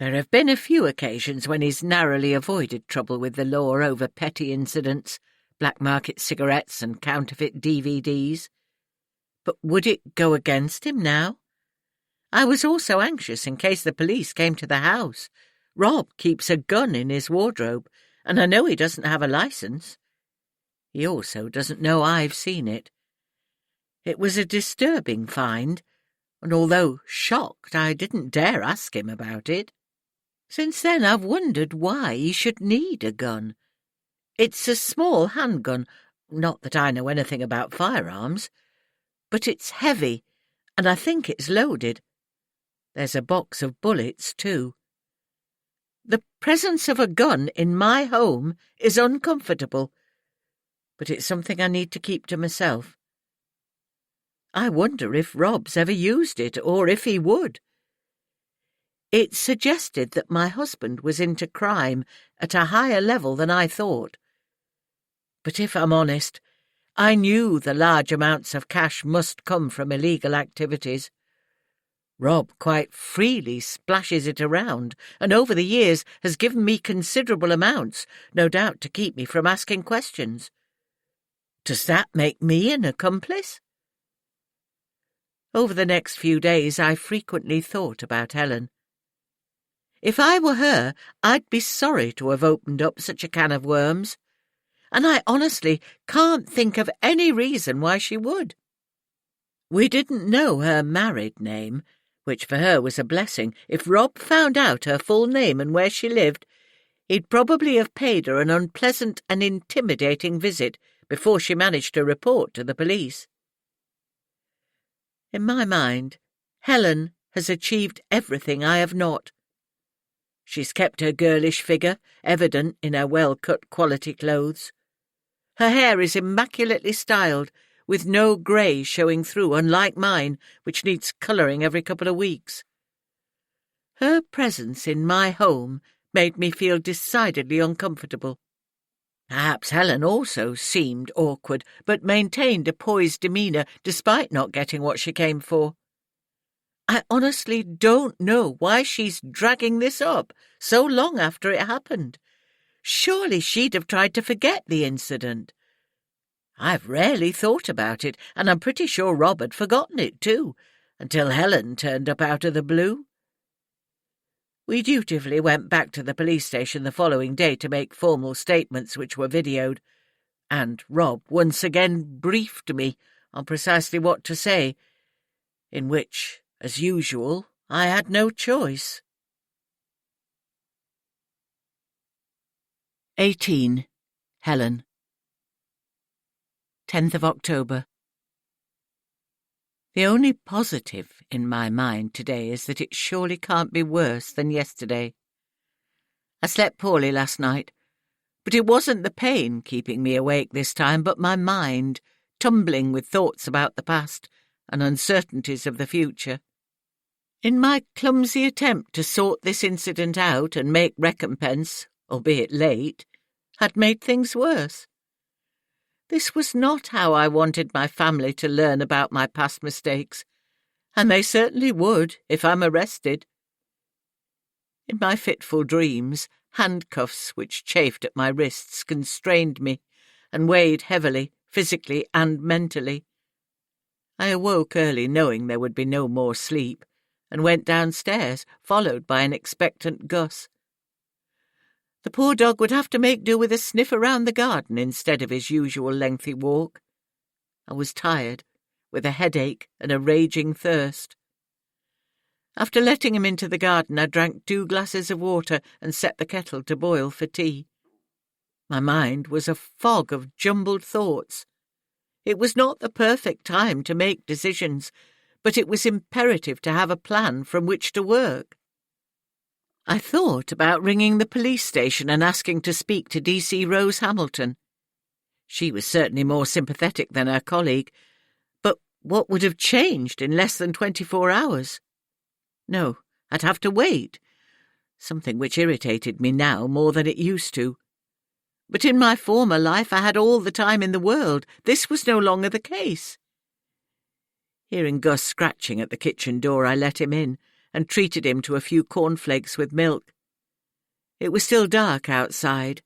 There have been a few occasions when he's narrowly avoided trouble with the law over petty incidents, black market cigarettes and counterfeit DVDs. But would it go against him now? I was also anxious in case the police came to the house. Rob keeps a gun in his wardrobe, and I know he doesn't have a license. He also doesn't know I've seen it. It was a disturbing find, and although shocked, I didn't dare ask him about it. Since then, I've wondered why he should need a gun. It's a small handgun, not that I know anything about firearms, but it's heavy, and I think it's loaded. There's a box of bullets, too. The presence of a gun in my home is uncomfortable, but it's something I need to keep to myself. I wonder if Rob's ever used it, or if he would. It suggested that my husband was into crime at a higher level than I thought. But if I'm honest, I knew the large amounts of cash must come from illegal activities. Rob quite freely splashes it around, and over the years has given me considerable amounts, no doubt to keep me from asking questions. Does that make me an accomplice? Over the next few days I frequently thought about Helen. If I were her, I'd be sorry to have opened up such a can of worms, and I honestly can't think of any reason why she would. We didn't know her married name, which for her was a blessing. If Rob found out her full name and where she lived, he'd probably have paid her an unpleasant and intimidating visit before she managed to report to the police. In my mind, Helen has achieved everything I have not. She's kept her girlish figure, evident in her well-cut quality clothes. Her hair is immaculately styled, with no grey showing through, unlike mine, which needs colouring every couple of weeks. Her presence in my home made me feel decidedly uncomfortable. Perhaps Helen also seemed awkward, but maintained a poised demeanour despite not getting what she came for. I honestly don't know why she's dragging this up so long after it happened. Surely she'd have tried to forget the incident. I've rarely thought about it, and I'm pretty sure Rob had forgotten it too, until Helen turned up out of the blue. We dutifully went back to the police station the following day to make formal statements which were videoed, and Rob once again briefed me on precisely what to say, in which, as usual, I had no choice. 18. Helen. 10th of October. The only positive in my mind today is that it surely can't be worse than yesterday. I slept poorly last night, but it wasn't the pain keeping me awake this time, but my mind, tumbling with thoughts about the past and uncertainties of the future. In my clumsy attempt to sort this incident out and make recompense, albeit late, had made things worse. This was not how I wanted my family to learn about my past mistakes, and they certainly would if I'm arrested. In my fitful dreams, handcuffs which chafed at my wrists constrained me and weighed heavily, physically and mentally. I awoke early knowing there would be no more sleep, and went downstairs, followed by an expectant Gus. The poor dog would have to make do with a sniff around the garden instead of his usual lengthy walk. I was tired, with a headache and a raging thirst. After letting him into the garden, I drank 2 glasses of water and set the kettle to boil for tea. My mind was a fog of jumbled thoughts. It was not the perfect time to make decisions, but it was imperative to have a plan from which to work. I thought about ringing the police station and asking to speak to DC Rose Hamilton. She was certainly more sympathetic than her colleague, but what would have changed in less than 24 hours? No, I'd have to wait, something which irritated me now more than it used to. But in my former life I had all the time in the world. This was no longer the case. Hearing Gus scratching at the kitchen door, I let him in and treated him to a few cornflakes with milk. It was still dark outside.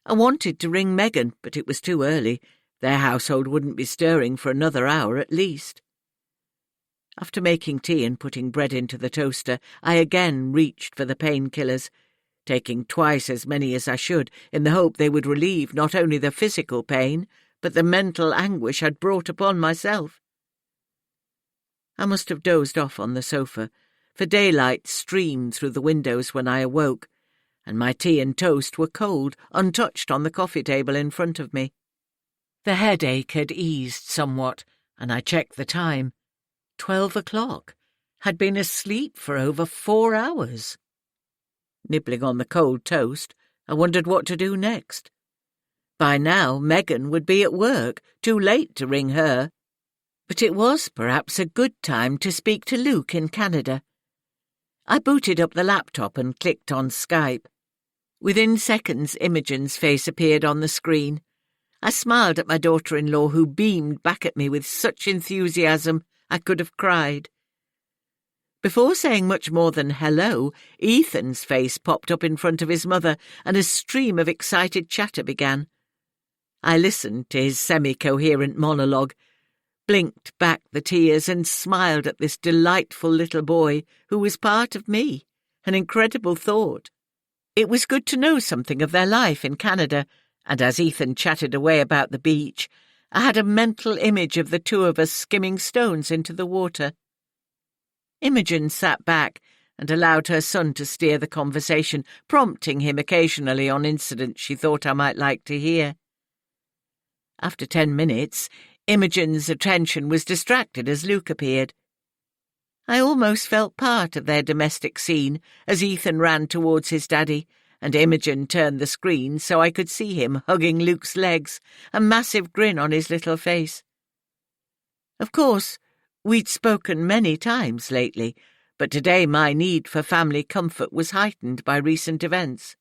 I wanted to ring Megan, but it was too early. Their household wouldn't be stirring for another hour at least. After making tea and putting bread into the toaster, I again reached for the painkillers, taking twice as many as I should, in the hope they would relieve not only the physical pain, but the mental anguish I'd brought upon myself. I must have dozed off on the sofa, for daylight streamed through the windows when I awoke, and my tea and toast were cold, untouched on the coffee table in front of me. The headache had eased somewhat, and I checked the time. 12 o'clock. Had been asleep for over 4 hours. Nibbling on the cold toast, I wondered what to do next. By now, Megan would be at work, too late to ring her. But it was perhaps a good time to speak to Luke in Canada. I booted up the laptop and clicked on Skype. Within seconds, Imogen's face appeared on the screen. I smiled at my daughter-in-law, who beamed back at me with such enthusiasm I could have cried. Before saying much more than hello, Ethan's face popped up in front of his mother, and a stream of excited chatter began. I listened to his semi-coherent monologue, blinked back the tears, and smiled at this delightful little boy who was part of me, an incredible thought. It was good to know something of their life in Canada, and as Ethan chatted away about the beach, I had a mental image of the two of us skimming stones into the water. Imogen sat back and allowed her son to steer the conversation, prompting him occasionally on incidents she thought I might like to hear. After 10 minutes, Imogen's attention was distracted as Luke appeared. I almost felt part of their domestic scene as Ethan ran towards his daddy, and Imogen turned the screen so I could see him hugging Luke's legs, a massive grin on his little face. Of course, we'd spoken many times lately, but today my need for family comfort was heightened by recent events.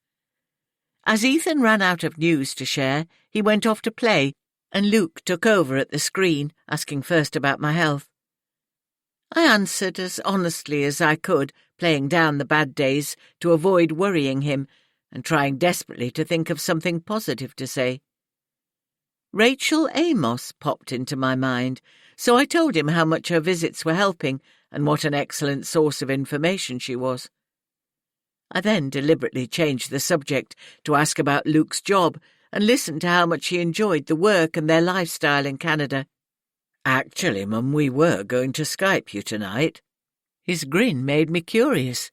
As Ethan ran out of news to share, he went off to play, and Luke took over at the screen, asking first about my health. I answered as honestly as I could, playing down the bad days to avoid worrying him, and trying desperately to think of something positive to say. Rachel Amos popped into my mind, so I told him how much her visits were helping and what an excellent source of information she was. I then deliberately changed the subject to ask about Luke's job and listened to how much he enjoyed the work and their lifestyle in Canada. "Actually, Mum, we were going to Skype you tonight." His grin made me curious.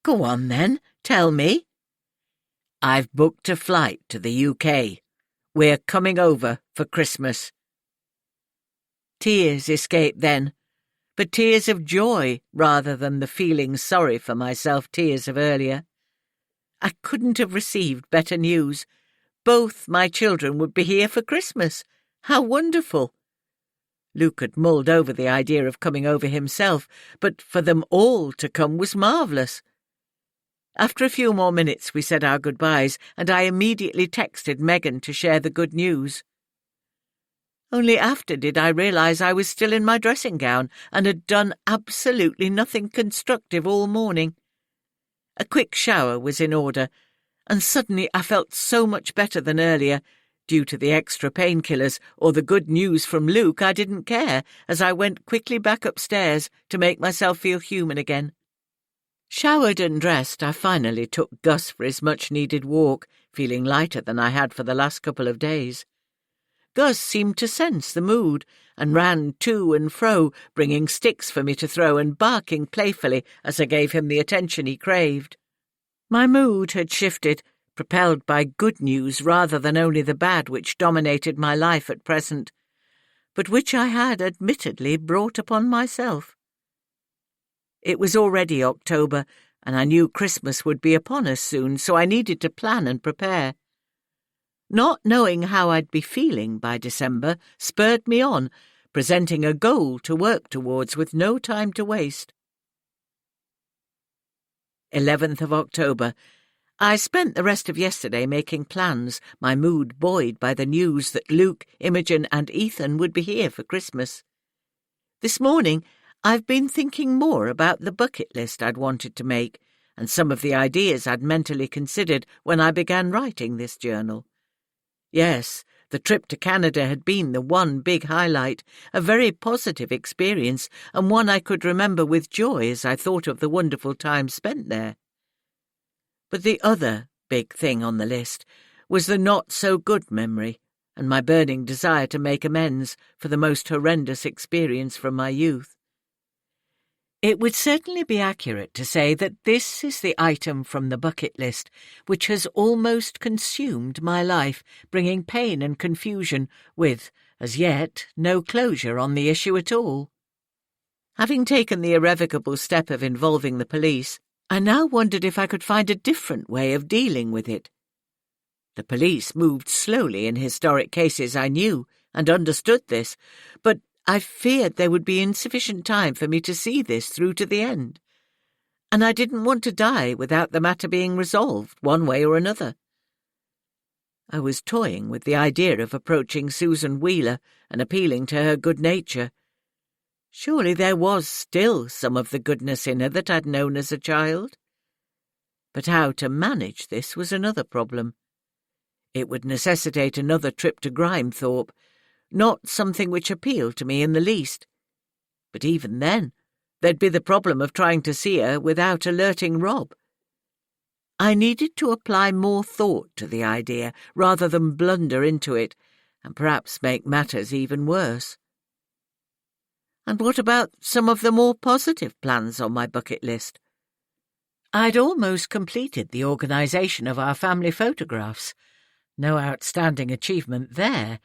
"Go on then, tell me." "I've booked a flight to the UK. We're coming over for Christmas." Tears escaped then, but tears of joy rather than the feeling sorry for myself tears of earlier. I couldn't have received better news. Both my children would be here for Christmas. How wonderful! Luke had mulled over the idea of coming over himself, but for them all to come was marvellous. After a few more minutes we said our goodbyes, and I immediately texted Megan to share the good news. Only after did I realise I was still in my dressing gown and had done absolutely nothing constructive all morning. A quick shower was in order, and suddenly I felt so much better than earlier. Due to the extra painkillers or the good news from Luke, I didn't care, as I went quickly back upstairs to make myself feel human again. Showered and dressed, I finally took Gus for his much-needed walk, feeling lighter than I had for the last couple of days. Gus seemed to sense the mood, and ran to and fro, bringing sticks for me to throw and barking playfully as I gave him the attention he craved. My mood had shifted, propelled by good news rather than only the bad which dominated my life at present, but which I had admittedly brought upon myself. It was already October, and I knew Christmas would be upon us soon, so I needed to plan and prepare. Not knowing how I'd be feeling by December spurred me on, presenting a goal to work towards with no time to waste. 11th of October. I spent the rest of yesterday making plans, my mood buoyed by the news that Luke, Imogen and Ethan would be here for Christmas. This morning I've been thinking more about the bucket list I'd wanted to make, and some of the ideas I'd mentally considered when I began writing this journal. Yes, the trip to Canada had been the one big highlight, a very positive experience, and one I could remember with joy as I thought of the wonderful time spent there. But the other big thing on the list was the not-so-good memory, and my burning desire to make amends for the most horrendous experience from my youth. It would certainly be accurate to say that this is the item from the bucket list which has almost consumed my life, bringing pain and confusion with, as yet, no closure on the issue at all. Having taken the irrevocable step of involving the police, I now wondered if I could find a different way of dealing with it. The police moved slowly in historic cases, I knew, and understood this, but I feared there would be insufficient time for me to see this through to the end, and I didn't want to die without the matter being resolved one way or another. I was toying with the idea of approaching Susan Wheeler and appealing to her good nature. Surely there was still some of the goodness in her that I'd known as a child. But how to manage this was another problem. It would necessitate another trip to Grimethorpe, not something which appealed to me in the least. But even then, there'd be the problem of trying to see her without alerting Rob. I needed to apply more thought to the idea rather than blunder into it, and perhaps make matters even worse. And what about some of the more positive plans on my bucket list? I'd almost completed the organisation of our family photographs. No outstanding achievement there,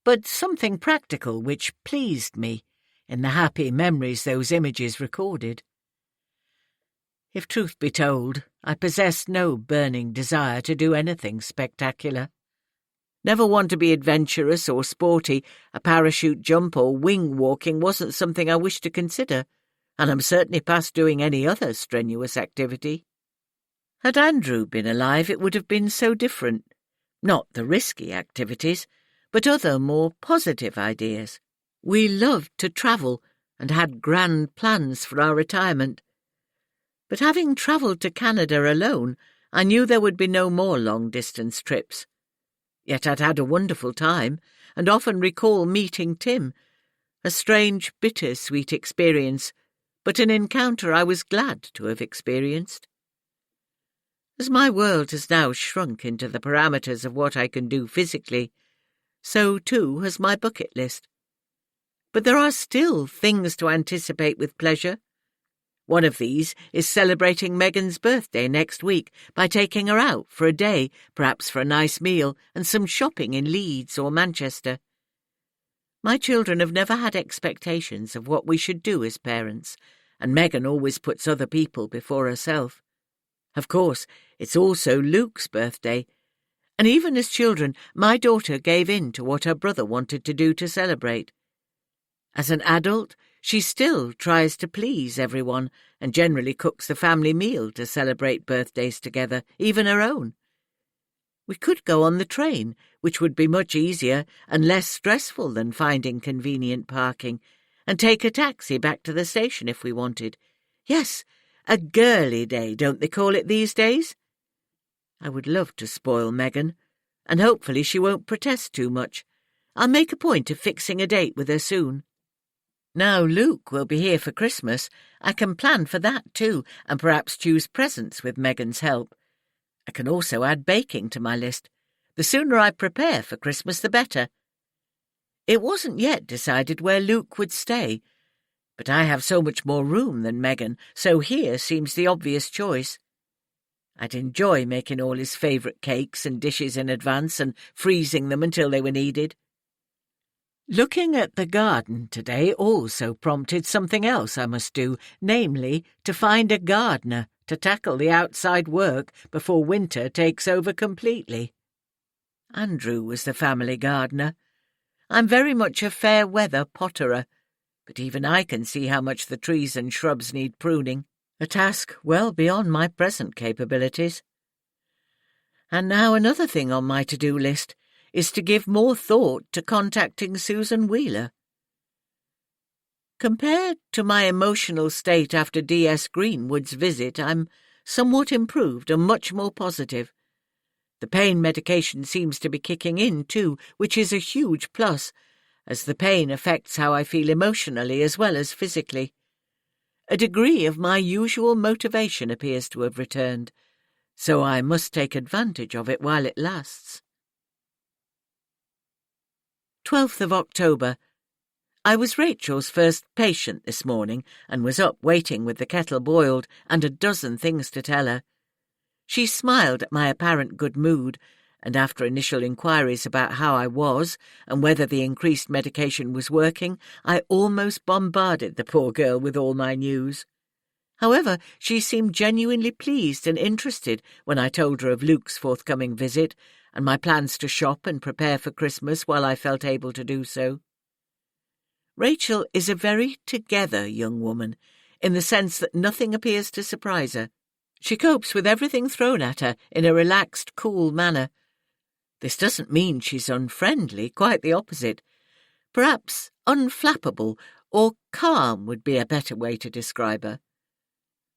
but something practical which pleased me in the happy memories those images recorded. If truth be told, I possessed no burning desire to do anything spectacular. Never one to be adventurous or sporty, a parachute jump or wing walking wasn't something I wished to consider, and I'm certainly past doing any other strenuous activity. Had Andrew been alive, it would have been so different. Not the risky activities, but other more positive ideas. We loved to travel and had grand plans for our retirement. But having travelled to Canada alone, I knew there would be no more long-distance trips. Yet I'd had a wonderful time, and often recall meeting Tim, a strange, bitter-sweet experience, but an encounter I was glad to have experienced. As my world has now shrunk into the parameters of what I can do physically, so too has my bucket list. But there are still things to anticipate with pleasure. One of these is celebrating Megan's birthday next week by taking her out for a day, perhaps for a nice meal and some shopping in Leeds or Manchester. My children have never had expectations of what we should do as parents, and Megan always puts other people before herself. Of course, it's also Luke's birthday, and even as children, my daughter gave in to what her brother wanted to do to celebrate. As an adult, she still tries to please everyone and generally cooks the family meal to celebrate birthdays together, even her own. We could go on the train, which would be much easier and less stressful than finding convenient parking, and take a taxi back to the station if we wanted. Yes, a girly day, don't they call it these days? I would love to spoil Megan, and hopefully she won't protest too much. I'll make a point of fixing a date with her soon. Now Luke will be here for Christmas, I can plan for that too, and perhaps choose presents with Megan's help. I can also add baking to my list. The sooner I prepare for Christmas, the better. It wasn't yet decided where Luke would stay, but I have so much more room than Megan, so here seems the obvious choice. I'd enjoy making all his favourite cakes and dishes in advance and freezing them until they were needed. Looking at the garden today also prompted something else I must do, namely to find a gardener to tackle the outside work before winter takes over completely. Andrew was the family gardener. I'm very much a fair-weather potterer, but even I can see how much the trees and shrubs need pruning, a task well beyond my present capabilities. And now another thing on my to-do list is to give more thought to contacting Susan Wheeler. Compared to my emotional state after D.S. Greenwood's visit, I'm somewhat improved and much more positive. The pain medication seems to be kicking in too, which is a huge plus, as the pain affects how I feel emotionally as well as physically. A degree of my usual motivation appears to have returned, so I must take advantage of it while it lasts. 12th of October. I was Rachel's first patient this morning and was up waiting with the kettle boiled and a dozen things to tell her. She smiled at my apparent good mood, and after initial inquiries about how I was and whether the increased medication was working, I almost bombarded the poor girl with all my news. However, she seemed genuinely pleased and interested when I told her of Luke's forthcoming visit and my plans to shop and prepare for Christmas while I felt able to do so. Rachel is a very together young woman, in the sense that nothing appears to surprise her. She copes with everything thrown at her in a relaxed, cool manner. This doesn't mean she's unfriendly, quite the opposite. Perhaps unflappable or calm would be a better way to describe her.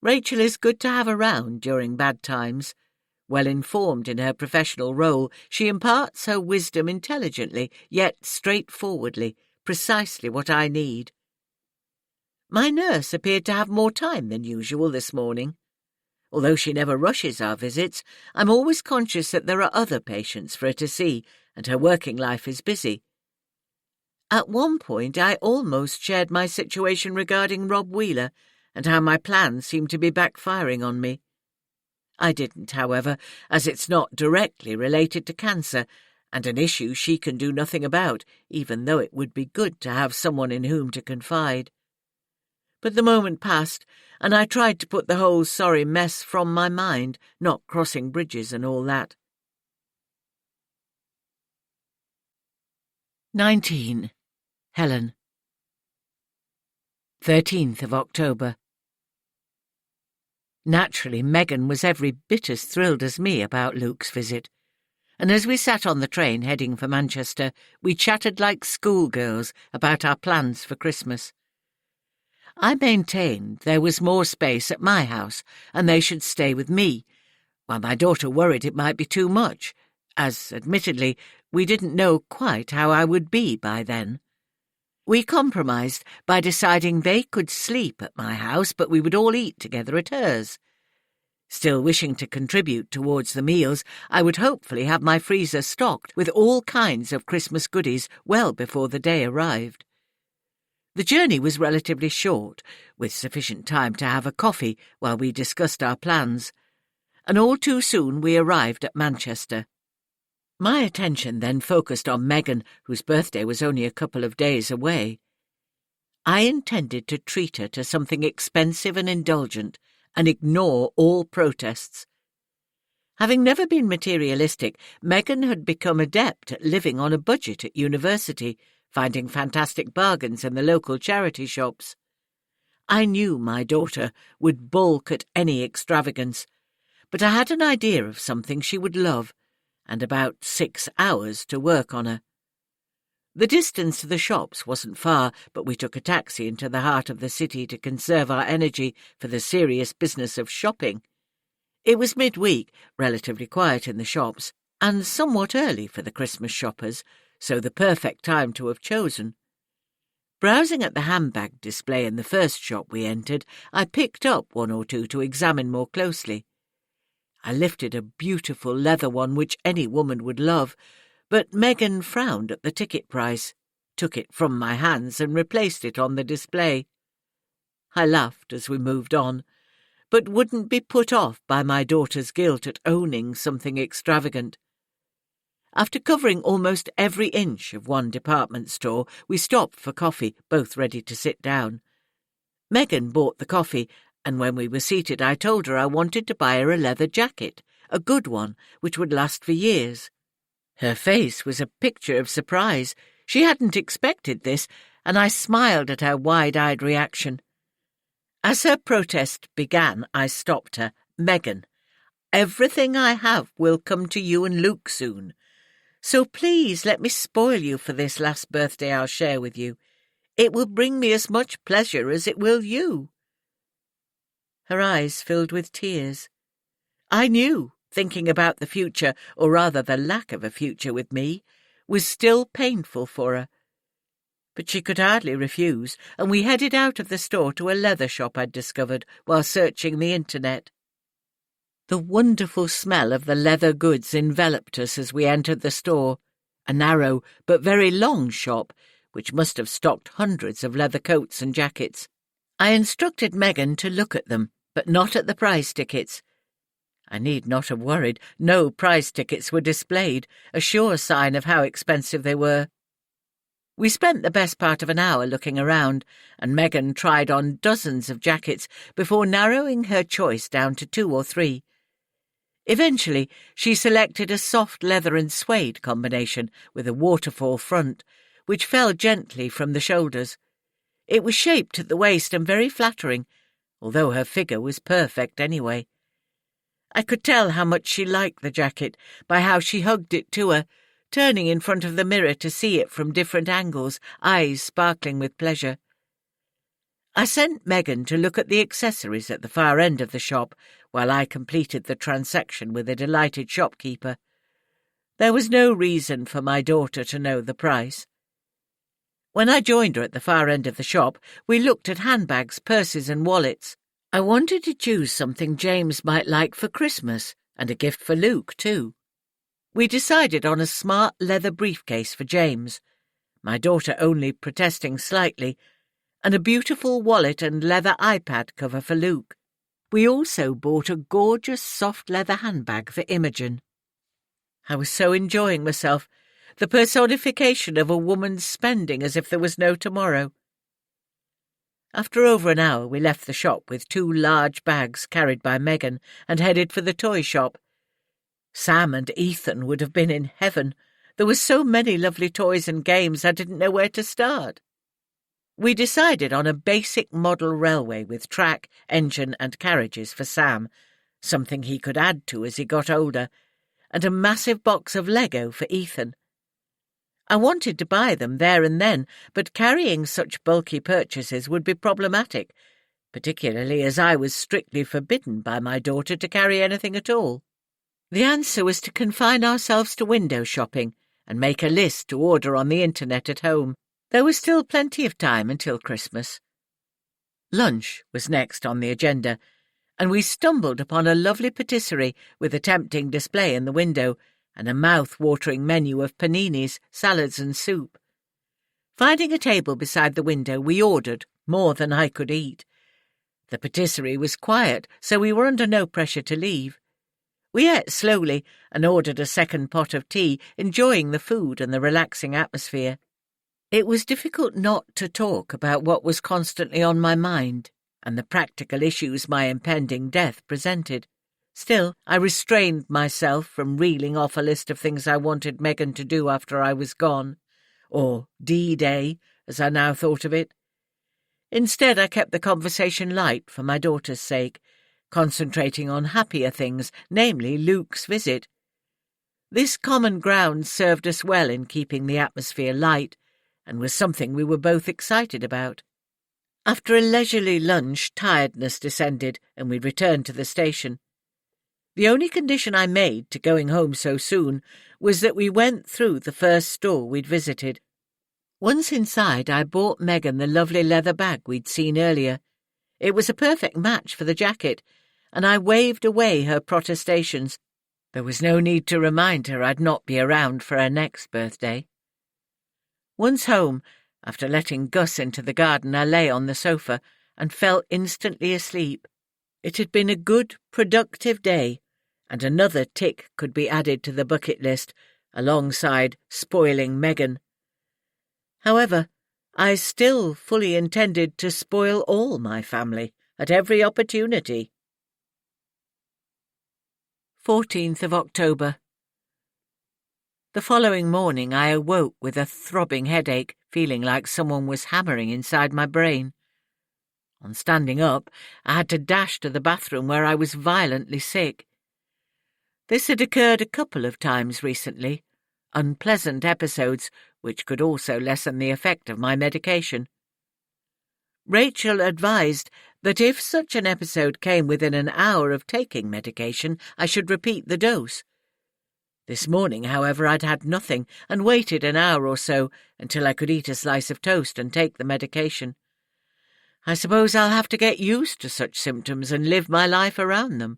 Rachel is good to have around during bad times. Well informed in her professional role, she imparts her wisdom intelligently, yet straightforwardly, precisely what I need. My nurse appeared to have more time than usual this morning. Although she never rushes our visits, I'm always conscious that there are other patients for her to see, and her working life is busy. At one point, I almost shared my situation regarding Rob Wheeler and how my plans seemed to be backfiring on me. I didn't, however, as it's not directly related to cancer, and an issue she can do nothing about, even though it would be good to have someone in whom to confide. But the moment passed, and I tried to put the whole sorry mess from my mind, not crossing bridges and all that. 19. Helen. 13th of October. Naturally, Megan was every bit as thrilled as me about Luke's visit, and as we sat on the train heading for Manchester, we chatted like schoolgirls about our plans for Christmas. I maintained there was more space at my house, and they should stay with me, while my daughter worried it might be too much, as, admittedly, we didn't know quite how I would be by then. We compromised by deciding they could sleep at my house, but we would all eat together at hers. Still wishing to contribute towards the meals, I would hopefully have my freezer stocked with all kinds of Christmas goodies well before the day arrived. The journey was relatively short, with sufficient time to have a coffee while we discussed our plans, and all too soon we arrived at Manchester. My attention then focused on Megan, whose birthday was only a couple of days away. I intended to treat her to something expensive and indulgent, and ignore all protests. Having never been materialistic, Megan had become adept at living on a budget at university, finding fantastic bargains in the local charity shops. I knew my daughter would balk at any extravagance, but I had an idea of something she would love, and about 6 hours to work on her. The distance to the shops wasn't far, but we took a taxi into the heart of the city to conserve our energy for the serious business of shopping. It was midweek, relatively quiet in the shops, and somewhat early for the Christmas shoppers, so the perfect time to have chosen. Browsing at the handbag display in the first shop we entered, I picked up one or two to examine more closely. I lifted a beautiful leather one which any woman would love, but Megan frowned at the ticket price, took it from my hands and replaced it on the display. I laughed as we moved on, but wouldn't be put off by my daughter's guilt at owning something extravagant. After covering almost every inch of one department store, we stopped for coffee, both ready to sit down. Megan bought the coffee, and when we were seated I told her I wanted to buy her a leather jacket, a good one, which would last for years. Her face was a picture of surprise. She hadn't expected this, and I smiled at her wide-eyed reaction. As her protest began, I stopped her. "Megan, everything I have will come to you and Luke soon, so please let me spoil you for this last birthday I'll share with you. It will bring me as much pleasure as it will you." Her eyes filled with tears. I knew thinking about the future, or rather the lack of a future with me, was still painful for her. But she could hardly refuse, and we headed out of the store to a leather shop I'd discovered while searching the internet. The wonderful smell of the leather goods enveloped us as we entered the store, a narrow but very long shop, which must have stocked hundreds of leather coats and jackets. I instructed Megan to look at them, but not at the price tickets. I need not have worried. No price tickets were displayed, a sure sign of how expensive they were. We spent the best part of an hour looking around, and Megan tried on dozens of jackets before narrowing her choice down to 2 or 3. Eventually, she selected a soft leather and suede combination with a waterfall front, which fell gently from the shoulders. It was shaped at the waist and very flattering, although her figure was perfect anyway. I could tell how much she liked the jacket by how she hugged it to her, turning in front of the mirror to see it from different angles, eyes sparkling with pleasure. I sent Megan to look at the accessories at the far end of the shop while I completed the transaction with a delighted shopkeeper. There was no reason for my daughter to know the price. When I joined her at the far end of the shop, we looked at handbags, purses and wallets. I wanted to choose something James might like for Christmas, and a gift for Luke, too. We decided on a smart leather briefcase for James, my daughter only protesting slightly, and a beautiful wallet and leather iPad cover for Luke. We also bought a gorgeous soft leather handbag for Imogen. I was so enjoying myself, the personification of a woman's spending as if there was no tomorrow. After over an hour, we left the shop with 2 large bags carried by Megan and headed for the toy shop. Sam and Ethan would have been in heaven. There were so many lovely toys and games I didn't know where to start. We decided on a basic model railway with track, engine and carriages for Sam, something he could add to as he got older, and a massive box of Lego for Ethan. I wanted to buy them there and then, but carrying such bulky purchases would be problematic, particularly as I was strictly forbidden by my daughter to carry anything at all. The answer was to confine ourselves to window shopping and make a list to order on the internet at home. There was still plenty of time until Christmas. Lunch was next on the agenda, and we stumbled upon a lovely patisserie with a tempting display in the window, and a mouth-watering menu of paninis, salads and soup. Finding a table beside the window, we ordered more than I could eat. The patisserie was quiet, so we were under no pressure to leave. We ate slowly and ordered a second pot of tea, enjoying the food and the relaxing atmosphere. It was difficult not to talk about what was constantly on my mind and the practical issues my impending death presented. Still, I restrained myself from reeling off a list of things I wanted Megan to do after I was gone, or D-Day, as I now thought of it. Instead, I kept the conversation light for my daughter's sake, concentrating on happier things, namely Luke's visit. This common ground served us well in keeping the atmosphere light, and was something we were both excited about. After a leisurely lunch, tiredness descended, and we returned to the station. The only condition I made to going home so soon was that we went through the first store we'd visited. Once inside, I bought Megan the lovely leather bag we'd seen earlier. It was a perfect match for the jacket, and I waved away her protestations. There was no need to remind her I'd not be around for her next birthday. Once home, after letting Gus into the garden, I lay on the sofa and fell instantly asleep. It had been a good, productive day, and another tick could be added to the bucket list, alongside spoiling Megan. However, I still fully intended to spoil all my family at every opportunity. 14th of October. The following morning I awoke with a throbbing headache, feeling like someone was hammering inside my brain. On standing up, I had to dash to the bathroom where I was violently sick. This had occurred a couple of times recently, unpleasant episodes which could also lessen the effect of my medication. Rachel advised that if such an episode came within an hour of taking medication, I should repeat the dose. This morning, however, I'd had nothing and waited an hour or so until I could eat a slice of toast and take the medication. I suppose I'll have to get used to such symptoms and live my life around them.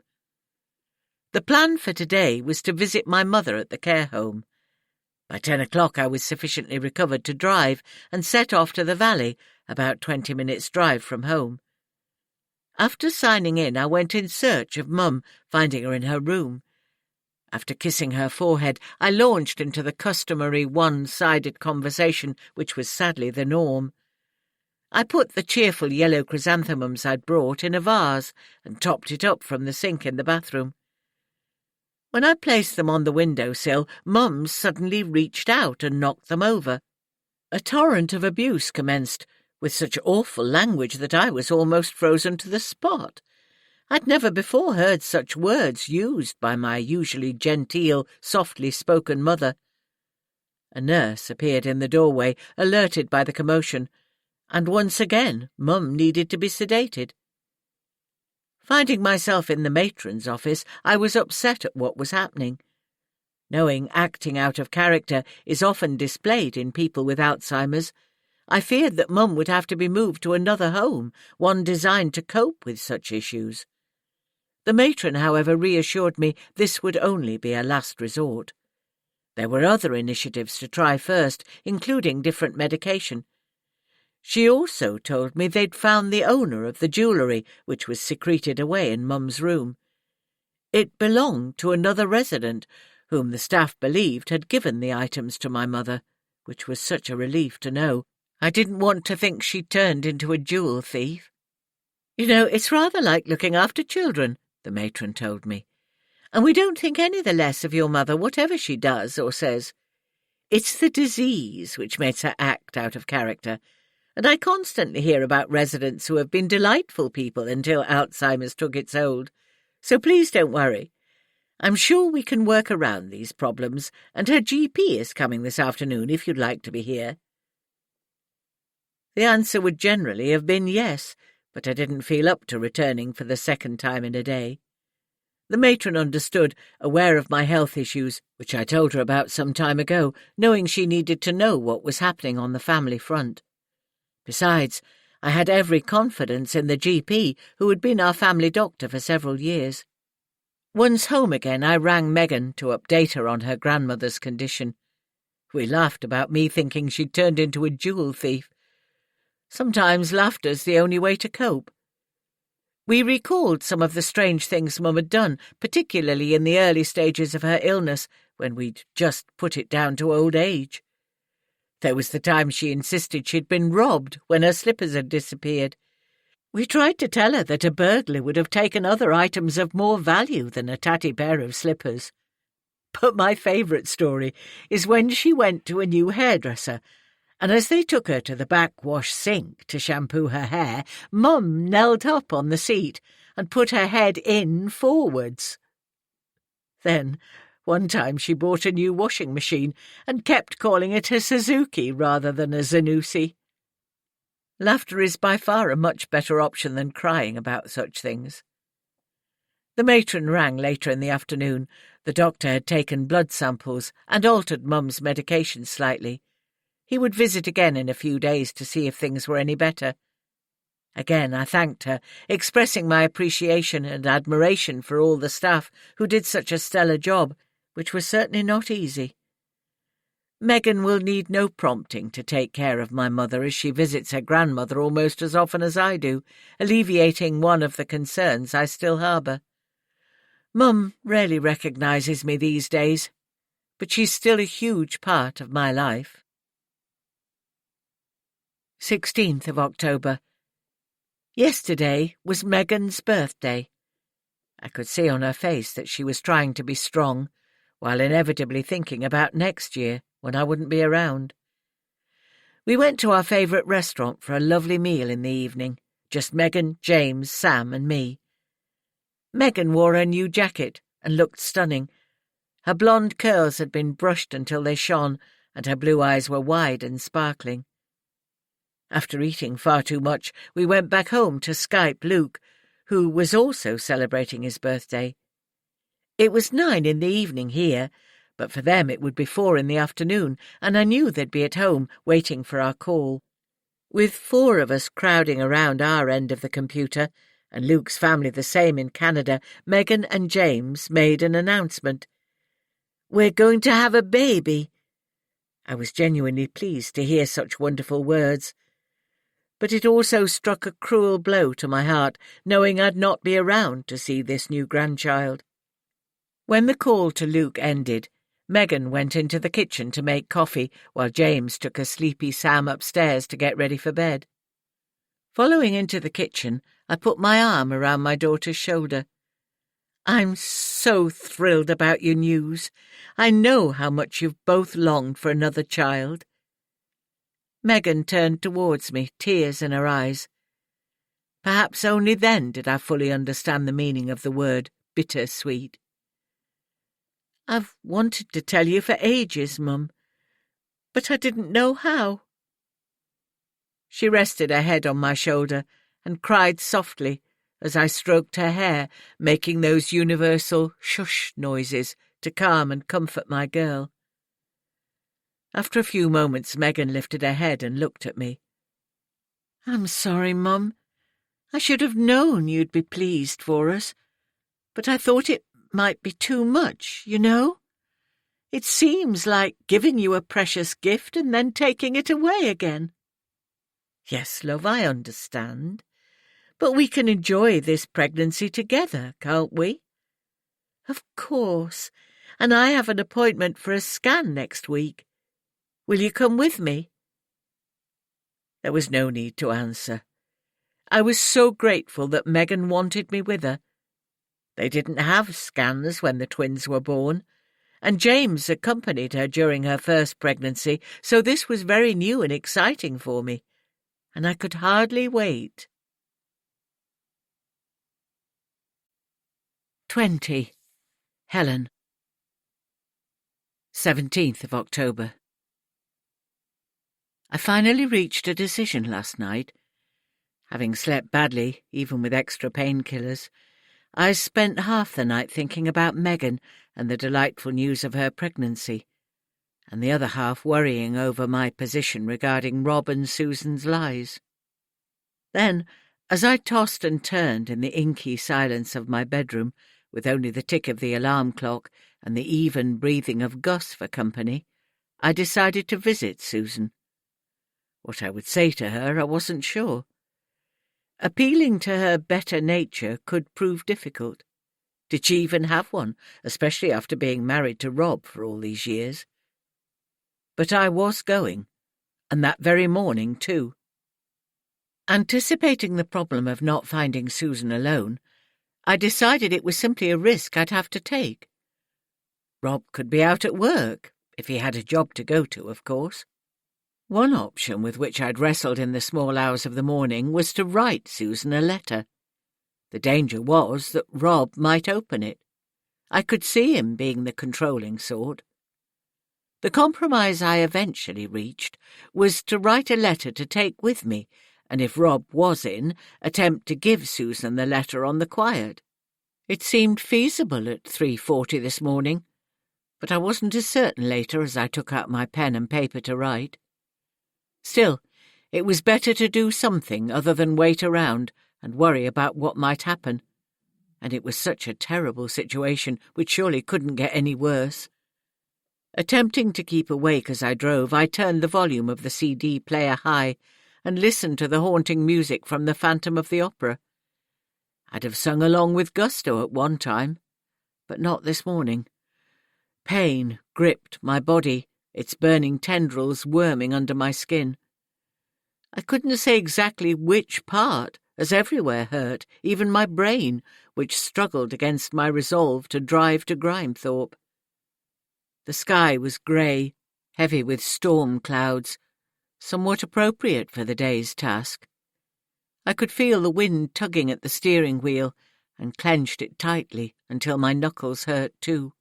The plan for today was to visit my mother at the care home. By 10 o'clock I was sufficiently recovered to drive and set off to the valley, about 20 minutes' drive from home. After signing in, I went in search of Mum, finding her in her room. After kissing her forehead, I launched into the customary one-sided conversation, which was sadly the norm. I put the cheerful yellow chrysanthemums I'd brought in a vase and topped it up from the sink in the bathroom. When I placed them on the window-sill, Mum suddenly reached out and knocked them over. A torrent of abuse commenced, with such awful language that I was almost frozen to the spot. I'd never before heard such words used by my usually genteel, softly spoken mother. A nurse appeared in the doorway, alerted by the commotion, and once again Mum needed to be sedated. Finding myself in the matron's office, I was upset at what was happening. Knowing acting out of character is often displayed in people with Alzheimer's, I feared that Mum would have to be moved to another home, one designed to cope with such issues. The matron, however, reassured me this would only be a last resort. There were other initiatives to try first, including different medication. She also told me they'd found the owner of the jewellery, which was secreted away in Mum's room. It belonged to another resident, whom the staff believed had given the items to my mother, which was such a relief to know. I didn't want to think she'd turned into a jewel thief. "You know, it's rather like looking after children," the matron told me, "and we don't think any the less of your mother, whatever she does or says. It's the disease which makes her act out of character, and I constantly hear about residents who have been delightful people until Alzheimer's took its hold. So please don't worry. I'm sure we can work around these problems, and her GP is coming this afternoon if you'd like to be here." The answer would generally have been yes, but I didn't feel up to returning for the second time in a day. The matron understood, aware of my health issues, which I told her about some time ago, knowing she needed to know what was happening on the family front. Besides, I had every confidence in the GP, who had been our family doctor for several years. Once home again, I rang Megan to update her on her grandmother's condition. We laughed about me thinking she'd turned into a jewel thief. Sometimes laughter's the only way to cope. We recalled some of the strange things Mum had done, particularly in the early stages of her illness, when we'd just put it down to old age. There was the time she insisted she'd been robbed when her slippers had disappeared. We tried to tell her that a burglar would have taken other items of more value than a tatty pair of slippers. But my favourite story is when she went to a new hairdresser, and as they took her to the backwash sink to shampoo her hair, Mum knelt up on the seat and put her head in forwards. Then, one time she bought a new washing machine and kept calling it a Suzuki rather than a Zanussi. Laughter is by far a much better option than crying about such things. The matron rang later in the afternoon. The doctor had taken blood samples and altered Mum's medication slightly. He would visit again in a few days to see if things were any better. Again I thanked her, expressing my appreciation and admiration for all the staff who did such a stellar job, which was certainly not easy. Megan will need no prompting to take care of my mother, as she visits her grandmother almost as often as I do, alleviating one of the concerns I still harbour. Mum rarely recognises me these days, but she's still a huge part of my life. 16th of October. Yesterday was Megan's birthday. I could see on her face that she was trying to be strong, while inevitably thinking about next year, when I wouldn't be around. We went to our favourite restaurant for a lovely meal in the evening, just Megan, James, Sam and me. Megan wore her new jacket and looked stunning. Her blonde curls had been brushed until they shone, and her blue eyes were wide and sparkling. After eating far too much, we went back home to Skype Luke, who was also celebrating his birthday. It was 9 in the evening here, but for them it would be 4 in the afternoon, and I knew they'd be at home waiting for our call. With 4 of us crowding around our end of the computer, and Luke's family the same in Canada, Megan and James made an announcement. "We're going to have a baby." I was genuinely pleased to hear such wonderful words. But it also struck a cruel blow to my heart, knowing I'd not be around to see this new grandchild. When the call to Luke ended, Megan went into the kitchen to make coffee, while James took a sleepy Sam upstairs to get ready for bed. Following into the kitchen, I put my arm around my daughter's shoulder. "I'm so thrilled about your news. I know how much you've both longed for another child." Megan turned towards me, tears in her eyes. Perhaps only then did I fully understand the meaning of the word bittersweet. "I've wanted to tell you for ages, Mum, but I didn't know how." She rested her head on my shoulder and cried softly as I stroked her hair, making those universal shush noises to calm and comfort my girl. After a few moments, Megan lifted her head and looked at me. "I'm sorry, Mum. I should have known you'd be pleased for us, but I thought it might be too much, you know? It seems like giving you a precious gift and then taking it away again." "Yes, love, I understand. But we can enjoy this pregnancy together, can't we?" "Of course, and I have an appointment for a scan next week. Will you come with me?" There was no need to answer. I was so grateful that Megan wanted me with her. They didn't have scans when the twins were born, and James accompanied her during her first pregnancy, so this was very new and exciting for me, and I could hardly wait. 20. Helen. 17th of October. I finally reached a decision last night. Having slept badly, even with extra painkillers, I spent half the night thinking about Megan and the delightful news of her pregnancy, and the other half worrying over my position regarding Rob and Susan's lies. Then, as I tossed and turned in the inky silence of my bedroom, with only the tick of the alarm clock and the even breathing of Gus for company, I decided to visit Susan. What I would say to her I wasn't sure. Appealing to her better nature could prove difficult. Did she even have one, especially after being married to Rob for all these years? But I was going, and that very morning too. Anticipating the problem of not finding Susan alone, I decided it was simply a risk I'd have to take. Rob could be out at work, if he had a job to go to, of course. One option with which I'd wrestled in the small hours of the morning was to write Susan a letter. The danger was that Rob might open it. I could see him being the controlling sort. The compromise I eventually reached was to write a letter to take with me, and if Rob was in, attempt to give Susan the letter on the quiet. It seemed feasible at 3:40 this morning, but I wasn't as certain later as I took out my pen and paper to write. Still, it was better to do something other than wait around and worry about what might happen. And it was such a terrible situation which surely couldn't get any worse. Attempting to keep awake as I drove, I turned the volume of the CD player high and listened to the haunting music from the Phantom of the Opera. I'd have sung along with gusto at one time, but not this morning. Pain gripped my body, its burning tendrils worming under my skin. I couldn't say exactly which part, as everywhere hurt, even my brain, which struggled against my resolve to drive to Grimethorpe. The sky was grey, heavy with storm clouds, somewhat appropriate for the day's task. I could feel the wind tugging at the steering wheel and clenched it tightly until my knuckles hurt too.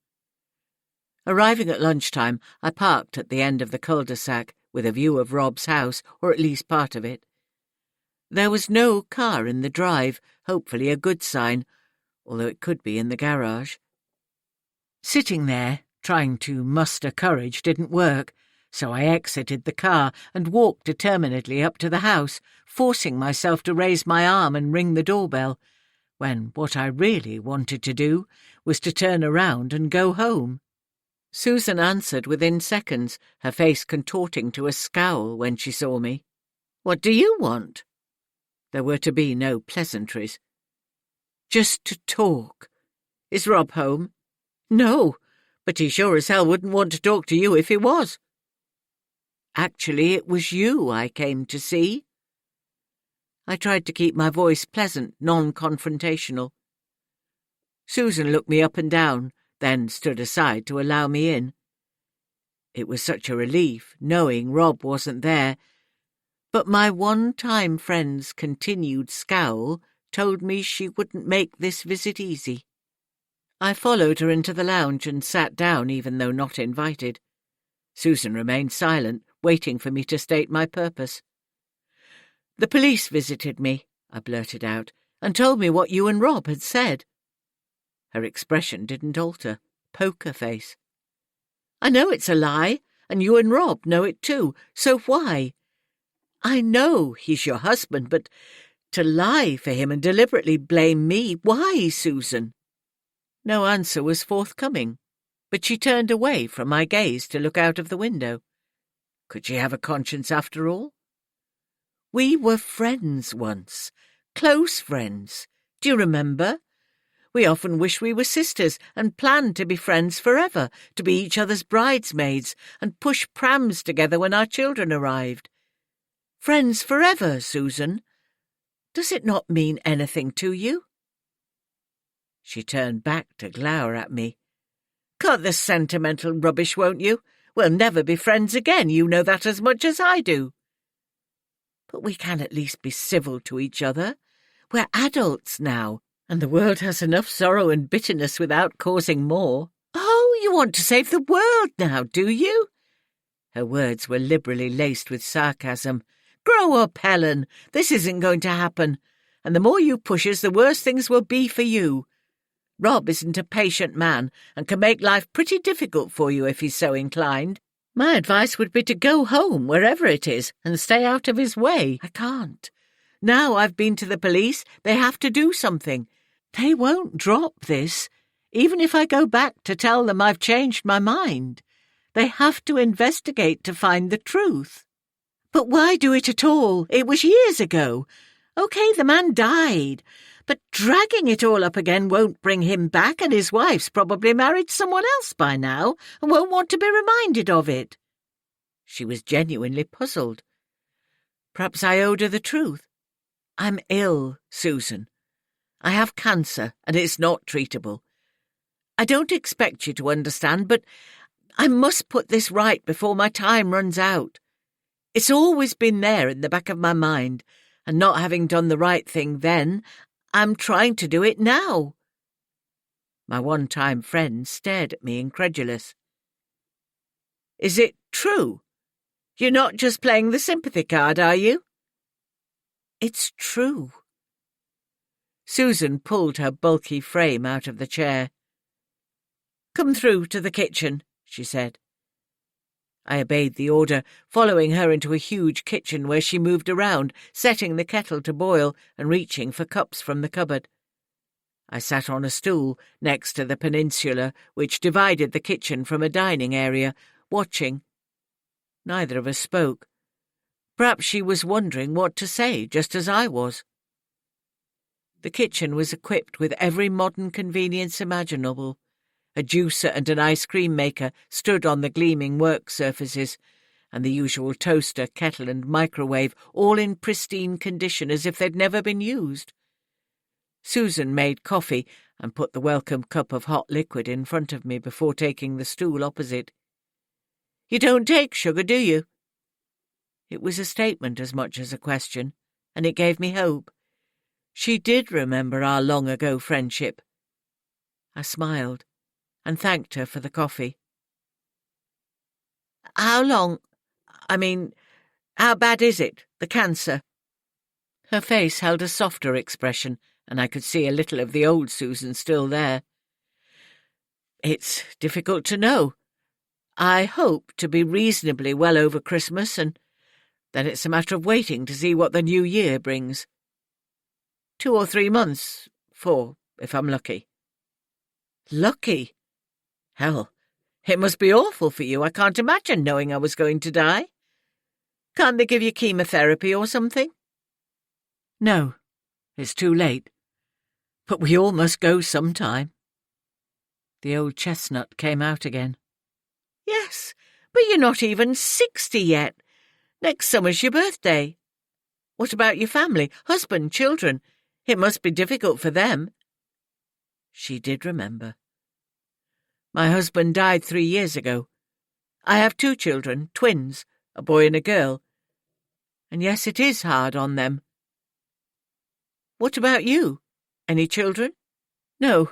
Arriving at lunchtime, I parked at the end of the cul-de-sac with a view of Rob's house, or at least part of it. There was no car in the drive, hopefully a good sign, although it could be in the garage. Sitting there, trying to muster courage, didn't work, so I exited the car and walked determinedly up to the house, forcing myself to raise my arm and ring the doorbell, when what I really wanted to do was to turn around and go home. Susan answered within seconds, her face contorting to a scowl when she saw me. "What do you want?" There were to be no pleasantries. "Just to talk. Is Rob home?" "No, but he sure as hell wouldn't want to talk to you if he was." "Actually, it was you I came to see." I tried to keep my voice pleasant, non-confrontational. Susan looked me up and down, then stood aside to allow me in. It was such a relief, knowing Rob wasn't there, But my one-time friend's continued scowl told me she wouldn't make this visit easy. I followed her into the lounge and sat down, even though not invited. Susan remained silent, waiting for me to state my purpose. "The police visited me," I blurted out, "and told me what you and Rob had said." Her expression didn't alter. Poker face. "I know it's a lie, and you and Rob know it too, so why? I know he's your husband, but to lie for him and deliberately blame me, why, Susan?" No answer was forthcoming, but she turned away from my gaze to look out of the window. Could she have a conscience after all? "We were friends once, close friends. Do you remember? We often wished we were sisters and planned to be friends forever, to be each other's bridesmaids and push prams together when our children arrived. Friends forever, Susan. Does it not mean anything to you?" She turned back to glower at me. "Cut the sentimental rubbish, won't you? We'll never be friends again, you know that as much as I do." "But we can at least be civil to each other. We're adults now, and the world has enough sorrow and bitterness without causing more." "Oh, you want to save the world now, do you?" Her words were liberally laced with sarcasm. "Grow up, Helen. This isn't going to happen, and the more you push us, the worse things will be for you. Rob isn't a patient man and can make life pretty difficult for you if he's so inclined. My advice would be to go home, wherever it is, and stay out of his way. I can't. Now I've been to the police, they have to do something. They won't drop this, even if I go back to tell them I've changed my mind. They have to investigate to find the truth." "But why do it at all? It was years ago. OK, the man died, but dragging it all up again won't bring him back, and his wife's probably married someone else by now and won't want to be reminded of it." She was genuinely puzzled. Perhaps I owed her the truth. "I'm ill, Susan. I have cancer, and it's not treatable. I don't expect you to understand, but I must put this right before my time runs out. It's always been there in the back of my mind, and not having done the right thing then, I'm trying to do it now." My one-time friend stared at me incredulous. "Is it true? You're not just playing the sympathy card, are you?" "It's true." Susan pulled her bulky frame out of the chair. "Come through to the kitchen," she said. I obeyed the order, following her into a huge kitchen where she moved around, setting the kettle to boil and reaching for cups from the cupboard. I sat on a stool next to the peninsula which divided the kitchen from a dining area, watching. Neither of us spoke. Perhaps she was wondering what to say, just as I was. The kitchen was equipped with every modern convenience imaginable. A juicer and an ice cream maker stood on the gleaming work surfaces, and the usual toaster, kettle and microwave all in pristine condition as if they'd never been used. Susan made coffee and put the welcome cup of hot liquid in front of me before taking the stool opposite. "You don't take sugar, do you?" It was a statement as much as a question, and it gave me hope. She did remember our long-ago friendship. I smiled and thanked her for the coffee. How bad is it, the cancer?" Her face held a softer expression, and I could see a little of the old Susan still there. "It's difficult to know. I hope to be reasonably well over Christmas, and then it's a matter of waiting to see what the new year brings. 2 or 3 months, 4, if I'm lucky." "Lucky? Hell, it must be awful for you. I can't imagine knowing I was going to die. Can't they give you chemotherapy or something?" "No, it's too late. But we all must go sometime." The old chestnut came out again. "Yes, but you're not even 60 yet. Next summer's your birthday. What about your family, husband, children? It must be difficult for them." She did remember. "My husband died 3 years ago. I have 2 children, twins, a boy and a girl. And yes, it is hard on them. What about you? Any children? No.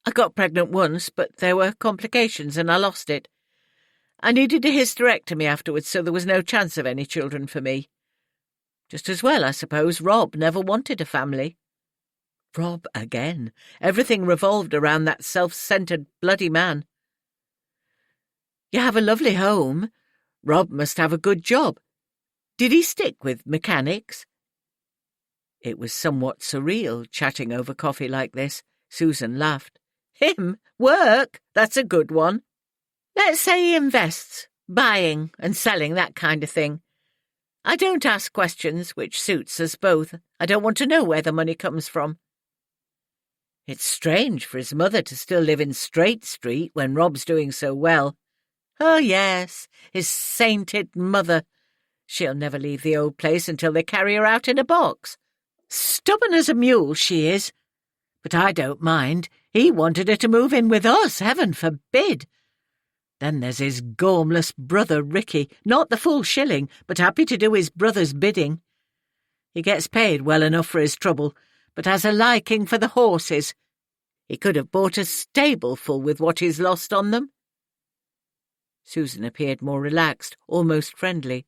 I got pregnant once, but there were complications and I lost it. I needed a hysterectomy afterwards, so there was no chance of any children for me. Just as well, I suppose. Rob never wanted a family. Rob again. Everything revolved around that self-centred bloody man. You have a lovely home. Rob must have a good job. Did he stick with mechanics? It was somewhat surreal, chatting over coffee like this. Susan laughed. Him? Work? That's a good one. Let's say he invests, buying and selling, that kind of thing. I don't ask questions, which suits us both. I don't want to know where the money comes from. It's strange for his mother to still live in Straight Street when Rob's doing so well. Oh, yes, his sainted mother. She'll never leave the old place until they carry her out in a box. Stubborn as a mule, she is. But I don't mind. He wanted her to move in with us, heaven forbid. Then there's his gormless brother Ricky, not the full shilling, but happy to do his brother's bidding. He gets paid well enough for his trouble, but has a liking for the horses. He could have bought a stable full with what he's lost on them. Susan appeared more relaxed, almost friendly.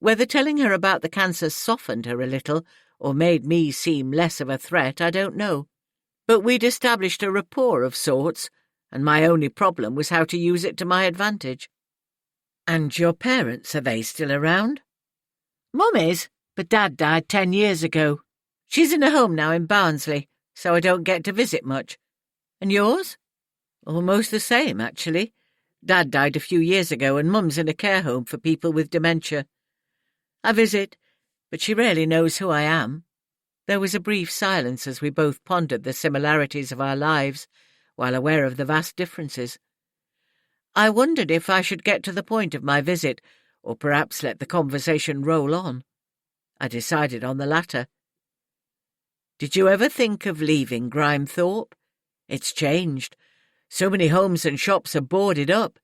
Whether telling her about the cancer softened her a little, or made me seem less of a threat, I don't know. But we'd established a rapport of sorts, and my only problem was how to use it to my advantage. And your parents, are they still around? Mum is, but Dad died 10 years ago. She's in a home now in Barnsley, so I don't get to visit much. And yours? Almost the same, actually. Dad died a few years ago, and Mum's in a care home for people with dementia. I visit, but she rarely knows who I am. There was a brief silence as we both pondered the similarities of our lives, while aware of the vast differences. I wondered if I should get to the point of my visit, or perhaps let the conversation roll on. I decided on the latter. Did you ever think of leaving Grimethorpe? It's changed. So many homes and shops are boarded up.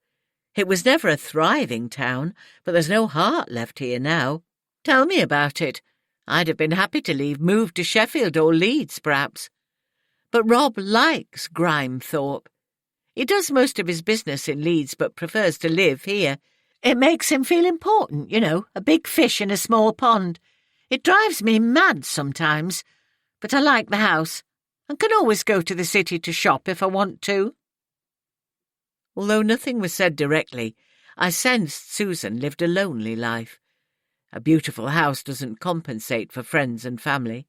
It was never a thriving town, but there's no heart left here now. Tell me about it. I'd have been happy to leave, move to Sheffield or Leeds, perhaps. But Rob likes Grimethorpe. He does most of his business in Leeds, but prefers to live here. It makes him feel important, you know, a big fish in a small pond. It drives me mad sometimes, but I like the house, and can always go to the city to shop if I want to. Although nothing was said directly, I sensed Susan lived a lonely life. A beautiful house doesn't compensate for friends and family.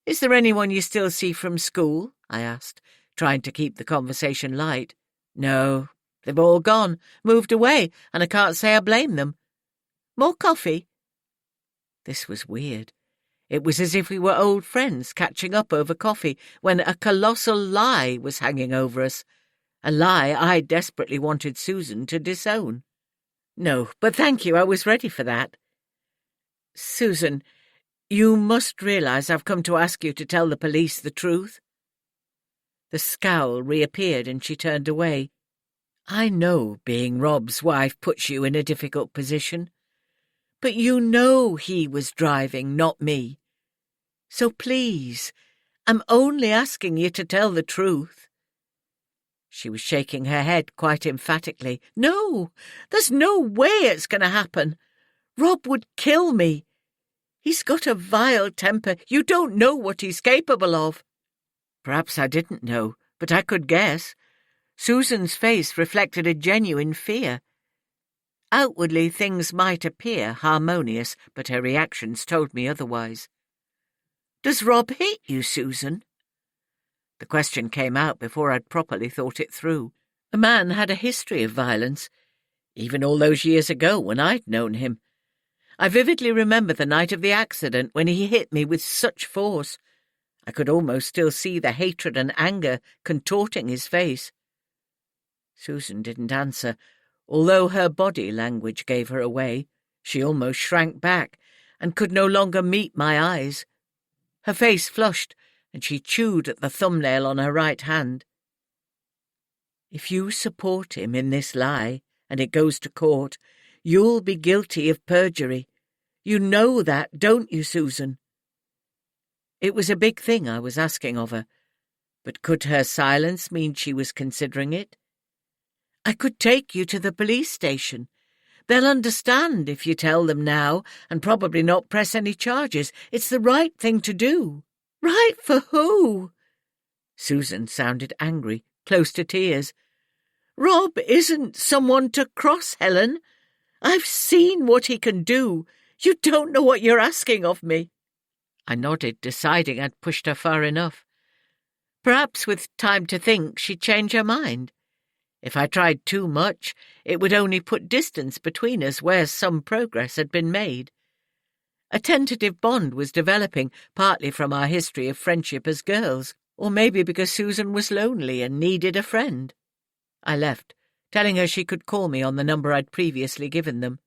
Is there anyone you still see from school? I asked, trying to keep the conversation light. No, they've all gone, moved away, and I can't say I blame them. More coffee? This was weird. It was as if we were old friends catching up over coffee when a colossal lie was hanging over us, a lie I desperately wanted Susan to disown. No, but thank you, I was ready for that. Susan, you must realise I've come to ask you to tell the police the truth. The scowl reappeared and she turned away. I know being Rob's wife puts you in a difficult position, but you know he was driving, not me. So please, I'm only asking you to tell the truth. She was shaking her head quite emphatically. No, there's no way it's going to happen. Rob would kill me. He's got a vile temper. You don't know what he's capable of. Perhaps I didn't know, but I could guess. Susan's face reflected a genuine fear. Outwardly things might appear harmonious, but her reactions told me otherwise. Does Rob hate you, Susan? The question came out before I'd properly thought it through. The man had a history of violence, even all those years ago when I'd known him. I vividly remember the night of the accident when he hit me with such force. I could almost still see the hatred and anger contorting his face. Susan didn't answer, although her body language gave her away. She almost shrank back and could no longer meet my eyes. Her face flushed, and she chewed at the thumbnail on her right hand. If you support him in this lie, and it goes to court, You'll be guilty of perjury. You know that, don't you, Susan?" It was a big thing I was asking of her, but could her silence mean she was considering it? "I could take you to the police station. They'll understand if you tell them now and probably not press any charges. It's the right thing to do." "Right for who?" Susan sounded angry, close to tears. "Rob isn't someone to cross, Helen. I've seen what he can do. You don't know what you're asking of me." I nodded, deciding I'd pushed her far enough. Perhaps with time to think she'd change her mind. If I tried too much, it would only put distance between us where some progress had been made. A tentative bond was developing, partly from our history of friendship as girls, or maybe because Susan was lonely and needed a friend. I left, telling her she could call me on the number I'd previously given them.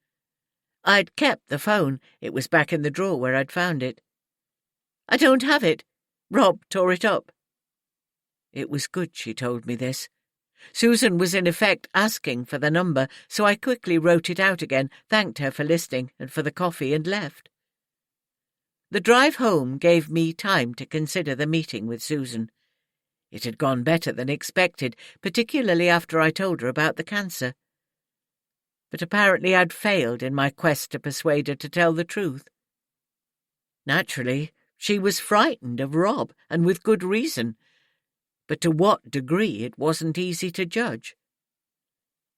I'd kept the phone. It was back in the drawer where I'd found it. "I don't have it. Rob tore it up." It was good she told me this. Susan was in effect asking for the number, so I quickly wrote it out again, thanked her for listening and for the coffee, and left. The drive home gave me time to consider the meeting with Susan. It had gone better than expected, particularly after I told her about the cancer. But apparently I'd failed in my quest to persuade her to tell the truth. Naturally, she was frightened of Rob, and with good reason. But to what degree it wasn't easy to judge.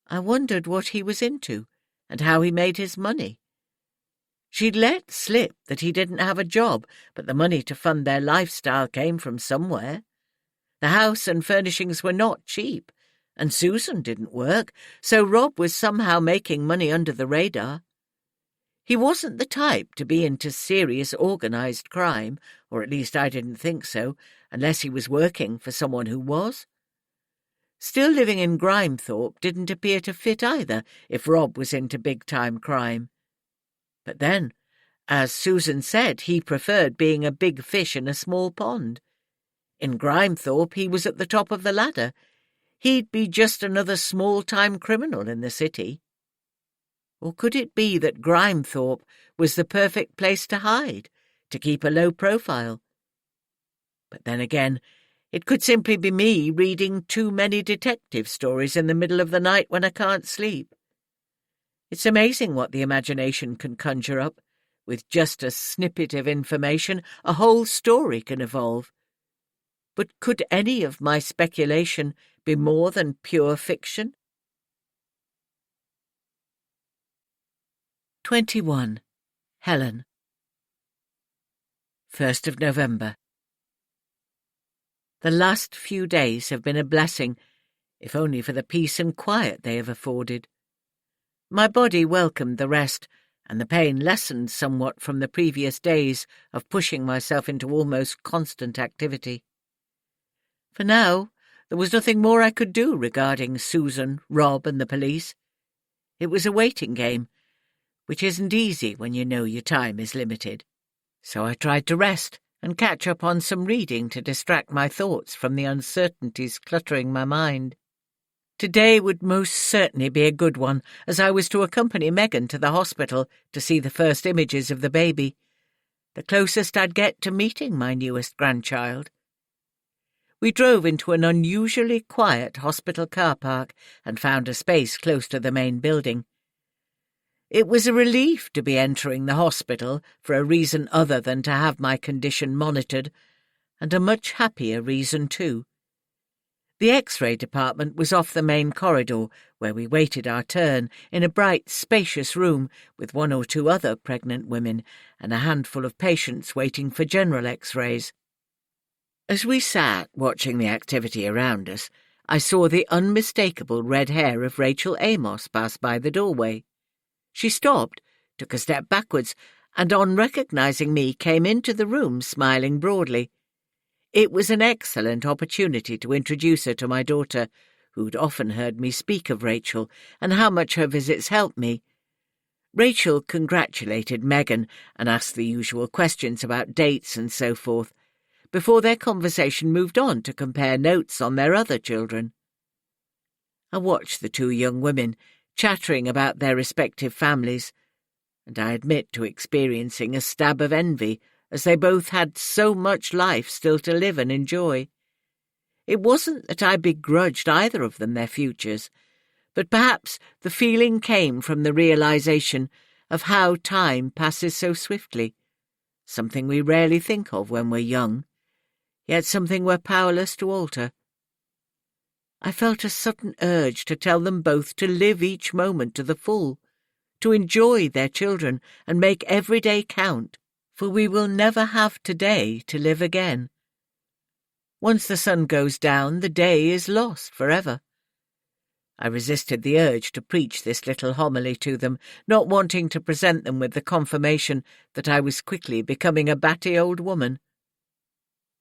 I wondered what he was into, and how he made his money. She'd let slip that he didn't have a job, but the money to fund their lifestyle came from somewhere. The house and furnishings were not cheap, and Susan didn't work, so Rob was somehow making money under the radar. He wasn't the type to be into serious organised crime, or at least I didn't think so, unless he was working for someone who was. Still living in Grimethorpe didn't appear to fit either, if Rob was into big-time crime. But then, as Susan said, he preferred being a big fish in a small pond. In Grimethorpe he was at the top of the ladder. He'd be just another small-time criminal in the city. Or could it be that Grimethorpe was the perfect place to hide, to keep a low profile? But then again, it could simply be me reading too many detective stories in the middle of the night when I can't sleep. It's amazing what the imagination can conjure up. With just a snippet of information, a whole story can evolve. But could any of my speculation be more than pure fiction? 21. Helen. 1st of November. The last few days have been a blessing, if only for the peace and quiet they have afforded. My body welcomed the rest, and the pain lessened somewhat from the previous days of pushing myself into almost constant activity. For now, there was nothing more I could do regarding Susan, Rob, and the police. It was a waiting game, which isn't easy when you know your time is limited. So I tried to rest and catch up on some reading to distract my thoughts from the uncertainties cluttering my mind. Today would most certainly be a good one, as I was to accompany Megan to the hospital to see the first images of the baby, the closest I'd get to meeting my newest grandchild. We drove into an unusually quiet hospital car park and found a space close to the main building. It was a relief to be entering the hospital for a reason other than to have my condition monitored, and a much happier reason too. The X-ray department was off the main corridor, where we waited our turn, in a bright, spacious room with 1 or 2 other pregnant women and a handful of patients waiting for general X-rays. As we sat watching the activity around us, I saw the unmistakable red hair of Rachel Amos pass by the doorway. She stopped, took a step backwards, and on recognizing me came into the room smiling broadly. It was an excellent opportunity to introduce her to my daughter, who'd often heard me speak of Rachel and how much her visits helped me. Rachel congratulated Megan and asked the usual questions about dates and so forth, before their conversation moved on to compare notes on their other children. I watched the 2 young women, chattering about their respective families, and I admit to experiencing a stab of envy as they both had so much life still to live and enjoy. It wasn't that I begrudged either of them their futures, but perhaps the feeling came from the realization of how time passes so swiftly, something we rarely think of when we're young, yet something we're powerless to alter. I felt a sudden urge to tell them both to live each moment to the full, to enjoy their children and make every day count, for we will never have today to live again. Once the sun goes down, the day is lost forever. I resisted the urge to preach this little homily to them, not wanting to present them with the confirmation that I was quickly becoming a batty old woman.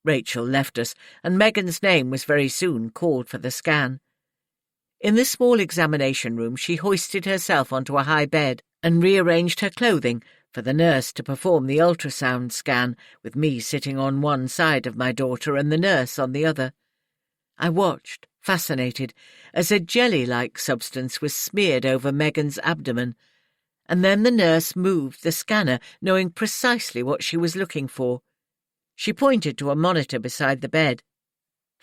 Rachel left us, and Megan's name was very soon called for the scan. In the small examination room she hoisted herself onto a high bed and rearranged her clothing for the nurse to perform the ultrasound scan, with me sitting on one side of my daughter and the nurse on the other. I watched, fascinated, as a jelly-like substance was smeared over Megan's abdomen, and then the nurse moved the scanner, knowing precisely what she was looking for. She pointed to a monitor beside the bed.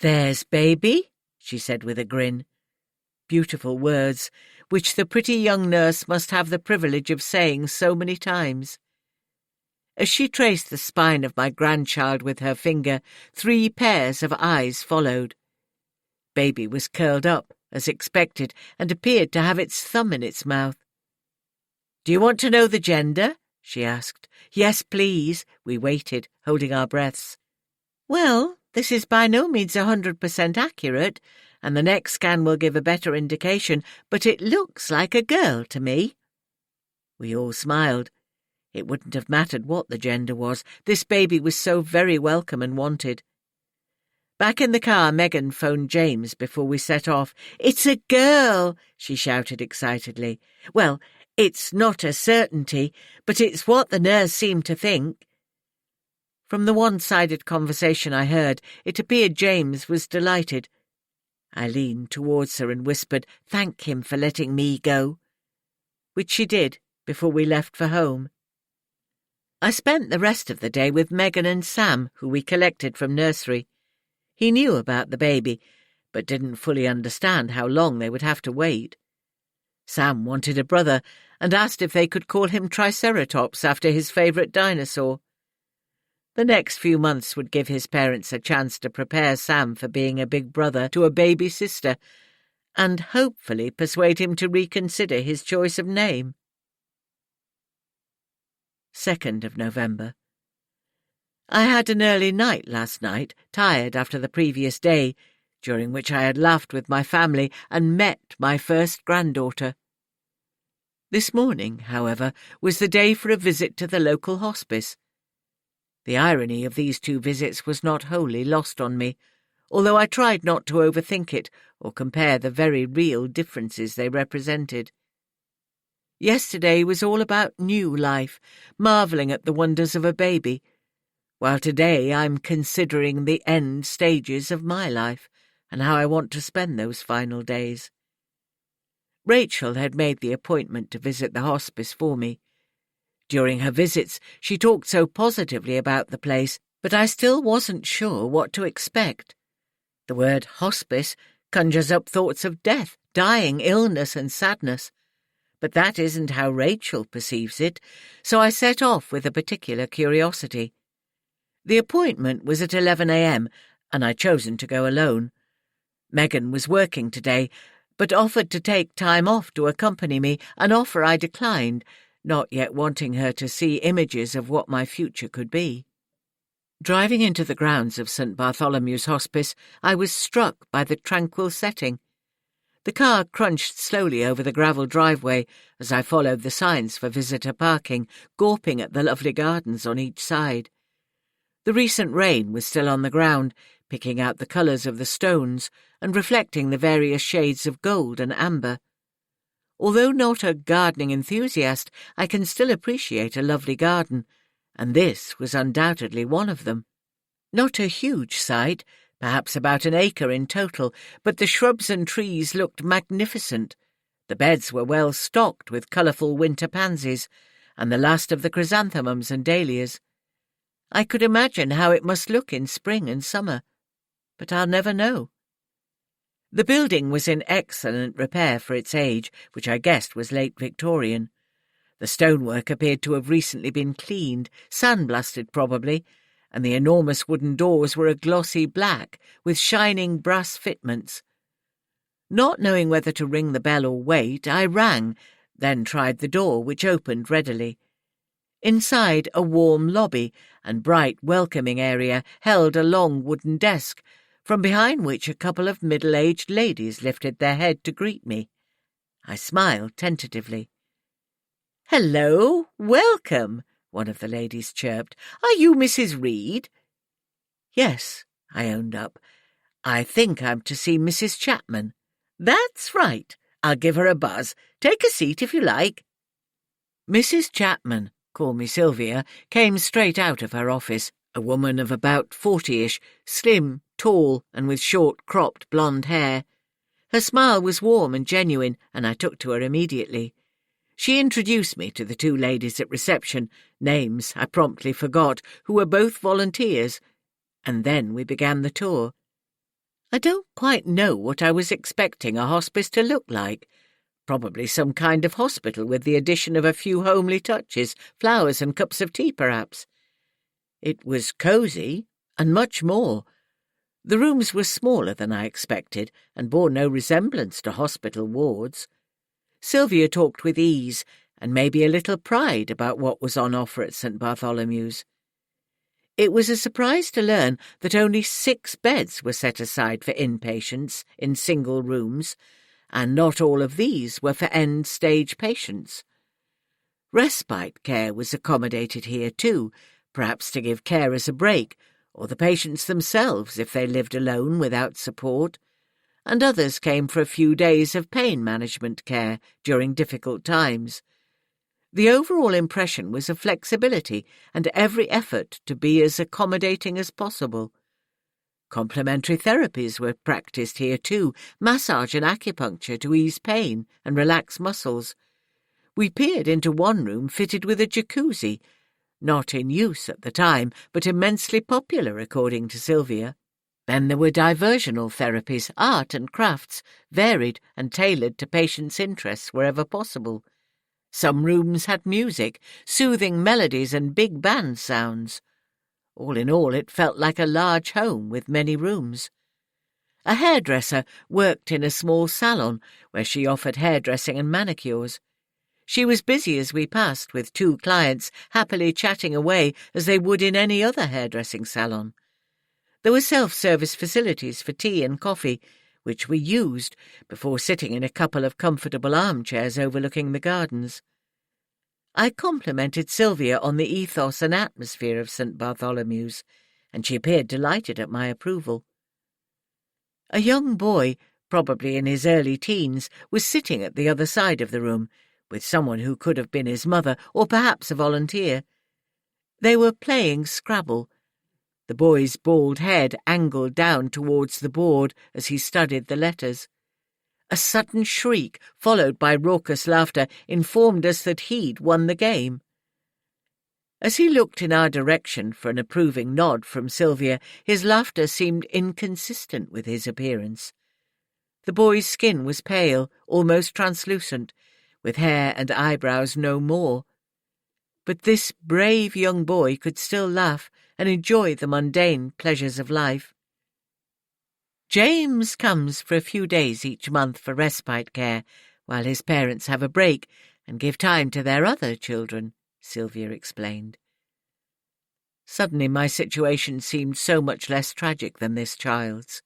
"There's baby," she said with a grin. Beautiful words, which the pretty young nurse must have the privilege of saying so many times. As she traced the spine of my grandchild with her finger, 3 pairs of eyes followed. Baby was curled up, as expected, and appeared to have its thumb in its mouth. "Do you want to know the gender?" she asked. "Yes, please." We waited, holding our breaths. "Well, this is by no means 100% accurate, and the next scan will give a better indication, but it looks like a girl to me." We all smiled. It wouldn't have mattered what the gender was. This baby was so very welcome and wanted. Back in the car, Megan phoned James before we set off. "It's a girl," she shouted excitedly. "Well, it's not a certainty, but it's what the nurse seemed to think." From the one-sided conversation I heard, it appeared James was delighted. I leaned towards her and whispered, "Thank him for letting me go," which she did before we left for home. I spent the rest of the day with Megan and Sam, who we collected from nursery. He knew about the baby, but didn't fully understand how long they would have to wait. Sam wanted a brother and asked if they could call him Triceratops after his favourite dinosaur. The next few months would give his parents a chance to prepare Sam for being a big brother to a baby sister, and hopefully persuade him to reconsider his choice of name. 2nd of November. I had an early night last night, tired after the previous day, during which I had laughed with my family and met my first granddaughter. This morning, however, was the day for a visit to the local hospice. The irony of these 2 visits was not wholly lost on me, although I tried not to overthink it or compare the very real differences they represented. Yesterday was all about new life, marvelling at the wonders of a baby, while today I'm considering the end stages of my life and how I want to spend those final days. Rachel had made the appointment to visit the hospice for me. During her visits, she talked so positively about the place, but I still wasn't sure what to expect. The word hospice conjures up thoughts of death, dying, illness and sadness. But that isn't how Rachel perceives it, so I set off with a particular curiosity. The appointment was at 11 a.m, and I'd chosen to go alone. Megan was working today, but offered to take time off to accompany me, an offer I declined, not yet wanting her to see images of what my future could be. Driving into the grounds of St. Bartholomew's Hospice, I was struck by the tranquil setting. The car crunched slowly over the gravel driveway as I followed the signs for visitor parking, gawping at the lovely gardens on each side. The recent rain was still on the ground, picking out the colours of the stones and reflecting the various shades of gold and amber. Although not a gardening enthusiast, I can still appreciate a lovely garden, and this was undoubtedly one of them. Not a huge site, perhaps about an acre in total, but the shrubs and trees looked magnificent, The beds were well stocked with colourful winter pansies and the last of the chrysanthemums and dahlias. I could imagine how it must look in spring and summer, but I'll never know. The building was in excellent repair for its age, which I guessed was late Victorian. The stonework appeared to have recently been cleaned, sandblasted probably, and the enormous wooden doors were a glossy black with shining brass fitments. Not knowing whether to ring the bell or wait, I rang, then tried the door, which opened readily. Inside, a warm lobby and bright welcoming area held a long wooden desk, from behind which a couple of middle-aged ladies lifted their head to greet me. I smiled tentatively. "Hello, welcome," one of the ladies chirped. "Are you Mrs. Reed?" "Yes," I owned up. "I think I'm to see Mrs. Chapman." "That's right. I'll give her a buzz. Take a seat if you like." Mrs. Chapman, call me Sylvia, came straight out of her office, a woman of about 40-ish, slim, tall, and with short, cropped blonde hair. Her smile was warm and genuine, and I took to her immediately. She introduced me to the two ladies at reception, names I promptly forgot, who were both volunteers, and then we began the tour. I don't quite know what I was expecting a hospice to look like. Probably some kind of hospital with the addition of a few homely touches, flowers and cups of tea perhaps. It was cosy, and much more. The rooms were smaller than I expected, and bore no resemblance to hospital wards. Sylvia talked with ease, and maybe a little pride about what was on offer at St. Bartholomew's. It was a surprise to learn that only 6 beds were set aside for inpatients in single rooms, and not all of these were for end-stage patients. Respite care was accommodated here too, perhaps to give carers a break, or the patients themselves if they lived alone without support, and others came for a few days of pain management care during difficult times. The overall impression was of flexibility and every effort to be as accommodating as possible. Complementary therapies were practiced here too, massage and acupuncture to ease pain and relax muscles. We peered into one room fitted with a jacuzzi, not in use at the time, but immensely popular according to Sylvia. Then there were diversional therapies, art and crafts, varied and tailored to patients' interests wherever possible. Some rooms had music, soothing melodies and big band sounds. All in all, it felt like a large home with many rooms. A hairdresser worked in a small salon where she offered hairdressing and manicures. She was busy as we passed, with 2 clients happily chatting away as they would in any other hairdressing salon. There were self-service facilities for tea and coffee, which we used before sitting in a couple of comfortable armchairs overlooking the gardens. I complimented Sylvia on the ethos and atmosphere of St. Bartholomew's, and she appeared delighted at my approval. A young boy, probably in his early teens, was sitting at the other side of the room, with someone who could have been his mother or perhaps a volunteer. They were playing Scrabble. The boy's bald head angled down towards the board as he studied the letters. A sudden shriek, followed by raucous laughter, informed us that he'd won the game. As he looked in our direction for an approving nod from Sylvia, his laughter seemed inconsistent with his appearance. The boy's skin was pale, almost translucent, with hair and eyebrows no more. But this brave young boy could still laugh and enjoy the mundane pleasures of life. James comes for a few days each month for respite care, while his parents have a break and give time to their other children, Sylvia explained. Suddenly my situation seemed so much less tragic than this child's.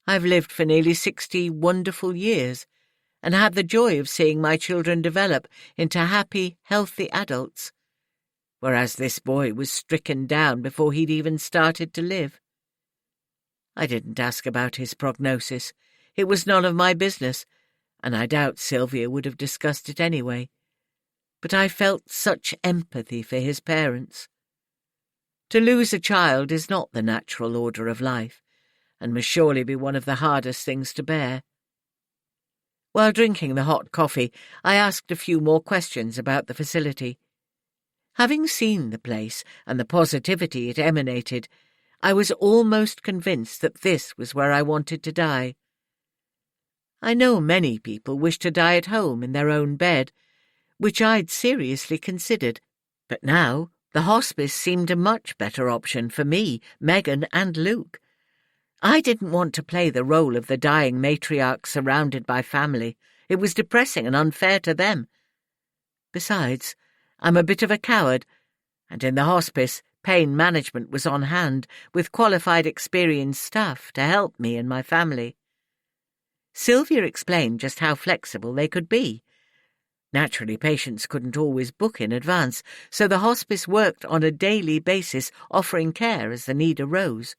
I've lived for nearly 60 wonderful years, and had the joy of seeing my children develop into happy, healthy adults, whereas this boy was stricken down before he'd even started to live. I didn't ask about his prognosis. It was none of my business, and I doubt Sylvia would have discussed it anyway. But I felt such empathy for his parents. To lose a child is not the natural order of life, and must surely be one of the hardest things to bear. While drinking the hot coffee, I asked a few more questions about the facility. Having seen the place and the positivity it emanated, I was almost convinced that this was where I wanted to die. I know many people wish to die at home in their own bed, which I'd seriously considered, but now the hospice seemed a much better option for me, Megan, and Luke. I didn't want to play the role of the dying matriarch surrounded by family. It was depressing and unfair to them. Besides, I'm a bit of a coward, and in the hospice, pain management was on hand, with qualified, experienced staff to help me and my family. Sylvia explained just how flexible they could be. Naturally, patients couldn't always book in advance, so the hospice worked on a daily basis, offering care as the need arose.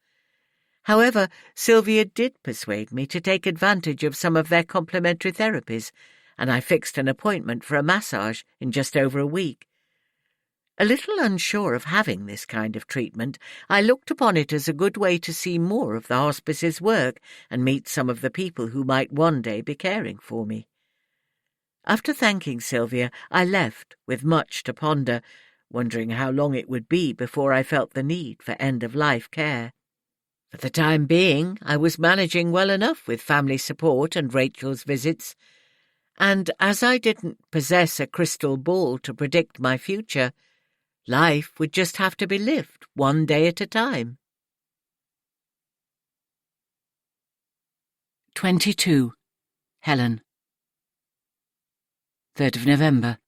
However, Sylvia did persuade me to take advantage of some of their complementary therapies, and I fixed an appointment for a massage in just over a week. A little unsure of having this kind of treatment, I looked upon it as a good way to see more of the hospice's work and meet some of the people who might one day be caring for me. After thanking Sylvia, I left with much to ponder, wondering how long it would be before I felt the need for end-of-life care. For the time being, I was managing well enough with family support and Rachel's visits, and as I didn't possess a crystal ball to predict my future, life would just have to be lived one day at a time. 22. Helen. 3rd of November.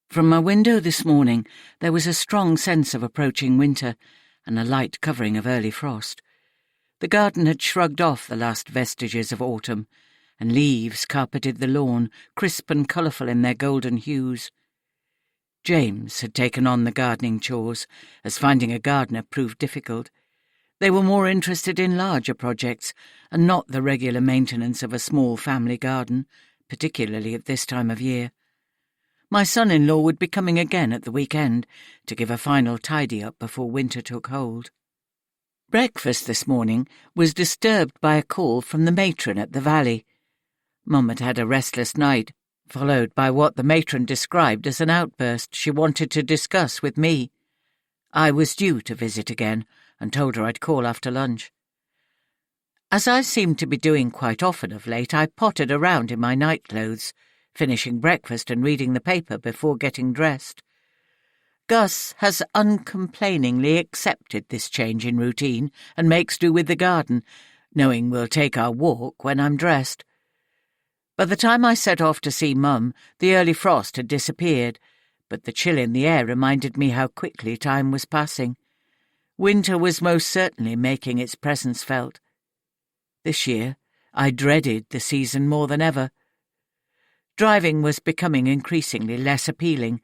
From my window this morning there was a strong sense of approaching winter and a light covering of early frost. The garden had shrugged off the last vestiges of autumn, and leaves carpeted the lawn, crisp and colourful in their golden hues. James had taken on the gardening chores, as finding a gardener proved difficult. They were more interested in larger projects, and not the regular maintenance of a small family garden, particularly at this time of year. My son-in-law would be coming again at the weekend to give a final tidy-up before winter took hold. Breakfast this morning was disturbed by a call from the matron at the Valley. Mum had had a restless night, followed by what the matron described as an outburst she wanted to discuss with me. I was due to visit again, and told her I'd call after lunch. As I seemed to be doing quite often of late, I pottered around in my nightclothes, finishing breakfast and reading the paper before getting dressed. Gus has uncomplainingly accepted this change in routine and makes do with the garden, knowing we'll take our walk when I'm dressed. By the time I set off to see Mum, the early frost had disappeared, but the chill in the air reminded me how quickly time was passing. Winter was most certainly making its presence felt. This year, I dreaded the season more than ever. Driving was becoming increasingly less appealing,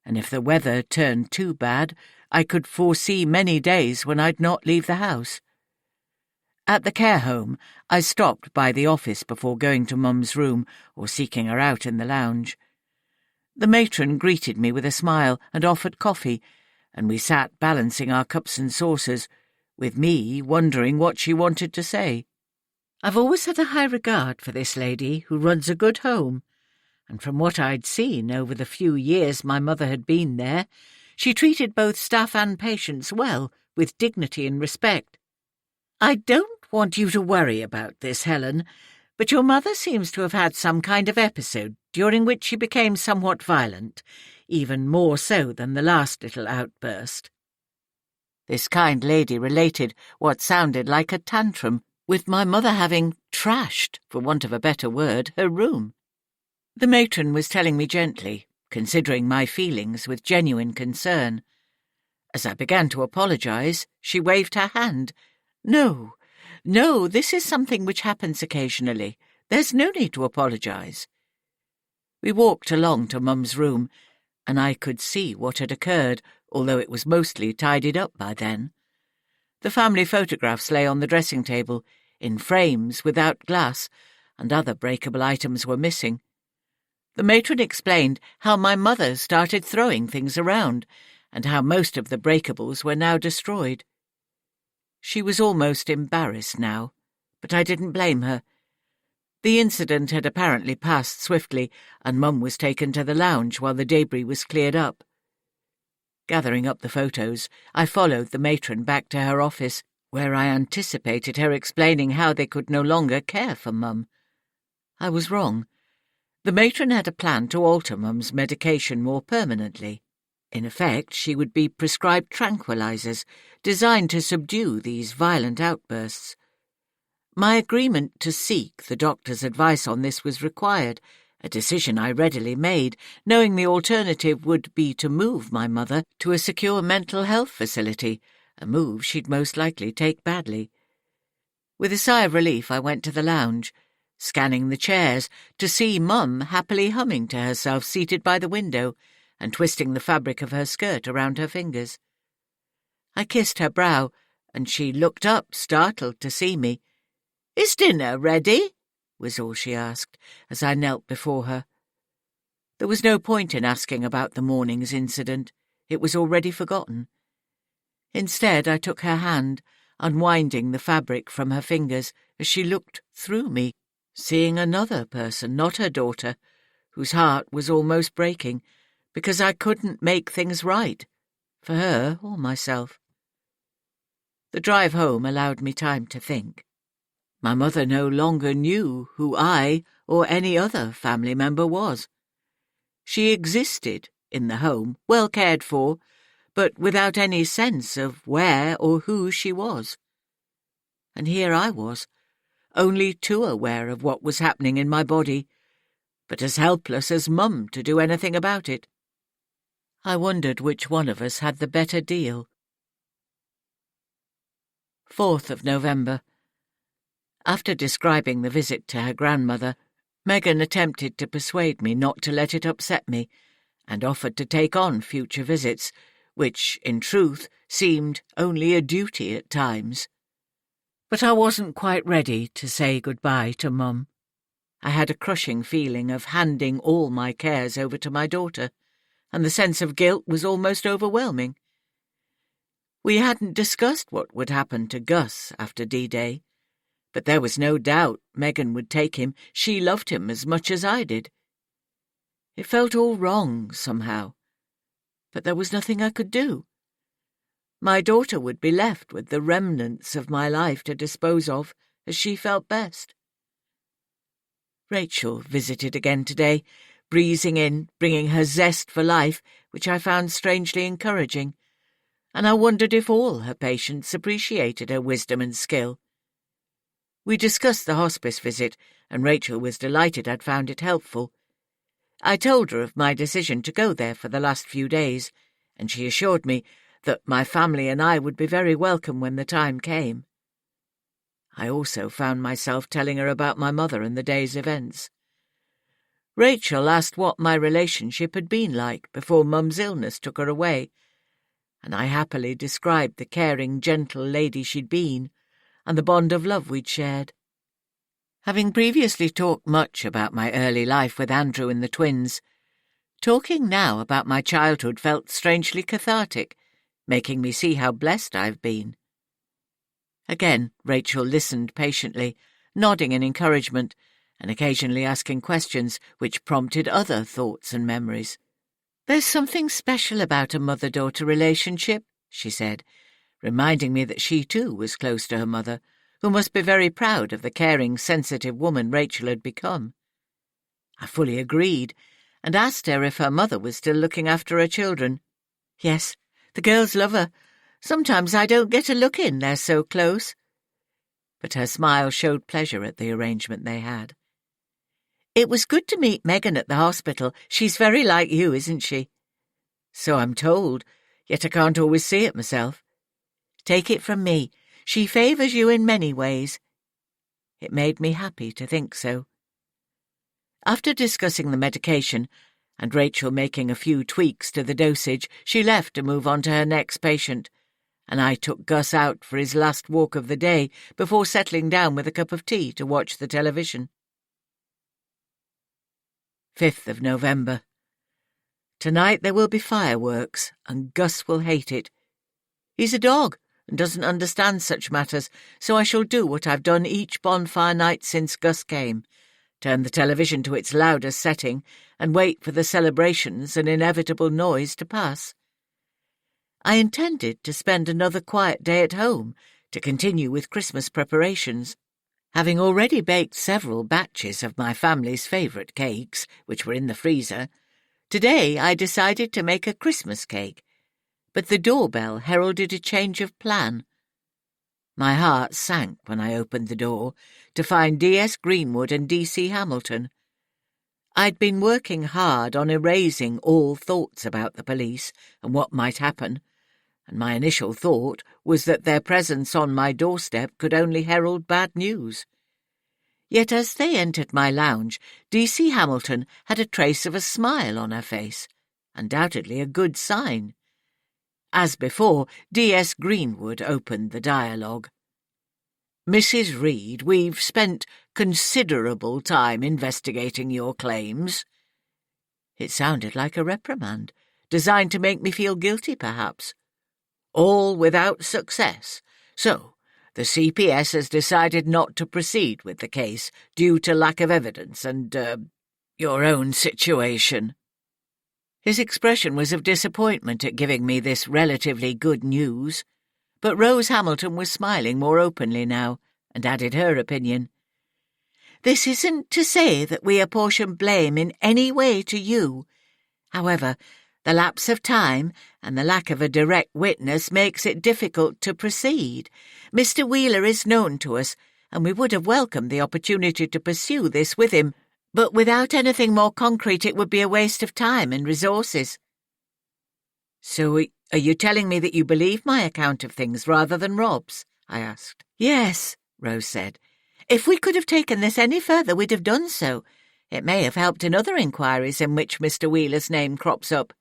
and if the weather turned too bad, I could foresee many days when I'd not leave the house. At the care home, I stopped by the office before going to Mum's room or seeking her out in the lounge. The matron greeted me with a smile and offered coffee, and we sat balancing our cups and saucers, with me wondering what she wanted to say. I've always had a high regard for this lady who runs a good home, and from what I'd seen over the few years my mother had been there, she treated both staff and patients well, with dignity and respect. I don't want you to worry about this, Helen, but your mother seems to have had some kind of episode during which she became somewhat violent, even more so than the last little outburst. This kind lady related what sounded like a tantrum, with my mother having trashed, for want of a better word, her room. The matron was telling me gently, considering my feelings with genuine concern. As I began to apologize, she waved her hand. No, this is something which happens occasionally. There's no need to apologize. We walked along to Mum's room, and I could see what had occurred, although it was mostly tidied up by then. The family photographs lay on the dressing table, in frames without glass, and other breakable items were missing. The matron explained how my mother started throwing things around, and how most of the breakables were now destroyed. She was almost embarrassed now, but I didn't blame her. The incident had apparently passed swiftly, and Mum was taken to the lounge while the debris was cleared up. Gathering up the photos, I followed the matron back to her office, where I anticipated her explaining how they could no longer care for Mum. I was wrong. The matron had a plan to alter Mum's medication more permanently. In effect, she would be prescribed tranquilizers, designed to subdue these violent outbursts. My agreement to seek the doctor's advice on this was required, a decision I readily made, knowing the alternative would be to move my mother to a secure mental health facility, a move she'd most likely take badly. With a sigh of relief, I went to the lounge, scanning the chairs to see Mum happily humming to herself seated by the window and twisting the fabric of her skirt around her fingers. I kissed her brow, and she looked up, startled to see me. "Is dinner ready?" was all she asked, as I knelt before her. There was no point in asking about the morning's incident. It was already forgotten. Instead, I took her hand, unwinding the fabric from her fingers as she looked through me, seeing another person, not her daughter, whose heart was almost breaking, because I couldn't make things right, for her or myself. The drive home allowed me time to think. My mother no longer knew who I or any other family member was. She existed in the home, well cared for, but without any sense of where or who she was. And here I was, only too aware of what was happening in my body, but as helpless as Mum to do anything about it. I wondered which one of us had the better deal. 4th of November. After describing the visit to her grandmother, Megan attempted to persuade me not to let it upset me, and offered to take on future visits, which, in truth, seemed only a duty at times. But I wasn't quite ready to say goodbye to Mum. I had a crushing feeling of handing all my cares over to my daughter, and the sense of guilt was almost overwhelming. We hadn't discussed what would happen to Gus after D-Day, but there was no doubt Megan would take him. She loved him as much as I did. It felt all wrong, somehow, but there was nothing I could do. My daughter would be left with the remnants of my life to dispose of as she felt best. Rachel visited again today, breezing in, bringing her zest for life, which I found strangely encouraging, and I wondered if all her patients appreciated her wisdom and skill. We discussed the hospice visit, and Rachel was delighted I'd found it helpful. I told her of my decision to go there for the last few days, and she assured me that my family and I would be very welcome when the time came. I also found myself telling her about my mother and the day's events. Rachel asked what my relationship had been like before Mum's illness took her away, and I happily described the caring, gentle lady she'd been, and the bond of love we'd shared. Having previously talked much about my early life with Andrew and the twins, talking now about my childhood felt strangely cathartic, making me see how blessed I've been. Again, Rachel listened patiently, nodding in encouragement, and occasionally asking questions which prompted other thoughts and memories. "There's something special about a mother-daughter relationship," she said, reminding me that she too was close to her mother, who must be very proud of the caring, sensitive woman Rachel had become. I fully agreed, and asked her if her mother was still looking after her children. "Yes, the girls love her. Sometimes I don't get a look in, they're so close." But her smile showed pleasure at the arrangement they had. "It was good to meet Megan at the hospital. She's very like you, isn't she?" "So I'm told, yet I can't always see it myself." "Take it from me, she favours you in many ways." It made me happy to think so. After discussing the medication, and Rachel making a few tweaks to the dosage, she left to move on to her next patient, and I took Gus out for his last walk of the day before settling down with a cup of tea to watch the television. 5th of November. Tonight there will be fireworks, and Gus will hate it. He's a dog and doesn't understand such matters, so I shall do what I've done each bonfire night since Gus came, turn the television to its loudest setting, and wait for the celebrations and inevitable noise to pass. I intended to spend another quiet day at home to continue with Christmas preparations. Having already baked several batches of my family's favourite cakes, which were in the freezer, today I decided to make a Christmas cake, but the doorbell heralded a change of plan. My heart sank when I opened the door to find D.S. Greenwood and D.C. Hamilton. I'd been working hard on erasing all thoughts about the police and what might happen, and my initial thought was that their presence on my doorstep could only herald bad news. Yet as they entered my lounge, D.C. Hamilton had a trace of a smile on her face, undoubtedly a good sign. As before, D.S. Greenwood opened the dialogue. "Mrs. Reed, we've spent considerable time investigating your claims." It sounded like a reprimand, designed to make me feel guilty, perhaps. "All without success. So, the CPS has decided not to proceed with the case due to lack of evidence and, your own situation." His expression was of disappointment at giving me this relatively good news, but Rose Hamilton was smiling more openly now and added her opinion. "This isn't to say that we apportion blame in any way to you. However, the lapse of time and the lack of a direct witness makes it difficult to proceed. Mr. Wheeler is known to us, and we would have welcomed the opportunity to pursue this with him, but without anything more concrete it would be a waste of time and resources." "So are you telling me that you believe my account of things rather than Rob's?" I asked. "Yes," Rose said. "If we could have taken this any further, we'd have done so. It may have helped in other inquiries in which Mr. Wheeler's name crops up.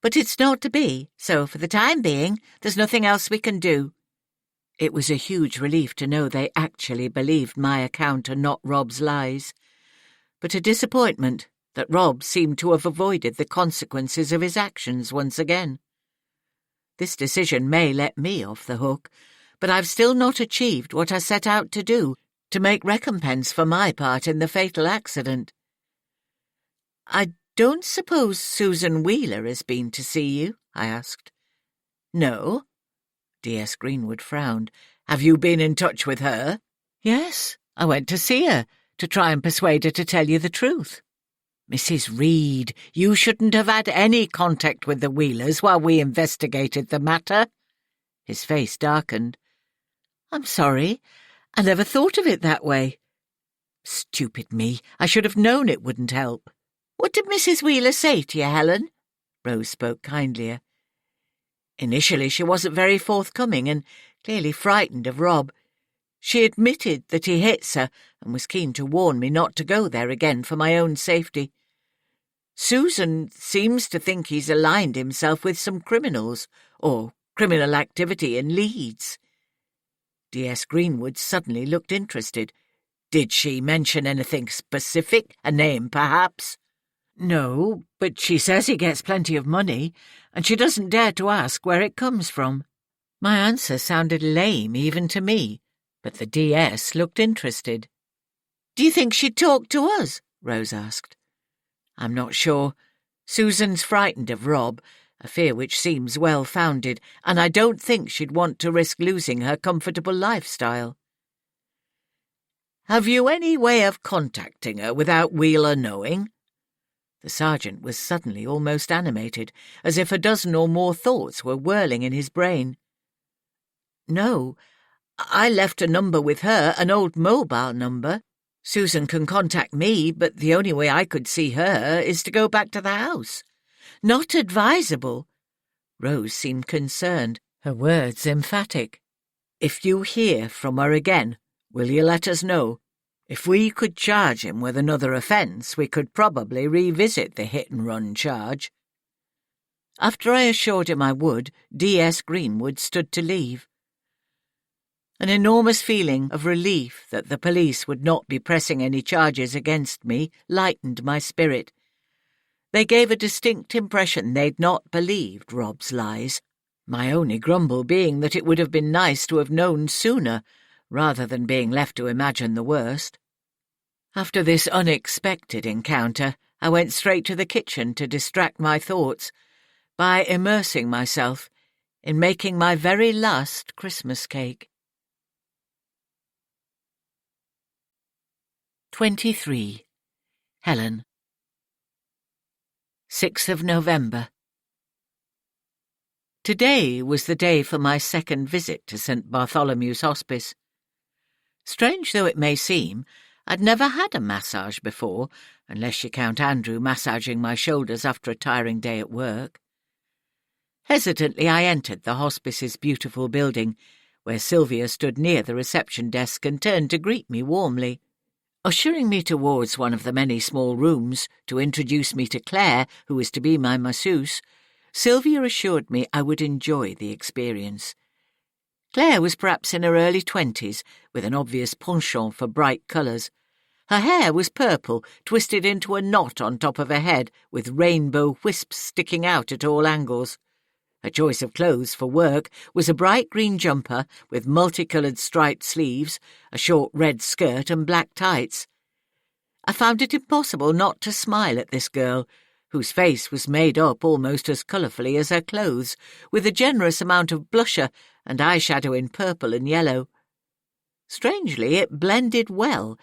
But it's not to be, so for the time being, there's nothing else we can do." It was a huge relief to know they actually believed my account and not Rob's lies, but a disappointment that Rob seemed to have avoided the consequences of his actions once again. This decision may let me off the hook, but I've still not achieved what I set out to do, to make recompense for my part in the fatal accident. "I don't suppose Susan Wheeler has been to see you?" I asked. "No." D.S. Greenwood frowned. "Have you been in touch with her?" "Yes, I went to see her, to try and persuade her to tell you the truth." "Mrs. Reed, you shouldn't have had any contact with the Wheelers while we investigated the matter." His face darkened. "I'm sorry. I never thought of it that way. Stupid me. I should have known it wouldn't help." "What did Mrs. Wheeler say to you, Helen?" Rose spoke kindlier. "Initially she wasn't very forthcoming and clearly frightened of Rob. She admitted that he hits her and was keen to warn me not to go there again for my own safety. Susan seems to think he's aligned himself with some criminals, or criminal activity in Leeds." D.S. Greenwood suddenly looked interested. "Did she mention anything specific? A name, perhaps?" "No, but she says he gets plenty of money, and she doesn't dare to ask where it comes from." My answer sounded lame even to me, but the DS looked interested. "Do you think she'd talk to us?" Rose asked. "I'm not sure. Susan's frightened of Rob, a fear which seems well-founded, and I don't think she'd want to risk losing her comfortable lifestyle." "Have you any way of contacting her without Wheeler knowing?" The sergeant was suddenly almost animated, as if a dozen or more thoughts were whirling in his brain. "No. I left a number with her, an old mobile number. Susan can contact me, but the only way I could see her is to go back to the house. Not advisable." Rose seemed concerned, her words emphatic. "If you hear from her again, will you let us know? If we could charge him with another offence, we could probably revisit the hit-and-run charge." After I assured him I would, D.S. Greenwood stood to leave. An enormous feeling of relief that the police would not be pressing any charges against me lightened my spirit. They gave a distinct impression they'd not believed Rob's lies, my only grumble being that it would have been nice to have known sooner, rather than being left to imagine the worst. After this unexpected encounter, I went straight to the kitchen to distract my thoughts by immersing myself in making my very last Christmas cake. 23. Helen. 6th of November. Today was the day for my second visit to St. Bartholomew's Hospice. Strange though it may seem, I'd never had a massage before, unless you count Andrew massaging my shoulders after a tiring day at work. Hesitantly I entered the hospice's beautiful building, where Sylvia stood near the reception desk and turned to greet me warmly. Ushering me towards one of the many small rooms to introduce me to Claire, who was to be my masseuse, Sylvia assured me I would enjoy the experience. Claire was perhaps in her early 20s, with an obvious penchant for bright colours. Her hair was purple, twisted into a knot on top of her head, with rainbow wisps sticking out at all angles. Her choice of clothes for work was a bright green jumper with multicoloured striped sleeves, a short red skirt and black tights. I found it impossible not to smile at this girl, whose face was made up almost as colourfully as her clothes, with a generous amount of blusher and eyeshadow in purple and yellow. Strangely, it blended well,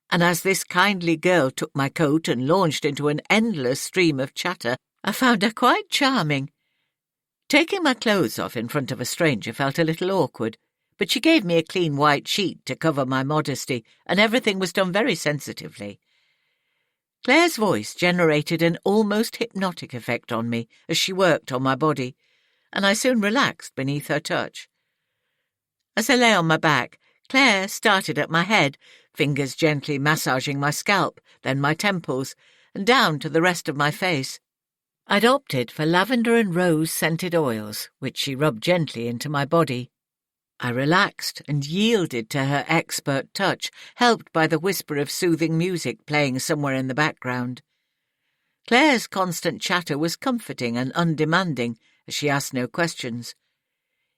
and as this kindly girl took my coat and launched into an endless stream of chatter, I found her quite charming. Taking my clothes off in front of a stranger felt a little awkward, but she gave me a clean white sheet to cover my modesty, and everything was done very sensitively. Claire's voice generated an almost hypnotic effect on me as she worked on my body, and I soon relaxed beneath her touch. As I lay on my back, Claire started at my head, fingers gently massaging my scalp, then my temples, and down to the rest of my face. I'd opted for lavender and rose-scented oils, which she rubbed gently into my body. I relaxed and yielded to her expert touch, helped by the whisper of soothing music playing somewhere in the background. Claire's constant chatter was comforting and undemanding, as she asked no questions.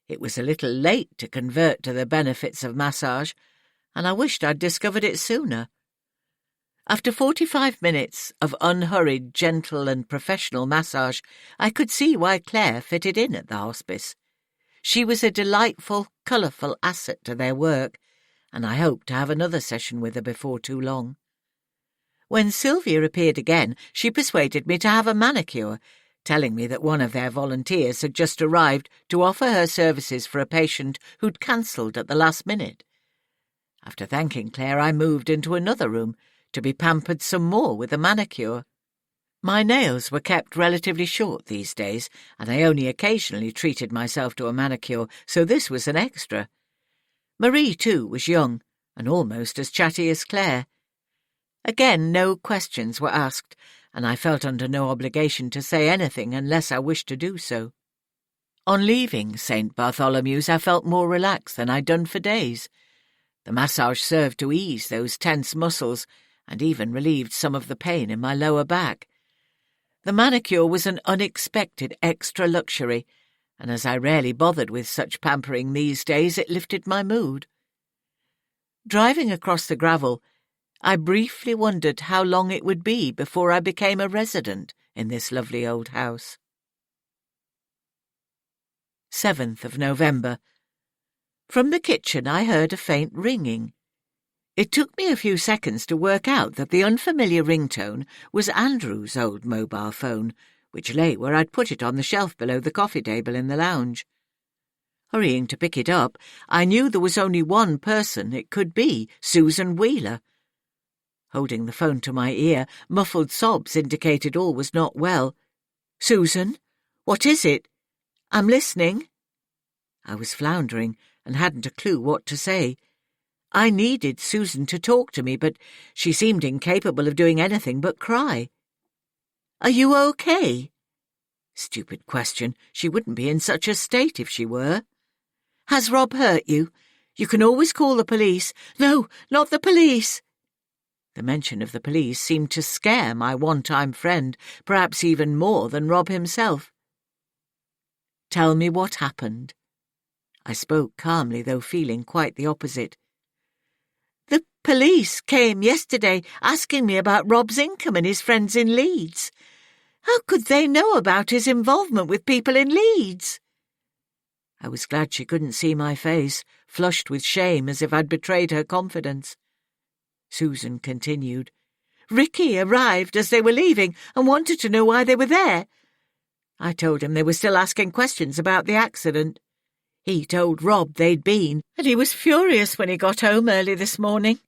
It was a little late to convert to the benefits of massage, and I wished I'd discovered it sooner. After 45 minutes of unhurried, gentle and professional massage, I could see why Claire fitted in at the hospice. She was a delightful, colourful asset to their work, and I hoped to have another session with her before too long. When Sylvia appeared again, she persuaded me to have a manicure, telling me that one of their volunteers had just arrived to offer her services for a patient who'd cancelled at the last minute. After thanking Claire, I moved into another room to be pampered some more with a manicure. My nails were kept relatively short these days, and I only occasionally treated myself to a manicure, so this was an extra. Marie, too, was young, and almost as chatty as Claire. Again, no questions were asked, and I felt under no obligation to say anything unless I wished to do so. On leaving St. Bartholomew's, I felt more relaxed than I'd done for days. The massage served to ease those tense muscles, and even relieved some of the pain in my lower back. The manicure was an unexpected extra luxury, and as I rarely bothered with such pampering these days, it lifted my mood. Driving across the gravel, I briefly wondered how long it would be before I became a resident in this lovely old house. 7th of November. From the kitchen I heard a faint ringing. It took me a few seconds to work out that the unfamiliar ringtone was Andrew's old mobile phone, which lay where I'd put it on the shelf below the coffee table in the lounge. Hurrying to pick it up, I knew there was only one person it could be, Susan Wheeler. Holding the phone to my ear, muffled sobs indicated all was not well. "Susan, what is it? I'm listening." I was floundering and hadn't a clue what to say. I needed Susan to talk to me, but she seemed incapable of doing anything but cry. "Are you okay?" Stupid question. She wouldn't be in such a state if she were. "Has Rob hurt you? You can always call the police." "No, not the police." The mention of the police seemed to scare my one-time friend, perhaps even more than Rob himself. "Tell me what happened." I spoke calmly, though feeling quite the opposite. police came yesterday asking me about Rob's income and his friends in Leeds. How could they know about his involvement with people in Leeds?" I was glad she couldn't see my face, flushed with shame as if I'd betrayed her confidence. Susan continued. "Ricky arrived as they were leaving and wanted to know why they were there. I told him they were still asking questions about the accident. He told Rob they'd been, and he was furious when he got home early this morning."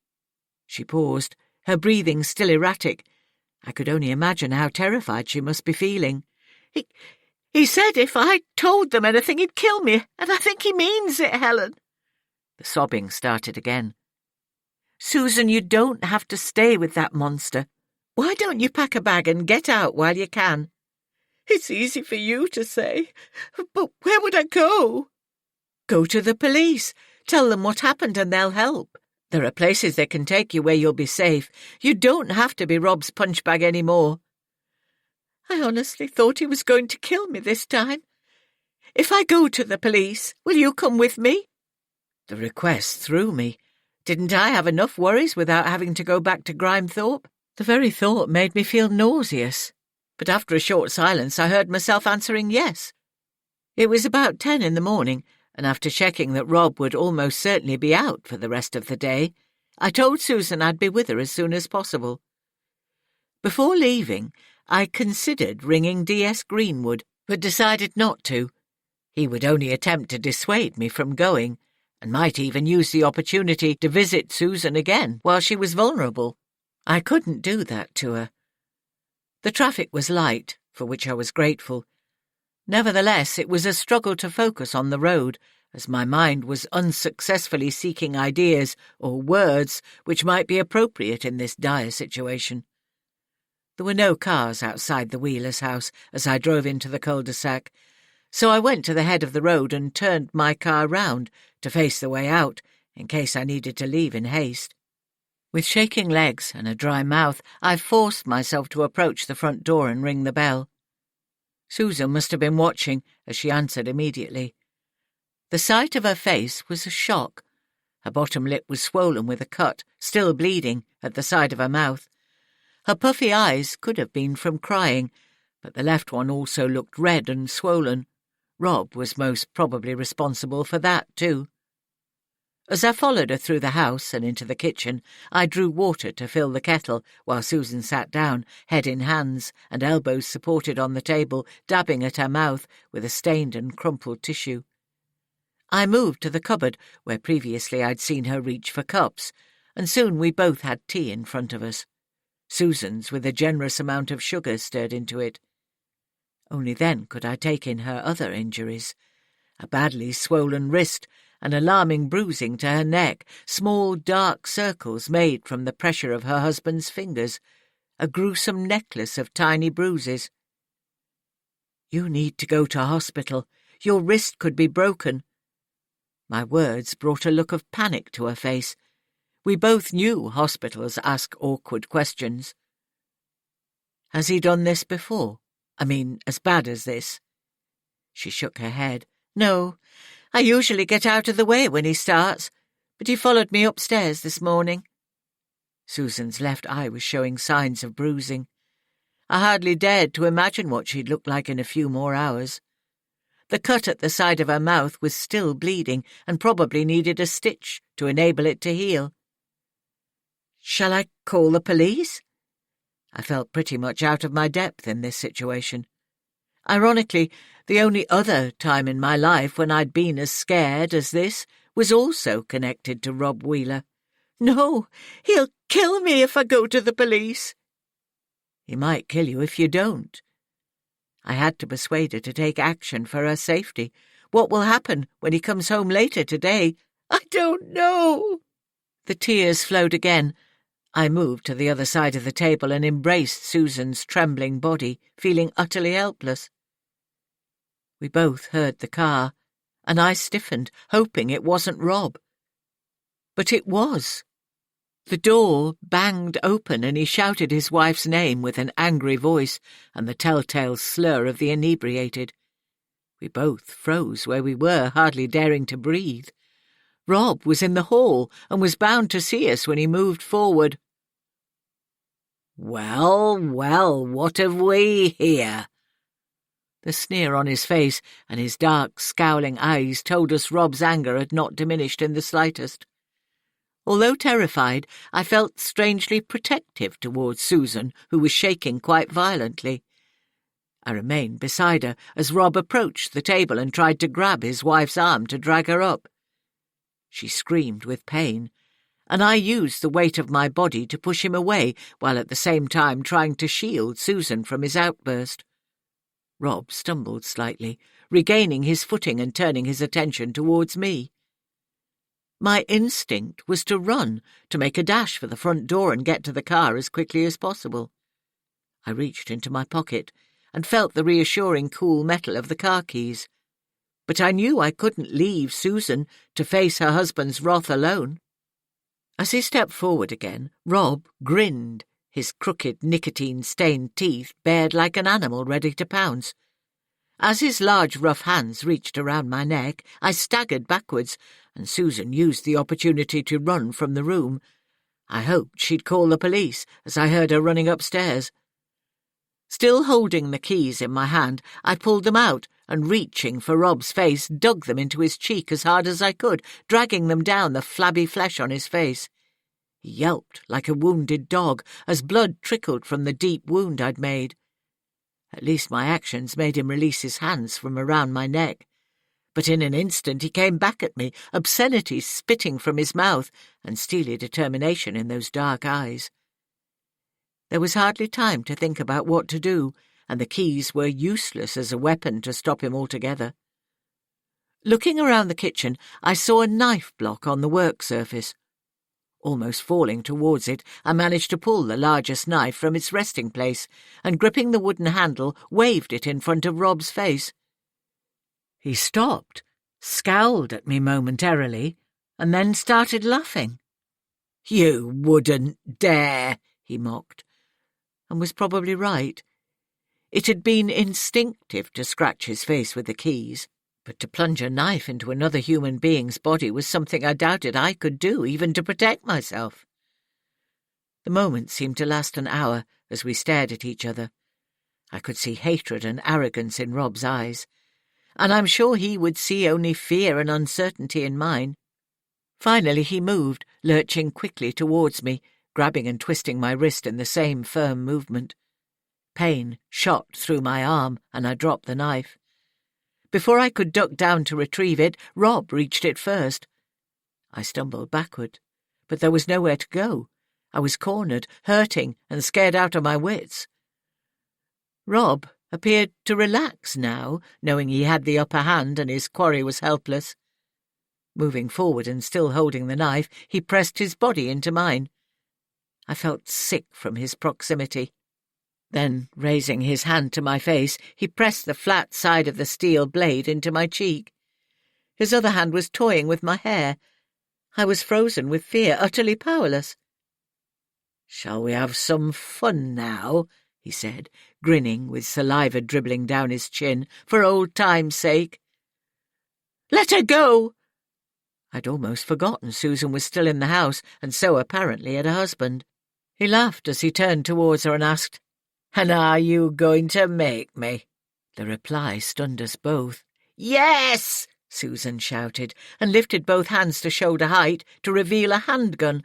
She paused, her breathing still erratic. I could only imagine how terrified she must be feeling. He said if I told them anything he'd kill me, and I think he means it, Helen." The sobbing started again. "Susan, you don't have to stay with that monster. Why don't you pack a bag and get out while you can?" "It's easy for you to say, but where would I go?" "Go to the police. Tell them what happened and they'll help. There are places they can take you where you'll be safe. You don't have to be Rob's punchbag anymore." "I honestly thought he was going to kill me this time. If I go to the police, will you come with me?" The request threw me. Didn't I have enough worries without having to go back to Grimethorpe? The very thought made me feel nauseous. But after a short silence, I heard myself answering yes. It was about 10 in the morning, and after checking that Rob would almost certainly be out for the rest of the day, I told Susan I'd be with her as soon as possible. Before leaving, I considered ringing D.S. Greenwood, but decided not to. He would only attempt to dissuade me from going, and might even use the opportunity to visit Susan again while she was vulnerable. I couldn't do that to her. The traffic was light, for which I was grateful. Nevertheless, it was a struggle to focus on the road, as my mind was unsuccessfully seeking ideas or words which might be appropriate in this dire situation. There were no cars outside the Wheelers' house as I drove into the cul-de-sac, so I went to the head of the road and turned my car round to face the way out, in case I needed to leave in haste. With shaking legs and a dry mouth, I forced myself to approach the front door and ring the bell. Susan must have been watching, as she answered immediately. The sight of her face was a shock. Her bottom lip was swollen with a cut, still bleeding, at the side of her mouth. Her puffy eyes could have been from crying, but the left one also looked red and swollen. Rob was most probably responsible for that, too. As I followed her through the house and into the kitchen, I drew water to fill the kettle while Susan sat down, head in hands and elbows supported on the table, dabbing at her mouth with a stained and crumpled tissue. I moved to the cupboard where previously I'd seen her reach for cups, and soon we both had tea in front of us. Susan's with a generous amount of sugar stirred into it. Only then could I take in her other injuries. A badly swollen wrist, an alarming bruising to her neck, small dark circles made from the pressure of her husband's fingers, a gruesome necklace of tiny bruises. "You need to go to hospital. Your wrist could be broken." My words brought a look of panic to her face. We both knew hospitals ask awkward questions. "Has he done this before? I mean, as bad as this?" She shook her head. "No, I usually get out of the way when he starts, but he followed me upstairs this morning." Susan's left eye was showing signs of bruising. I hardly dared to imagine what she'd look like in a few more hours. The cut at the side of her mouth was still bleeding and probably needed a stitch to enable it to heal. "Shall I call the police?" I felt pretty much out of my depth in this situation. Ironically, the only other time in my life when I'd been as scared as this was also connected to Rob Wheeler. "No, he'll kill me if I go to the police." "He might kill you if you don't." I had to persuade her to take action for her safety. "What will happen when he comes home later today?" "I don't know." The tears flowed again. I moved to the other side of the table and embraced Susan's trembling body, feeling utterly helpless. We both heard the car, and I stiffened, hoping it wasn't Rob. But it was. The door banged open and he shouted his wife's name with an angry voice and the telltale slur of the inebriated. We both froze where we were, hardly daring to breathe. Rob was in the hall and was bound to see us when he moved forward. "Well, well, what have we here?" The sneer on his face and his dark, scowling eyes told us Rob's anger had not diminished in the slightest. Although terrified, I felt strangely protective towards Susan, who was shaking quite violently. I remained beside her as Rob approached the table and tried to grab his wife's arm to drag her up. She screamed with pain, and I used the weight of my body to push him away while at the same time trying to shield Susan from his outburst. Rob stumbled slightly, regaining his footing and turning his attention towards me. My instinct was to run, to make a dash for the front door and get to the car as quickly as possible. I reached into my pocket and felt the reassuring cool metal of the car keys. But I knew I couldn't leave Susan to face her husband's wrath alone. As he stepped forward again, Rob grinned, his crooked, nicotine-stained teeth bared like an animal ready to pounce. As his large, rough hands reached around my neck, I staggered backwards, and Susan used the opportunity to run from the room. I hoped she'd call the police, as I heard her running upstairs. Still holding the keys in my hand, I pulled them out and, reaching for Rob's face, dug them into his cheek as hard as I could, dragging them down the flabby flesh on his face. He yelped like a wounded dog as blood trickled from the deep wound I'd made. At least my actions made him release his hands from around my neck. But in an instant he came back at me, obscenity spitting from his mouth and steely determination in those dark eyes. There was hardly time to think about what to do, and the keys were useless as a weapon to stop him altogether. Looking around the kitchen, I saw a knife block on the work surface. Almost falling towards it, I managed to pull the largest knife from its resting place and, gripping the wooden handle, waved it in front of Rob's face. He stopped, scowled at me momentarily, and then started laughing. "You wouldn't dare," he mocked, and was probably right. It had been instinctive to scratch his face with the keys, but to plunge a knife into another human being's body was something I doubted I could do, even to protect myself. The moment seemed to last an hour as we stared at each other. I could see hatred and arrogance in Rob's eyes, and I'm sure he would see only fear and uncertainty in mine. Finally he moved, lurching quickly towards me, grabbing and twisting my wrist in the same firm movement. Pain shot through my arm, and I dropped the knife. Before I could duck down to retrieve it, Rob reached it first. I stumbled backward, but there was nowhere to go. I was cornered, hurting, and scared out of my wits. Rob appeared to relax now, knowing he had the upper hand and his quarry was helpless. Moving forward and still holding the knife, he pressed his body into mine. I felt sick from his proximity. Then, raising his hand to my face, he pressed the flat side of the steel blade into my cheek. His other hand was toying with my hair. I was frozen with fear, utterly powerless. "Shall we have some fun now?" he said, grinning with saliva dribbling down his chin, "for old time's sake?" "Let her go!" I'd almost forgotten Susan was still in the house, and so apparently had a husband. He laughed as he turned towards her and asked, "And are you going to make me?" The reply stunned us both. "Yes!" Susan shouted, and lifted both hands to shoulder height to reveal a handgun,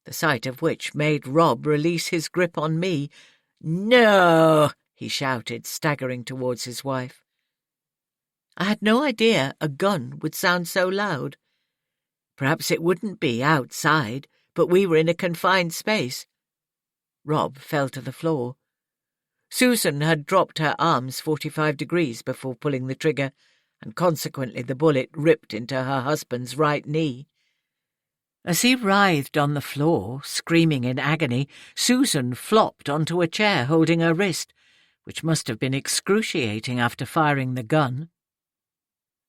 the sight of which made Rob release his grip on me. "No!" he shouted, staggering towards his wife. I had no idea a gun would sound so loud. Perhaps it wouldn't be outside, but we were in a confined space. Rob fell to the floor. Susan had dropped her arms 45 degrees before pulling the trigger, and consequently the bullet ripped into her husband's right knee. As he writhed on the floor, screaming in agony, Susan flopped onto a chair holding her wrist, which must have been excruciating after firing the gun.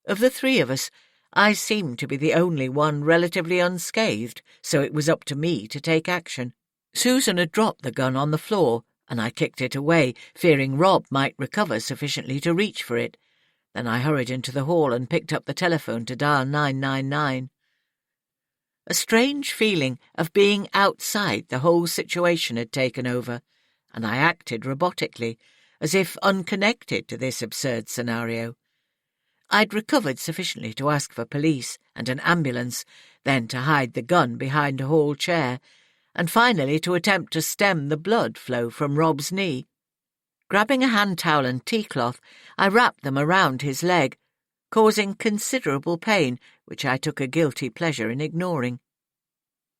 Of the three of us, I seemed to be the only one relatively unscathed, so it was up to me to take action. Susan had dropped the gun on the floor, and I kicked it away, fearing Rob might recover sufficiently to reach for it. Then I hurried into the hall and picked up the telephone to dial 999. A strange feeling of being outside the whole situation had taken over, and I acted robotically, as if unconnected to this absurd scenario. I'd recovered sufficiently to ask for police and an ambulance, then to hide the gun behind a hall chair, and finally to attempt to stem the blood flow from Rob's knee. Grabbing a hand towel and tea cloth, I wrapped them around his leg, causing considerable pain, which I took a guilty pleasure in ignoring.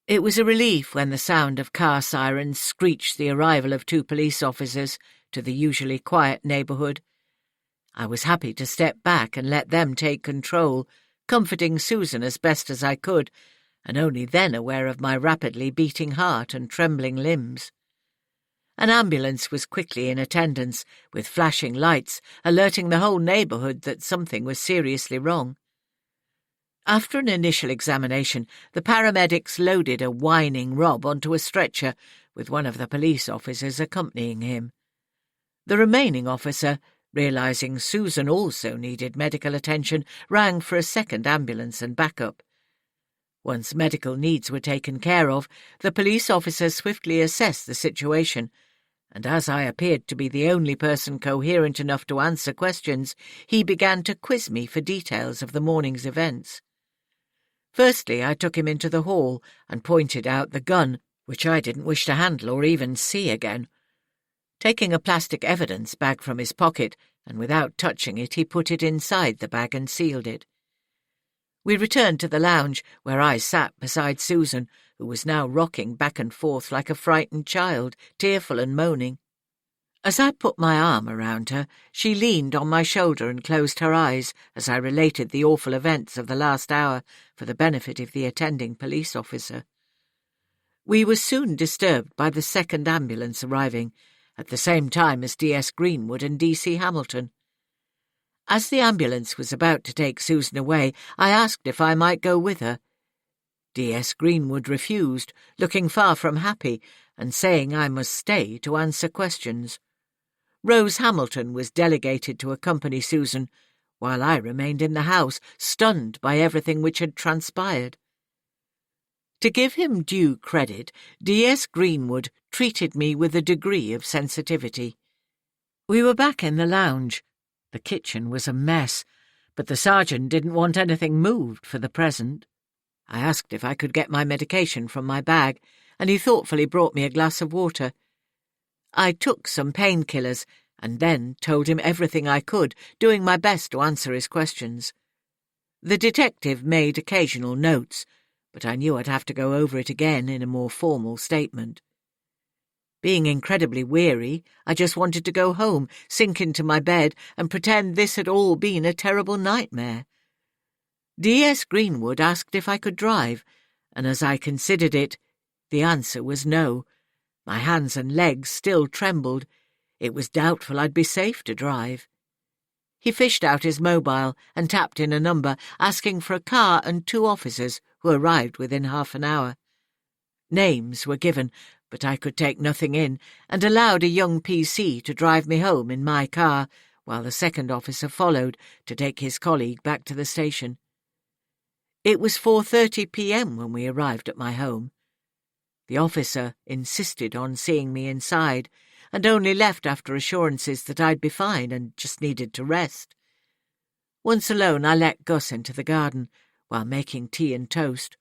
It was a relief when the sound of car sirens screeched the arrival of 2 police officers to the usually quiet neighbourhood. I was happy to step back and let them take control, comforting Susan as best as I could, and only then aware of my rapidly beating heart and trembling limbs. An ambulance was quickly in attendance, with flashing lights, alerting the whole neighbourhood that something was seriously wrong. After an initial examination, the paramedics loaded a whining Rob onto a stretcher, with one of the police officers accompanying him. The remaining officer, realising Susan also needed medical attention, rang for a second ambulance and backup. Once medical needs were taken care of, the police officer swiftly assessed the situation, and as I appeared to be the only person coherent enough to answer questions, he began to quiz me for details of the morning's events. Firstly, I took him into the hall and pointed out the gun, which I didn't wish to handle or even see again. Taking a plastic evidence bag from his pocket, and without touching it, he put it inside the bag and sealed it. We returned to the lounge, where I sat beside Susan, who was now rocking back and forth like a frightened child, tearful and moaning. As I put my arm around her, she leaned on my shoulder and closed her eyes as I related the awful events of the last hour for the benefit of the attending police officer. We were soon disturbed by the second ambulance arriving, at the same time as D.S. Greenwood and D.C. Hamilton. As the ambulance was about to take Susan away, I asked if I might go with her. D.S. Greenwood refused, looking far from happy, and saying I must stay to answer questions. Rose Hamilton was delegated to accompany Susan, while I remained in the house, stunned by everything which had transpired. To give him due credit, D.S. Greenwood treated me with a degree of sensitivity. We were back in the lounge. The kitchen was a mess, but the sergeant didn't want anything moved for the present. I asked if I could get my medication from my bag, and he thoughtfully brought me a glass of water. I took some painkillers and then told him everything I could, doing my best to answer his questions. The detective made occasional notes, but I knew I'd have to go over it again in a more formal statement. Being incredibly weary, I just wanted to go home, sink into my bed, and pretend this had all been a terrible nightmare. D.S. Greenwood asked if I could drive, and as I considered it, the answer was no. My hands and legs still trembled. It was doubtful I'd be safe to drive. He fished out his mobile and tapped in a number, asking for a car and 2 officers, who arrived within half an hour. Names were given, but I could take nothing in, and allowed a young PC to drive me home in my car, while the second officer followed to take his colleague back to the station. It was 4:30 p.m. when we arrived at my home. The officer insisted on seeing me inside, and only left after assurances that I'd be fine and just needed to rest. Once alone, I let Gus into the garden, while making tea and toast,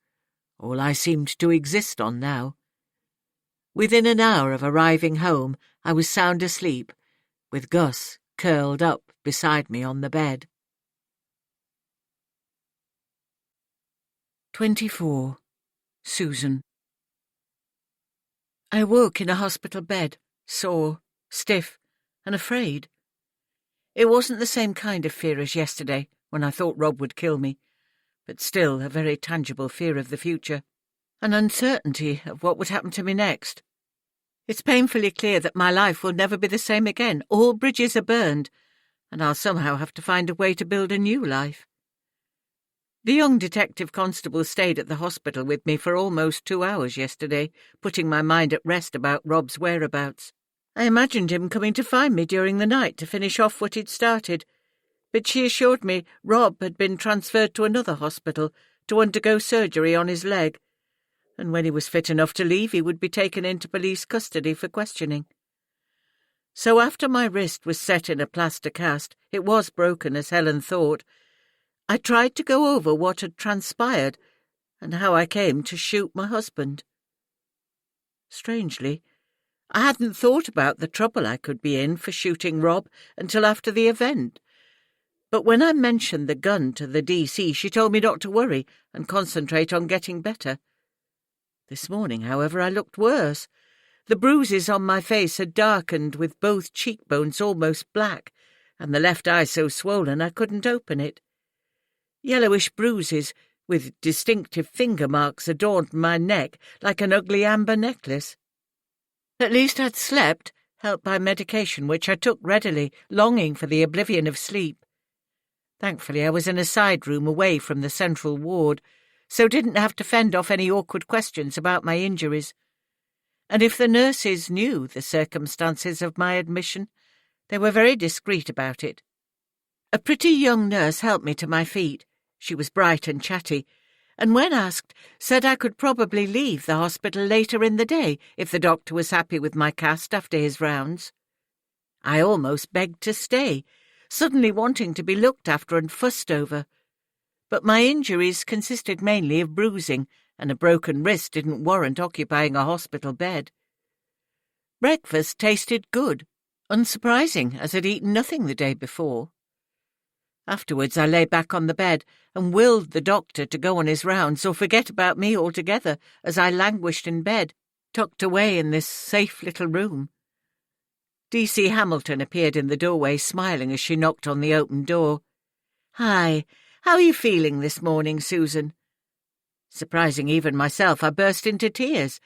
all I seemed to exist on now. Within an hour of arriving home, I was sound asleep, with Gus curled up beside me on the bed. 24. Susan. I woke in a hospital bed, sore, stiff, and afraid. It wasn't the same kind of fear as yesterday, when I thought Rob would kill me, but still a very tangible fear of the future, an uncertainty of what would happen to me next. It's painfully clear that my life will never be the same again. All bridges are burned, and I'll somehow have to find a way to build a new life. The young detective constable stayed at the hospital with me for almost 2 hours yesterday, putting my mind at rest about Rob's whereabouts. I imagined him coming to find me during the night to finish off what he'd started, but she assured me Rob had been transferred to another hospital to undergo surgery on his leg, and when he was fit enough to leave, he would be taken into police custody for questioning. So after my wrist was set in a plaster cast, it was broken as Helen thought, I tried to go over what had transpired and how I came to shoot my husband. Strangely, I hadn't thought about the trouble I could be in for shooting Rob until after the event. But when I mentioned the gun to the DC, she told me not to worry and concentrate on getting better. This morning, however, I looked worse. The bruises on my face had darkened with both cheekbones almost black, and the left eye so swollen I couldn't open it. Yellowish bruises with distinctive finger marks adorned my neck like an ugly amber necklace. At least I'd slept, helped by medication which I took readily, longing for the oblivion of sleep. Thankfully I was in a side room away from the central ward, so didn't have to fend off any awkward questions about my injuries. And if the nurses knew the circumstances of my admission, they were very discreet about it. A pretty young nurse helped me to my feet. She was bright and chatty, and when asked, said I could probably leave the hospital later in the day if the doctor was happy with my cast after his rounds. I almost begged to stay, suddenly wanting to be looked after and fussed over. But my injuries consisted mainly of bruising, and a broken wrist didn't warrant occupying a hospital bed. Breakfast tasted good, unsurprising as I'd eaten nothing the day before. Afterwards I lay back on the bed and willed the doctor to go on his rounds or forget about me altogether as I languished in bed, tucked away in this safe little room. D.C. Hamilton appeared in the doorway, smiling as she knocked on the open door. "Hi, how are you feeling this morning, Susan?" Surprising even myself, I burst into tears,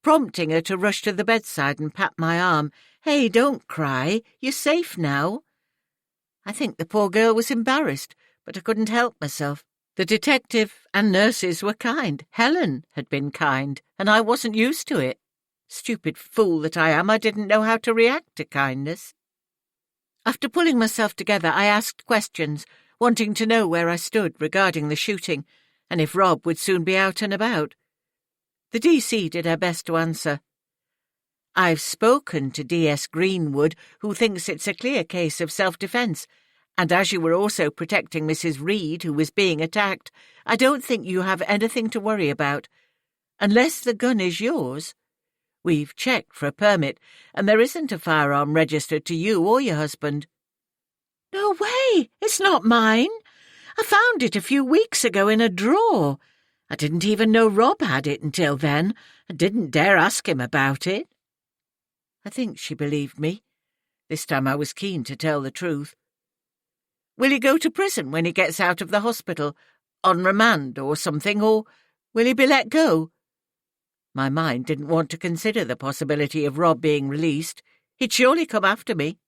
prompting her to rush to the bedside and pat my arm. "Hey, don't cry. You're safe now." I think the poor girl was embarrassed, but I couldn't help myself. The detective and nurses were kind. Helen had been kind, and I wasn't used to it. Stupid fool that I am, I didn't know how to react to kindness. After pulling myself together, I asked questions, wanting to know where I stood regarding the shooting, and if Rob would soon be out and about. The DC did her best to answer. "I've spoken to D.S. Greenwood, who thinks it's a clear case of self-defence, and as you were also protecting Mrs. Reed, who was being attacked, I don't think you have anything to worry about. Unless the gun is yours. We've checked for a permit, and there isn't a firearm registered to you or your husband." "No way! It's not mine. I found it a few weeks ago in a drawer. I didn't even know Rob had it until then. I didn't dare ask him about it." I think she believed me. This time I was keen to tell the truth. "Will he go to prison when he gets out of the hospital, on remand or something, or will he be let go?" My mind didn't want to consider the possibility of Rob being released. He'd surely come after me.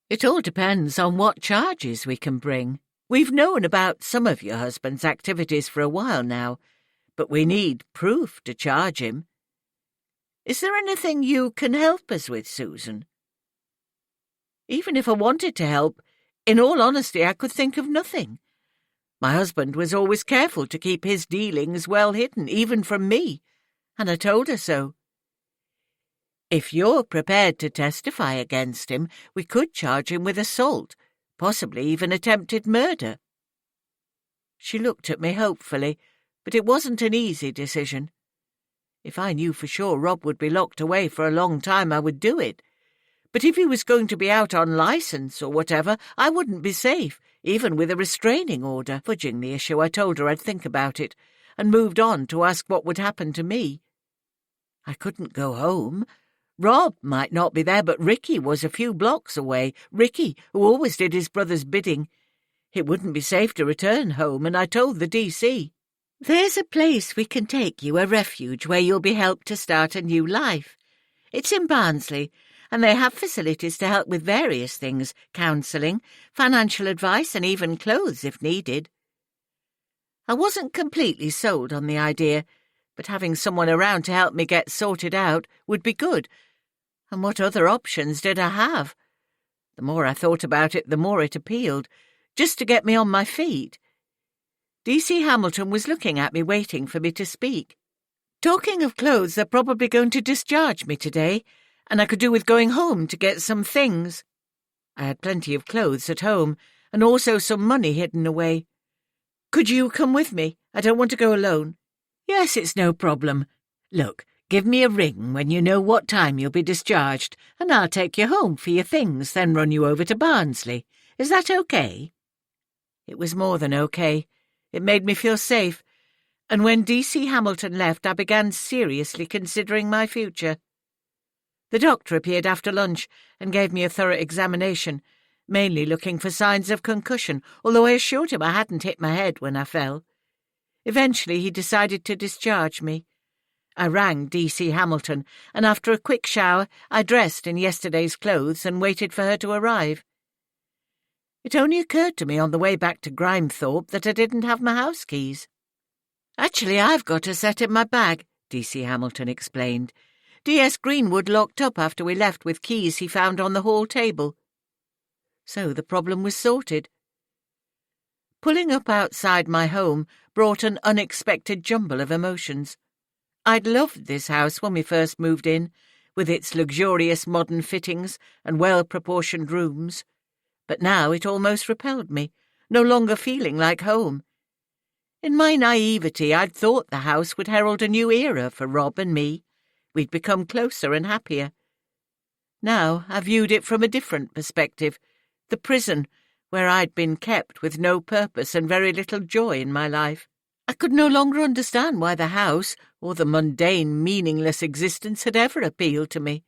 "It all depends on what charges we can bring. We've known about some of your husband's activities for a while now, but we need proof to charge him. Is there anything you can help us with, Susan?" Even if I wanted to help, in all honesty, I could think of nothing. My husband was always careful to keep his dealings well hidden, even from me, and I told her so. "If you're prepared to testify against him, we could charge him with assault, possibly even attempted murder." She looked at me hopefully, but it wasn't an easy decision. If I knew for sure Rob would be locked away for a long time, I would do it. But if he was going to be out on licence or whatever, I wouldn't be safe, even with a restraining order. Fudging the issue, I told her I'd think about it, and moved on to ask what would happen to me. I couldn't go home. Rob might not be there, but Ricky was a few blocks away. Ricky, who always did his brother's bidding. It wouldn't be safe to return home, and I told the DC. "There's a place we can take you, a refuge where you'll be helped to start a new life. It's in Barnsley, and they have facilities to help with various things, counselling, financial advice, and even clothes if needed." I wasn't completely sold on the idea, but having someone around to help me get sorted out would be good. And what other options did I have? The more I thought about it, the more it appealed, just to get me on my feet. D.C. Hamilton was looking at me, waiting for me to speak. Talking of clothes, they're probably going to discharge me today, and I could do with going home to get some things. I had plenty of clothes at home, and also some money hidden away. Could you come with me? I don't want to go alone. Yes, it's no problem. Look, give me a ring when you know what time you'll be discharged, and I'll take you home for your things, then run you over to Barnsley. Is that okay? It was more than okay. It made me feel safe, and when D.C. Hamilton left, I began seriously considering my future. The doctor appeared after lunch and gave me a thorough examination, mainly looking for signs of concussion, although I assured him I hadn't hit my head when I fell. Eventually he decided to discharge me. I rang D.C. Hamilton, and after a quick shower, I dressed in yesterday's clothes and waited for her to arrive. It only occurred to me on the way back to Grimethorpe that I didn't have my house keys. Actually, I've got a set in my bag, D.C. Hamilton explained. D.S. Greenwood locked up after we left with keys he found on the hall table. So the problem was sorted. Pulling up outside my home brought an unexpected jumble of emotions. I'd loved this house when we first moved in, with its luxurious modern fittings and well-proportioned rooms, but now it almost repelled me, no longer feeling like home. In my naivety, I'd thought the house would herald a new era for Rob and me. We'd become closer and happier. Now I viewed it from a different perspective, the prison, where I'd been kept with no purpose and very little joy in my life. I could no longer understand why the house, or the mundane, meaningless existence, had ever appealed to me.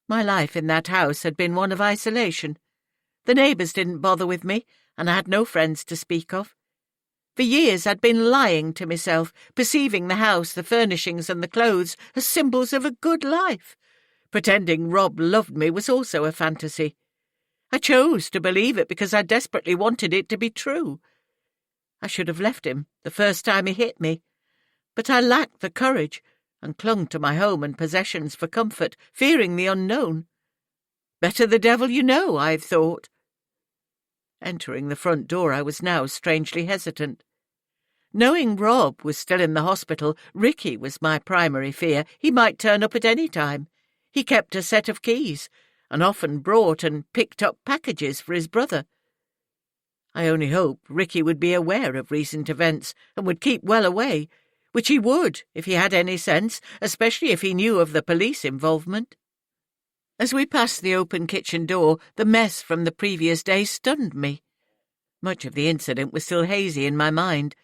My life in that house had been one of isolation. The neighbours didn't bother with me, and I had no friends to speak of. For years I'd been lying to myself, perceiving the house, the furnishings and the clothes as symbols of a good life. Pretending Rob loved me was also a fantasy. I chose to believe it because I desperately wanted it to be true. I should have left him the first time he hit me, but I lacked the courage and clung to my home and possessions for comfort, fearing the unknown. Better the devil you know, I thought. Entering the front door, I was now strangely hesitant. Knowing Rob was still in the hospital, Ricky was my primary fear. He might turn up at any time. He kept a set of keys, and often brought and picked up packages for his brother. I only hoped Ricky would be aware of recent events and would keep well away, which he would if he had any sense, especially if he knew of the police involvement. As we passed the open kitchen door, the mess from the previous day stunned me. Much of the incident was still hazy in my mind,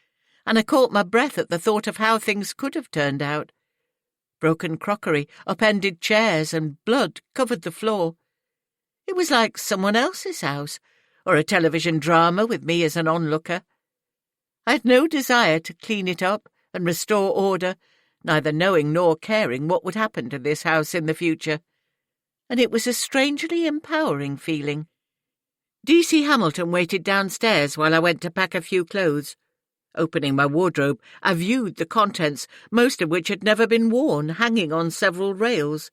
and I caught my breath at the thought of how things could have turned out. Broken crockery, upended chairs, and blood covered the floor. It was like someone else's house, or a television drama with me as an onlooker. I had no desire to clean it up and restore order, neither knowing nor caring what would happen to this house in the future. And it was a strangely empowering feeling. D.C. Hamilton waited downstairs while I went to pack a few clothes. Opening my wardrobe, I viewed the contents, most of which had never been worn, hanging on several rails.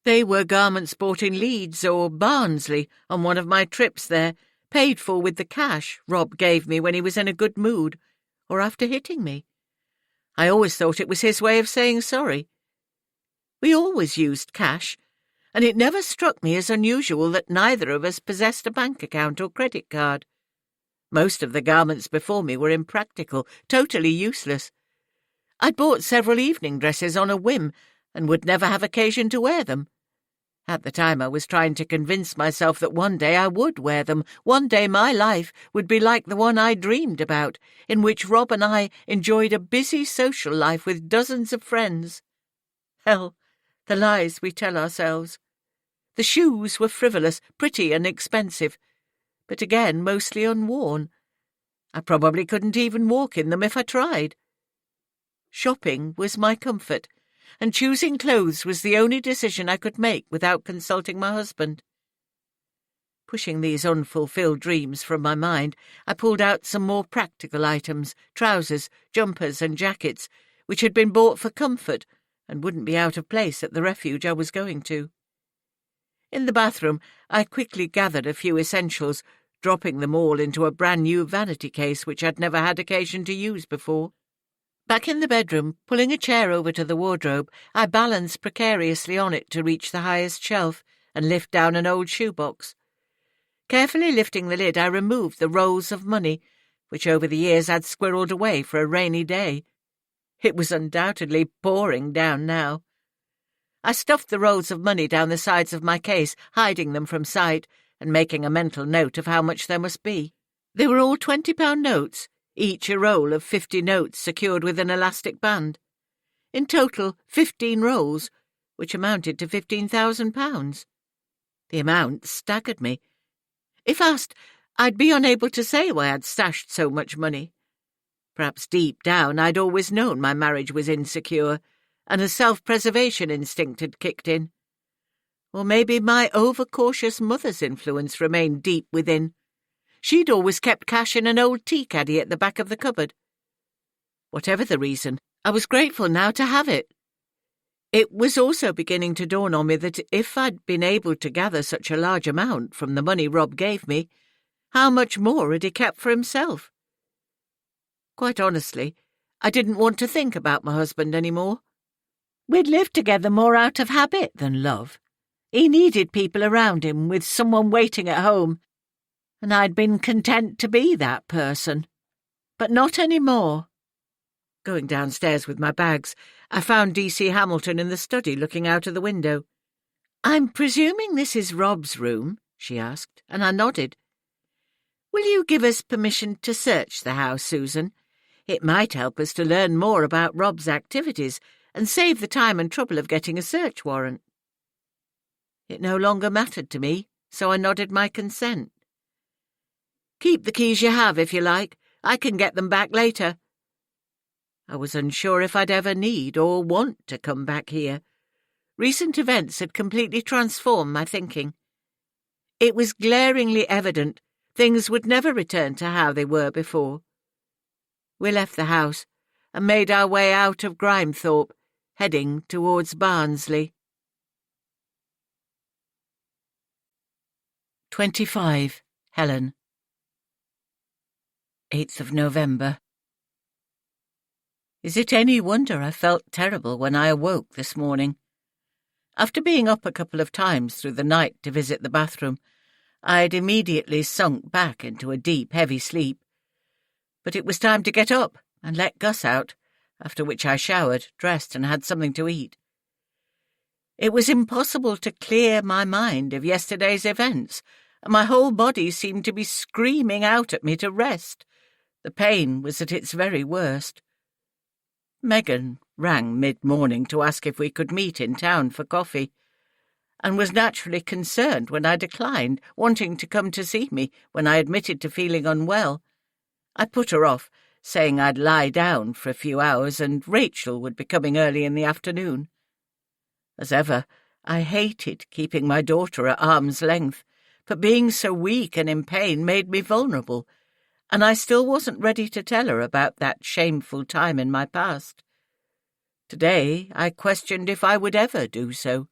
They were garments bought in Leeds or Barnsley on one of my trips there, paid for with the cash Rob gave me when he was in a good mood, or after hitting me. I always thought it was his way of saying sorry. We always used cash, and it never struck me as unusual that neither of us possessed a bank account or credit card. Most of the garments before me were impractical, totally useless. I'd bought several evening dresses on a whim and would never have occasion to wear them. At the time I was trying to convince myself that one day I would wear them. One day my life would be like the one I dreamed about, in which Rob and I enjoyed a busy social life with dozens of friends. Hell, the lies we tell ourselves. The shoes were frivolous, pretty and expensive, but again mostly unworn. I probably couldn't even walk in them if I tried. Shopping was my comfort, and choosing clothes was the only decision I could make without consulting my husband. Pushing these unfulfilled dreams from my mind, I pulled out some more practical items, trousers, jumpers and jackets, which had been bought for comfort and wouldn't be out of place at the refuge I was going to. In the bathroom, I quickly gathered a few essentials, dropping them all into a brand-new vanity case which I'd never had occasion to use before. Back in the bedroom, pulling a chair over to the wardrobe, I balanced precariously on it to reach the highest shelf and lift down an old shoebox. Carefully lifting the lid, I removed the rolls of money, which over the years I'd squirreled away for a rainy day. It was undoubtedly pouring down now. I stuffed the rolls of money down the sides of my case, hiding them from sight, and making a mental note of how much there must be. They were all £20 notes, each a roll of 50 notes secured with an elastic band. In total, 15 rolls, which amounted to £15,000. The amount staggered me. If asked, I'd be unable to say why I'd stashed so much money. Perhaps deep down I'd always known my marriage was insecure, and a self-preservation instinct had kicked in. Or maybe my overcautious mother's influence remained deep within. She'd always kept cash in an old tea caddy at the back of the cupboard. Whatever the reason, I was grateful now to have it. It was also beginning to dawn on me that if I'd been able to gather such a large amount from the money Rob gave me, how much more had he kept for himself? Quite honestly, I didn't want to think about my husband any more. We'd lived together more out of habit than love. He needed people around him, with someone waiting at home, and I'd been content to be that person. But not any more. Going downstairs with my bags, I found D.C. Hamilton in the study looking out of the window. "I'm presuming this is Rob's room?" she asked, and I nodded. "Will you give us permission to search the house, Susan? It might help us to learn more about Rob's activities and save the time and trouble of getting a search warrant." It no longer mattered to me, so I nodded my consent. "Keep the keys you have, if you like. I can get them back later." I was unsure if I'd ever need or want to come back here. Recent events had completely transformed my thinking. It was glaringly evident things would never return to how they were before. We left the house and made our way out of Grimethorpe, heading towards Barnsley. 25. Helen. 8th of November. Is it any wonder I felt terrible when I awoke this morning? After being up a couple of times through the night to visit the bathroom, I'd immediately sunk back into a deep, heavy sleep. But it was time to get up and let Gus out, after which I showered, dressed, and had something to eat. It was impossible to clear my mind of yesterday's events, and my whole body seemed to be screaming out at me to rest. The pain was at its very worst. Megan rang mid-morning to ask if we could meet in town for coffee, and was naturally concerned when I declined, wanting to come to see me when I admitted to feeling unwell. I put her off, saying I'd lie down for a few hours and Rachel would be coming early in the afternoon. As ever, I hated keeping my daughter at arm's length, but being so weak and in pain made me vulnerable, and I still wasn't ready to tell her about that shameful time in my past. Today I questioned if I would ever do so.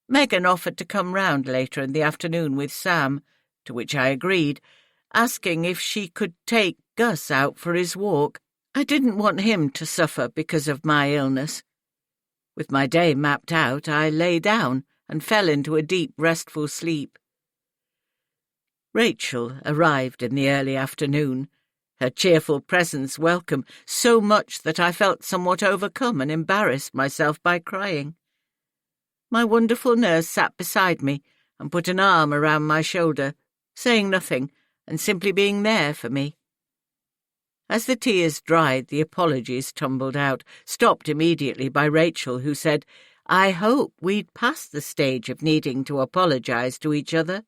Megan offered to come round later in the afternoon with Sam, to which I agreed, asking if she could take Gus out for his walk. I didn't want him to suffer because of my illness. With my day mapped out, I lay down and fell into a deep, restful sleep. Rachel arrived in the early afternoon, her cheerful presence welcome, so much that I felt somewhat overcome and embarrassed myself by crying. My wonderful nurse sat beside me and put an arm around my shoulder, saying nothing and simply being there for me. As the tears dried, the apologies tumbled out, stopped immediately by Rachel, who said, "I hope we'd passed the stage of needing to apologize to each other.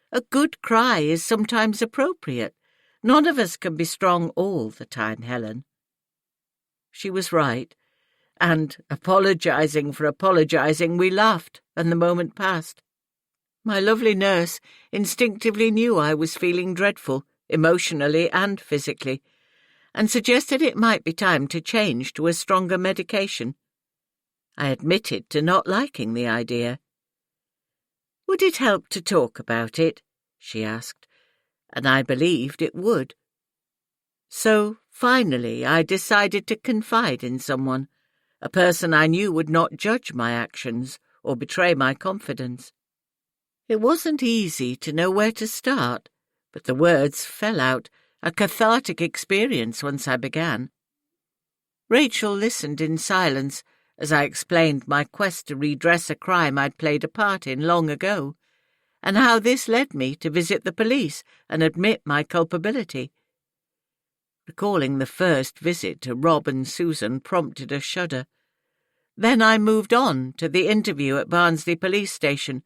A good cry is sometimes appropriate. None of us can be strong all the time, Helen." She was right, and, apologizing for apologizing, we laughed, and the moment passed. My lovely nurse instinctively knew I was feeling dreadful, emotionally and physically, and suggested it might be time to change to a stronger medication. I admitted to not liking the idea. "Would it help to talk about it?" she asked, and I believed it would. So, finally, I decided to confide in someone, a person I knew would not judge my actions or betray my confidence. It wasn't easy to know where to start, but the words fell out, a cathartic experience once I began. Rachel listened in silence as I explained my quest to redress a crime I'd played a part in long ago, and how this led me to visit the police and admit my culpability. Recalling the first visit to Rob and Susan prompted a shudder. Then I moved on to the interview at Barnsley police station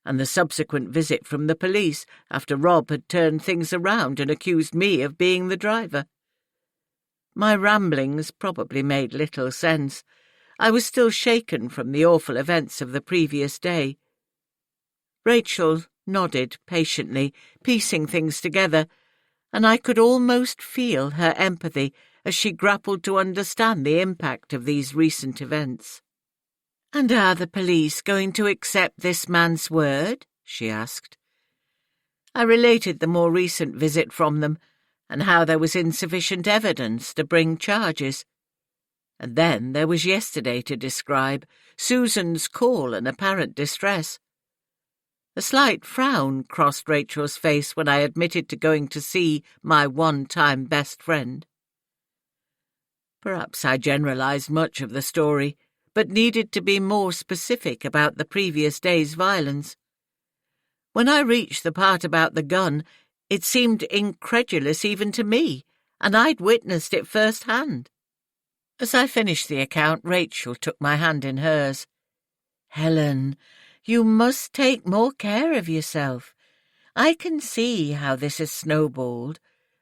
and the subsequent visit from the police after Rob had turned things around and accused me of being the driver. My ramblings probably made little sense. I was still shaken from the awful events of the previous day. Rachel nodded patiently, piecing things together, and I could almost feel her empathy as she grappled to understand the impact of these recent events. "And are the police going to accept this man's word?" she asked. I related the more recent visit from them and how there was insufficient evidence to bring charges. And then there was yesterday to describe, Susan's call and apparent distress. A slight frown crossed Rachel's face when I admitted to going to see my one-time best friend. Perhaps I generalized much of the story, but needed to be more specific about the previous day's violence. When I reached the part about the gun, it seemed incredulous even to me, and I'd witnessed it firsthand. As I finished the account, Rachel took my hand in hers. "Helen, you must take more care of yourself. I can see how this has snowballed,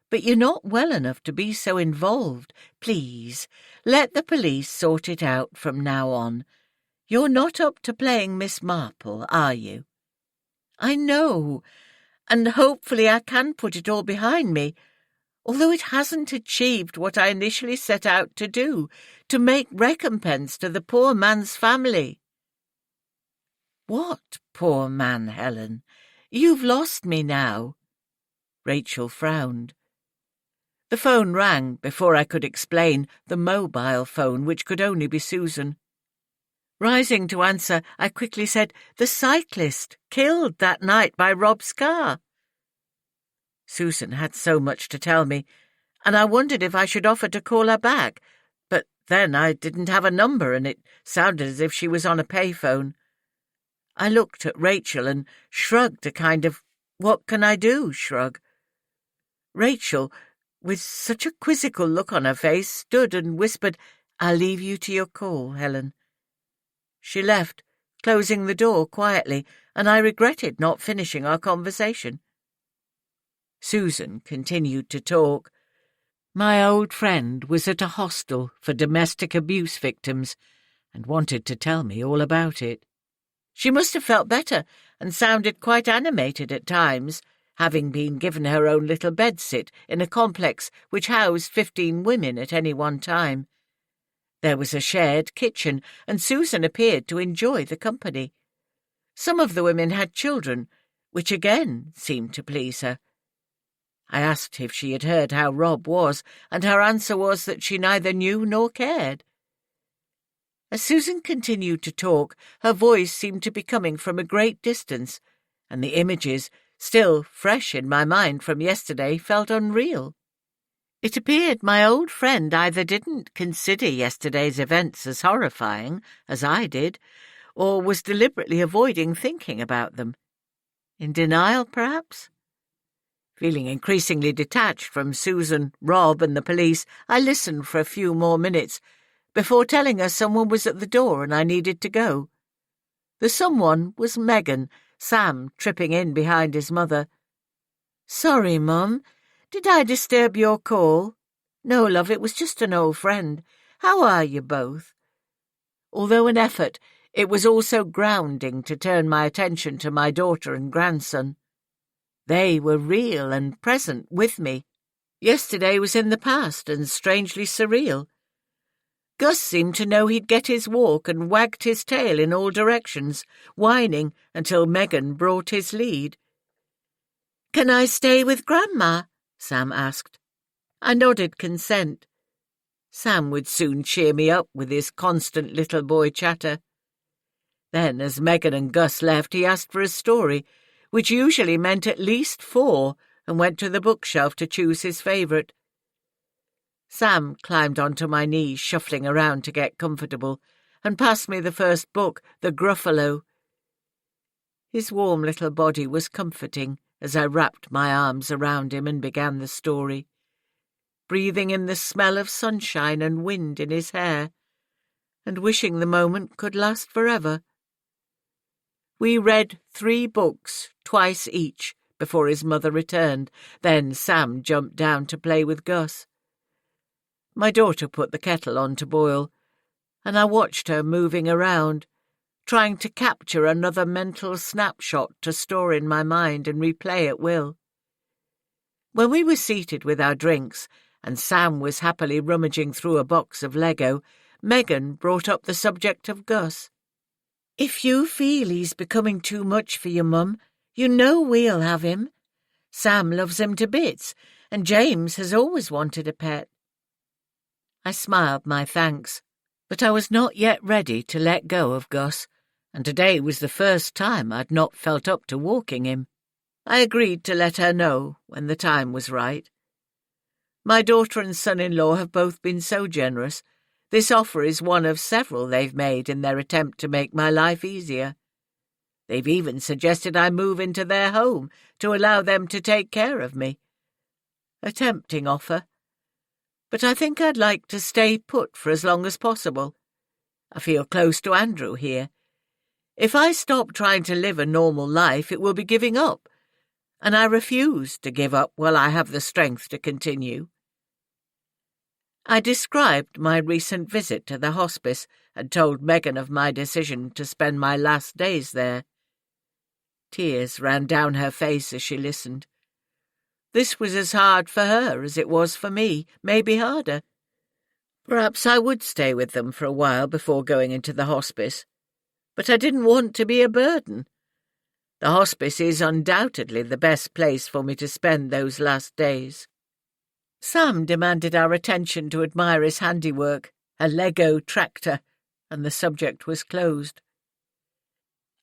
but you're not well enough to be so involved. Please, let the police sort it out from now on. You're not up to playing Miss Marple, are you?" "I know, and hopefully I can put it all behind me, although it hasn't achieved what I initially set out to do, to make recompense to the poor man's family." "What poor man, Helen? You've lost me now." Rachel frowned. The phone rang before I could explain, the mobile phone, which could only be Susan. Rising to answer, I quickly said, "The cyclist killed that night by Rob's car." Susan had so much to tell me, and I wondered if I should offer to call her back, but then I didn't have a number and it sounded as if she was on a payphone. I looked at Rachel and shrugged a kind of "what can I do" shrug. Rachel, with such a quizzical look on her face, stood and whispered, "I'll leave you to your call, Helen." She left, closing the door quietly, and I regretted not finishing our conversation. Susan continued to talk. My old friend was at a hostel for domestic abuse victims and wanted to tell me all about it. She must have felt better and sounded quite animated at times, having been given her own little bedsit in a complex which housed 15 women at any one time. There was a shared kitchen, and Susan appeared to enjoy the company. Some of the women had children, which again seemed to please her. I asked if she had heard how Rob was, and her answer was that she neither knew nor cared. As Susan continued to talk, her voice seemed to be coming from a great distance, and the images, still fresh in my mind from yesterday, felt unreal. It appeared my old friend either didn't consider yesterday's events as horrifying, as I did, or was deliberately avoiding thinking about them. In denial, perhaps? Feeling increasingly detached from Susan, Rob, and the police, I listened for a few more minutes before telling her someone was at the door and I needed to go. The someone was Megan, Sam tripping in behind his mother. "Sorry, Mum. Did I disturb your call?" "No, love, it was just an old friend. How are you both?" Although an effort, it was also grounding to turn my attention to my daughter and grandson. They were real and present with me. Yesterday was in the past and strangely surreal. Gus seemed to know he'd get his walk and wagged his tail in all directions, whining until Megan brought his lead. "Can I stay with Grandma?" Sam asked. I nodded consent. Sam would soon cheer me up with his constant little boy chatter. Then, as Megan and Gus left, he asked for a story, which usually meant at least 4, and went to the bookshelf to choose his favourite. Sam climbed onto my knees, shuffling around to get comfortable, and passed me the first book, The Gruffalo. His warm little body was comforting as I wrapped my arms around him and began the story, breathing in the smell of sunshine and wind in his hair, and wishing the moment could last forever. We read 3 books, twice each, before his mother returned. Then Sam jumped down to play with Gus. My daughter put the kettle on to boil, and I watched her moving around, trying to capture another mental snapshot to store in my mind and replay at will. When we were seated with our drinks, and Sam was happily rummaging through a box of Lego, Megan brought up the subject of Gus. "If you feel he's becoming too much for you, Mum, you know we'll have him. Sam loves him to bits, and James has always wanted a pet." I smiled my thanks, but I was not yet ready to let go of Gus, and today was the first time I'd not felt up to walking him. I agreed to let her know when the time was right. My daughter and son-in-law have both been so generous. This offer is one of several they've made in their attempt to make my life easier. They've even suggested I move into their home to allow them to take care of me. A tempting offer, but I think I'd like to stay put for as long as possible. I feel close to Andrew here. If I stop trying to live a normal life, it will be giving up, and I refuse to give up while I have the strength to continue. I described my recent visit to the hospice and told Megan of my decision to spend my last days there. Tears ran down her face as she listened. This was as hard for her as it was for me, maybe harder. Perhaps I would stay with them for a while before going into the hospice, but I didn't want to be a burden. The hospice is undoubtedly the best place for me to spend those last days. Sam demanded our attention to admire his handiwork, a Lego tractor, and the subject was closed.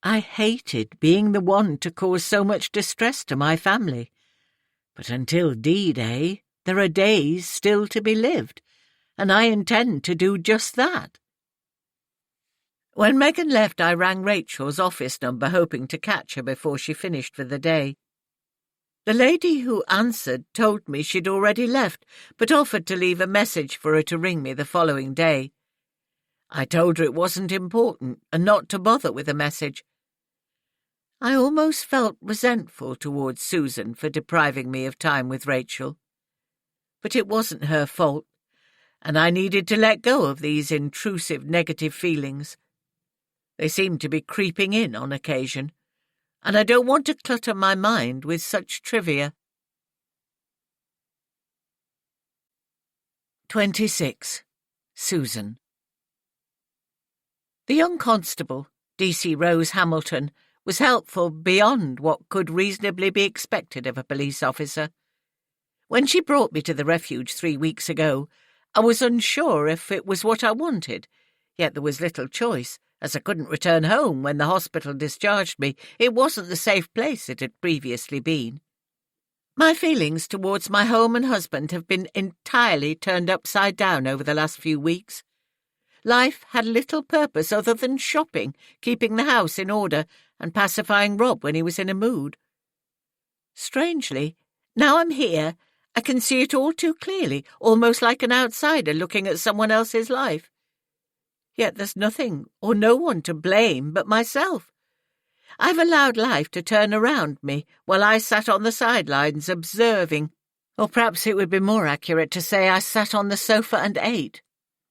I hated being the one to cause so much distress to my family. But until D-Day, there are days still to be lived, and I intend to do just that. When Megan left, I rang Rachel's office number, hoping to catch her before she finished for the day. The lady who answered told me she'd already left, but offered to leave a message for her to ring me the following day. I told her it wasn't important and not to bother with a message. I almost felt resentful towards Susan for depriving me of time with Rachel. But it wasn't her fault, and I needed to let go of these intrusive negative feelings. They seem to be creeping in on occasion, and I don't want to clutter my mind with such trivia. 26. Susan. The young constable, D.C. Rose Hamilton, was helpful beyond what could reasonably be expected of a police officer. When she brought me to the refuge 3 weeks ago, I was unsure if it was what I wanted, yet there was little choice, as I couldn't return home when the hospital discharged me. It wasn't the safe place it had previously been. My feelings towards my home and husband have been entirely turned upside down over the last few weeks. Life had little purpose other than shopping, keeping the house in order, and pacifying Rob when he was in a mood. Strangely, now I'm here, I can see it all too clearly, almost like an outsider looking at someone else's life. Yet there's nothing or no one to blame but myself. I've allowed life to turn around me while I sat on the sidelines observing, or perhaps it would be more accurate to say I sat on the sofa and ate.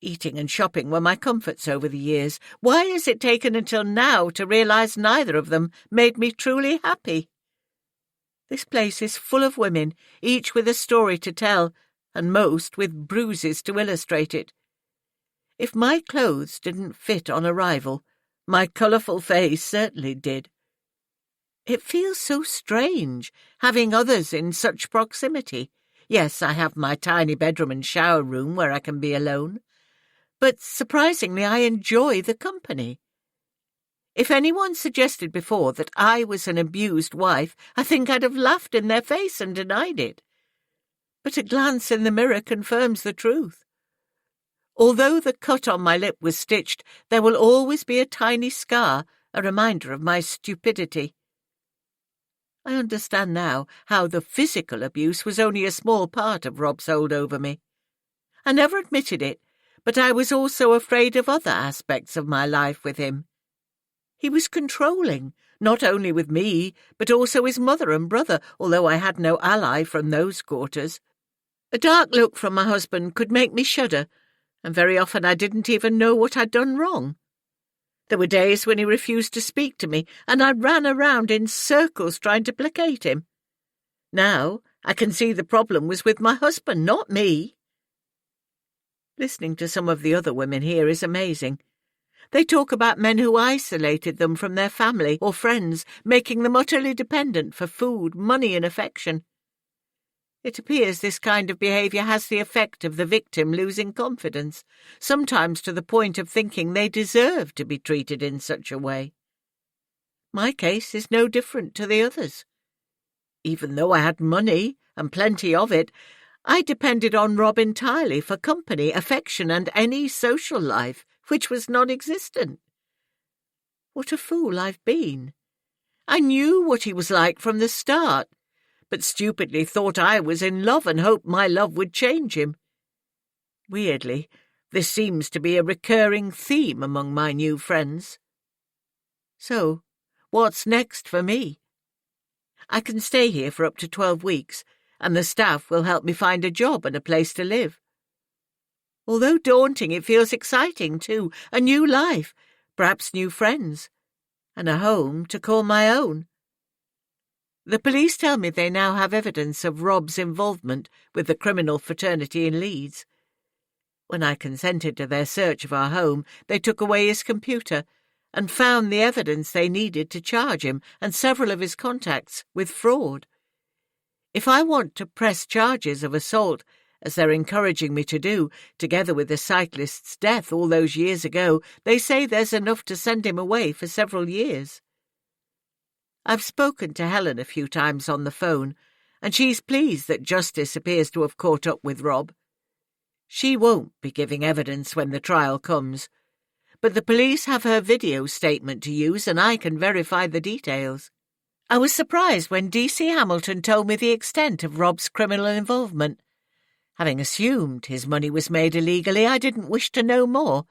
Eating and shopping were my comforts over the years. Why has it taken until now to realize neither of them made me truly happy? This place is full of women, each with a story to tell, and most with bruises to illustrate it. If my clothes didn't fit on arrival, my colourful face certainly did. It feels so strange, having others in such proximity, Yes, I have my tiny bedroom and shower room where I can be alone. But surprisingly, I enjoy the company. If anyone suggested before that I was an abused wife, I think I'd have laughed in their face and denied it. But a glance in the mirror confirms the truth. Although the cut on my lip was stitched, there will always be a tiny scar, a reminder of my stupidity. I understand now how the physical abuse was only a small part of Rob's hold over me. I never admitted it, but I was also afraid of other aspects of my life with him. He was controlling, not only with me, but also his mother and brother, although I had no ally from those quarters. A dark look from my husband could make me shudder, and very often I didn't even know what I'd done wrong. There were days when he refused to speak to me, and I ran around in circles trying to placate him. Now I can see the problem was with my husband, not me. Listening to some of the other women here is amazing. They talk about men who isolated them from their family or friends, making them utterly dependent for food, money and affection. It appears this kind of behaviour has the effect of the victim losing confidence, sometimes to the point of thinking they deserve to be treated in such a way. My case is no different to the others. Even though I had money, and plenty of it, I depended on Rob entirely for company, affection and any social life, which was non-existent. What a fool I've been. I knew what he was like from the start, but stupidly thought I was in love and hoped my love would change him. Weirdly, this seems to be a recurring theme among my new friends. So, what's next for me? I can stay here for up to 12 weeks, and the staff will help me find a job and a place to live. Although daunting, it feels exciting too, a new life, perhaps new friends, and a home to call my own. The police tell me they now have evidence of Rob's involvement with the criminal fraternity in Leeds. When I consented to their search of our home, they took away his computer and found the evidence they needed to charge him and several of his contacts with fraud. If I want to press charges of assault, as they're encouraging me to do, together with the cyclist's death all those years ago, they say there's enough to send him away for several years. I've spoken to Helen a few times on the phone, and she's pleased that justice appears to have caught up with Rob. She won't be giving evidence when the trial comes, but the police have her video statement to use and I can verify the details. I was surprised when D.C. Hamilton told me the extent of Rob's criminal involvement. Having assumed his money was made illegally, I didn't wish to know more.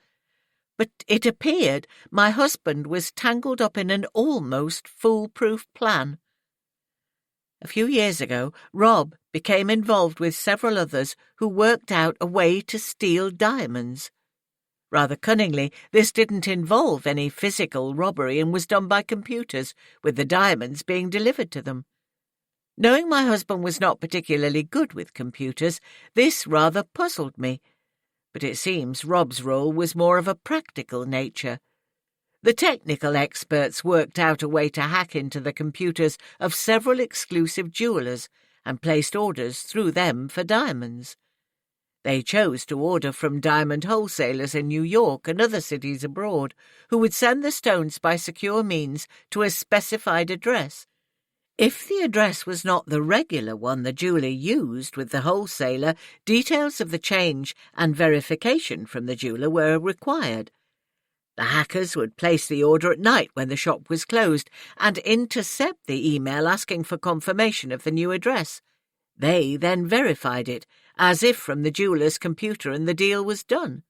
But it appeared my husband was tangled up in an almost foolproof plan. A few years ago, Rob became involved with several others who worked out a way to steal diamonds. Rather cunningly, this didn't involve any physical robbery and was done by computers, with the diamonds being delivered to them. Knowing my husband was not particularly good with computers, this rather puzzled me, but it seems Rob's role was more of a practical nature. The technical experts worked out a way to hack into the computers of several exclusive jewellers and placed orders through them for diamonds. They chose to order from diamond wholesalers in New York and other cities abroad, who would send the stones by secure means to a specified address. If the address was not the regular one the jeweller used with the wholesaler, details of the change and verification from the jeweller were required. The hackers would place the order at night when the shop was closed and intercept the email asking for confirmation of the new address. They then verified it, as if from the jeweller's computer, and the deal was done.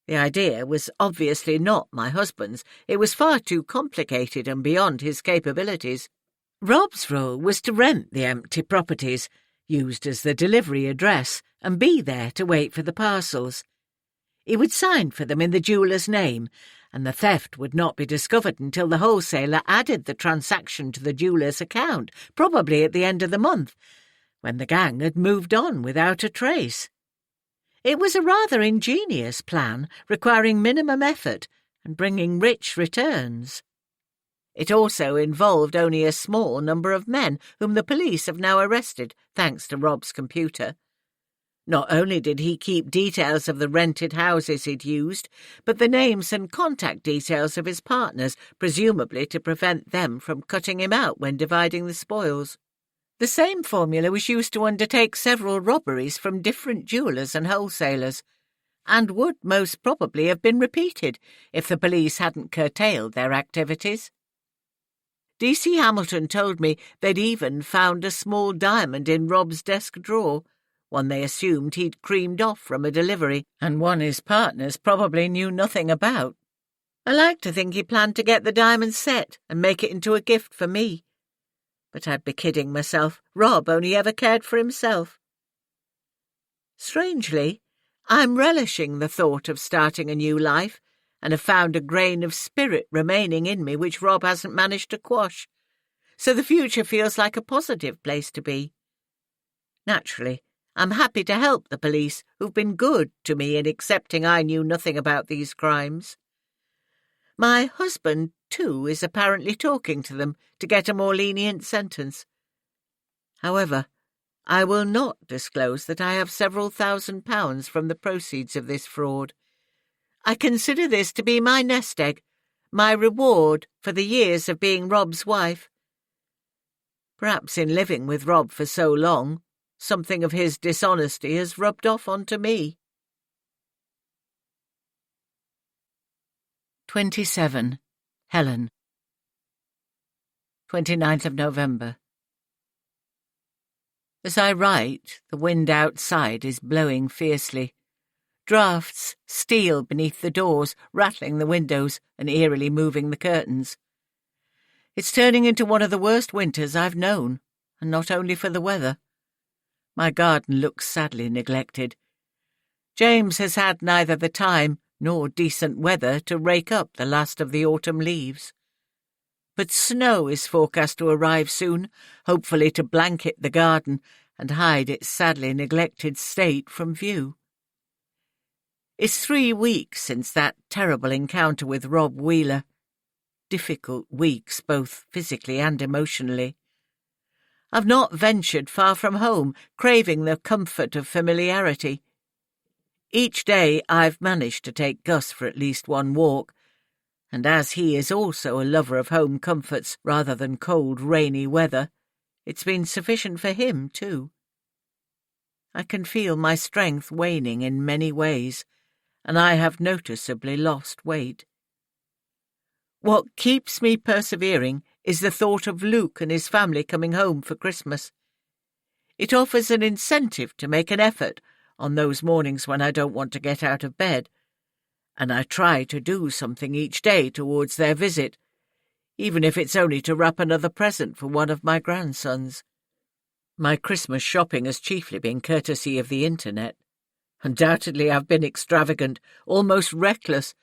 The idea was obviously not my husband's. It was far too complicated and beyond his capabilities. Rob's role was to rent the empty properties, used as the delivery address, and be there to wait for the parcels. He would sign for them in the jeweller's name, and the theft would not be discovered until the wholesaler added the transaction to the jeweller's account, probably at the end of the month, when the gang had moved on without a trace. It was a rather ingenious plan, requiring minimum effort and bringing rich returns. It also involved only a small number of men whom the police have now arrested, thanks to Rob's computer. Not only did he keep details of the rented houses he'd used, but the names and contact details of his partners, presumably to prevent them from cutting him out when dividing the spoils. The same formula was used to undertake several robberies from different jewellers and wholesalers, and would most probably have been repeated if the police hadn't curtailed their activities. D.C. Hamilton told me they'd even found a small diamond in Rob's desk drawer, one they assumed he'd creamed off from a delivery, and one his partners probably knew nothing about. I like to think he planned to get the diamond set and make it into a gift for me. But I'd be kidding myself. Rob only ever cared for himself. Strangely, I'm relishing the thought of starting a new life, and have found a grain of spirit remaining in me which Rob hasn't managed to quash. So the future feels like a positive place to be. Naturally, I'm happy to help the police, who've been good to me in accepting I knew nothing about these crimes. My husband, too, is apparently talking to them to get a more lenient sentence. However, I will not disclose that I have several £1,000s from the proceeds of this fraud. I consider this to be my nest egg, my reward for the years of being Rob's wife. Perhaps in living with Rob for so long, something of his dishonesty has rubbed off onto me. 27. Helen. 29th of November. As I write, the wind outside is blowing fiercely. Draughts steal beneath the doors, rattling the windows and eerily moving the curtains. It's turning into one of the worst winters I've known, and not only for the weather. My garden looks sadly neglected. James has had neither the time nor decent weather to rake up the last of the autumn leaves. But snow is forecast to arrive soon, hopefully to blanket the garden and hide its sadly neglected state from view. It's 3 weeks since that terrible encounter with Rob Wheeler. Difficult weeks, both physically and emotionally. I've not ventured far from home, craving the comfort of familiarity. Each day I've managed to take Gus for at least one walk, and as he is also a lover of home comforts rather than cold, rainy weather, it's been sufficient for him too. I can feel my strength waning in many ways, and I have noticeably lost weight. What keeps me persevering is the thought of Luke and his family coming home for Christmas. It offers an incentive to make an effort on those mornings when I don't want to get out of bed, and I try to do something each day towards their visit, even if it's only to wrap another present for one of my grandsons. My Christmas shopping has chiefly been courtesy of the internet. Undoubtedly I've been extravagant, almost reckless,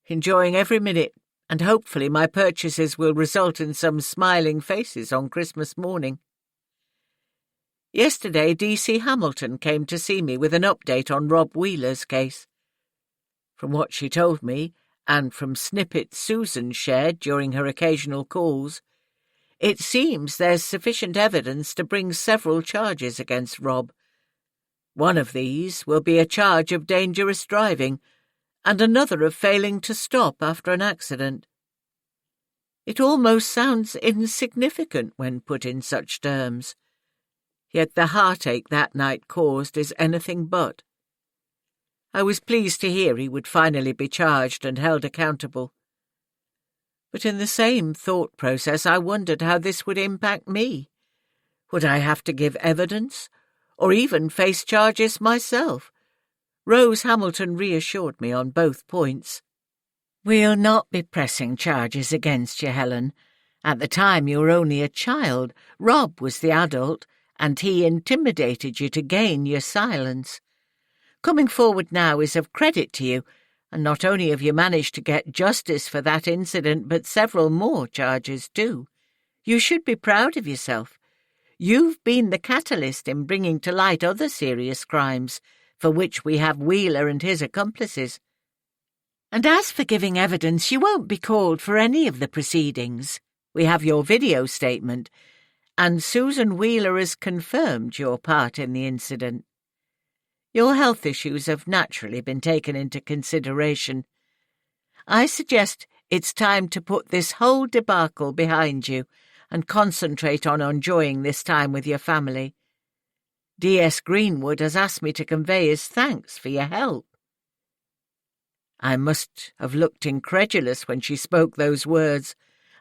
enjoying every minute, and hopefully my purchases will result in some smiling faces on Christmas morning. Yesterday D.C. Hamilton came to see me with an update on Rob Wheeler's case. From what she told me, and from snippets Susan shared during her occasional calls, it seems there's sufficient evidence to bring several charges against Rob. One of these will be a charge of dangerous driving, and another of failing to stop after an accident. It almost sounds insignificant when put in such terms, yet the heartache that night caused is anything but. I was pleased to hear he would finally be charged and held accountable. But in the same thought process I wondered how this would impact me. Would I have to give evidence, or even face charges myself? Rose Hamilton reassured me on both points. We'll not be pressing charges against you, Helen. At the time you were only a child. Rob was the adult, and he intimidated you to gain your silence. Coming forward now is of credit to you, and not only have you managed to get justice for that incident, but several more charges too. You should be proud of yourself. You've been the catalyst in bringing to light other serious crimes, for which we have Wheeler and his accomplices. And as for giving evidence, you won't be called for any of the proceedings. We have your video statement, and Susan Wheeler has confirmed your part in the incident. Your health issues have naturally been taken into consideration. I suggest it's time to put this whole debacle behind you and concentrate on enjoying this time with your family. D.S. Greenwood has asked me to convey his thanks for your help." I must have looked incredulous when she spoke those words,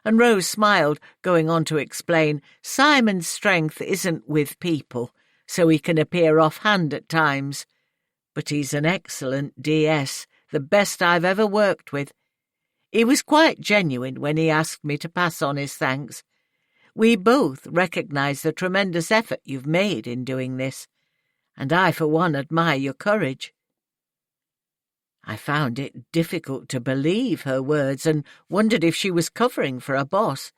and Rose smiled, going on to explain, "Simon's strength isn't with people, so he can appear offhand at times. But he's an excellent DS, the best I've ever worked with. He was quite genuine when he asked me to pass on his thanks. We both recognise the tremendous effort you've made in doing this, and I, for one, admire your courage." I found it difficult to believe her words and wondered if she was covering for a boss.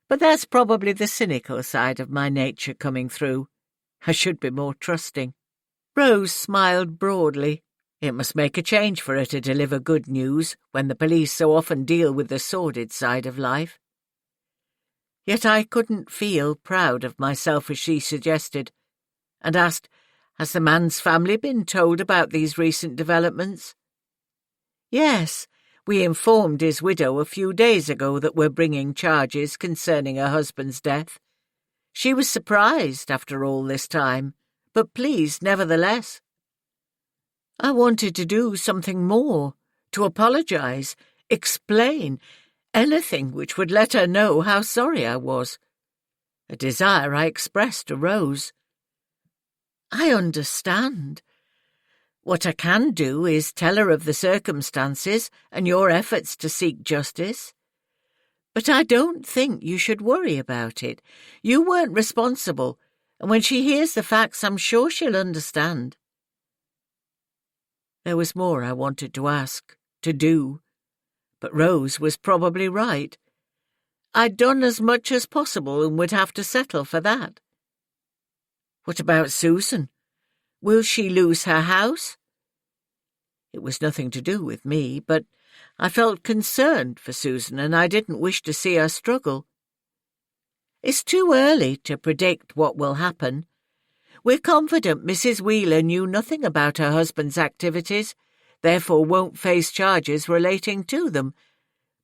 But that's probably the cynical side of my nature coming through. I should be more trusting. Rose smiled broadly. It must make a change for her to deliver good news when the police so often deal with the sordid side of life. Yet I couldn't feel proud of myself as she suggested, and asked, "Has the man's family been told about these recent developments?" "Yes, we informed his widow a few days ago that we're bringing charges concerning her husband's death. She was surprised after all this time, but pleased nevertheless. I wanted to do something more, to apologise, explain, anything which would let her know how sorry I was, a desire I expressed to Rose. I understand. What I can do is tell her of the circumstances and your efforts to seek justice. But I don't think you should worry about it. You weren't responsible, and when she hears the facts, I'm sure she'll understand." There was more I wanted to ask, to do, but Rose was probably right. I'd done as much as possible and would have to settle for that. What about Susan? Will she lose her house? It was nothing to do with me, but I felt concerned for Susan and I didn't wish to see her struggle. It's too early to predict what will happen. We're confident Mrs. Wheeler knew nothing about her husband's activities, therefore won't face charges relating to them,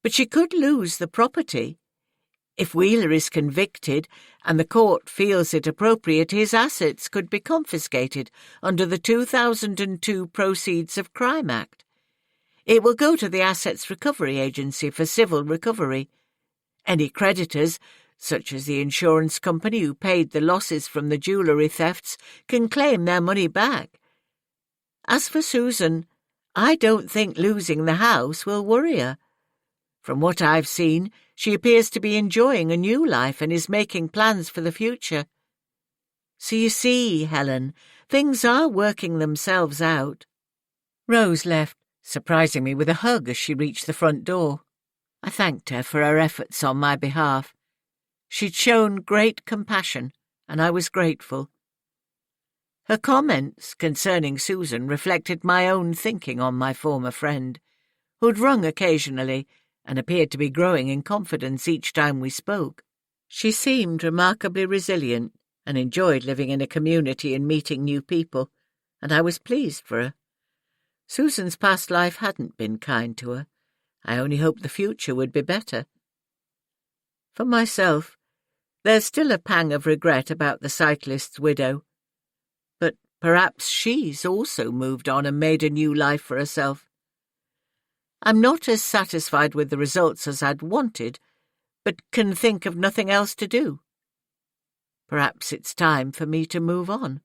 but she could lose the property. If Wheeler is convicted and the court feels it appropriate, his assets could be confiscated under the 2002 Proceeds of Crime Act. It will go to the Assets Recovery Agency for civil recovery. Any creditors, such as the insurance company who paid the losses from the jewellery thefts, can claim their money back. As for Susan, I don't think losing the house will worry her. From what I've seen, she appears to be enjoying a new life and is making plans for the future. So you see, Helen, things are working themselves out." Rose left, surprising me with a hug as she reached the front door. I thanked her for her efforts on my behalf. She'd shown great compassion, and I was grateful. Her comments concerning Susan reflected my own thinking on my former friend, who'd rung occasionally and appeared to be growing in confidence each time we spoke. She seemed remarkably resilient and enjoyed living in a community and meeting new people, and I was pleased for her. Susan's past life hadn't been kind to her. I only hoped the future would be better. For myself, there's still a pang of regret about the cyclist's widow, but perhaps she's also moved on and made a new life for herself. I'm not as satisfied with the results as I'd wanted, but can think of nothing else to do. Perhaps it's time for me to move on.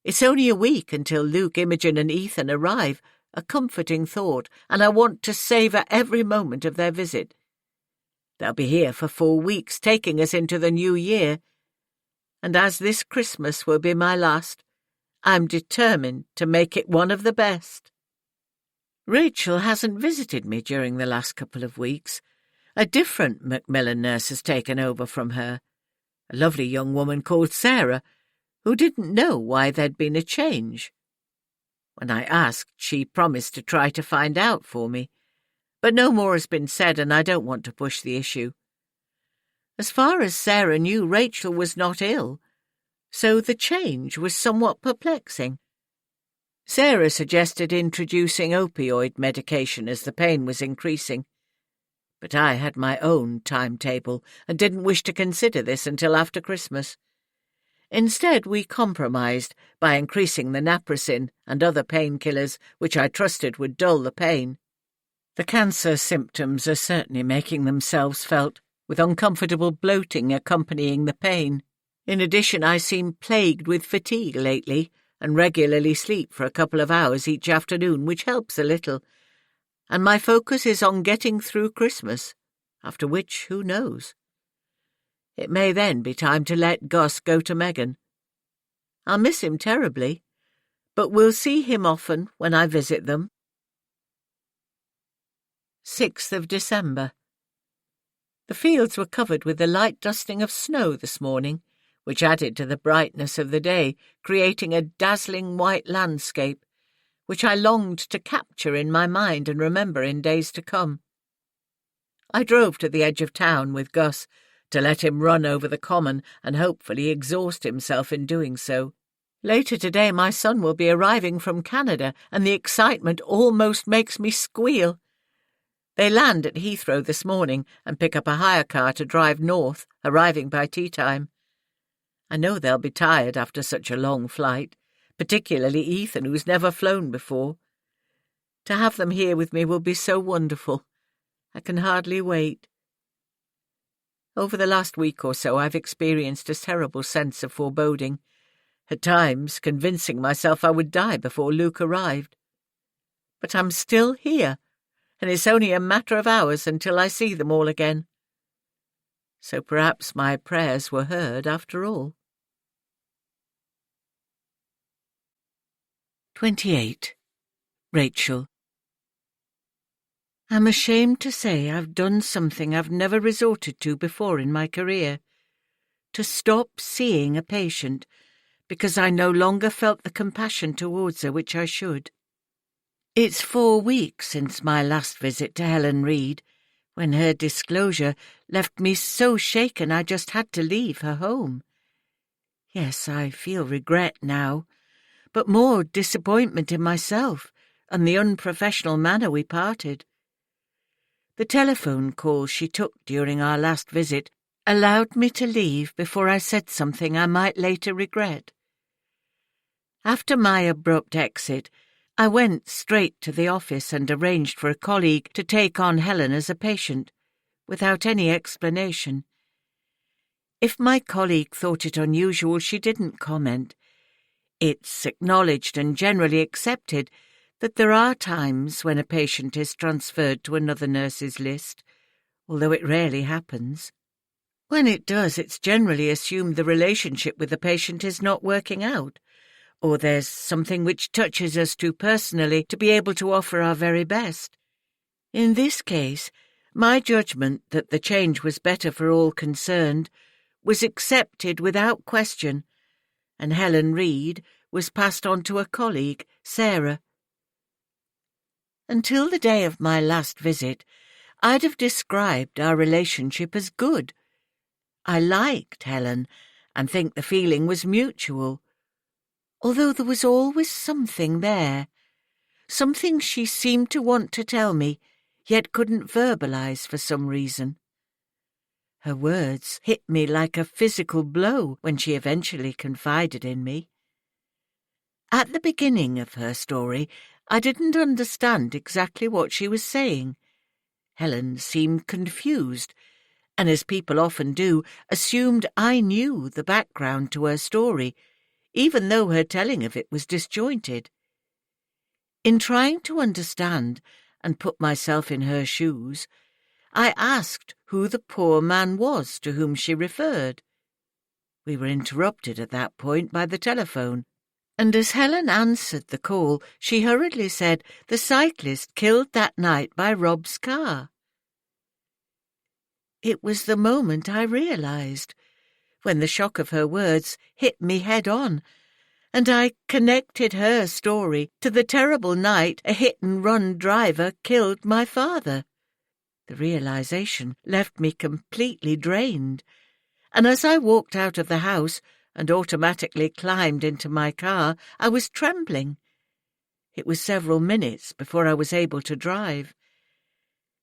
It's only a week until Luke, Imogen and Ethan arrive, a comforting thought, and I want to savour every moment of their visit. They'll be here for 4 weeks, taking us into the new year, and as this Christmas will be my last, I'm determined to make it one of the best. Rachel hasn't visited me during the last couple of weeks. A different Macmillan nurse has taken over from her, a lovely young woman called Sarah, who didn't know why there'd been a change. When I asked, she promised to try to find out for me, But no more has been said, and I don't want to push the issue. As far as Sarah knew, Rachel was not ill, so the change was somewhat perplexing. Sarah suggested introducing opioid medication as the pain was increasing, but I had my own timetable and didn't wish to consider this until after Christmas. Instead, we compromised by increasing the naproxen and other painkillers which I trusted would dull the pain. The cancer symptoms are certainly making themselves felt, with uncomfortable bloating accompanying the pain. In addition, I seem plagued with fatigue lately and regularly sleep for a couple of hours each afternoon, which helps a little, and my focus is on getting through Christmas, after which, who knows? It may then be time to let Gus go to Megan. I'll miss him terribly, but we'll see him often when I visit them. 6th of December. The fields were covered with a light dusting of snow this morning, which added to the brightness of the day, creating a dazzling white landscape, which I longed to capture in my mind and remember in days to come. I drove to the edge of town with Gus to let him run over the common and hopefully exhaust himself in doing so. Later today my son will be arriving from Canada, and the excitement almost makes me squeal. They land at Heathrow this morning and pick up a hire car to drive north, arriving by tea time. I know they'll be tired after such a long flight, particularly Ethan, who's never flown before. To have them here with me will be so wonderful. I can hardly wait. Over the last week or so I've experienced a terrible sense of foreboding, at times convincing myself I would die before Luke arrived. But I'm still here, and it's only a matter of hours until I see them all again. So perhaps my prayers were heard after all. 28. Rachel. I'm ashamed to say I've done something I've never resorted to before in my career, to stop seeing a patient because I no longer felt the compassion towards her which I should. It's 4 weeks since my last visit to Helen Reed, when her disclosure left me so shaken I just had to leave her home. Yes, I feel regret now, but more disappointment in myself and the unprofessional manner we parted. The telephone call she took during our last visit allowed me to leave before I said something I might later regret. After my abrupt exit, I went straight to the office and arranged for a colleague to take on Helen as a patient, without any explanation. If my colleague thought it unusual, she didn't comment. It's acknowledged and generally accepted that there are times when a patient is transferred to another nurse's list, although it rarely happens. When it does, it's generally assumed the relationship with the patient is not working out, or there's something which touches us too personally to be able to offer our very best. In this case, my judgment that the change was better for all concerned was accepted without question, and Helen Reed was passed on to a colleague, Sarah. Until the day of my last visit, I'd have described our relationship as good. I liked Helen and think the feeling was mutual, although there was always something there, something she seemed to want to tell me, yet couldn't verbalize for some reason. Her words hit me like a physical blow when she eventually confided in me. At the beginning of her story, I didn't understand exactly what she was saying. Helen seemed confused, and as people often do, assumed I knew the background to her story, even though her telling of it was disjointed. In trying to understand and put myself in her shoes, I asked who the poor man was to whom she referred. We were interrupted at that point by the telephone, and as Helen answered the call, she hurriedly said the cyclist killed that night by Rob's car. It was the moment I realized, when the shock of her words hit me head-on, and I connected her story to the terrible night a hit-and-run driver killed my father. The realization left me completely drained, and as I walked out of the house and automatically climbed into my car, I was trembling. It was several minutes before I was able to drive.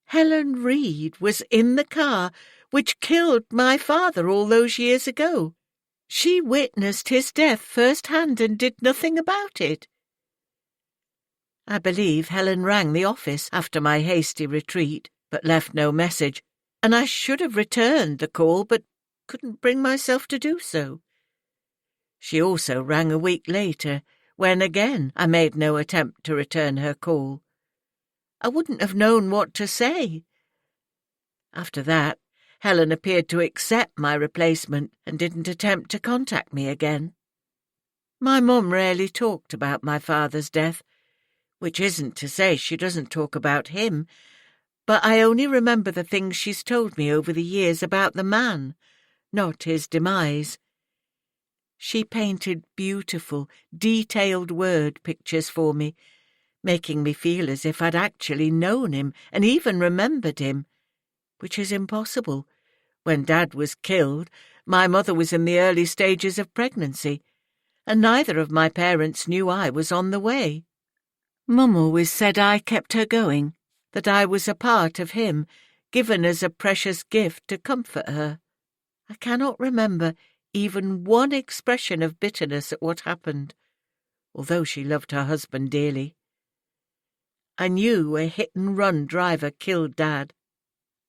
Helen Reed was in the car which killed my father all those years ago. She witnessed his death firsthand and did nothing about it. I believe Helen rang the office after my hasty retreat, but left no message, and I should have returned the call, but couldn't bring myself to do so. She also rang a week later, when again I made no attempt to return her call. I wouldn't have known what to say. After that, Helen appeared to accept my replacement and didn't attempt to contact me again. My mum rarely talked about my father's death, which isn't to say she doesn't talk about him, but I only remember the things she's told me over the years about the man, not his demise. She painted beautiful, detailed word pictures for me, making me feel as if I'd actually known him and even remembered him, which is impossible. When Dad was killed, my mother was in the early stages of pregnancy, and neither of my parents knew I was on the way. Mum always said I kept her going, that I was a part of him, given as a precious gift to comfort her. I cannot remember even one expression of bitterness at what happened, although she loved her husband dearly. I knew a hit-and-run driver killed Dad,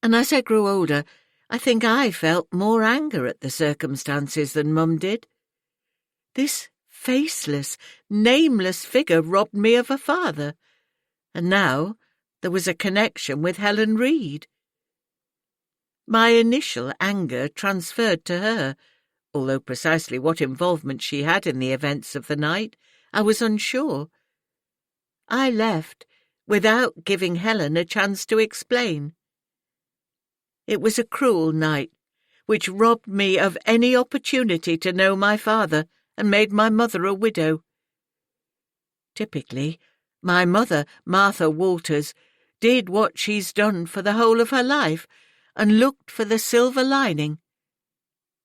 and as I grew older, I think I felt more anger at the circumstances than Mum did. This faceless, nameless figure robbed me of a father, and now there was a connection with Helen Reed. My initial anger transferred to her, although precisely what involvement she had in the events of the night, I was unsure. I left without giving Helen a chance to explain. It was a cruel night, which robbed me of any opportunity to know my father and made my mother a widow. Typically, my mother, Martha Walters, did what she's done for the whole of her life and looked for the silver lining,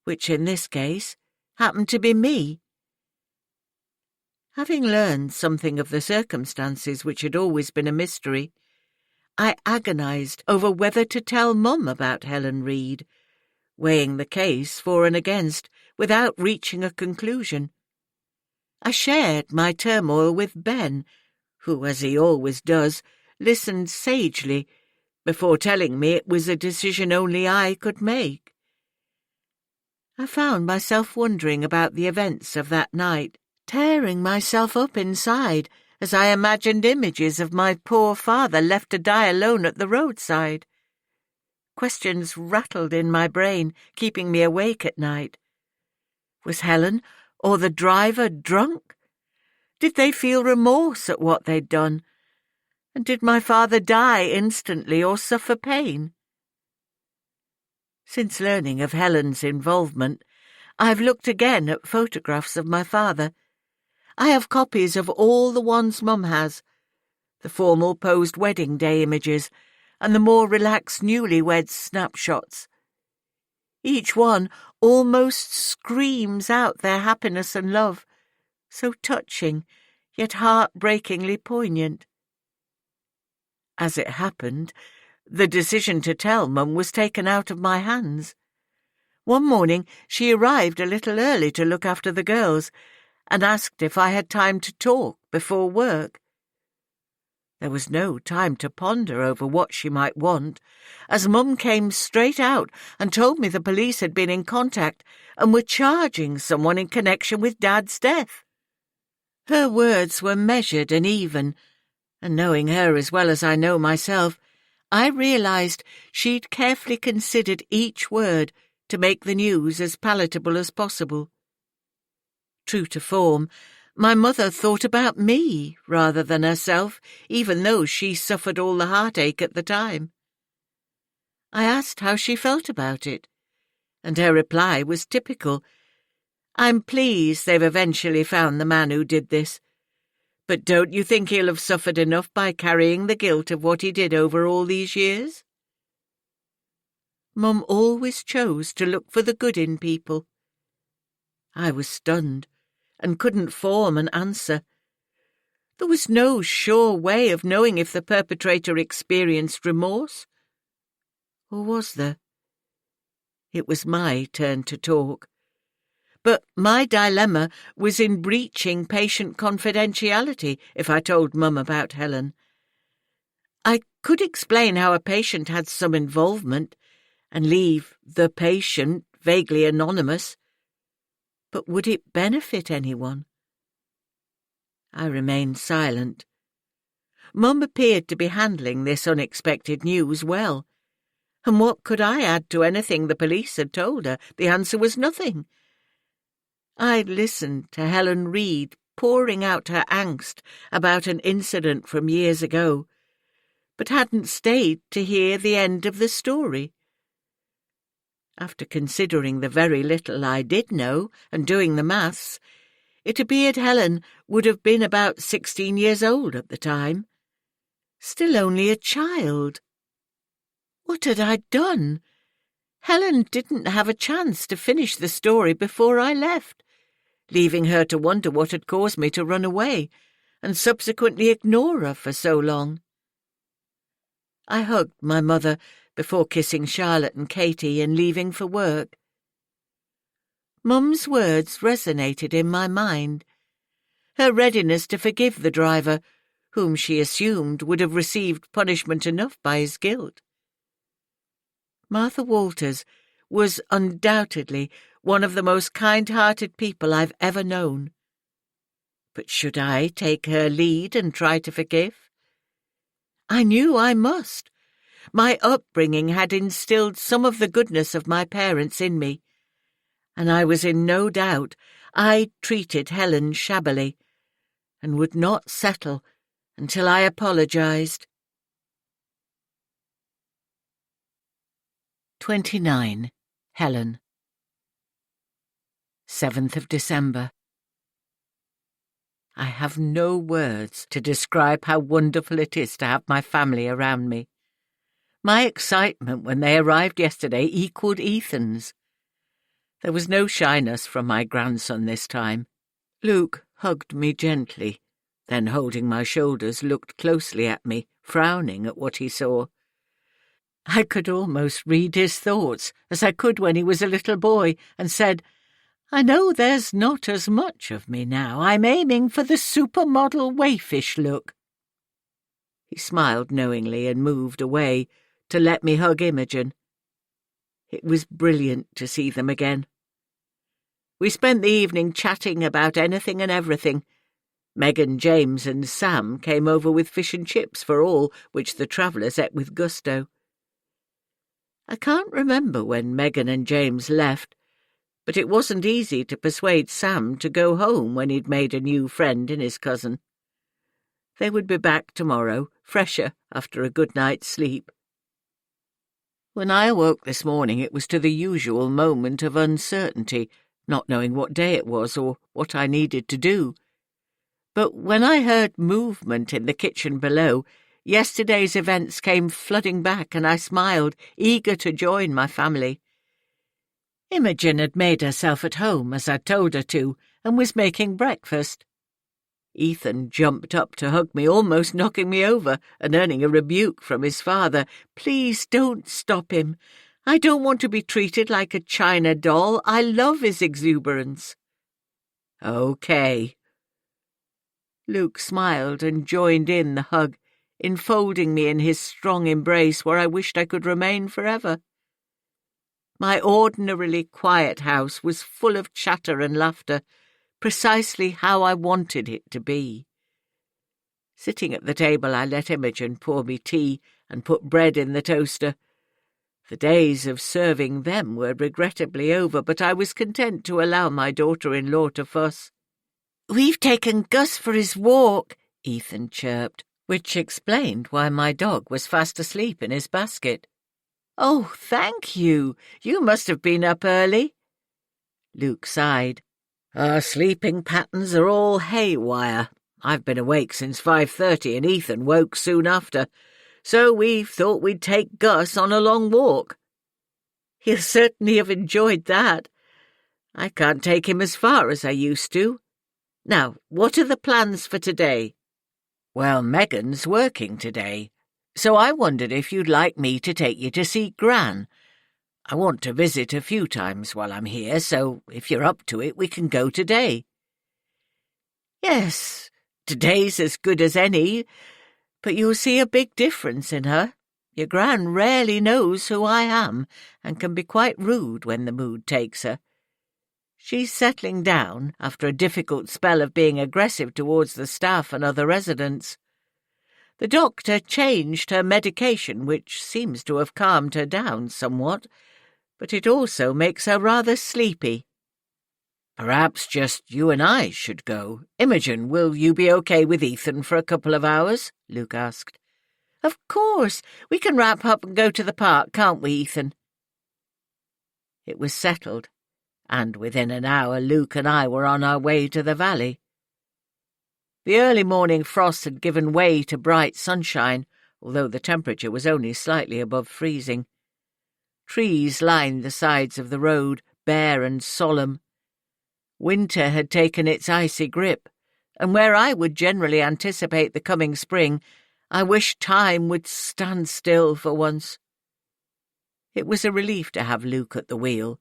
which in this case happened to be me. Having learned something of the circumstances which had always been a mystery, I agonized over whether to tell Mum about Helen Reed, weighing the case for and against without reaching a conclusion. I shared my turmoil with Ben, who, as he always does, listened sagely before telling me it was a decision only I could make. I found myself wondering about the events of that night, tearing myself up inside as I imagined images of my poor father left to die alone at the roadside. Questions rattled in my brain, keeping me awake at night. Was Helen or the driver drunk? Did they feel remorse at what they'd done? And did my father die instantly or suffer pain? Since learning of Helen's involvement, I've looked again at photographs of my father. I have copies of all the ones Mum has, the formal posed wedding day images and the more relaxed newlyweds snapshots. Each one almost screams out their happiness and love, so touching, yet heartbreakingly poignant. As it happened, the decision to tell Mum was taken out of my hands. One morning she arrived a little early to look after the girls and asked if I had time to talk before work. There was no time to ponder over what she might want, as Mum came straight out and told me the police had been in contact and were charging someone in connection with Dad's death. Her words were measured and even, and knowing her as well as I know myself, I realized she'd carefully considered each word to make the news as palatable as possible. True to form, my mother thought about me rather than herself, even though she suffered all the heartache at the time. I asked how she felt about it, and her reply was typical. "I'm pleased they've eventually found the man who did this. But don't you think he'll have suffered enough by carrying the guilt of what he did over all these years?" Mum always chose to look for the good in people. I was stunned and couldn't form an answer. There was no sure way of knowing if the perpetrator experienced remorse. Or was there? It was my turn to talk. But my dilemma was in breaching patient confidentiality if I told Mum about Helen. I could explain how a patient had some involvement and leave the patient vaguely anonymous. But would it benefit anyone? I remained silent. Mum appeared to be handling this unexpected news well. And what could I add to anything the police had told her? The answer was nothing. I'd listened to Helen Reed pouring out her angst about an incident from years ago, but hadn't stayed to hear the end of the story. After considering the very little I did know and doing the maths, it appeared Helen would have been about 16 years old at the time. Still only a child. What had I done? Helen didn't have a chance to finish the story before I left, leaving her to wonder what had caused me to run away and subsequently ignore her for so long. I hugged my mother before kissing Charlotte and Katie and leaving for work. Mum's words resonated in my mind. Her readiness to forgive the driver, whom she assumed would have received punishment enough by his guilt. Martha Walters was undoubtedly one of the most kind-hearted people I've ever known. But should I take her lead and try to forgive? I knew I must. My upbringing had instilled some of the goodness of my parents in me, and I was in no doubt I treated Helen shabbily, and would not settle until I apologized. 29. Helen. 7th of December. I have no words to describe how wonderful it is to have my family around me. My excitement when they arrived yesterday equalled Ethan's. There was no shyness from my grandson this time. Luke hugged me gently, then holding my shoulders looked closely at me, frowning at what he saw. I could almost read his thoughts, as I could when he was a little boy, and said, "I know there's not as much of me now. I'm aiming for the supermodel wayfish look." He smiled knowingly and moved away to let me hug Imogen. It was brilliant to see them again. We spent the evening chatting about anything and everything. Megan, James and Sam came over with fish and chips for all, which the travellers ate with gusto. I can't remember when Megan and James left, but it wasn't easy to persuade Sam to go home when he'd made a new friend in his cousin. They would be back tomorrow, fresher after a good night's sleep. When I awoke this morning, it was to the usual moment of uncertainty, not knowing what day it was or what I needed to do. But when I heard movement in the kitchen below, yesterday's events came flooding back and I smiled, eager to join my family. Imogen had made herself at home, as I'd told her to, and was making breakfast. Ethan jumped up to hug me, almost knocking me over and earning a rebuke from his father. "Please don't stop him. I don't want to be treated like a china doll. I love his exuberance." "Okay." Luke smiled and joined in the hug, enfolding me in his strong embrace where I wished I could remain forever. My ordinarily quiet house was full of chatter and laughter, precisely how I wanted it to be. Sitting at the table, I let Imogen pour me tea and put bread in the toaster. The days of serving them were regrettably over, but I was content to allow my daughter-in-law to fuss. "We've taken Gus for his walk," Ethan chirped, which explained why my dog was fast asleep in his basket. "Oh, thank you. You must have been up early." Luke sighed. "Our sleeping patterns are all haywire. I've been awake since 5:30 and Ethan woke soon after, so we thought we'd take Gus on a long walk." He'll certainly have enjoyed that. I can't take him as far as I used to. Now, what are the plans for today?" "Well, Megan's working today, so I wondered if you'd like me to take you to see Gran. I want to visit a few times while I'm here, so if you're up to it, we can go today." "Yes, today's as good as any, but you'll see a big difference in her. Your Gran rarely knows who I am and can be quite rude when the mood takes her. She's settling down after a difficult spell of being aggressive towards the staff and other residents. The doctor changed her medication, which seems to have calmed her down somewhat, but it also makes her rather sleepy." "Perhaps just you and I should go. Imogen, will you be okay with Ethan for a couple of hours?" Luke asked. "Of course. We can wrap up and go to the park, can't we, Ethan?" It was settled, and within an hour Luke and I were on our way to the valley. The early morning frost had given way to bright sunshine, although the temperature was only slightly above freezing. Trees lined the sides of the road, bare and solemn. Winter had taken its icy grip, and where I would generally anticipate the coming spring, I wished time would stand still for once. It was a relief to have Luke at the wheel.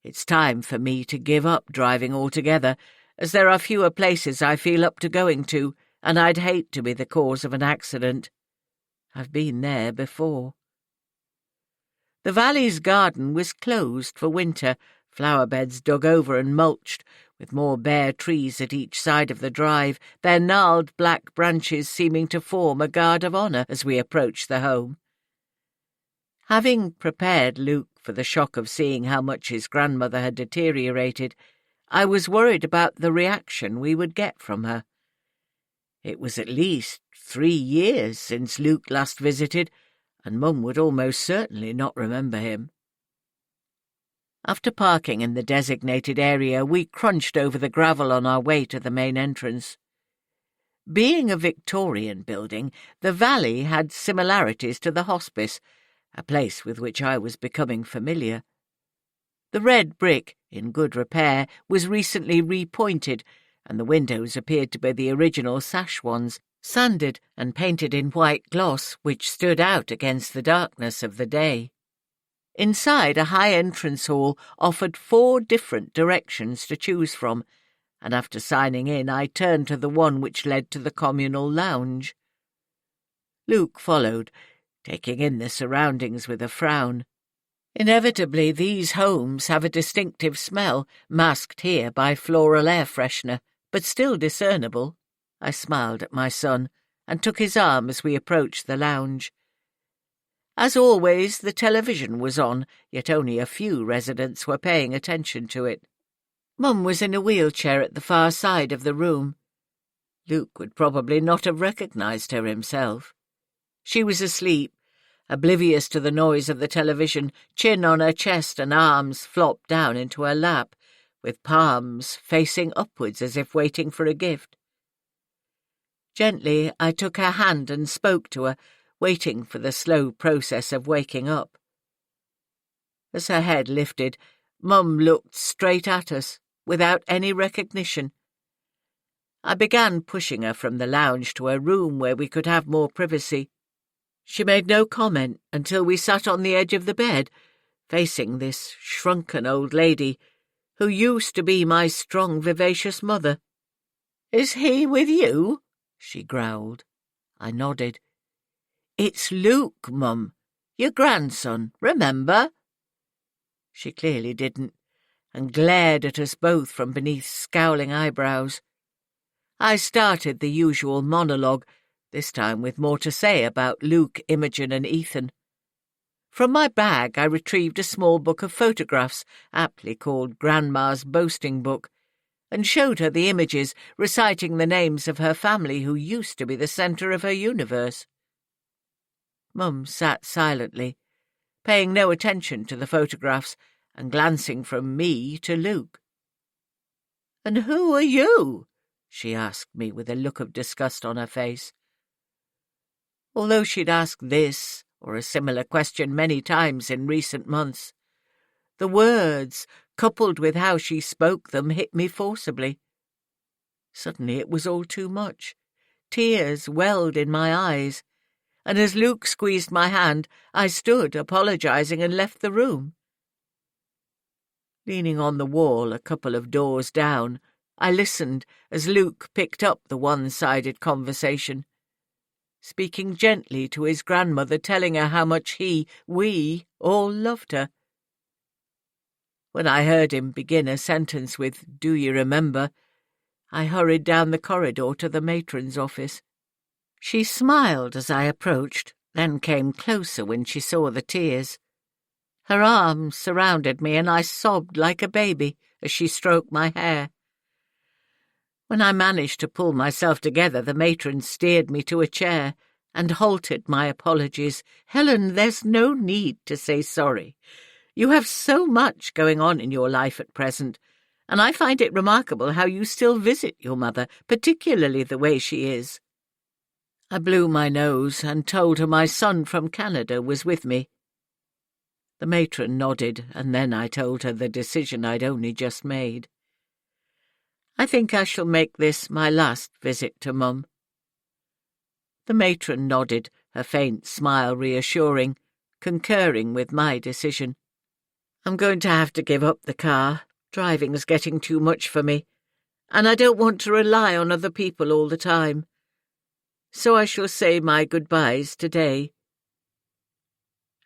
It's time for me to give up driving altogether, as there are fewer places I feel up to going to, and I'd hate to be the cause of an accident. I've been there before. The valley's garden was closed for winter, flower beds dug over and mulched, with more bare trees at each side of the drive, their gnarled black branches seeming to form a guard of honour as we approached the home. Having prepared Luke for the shock of seeing how much his grandmother had deteriorated, I was worried about the reaction we would get from her. It was at least 3 years since Luke last visited, and Mum would almost certainly not remember him. After parking in the designated area, we crunched over the gravel on our way to the main entrance. Being a Victorian building, the valley had similarities to the hospice, a place with which I was becoming familiar. The red brick, in good repair, was recently repointed, and the windows appeared to be the original sash ones, sanded and painted in white gloss, which stood out against the darkness of the day. Inside, a high entrance hall offered 4 different directions to choose from, and after signing in I turned to the one which led to the communal lounge. Luke followed, taking in the surroundings with a frown. Inevitably, these homes have a distinctive smell, masked here by floral air freshener, but still discernible. I smiled at my son and took his arm as we approached the lounge. As always, the television was on, yet only a few residents were paying attention to it. Mum was in a wheelchair at the far side of the room. Luke would probably not have recognised her himself. She was asleep, oblivious to the noise of the television, chin on her chest and arms flopped down into her lap, with palms facing upwards as if waiting for a gift. Gently, I took her hand and spoke to her, waiting for the slow process of waking up. As her head lifted, Mum looked straight at us, without any recognition. I began pushing her from the lounge to her room where we could have more privacy. She made no comment until we sat on the edge of the bed, facing this shrunken old lady, who used to be my strong, vivacious mother. "Is he with you?" she growled. I nodded. "It's Luke, Mum. Your grandson, remember?" She clearly didn't, and glared at us both from beneath scowling eyebrows. I started the usual monologue, this time with more to say about Luke, Imogen and Ethan. From my bag I retrieved a small book of photographs, aptly called Grandma's Boasting Book, and showed her the images, reciting the names of her family who used to be the centre of her universe. Mum sat silently, paying no attention to the photographs and glancing from me to Luke. "And who are you?" she asked me with a look of disgust on her face. Although she'd asked this or a similar question many times in recent months, The words, coupled with how she spoke them, hit me forcibly. Suddenly it was all too much. Tears welled in my eyes, and as Luke squeezed my hand, I stood, apologizing, and left the room. Leaning on the wall a couple of doors down, I listened as Luke picked up the one-sided conversation, speaking gently to his grandmother, telling her how much we all loved her. When I heard him begin a sentence with, "Do you remember?" I hurried down the corridor to the matron's office. She smiled as I approached, then came closer when she saw the tears. Her arms surrounded me, and I sobbed like a baby as she stroked my hair. When I managed to pull myself together, the matron steered me to a chair and halted my apologies. "Helen, there's no need to say sorry. You have so much going on in your life at present, and I find it remarkable how you still visit your mother, particularly the way she is." I blew my nose and told her my son from Canada was with me. The matron nodded, and then I told her the decision I'd only just made. "I think I shall make this my last visit to Mum." The matron nodded, her faint smile reassuring, concurring with my decision. "I'm going to have to give up the car. Driving's getting too much for me, and I don't want to rely on other people all the time. So I shall say my goodbyes today."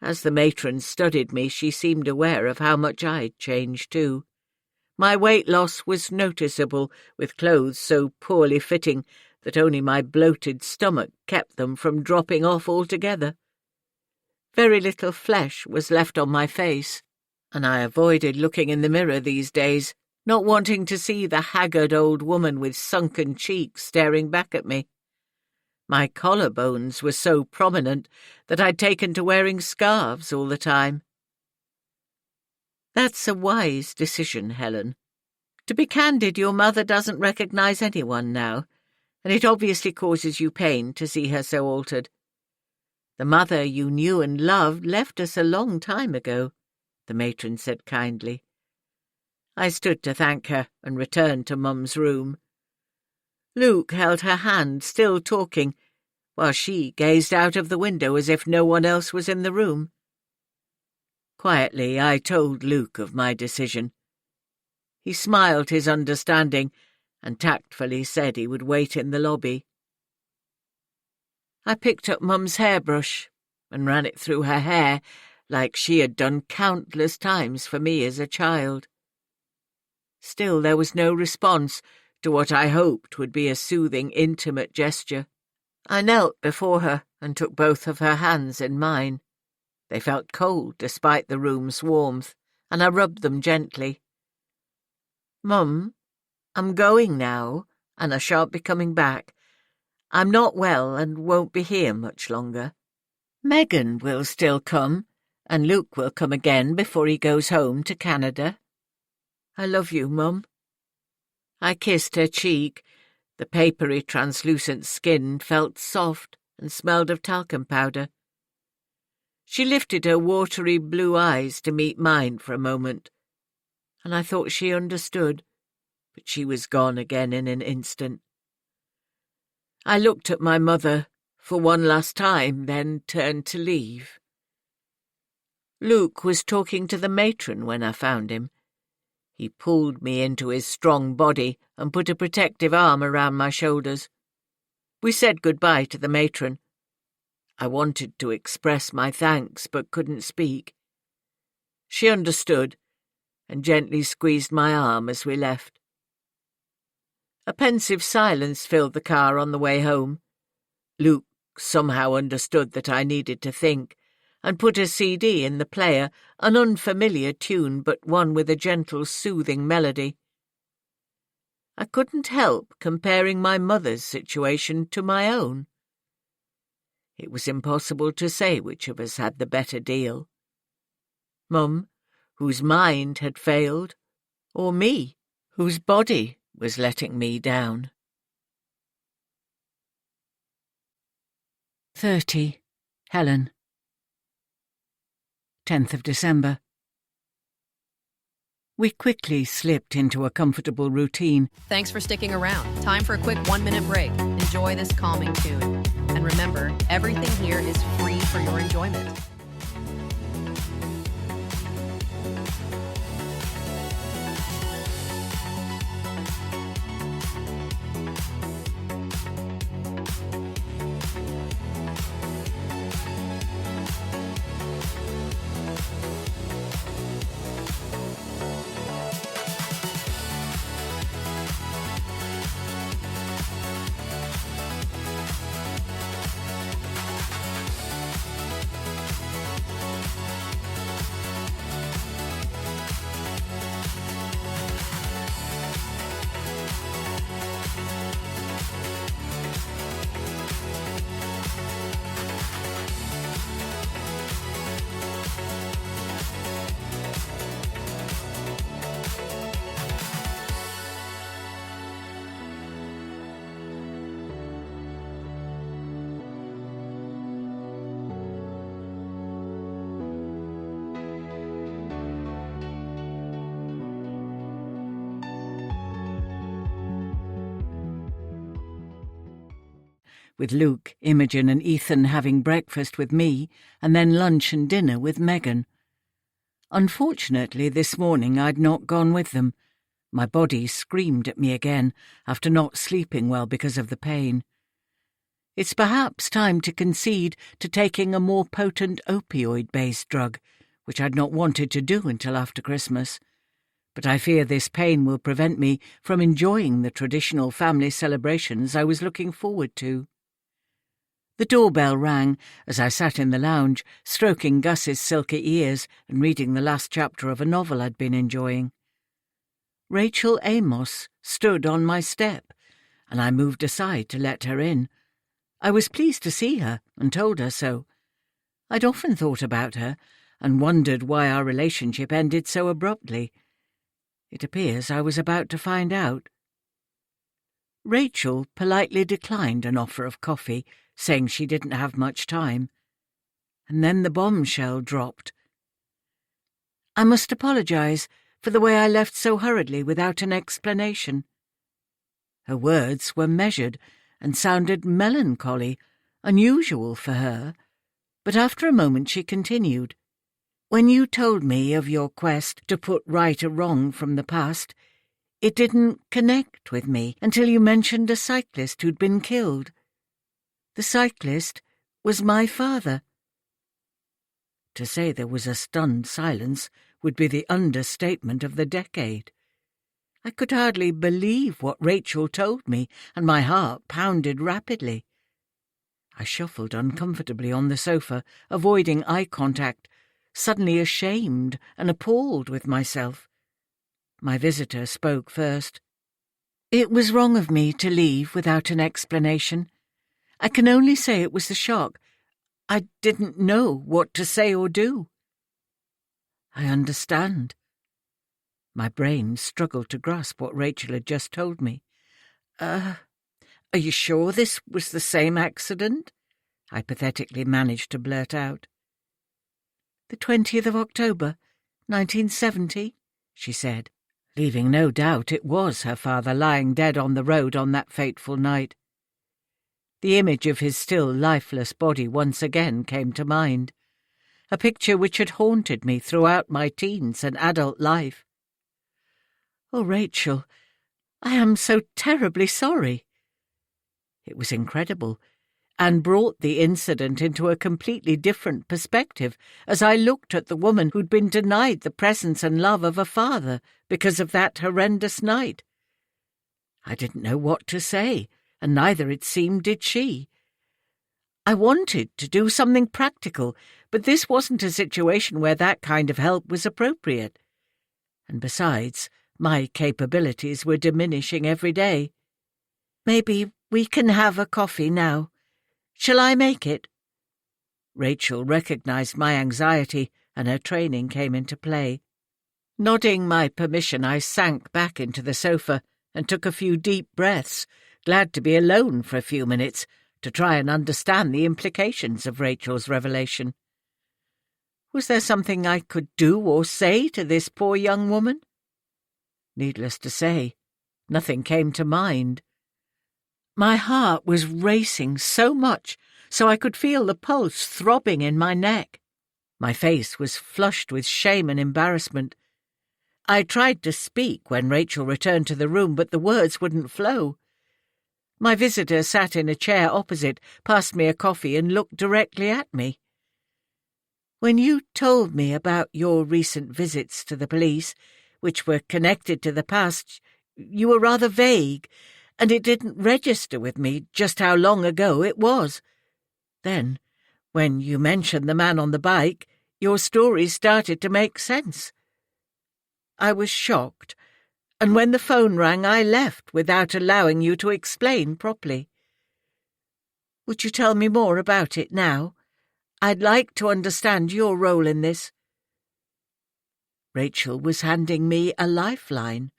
As the matron studied me, she seemed aware of how much I'd changed too. My weight loss was noticeable, with clothes so poorly fitting that only my bloated stomach kept them from dropping off altogether. Very little flesh was left on my face, and I avoided looking in the mirror these days, not wanting to see the haggard old woman with sunken cheeks staring back at me. My collarbones were so prominent that I'd taken to wearing scarves all the time. "That's a wise decision, Helen. To be candid, your mother doesn't recognize anyone now, and it obviously causes you pain to see her so altered. The mother you knew and loved left us a long time ago," the matron said kindly. I stood to thank her and returned to Mum's room. Luke held her hand, still talking, while she gazed out of the window as if no one else was in the room. Quietly, I told Luke of my decision. He smiled his understanding and tactfully said he would wait in the lobby. I picked up Mum's hairbrush and ran it through her hair like she had done countless times for me as a child. Still, there was no response to what I hoped would be a soothing, intimate gesture. I knelt before her and took both of her hands in mine. They felt cold despite the room's warmth, and I rubbed them gently. "Mum, I'm going now, and I shan't be coming back. I'm not well and won't be here much longer. Megan will still come, and Luke will come again before he goes home to Canada. I love you, Mum." I kissed her cheek. The papery, translucent skin felt soft and smelled of talcum powder. She lifted her watery blue eyes to meet mine for a moment, and I thought she understood, but she was gone again in an instant. I looked at my mother for one last time, then turned to leave. Luke was talking to the matron when I found him. He pulled me into his strong body and put a protective arm around my shoulders. We said goodbye to the matron. I wanted to express my thanks but couldn't speak. She understood and gently squeezed my arm as we left. A pensive silence filled the car on the way home. Luke somehow understood that I needed to think and put a CD in the player, an unfamiliar tune but one with a gentle, soothing melody. I couldn't help comparing my mother's situation to my own. It was impossible to say which of us had the better deal. Mum, whose mind had failed, or me, whose body was letting me down. 30. Helen. 10th of December. We quickly slipped into a comfortable routine. Thanks for sticking around. Time for a quick 1-minute break. Enjoy this calming tune. And remember, everything here is free for your enjoyment. With Luke, Imogen and Ethan having breakfast with me and then lunch and dinner with Megan. Unfortunately, this morning I'd not gone with them. My body screamed at me again after not sleeping well because of the pain. It's perhaps time to concede to taking a more potent opioid-based drug, which I'd not wanted to do until after Christmas. But I fear this pain will prevent me from enjoying the traditional family celebrations I was looking forward to. The doorbell rang as I sat in the lounge, stroking Gus's silky ears and reading the last chapter of a novel I'd been enjoying. Rachel Amos stood on my step, and I moved aside to let her in. I was pleased to see her and told her so. I'd often thought about her and wondered why our relationship ended so abruptly. It appears I was about to find out. Rachel politely declined an offer of coffee, saying she didn't have much time. And then the bombshell dropped. I must apologize for the way I left so hurriedly without an explanation. Her words were measured and sounded melancholy, unusual for her, but after a moment she continued. When you told me of your quest to put right a wrong from the past, it didn't connect with me until you mentioned a cyclist who'd been killed. The cyclist was my father. To say there was a stunned silence would be the understatement of the decade. I could hardly believe what Rachel told me, and my heart pounded rapidly. I shuffled uncomfortably on the sofa, avoiding eye contact, suddenly ashamed and appalled with myself. My visitor spoke first. It was wrong of me to leave without an explanation. I can only say it was the shock. I didn't know what to say or do. I understand. My brain struggled to grasp what Rachel had just told me. Are you sure this was the same accident? I pathetically managed to blurt out. The 20th of October, 1970, she said, leaving no doubt it was her father lying dead on the road on that fateful night. The image of his still lifeless body once again came to mind, a picture which had haunted me throughout my teens and adult life. Oh, Rachel, I am so terribly sorry. It was incredible, and brought the incident into a completely different perspective as I looked at the woman who'd been denied the presence and love of a father because of that horrendous night. I didn't know what to say, and neither, it seemed, did she. I wanted to do something practical, but this wasn't a situation where that kind of help was appropriate. And besides, my capabilities were diminishing every day. Maybe we can have a coffee now. Shall I make it? Rachel recognized my anxiety, and her training came into play. Nodding my permission, I sank back into the sofa and took a few deep breaths, glad to be alone for a few minutes to try and understand the implications of Rachel's revelation. Was there something I could do or say to this poor young woman? Needless to say, nothing came to mind. My heart was racing so much so I could feel the pulse throbbing in my neck. My face was flushed with shame and embarrassment. I tried to speak when Rachel returned to the room, but the words wouldn't flow. My visitor sat in a chair opposite, passed me a coffee, and looked directly at me. "When you told me about your recent visits to the police, which were connected to the past, you were rather vague, and it didn't register with me just how long ago it was. Then, when you mentioned the man on the bike, your story started to make sense. I was shocked, and when the phone rang, I left without allowing you to explain properly. Would you tell me more about it now? I'd like to understand your role in this." Rachel was handing me a lifeline,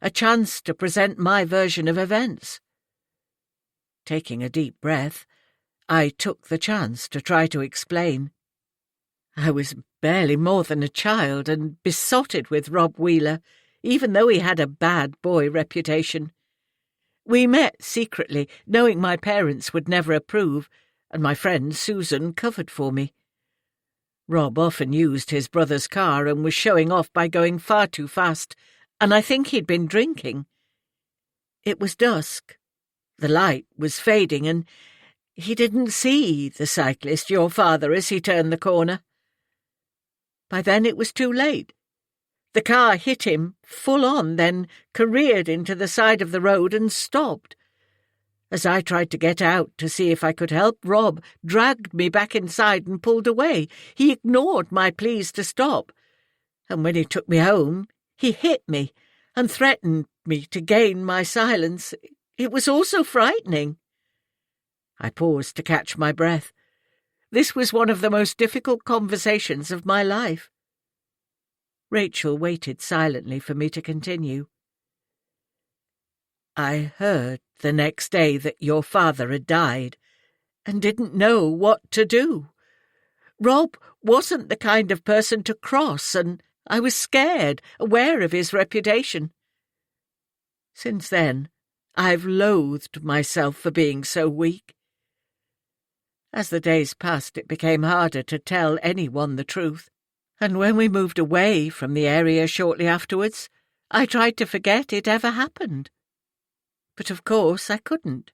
a chance to present my version of events. Taking a deep breath, I took the chance to try to explain. I was barely more than a child and besotted with Rob Wheeler, even though he had a bad boy reputation. We met secretly, knowing my parents would never approve, and my friend Susan covered for me. Rob often used his brother's car and was showing off by going far too fast, and I think he'd been drinking. It was dusk. The light was fading, and he didn't see the cyclist, your father, as he turned the corner. By then it was too late. The car hit him full on, then careered into the side of the road and stopped. As I tried to get out to see if I could help, Rob dragged me back inside and pulled away. He ignored my pleas to stop, and when he took me home, he hit me and threatened me to gain my silence. It was all so frightening. I paused to catch my breath. This was one of the most difficult conversations of my life. Rachel waited silently for me to continue. "I heard the next day that your father had died and didn't know what to do. Rob wasn't the kind of person to cross, and I was scared, aware of his reputation. Since then, I've loathed myself for being so weak. As the days passed, it became harder to tell anyone the truth, and when we moved away from the area shortly afterwards, I tried to forget it ever happened. But of course I couldn't.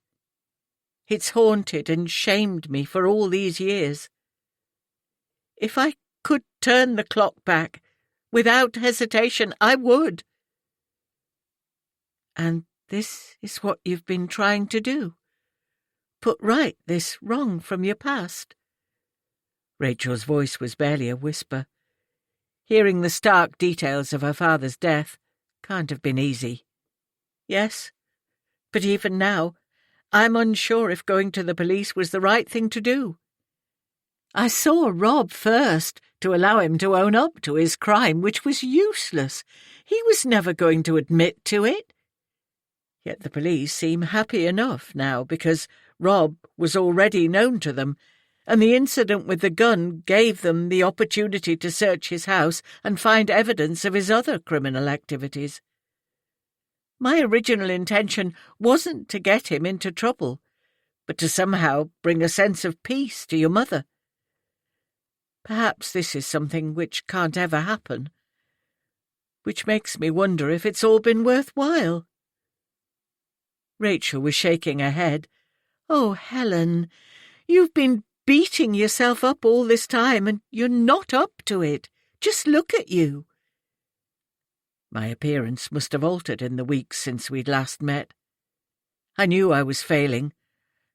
It's haunted and shamed me for all these years. If I could turn the clock back, without hesitation, I would." "And this is what you've been trying to do? Put right this wrong from your past?" Rachel's voice was barely a whisper. Hearing the stark details of her father's death can't have been easy. "Yes, but even now, I'm unsure if going to the police was the right thing to do. I saw Rob first to allow him to own up to his crime, which was useless. He was never going to admit to it. Yet the police seem happy enough now because Rob was already known to them, and the incident with the gun gave them the opportunity to search his house and find evidence of his other criminal activities. My original intention wasn't to get him into trouble, but to somehow bring a sense of peace to your mother. Perhaps this is something which can't ever happen, which makes me wonder if it's all been worthwhile." Rachel was shaking her head. "Oh, Helen, you've been beating yourself up all this time, and you're not up to it. Just look at you." My appearance must have altered in the weeks since we'd last met. I knew I was failing,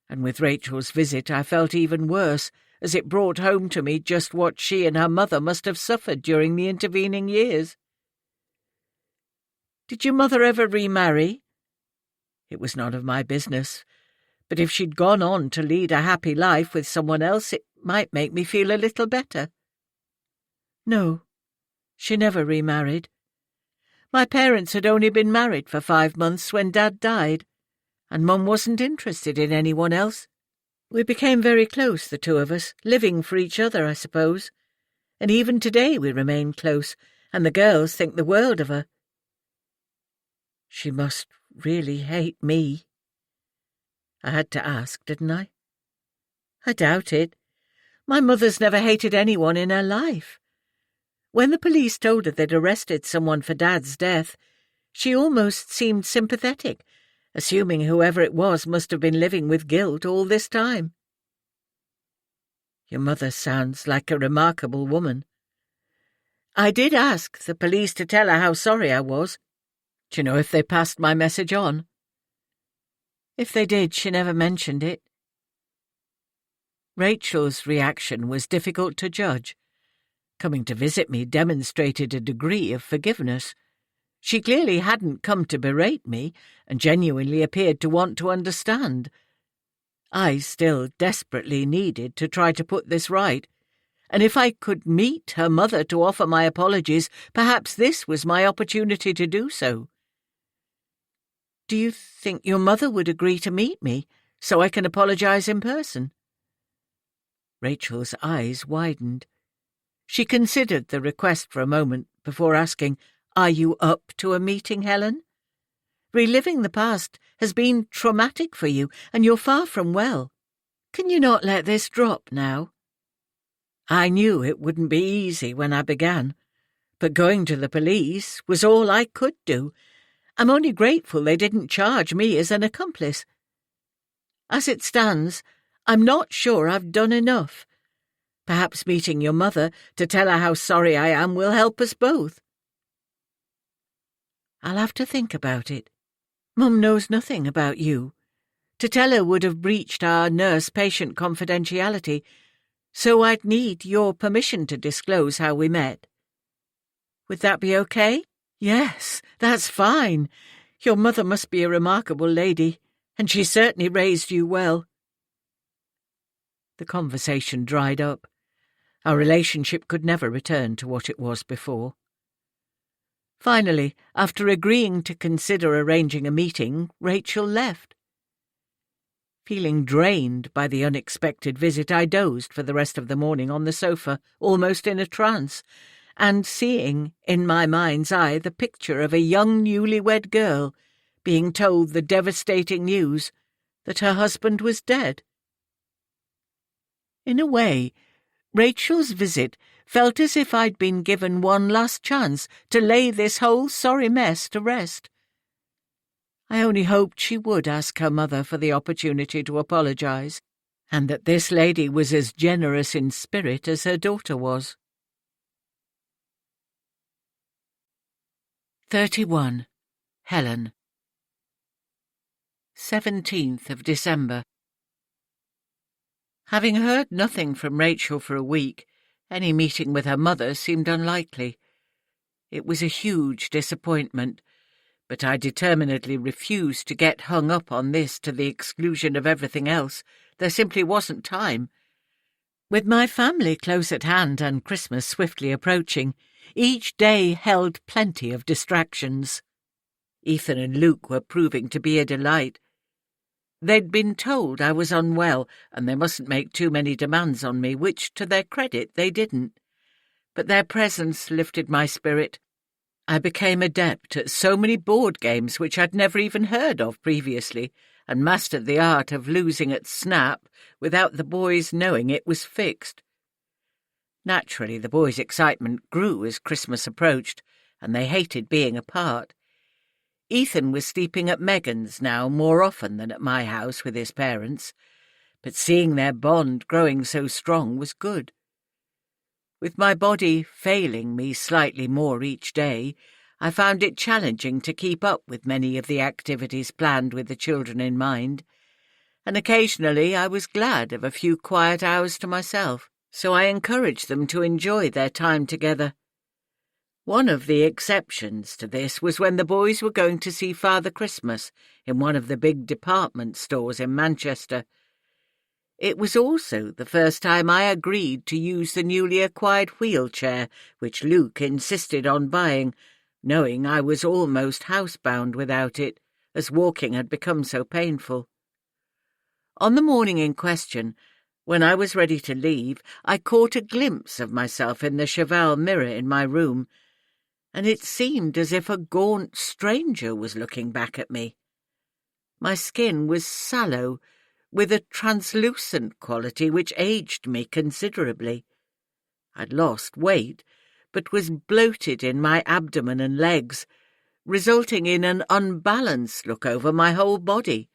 and with Rachel's visit I felt even worse, as it brought home to me just what she and her mother must have suffered during the intervening years. "Did your mother ever remarry?" It was none of my business, but if she'd gone on to lead a happy life with someone else, it might make me feel a little better. "No, she never remarried. My parents had only been married for 5 months when Dad died, and Mum wasn't interested in anyone else. We became very close, the two of us, living for each other, I suppose, and even today we remain close, and the girls think the world of her. She must really hate me. I had to ask, didn't I? I doubt it. My mother's never hated anyone in her life. When the police told her they'd arrested someone for Dad's death, she almost seemed sympathetic, assuming whoever it was must have been living with guilt all this time. Your mother sounds like a remarkable woman. I did ask the police to tell her how sorry I was. Do you know if they passed my message on? If they did, she never mentioned it. Rachel's reaction was difficult to judge. Coming to visit me demonstrated a degree of forgiveness. She clearly hadn't come to berate me, and genuinely appeared to want to understand. I still desperately needed to try to put this right, and if I could meet her mother to offer my apologies, perhaps this was my opportunity to do so. Do you think your mother would agree to meet me, so I can apologize in person? Rachel's eyes widened. She considered the request for a moment before asking, "Are you up to a meeting, Helen? Reliving the past has been traumatic for you, and you're far from well. Can you not let this drop now?" I knew it wouldn't be easy when I began, but going to the police was all I could do. I'm only grateful they didn't charge me as an accomplice. As it stands, I'm not sure I've done enough. Perhaps meeting your mother to tell her how sorry I am will help us both. I'll have to think about it. Mum knows nothing about you. To tell her would have breached our nurse-patient confidentiality, so I'd need your permission to disclose how we met. Would that be okay? Yes, that's fine. Your mother must be a remarkable lady, and she certainly raised you well. The conversation dried up. Our relationship could never return to what it was before. Finally, after agreeing to consider arranging a meeting, Rachel left. Feeling drained by the unexpected visit, I dozed for the rest of the morning on the sofa, almost in a trance, and seeing, in my mind's eye, the picture of a young newlywed girl being told the devastating news that her husband was dead. In a way, Rachel's visit felt as if I'd been given one last chance to lay this whole sorry mess to rest. I only hoped she would ask her mother for the opportunity to apologize, and that this lady was as generous in spirit as her daughter was. 31. Helen. 17th of December. Having heard nothing from Rachel for a week, any meeting with her mother seemed unlikely. It was a huge disappointment, but I determinedly refused to get hung up on this to the exclusion of everything else. There simply wasn't time. With my family close at hand and Christmas swiftly approaching, each day held plenty of distractions. Ethan and Luke were proving to be a delight. They'd been told I was unwell and they mustn't make too many demands on me, which, to their credit, they didn't. But their presence lifted my spirit. I became adept at so many board games which I'd never even heard of previously, and mastered the art of losing at Snap without the boys knowing it was fixed. Naturally, the boys' excitement grew as Christmas approached, and they hated being apart. Ethan was sleeping at Megan's now more often than at my house with his parents, but seeing their bond growing so strong was good. With my body failing me slightly more each day, I found it challenging to keep up with many of the activities planned with the children in mind, and occasionally I was glad of a few quiet hours to myself, so I encouraged them to enjoy their time together. One of the exceptions to this was when the boys were going to see Father Christmas in one of the big department stores in Manchester. It was also the first time I agreed to use the newly acquired wheelchair which Luke insisted on buying, knowing I was almost housebound without it, as walking had become so painful. On the morning in question, when I was ready to leave, I caught a glimpse of myself in the cheval mirror in my room, and it seemed as if a gaunt stranger was looking back at me. My skin was sallow, with a translucent quality which aged me considerably. I'd lost weight, but was bloated in my abdomen and legs, resulting in an unbalanced look over my whole body.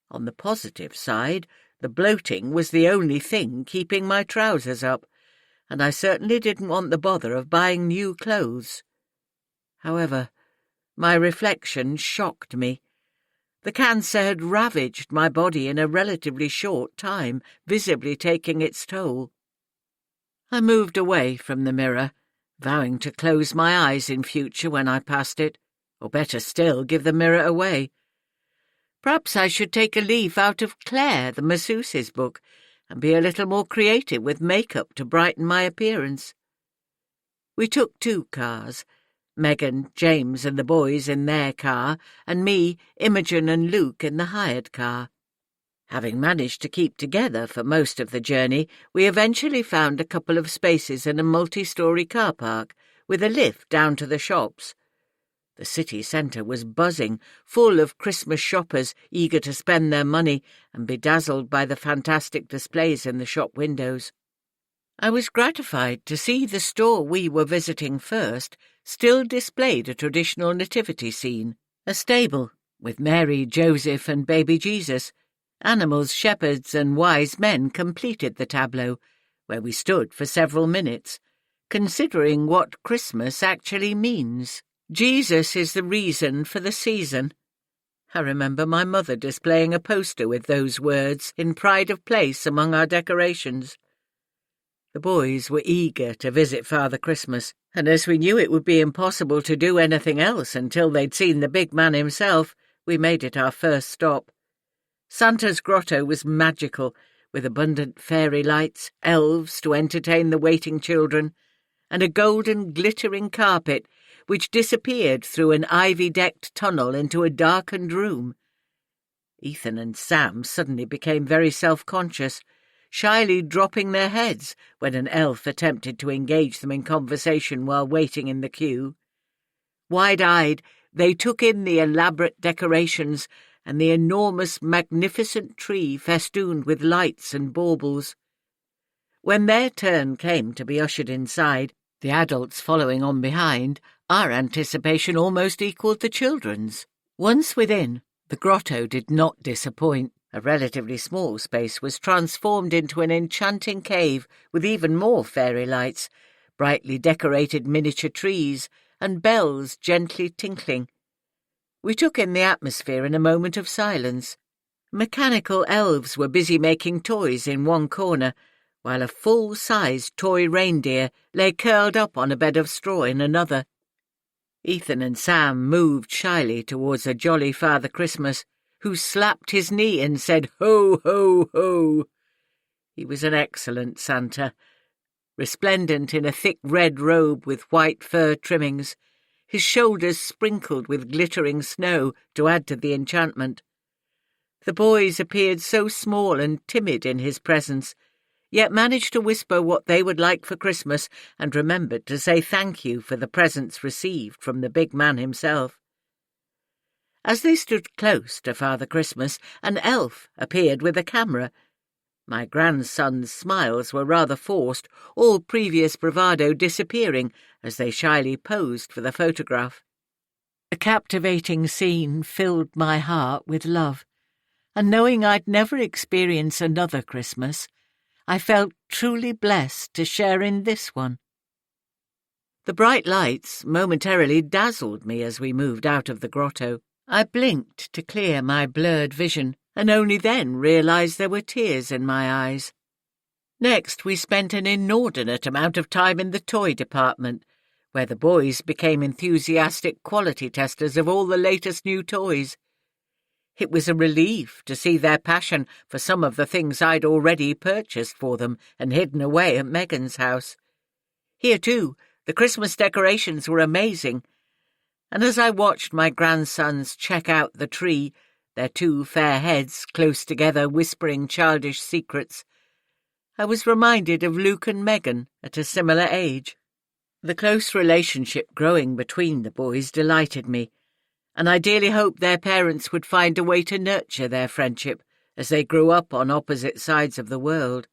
On the positive side, the bloating was the only thing keeping my trousers up, and I certainly didn't want the bother of buying new clothes. However, my reflection shocked me. The cancer had ravaged my body in a relatively short time, visibly taking its toll. I moved away from the mirror, vowing to close my eyes in future when I passed it, or better still, give the mirror away. Perhaps I should take a leaf out of Claire, the masseuse's book, and be a little more creative with makeup to brighten my appearance. We took 2 cars, Megan, James and the boys in their car, and me, Imogen and Luke in the hired car. Having managed to keep together for most of the journey, we eventually found a couple of spaces in a multi-storey car park, with a lift down to the shops. The city centre was buzzing, full of Christmas shoppers eager to spend their money and bedazzled by the fantastic displays in the shop windows. I was gratified to see the store we were visiting first still displayed a traditional nativity scene, a stable with Mary, Joseph and baby Jesus. Animals, shepherds and wise men completed the tableau, where we stood for several minutes, considering what Christmas actually means. Jesus is the reason for the season. I remember my mother displaying a poster with those words in pride of place among our decorations. The boys were eager to visit Father Christmas, and as we knew it would be impossible to do anything else until they'd seen the big man himself, we made it our first stop. Santa's grotto was magical, with abundant fairy lights, elves to entertain the waiting children, and a golden glittering carpet which disappeared through an ivy-decked tunnel into a darkened room. Ethan and Sam suddenly became very self-conscious, shyly dropping their heads when an elf attempted to engage them in conversation while waiting in the queue. Wide-eyed, they took in the elaborate decorations and the enormous, magnificent tree festooned with lights and baubles. When their turn came to be ushered inside, the adults following on behind, our anticipation almost equalled the children's. Once within, the grotto did not disappoint. A relatively small space was transformed into an enchanting cave with even more fairy lights, brightly decorated miniature trees, and bells gently tinkling. We took in the atmosphere in a moment of silence. Mechanical elves were busy making toys in one corner, while a full-sized toy reindeer lay curled up on a bed of straw in another. Ethan and Sam moved shyly towards a jolly Father Christmas, who slapped his knee and said, "Ho, ho, ho!" He was an excellent Santa, resplendent in a thick red robe with white fur trimmings, his shoulders sprinkled with glittering snow to add to the enchantment. The boys appeared so small and timid in his presence, yet managed to whisper what they would like for Christmas and remembered to say thank you for the presents received from the big man himself. As they stood close to Father Christmas, an elf appeared with a camera. My grandson's smiles were rather forced, all previous bravado disappearing as they shyly posed for the photograph. A captivating scene filled my heart with love, and knowing I'd never experience another Christmas, I felt truly blessed to share in this one. The bright lights momentarily dazzled me as we moved out of the grotto. I blinked to clear my blurred vision, and only then realised there were tears in my eyes. Next, we spent an inordinate amount of time in the toy department, where the boys became enthusiastic quality testers of all the latest new toys. It was a relief to see their passion for some of the things I'd already purchased for them and hidden away at Megan's house. Here, too, the Christmas decorations were amazing, and as I watched my grandsons check out the tree, their 2 fair heads close together whispering childish secrets, I was reminded of Luke and Megan at a similar age. The close relationship growing between the boys delighted me, and I dearly hoped their parents would find a way to nurture their friendship as they grew up on opposite sides of the world.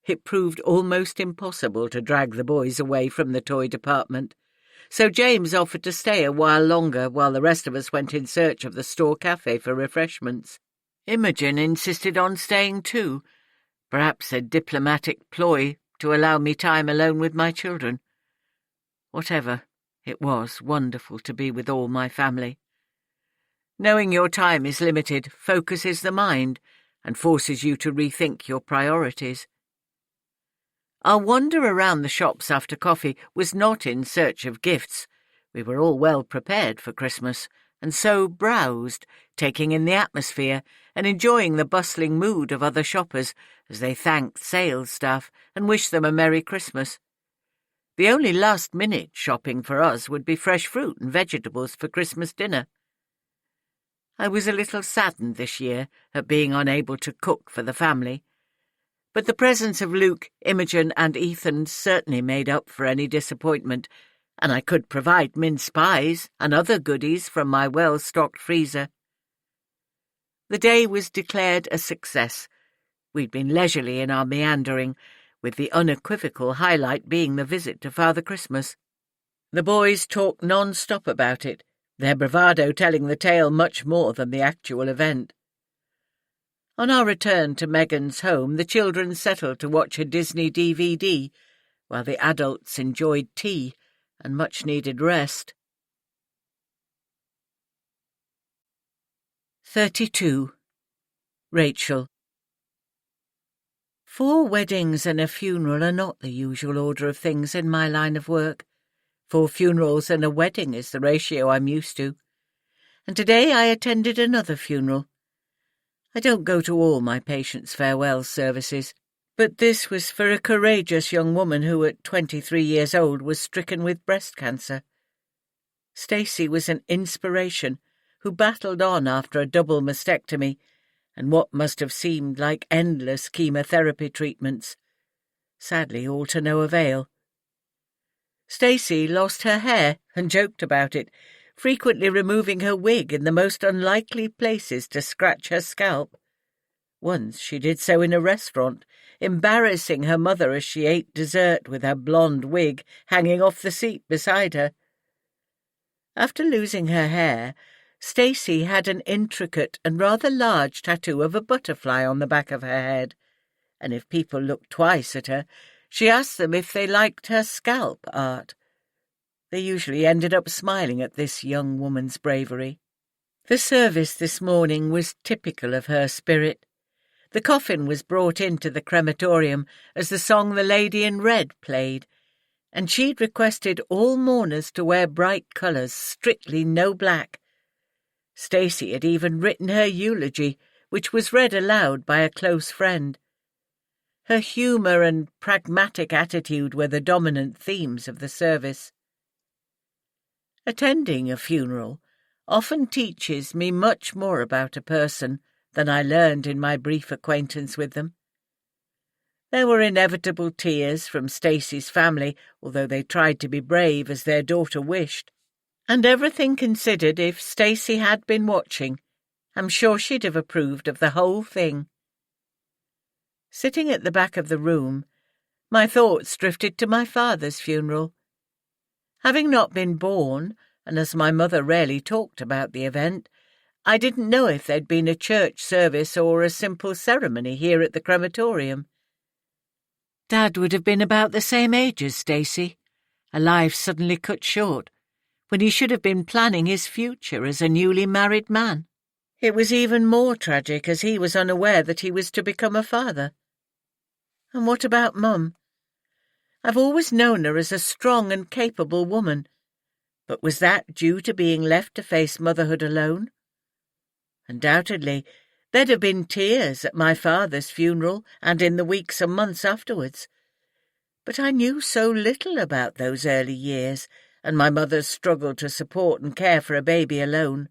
It proved almost impossible to drag the boys away from the toy department, so James offered to stay a while longer while the rest of us went in search of the store cafe for refreshments. Imogen insisted on staying too, perhaps a diplomatic ploy to allow me time alone with my children. Whatever, it was wonderful to be with all my family. Knowing your time is limited focuses the mind and forces you to rethink your priorities. Our wander around the shops after coffee was not in search of gifts. We were all well prepared for Christmas, and so browsed, taking in the atmosphere and enjoying the bustling mood of other shoppers as they thanked sales staff and wished them a Merry Christmas. The only last-minute shopping for us would be fresh fruit and vegetables for Christmas dinner. I was a little saddened this year at being unable to cook for the family, but the presence of Luke, Imogen and Ethan certainly made up for any disappointment, and I could provide mince pies and other goodies from my well-stocked freezer. The day was declared a success. We'd been leisurely in our meandering, with the unequivocal highlight being the visit to Father Christmas. The boys talked non-stop about it, their bravado telling the tale much more than the actual event. On our return to Megan's home, the children settled to watch a Disney DVD, while the adults enjoyed tea and much-needed rest. 32. Rachel. 4 weddings and a funeral are not the usual order of things in my line of work. 4 funerals and a wedding is the ratio I'm used to. And today I attended another funeral. I don't go to all my patients' farewell services, but this was for a courageous young woman who at 23 years old was stricken with breast cancer. Stacey was an inspiration who battled on after a double mastectomy and what must have seemed like endless chemotherapy treatments, sadly all to no avail. Stacey lost her hair and joked about it, frequently removing her wig in the most unlikely places to scratch her scalp. Once she did so in a restaurant, embarrassing her mother as she ate dessert with her blonde wig hanging off the seat beside her. After losing her hair, Stacey had an intricate and rather large tattoo of a butterfly on the back of her head, and if people looked twice at her, she asked them if they liked her scalp art. They usually ended up smiling at this young woman's bravery. The service this morning was typical of her spirit. The coffin was brought into the crematorium as the song The Lady in Red played, and she'd requested all mourners to wear bright colours, strictly no black. Stacey had even written her eulogy, which was read aloud by a close friend. Her humour and pragmatic attitude were the dominant themes of the service. Attending a funeral often teaches me much more about a person than I learned in my brief acquaintance with them. There were inevitable tears from Stacey's family, although they tried to be brave as their daughter wished. And everything considered, if Stacey had been watching, I'm sure she'd have approved of the whole thing. Sitting at the back of the room, my thoughts drifted to my father's funeral. Having not been born, and as my mother rarely talked about the event, I didn't know if there'd been a church service or a simple ceremony here at the crematorium. Dad would have been about the same age as Stacey, a life suddenly cut short, when he should have been planning his future as a newly married man. It was even more tragic as he was unaware that he was to become a father. And what about Mum? I've always known her as a strong and capable woman, but was that due to being left to face motherhood alone? Undoubtedly, there'd have been tears at my father's funeral and in the weeks and months afterwards. But I knew so little about those early years and my mother's struggle to support and care for a baby alone.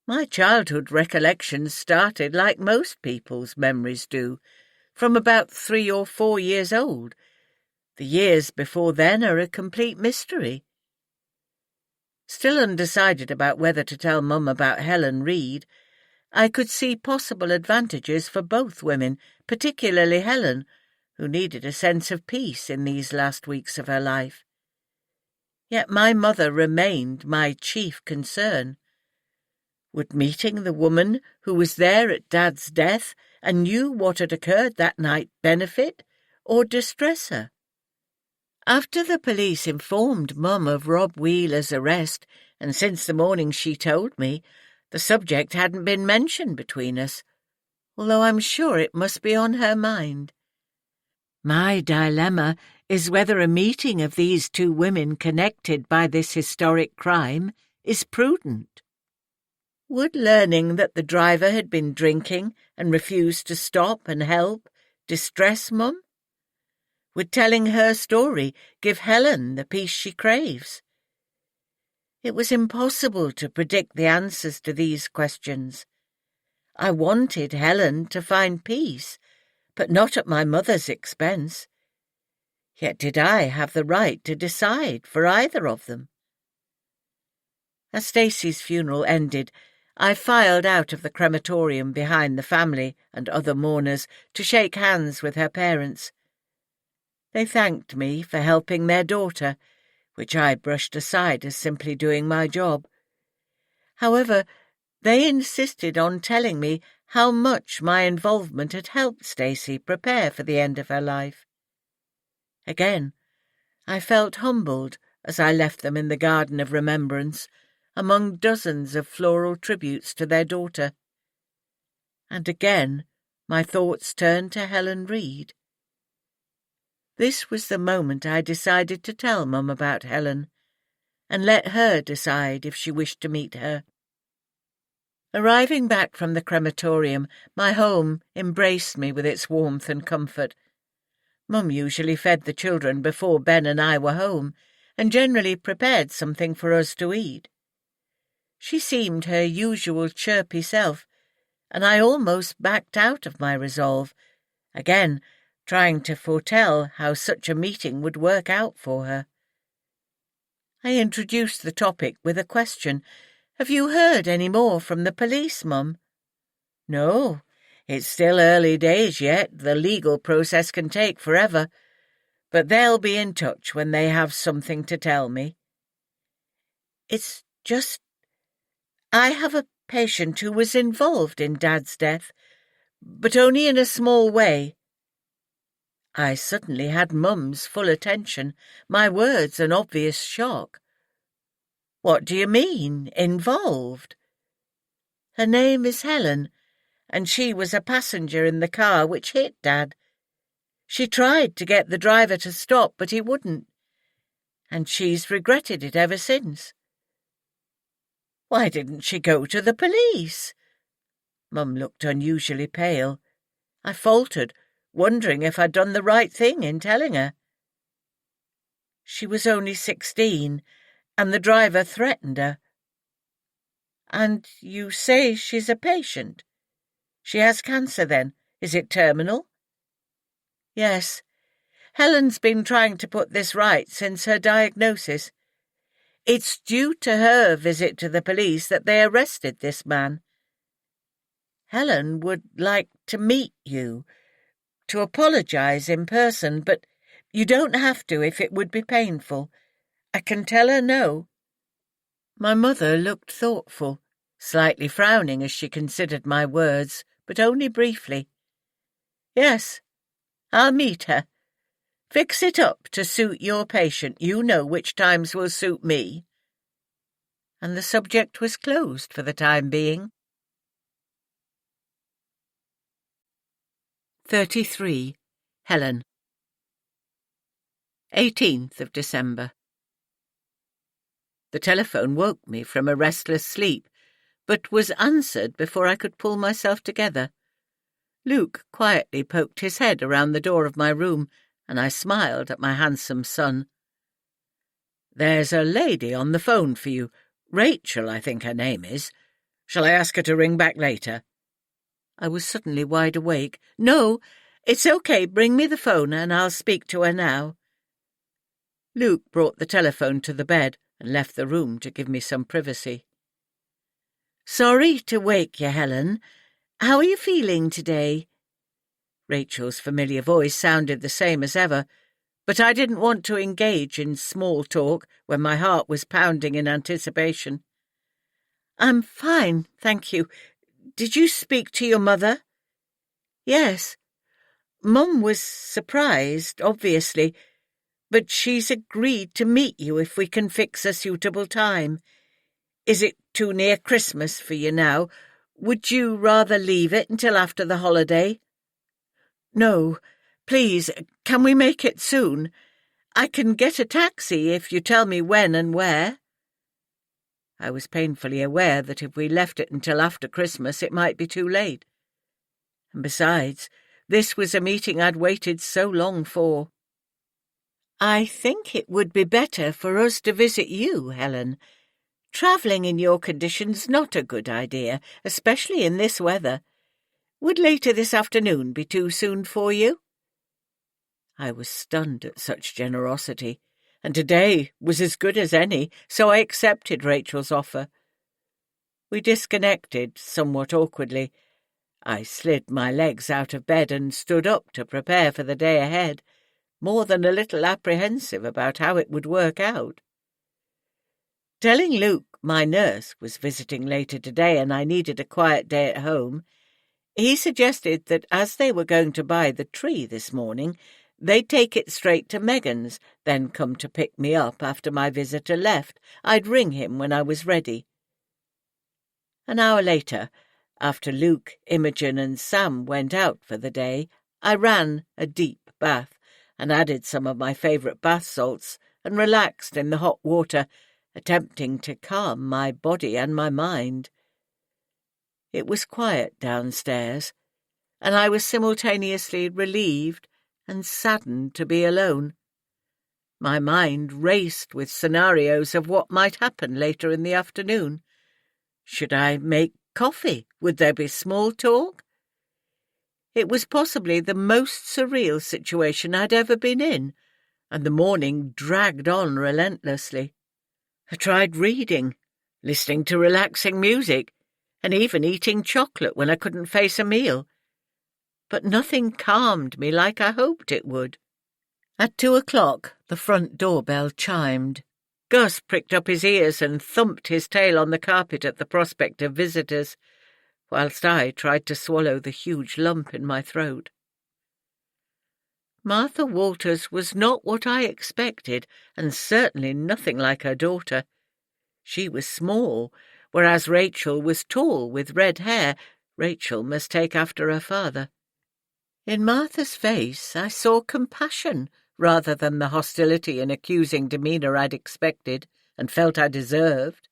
My childhood recollections started like most people's memories do, from about 3 or 4 years old. The years before then are a complete mystery. Still undecided about whether to tell Mum about Helen Reed, I could see possible advantages for both women, particularly Helen, who needed a sense of peace in these last weeks of her life. Yet my mother remained my chief concern. Would meeting the woman who was there at Dad's death and knew what had occurred that night benefit or distress her? After the police informed Mum of Rob Wheeler's arrest, and since the morning she told me, the subject hadn't been mentioned between us, although I'm sure it must be on her mind. My dilemma is whether a meeting of these two women connected by this historic crime is prudent. Would learning that the driver had been drinking and refused to stop and help distress Mum? Would telling her story give Helen the peace she craves? It was impossible to predict the answers to these questions. I wanted Helen to find peace, but not at my mother's expense. Yet did I have the right to decide for either of them? As Stacey's funeral ended, I filed out of the crematorium behind the family and other mourners to shake hands with her parents. They thanked me for helping their daughter, which I brushed aside as simply doing my job. However, they insisted on telling me how much my involvement had helped Stacey prepare for the end of her life. Again, I felt humbled as I left them in the garden of remembrance, among dozens of floral tributes to their daughter. And again, my thoughts turned to Helen Reed. This was the moment I decided to tell Mum about Helen, and let her decide if she wished to meet her. Arriving back from the crematorium, my home embraced me with its warmth and comfort. Mum usually fed the children before Ben and I were home, and generally prepared something for us to eat. She seemed her usual chirpy self, and I almost backed out of my resolve, again trying to foretell how such a meeting would work out for her. I introduced the topic with a question. "Have you heard any more from the police, Mum?" "No, it's still early days yet. The legal process can take forever, but they'll be in touch when they have something to tell me. It's just, I have a patient who was involved in Dad's death, but only in a small way." I suddenly had Mum's full attention, my words an obvious shock. "What do you mean, involved?" "Her name is Helen, and she was a passenger in the car which hit Dad. She tried to get the driver to stop, but he wouldn't, and she's regretted it ever since." "Why didn't she go to the police?" Mum looked unusually pale. I faltered, wondering if I'd done the right thing in telling her. "She was only 16, and the driver threatened her." "And you say she's a patient? She has cancer then? Is it terminal?" "Yes. Helen's been trying to put this right since her diagnosis. It's due to her visit to the police that they arrested this man. Helen would like to meet you, to apologize in person, but you don't have to if it would be painful. I can tell her no." My mother looked thoughtful, slightly frowning as she considered my words, but only briefly. "Yes, I'll meet her. Fix it up to suit your patient. You know which times will suit me." And the subject was closed for the time being. 33. Helen. 18th of December. The telephone woke me from a restless sleep, but was answered before I could pull myself together. Luke quietly poked his head around the door of my room, and I smiled at my handsome son. "There's a lady on the phone for you. Rachel, I think her name is. Shall I ask her to ring back later?" I was suddenly wide awake. "No, it's okay. Bring me the phone and I'll speak to her now." Luke brought the telephone to the bed and left the room to give me some privacy. "Sorry to wake you, Helen. How are you feeling today?" Rachel's familiar voice sounded the same as ever, but I didn't want to engage in small talk when my heart was pounding in anticipation. "I'm fine, thank you. Did you speak to your mother?" "Yes. Mum was surprised, obviously, but she's agreed to meet you if we can fix a suitable time. Is it too near Christmas for you now? Would you rather leave it until after the holiday?" "No, please, can we make it soon? I can get a taxi if you tell me when and where." I was painfully aware that if we left it until after Christmas it might be too late. And besides, this was a meeting I'd waited so long for. "I think it would be better for us to visit you, Helen. Travelling in your condition's not a good idea, especially in this weather. Would later this afternoon be too soon for you?" I was stunned at such generosity, and today was as good as any, so I accepted Rachel's offer. We disconnected somewhat awkwardly. I slid my legs out of bed and stood up to prepare for the day ahead, more than a little apprehensive about how it would work out. Telling Luke my nurse was visiting later today and I needed a quiet day at home, he suggested that as they were going to buy the tree this morning, they'd take it straight to Megan's, then come to pick me up after my visitor left. I'd ring him when I was ready. An hour later, after Luke, Imogen and Sam went out for the day, I ran a deep bath and added some of my favourite bath salts and relaxed in the hot water, attempting to calm my body and my mind. It was quiet downstairs, and I was simultaneously relieved and saddened to be alone. My mind raced with scenarios of what might happen later in the afternoon. Should I make coffee? Would there be small talk? It was possibly the most surreal situation I'd ever been in, and the morning dragged on relentlessly. I tried reading, listening to relaxing music, and even eating chocolate when I couldn't face a meal. But nothing calmed me like I hoped it would. At 2:00, the front doorbell chimed. Gus pricked up his ears and thumped his tail on the carpet at the prospect of visitors, whilst I tried to swallow the huge lump in my throat. Martha Walters was not what I expected, and certainly nothing like her daughter. She was small, whereas Rachel was tall with red hair. Rachel must take after her father. In Martha's face I saw compassion rather than the hostility and accusing demeanour I'd expected and felt I deserved.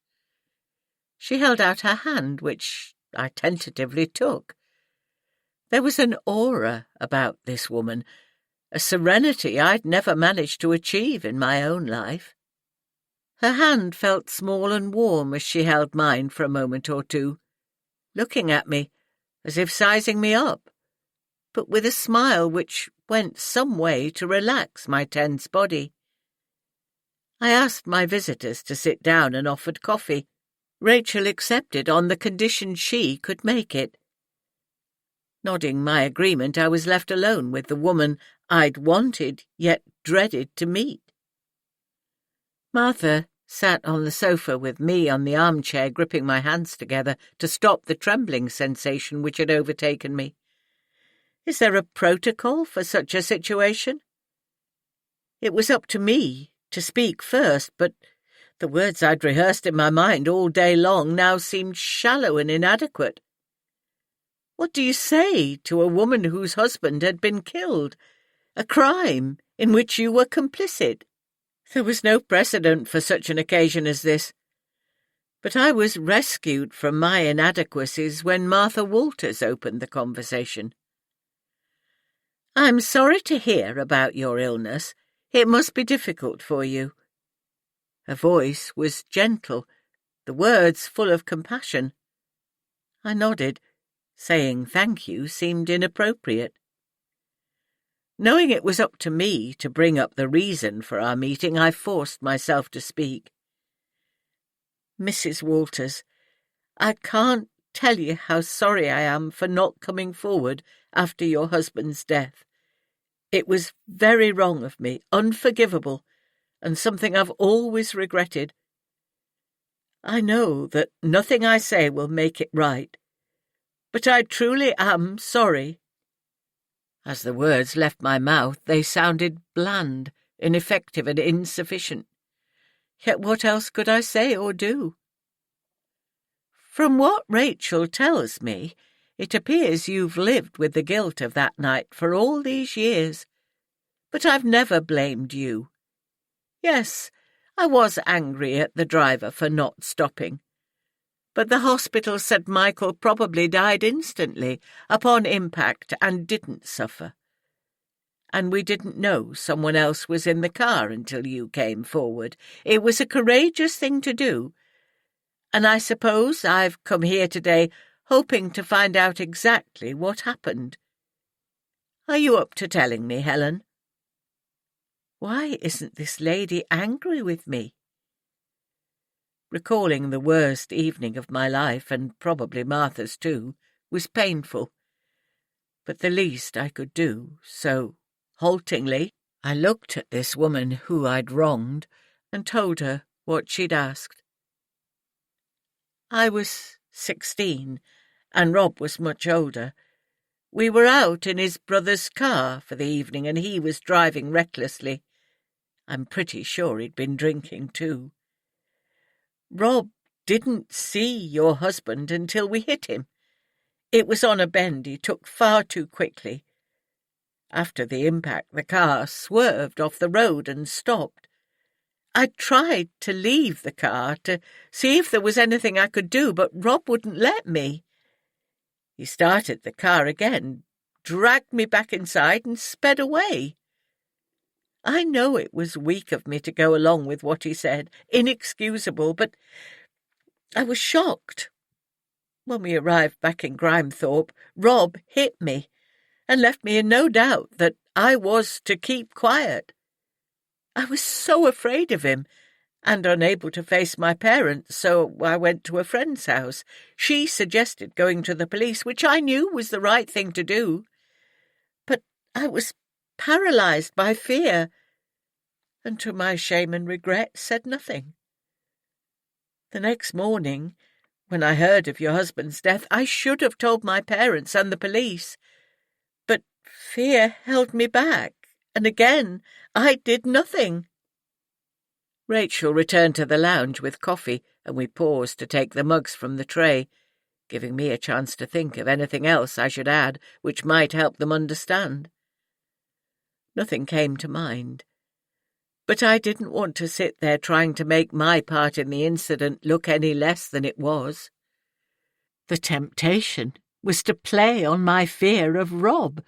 She held out her hand, which I tentatively took. There was an aura about this woman, a serenity I'd never managed to achieve in my own life. Her hand felt small and warm as she held mine for a moment or two, looking at me as if sizing me up, but with a smile which went some way to relax my tense body. I asked my visitors to sit down and offered coffee. Rachel accepted on the condition she could make it. Nodding my agreement, I was left alone with the woman I'd wanted yet dreaded to meet. Martha sat on the sofa with me on the armchair, gripping my hands together to stop the trembling sensation which had overtaken me. Is there a protocol for such a situation? It was up to me to speak first, but the words I'd rehearsed in my mind all day long now seemed shallow and inadequate. What do you say to a woman whose husband had been killed? A crime in which you were complicit? There was no precedent for such an occasion as this. But I was rescued from my inadequacies when Martha Walters opened the conversation. I'm sorry to hear about your illness. It must be difficult for you. Her voice was gentle, the words full of compassion. I nodded. Saying thank you seemed inappropriate. Knowing it was up to me to bring up the reason for our meeting, I forced myself to speak. Mrs. Walters, I can't tell you how sorry I am for not coming forward after your husband's death. It was very wrong of me, unforgivable, and something I've always regretted. I know that nothing I say will make it right, but I truly am sorry. As the words left my mouth, they sounded bland, ineffective, and insufficient. Yet what else could I say or do? From what Rachel tells me, it appears you've lived with the guilt of that night for all these years. But I've never blamed you. Yes, I was angry at the driver for not stopping. But the hospital said Michael probably died instantly upon impact and didn't suffer. And we didn't know someone else was in the car until you came forward. It was a courageous thing to do. And I suppose I've come here today hoping to find out exactly what happened. Are you up to telling me, Helen? Why isn't this lady angry with me? Recalling the worst evening of my life, and probably Martha's too, was painful. But the least I could do, so, haltingly, I looked at this woman who I'd wronged and told her what she'd asked. I was 16, and Rob was much older. We were out in his brother's car for the evening, and he was driving recklessly. I'm pretty sure he'd been drinking too. Rob didn't see your husband until we hit him. It was on a bend he took far too quickly. After the impact, the car swerved off the road and stopped. I tried to leave the car to see if there was anything I could do, but Rob wouldn't let me. He started the car again, dragged me back inside and sped away. I know it was weak of me to go along with what he said, inexcusable, but I was shocked. When we arrived back in Grimethorpe, Rob hit me and left me in no doubt that I was to keep quiet. I was so afraid of him and unable to face my parents, so I went to a friend's house. She suggested going to the police, which I knew was the right thing to do. But I was paralysed by fear, and to my shame and regret said nothing. The next morning, when I heard of your husband's death, I should have told my parents and the police, but fear held me back, and again I did nothing. Rachel returned to the lounge with coffee, and we paused to take the mugs from the tray, giving me a chance to think of anything else I should add which might help them understand. Nothing came to mind, but I didn't want to sit there trying to make my part in the incident look any less than it was. The temptation was to play on my fear of Rob,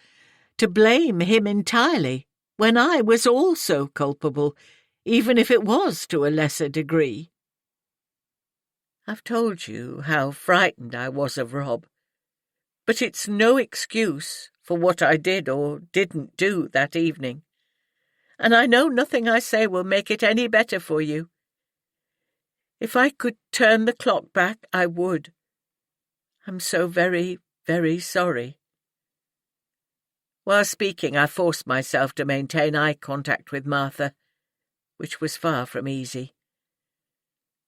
to blame him entirely, when I was also culpable, even if it was to a lesser degree. I've told you how frightened I was of Rob, but it's no excuse for what I did or didn't do that evening, and I know nothing I say will make it any better for you. If I could turn the clock back, I would. I'm so very, very sorry. While speaking, I forced myself to maintain eye contact with Martha, which was far from easy.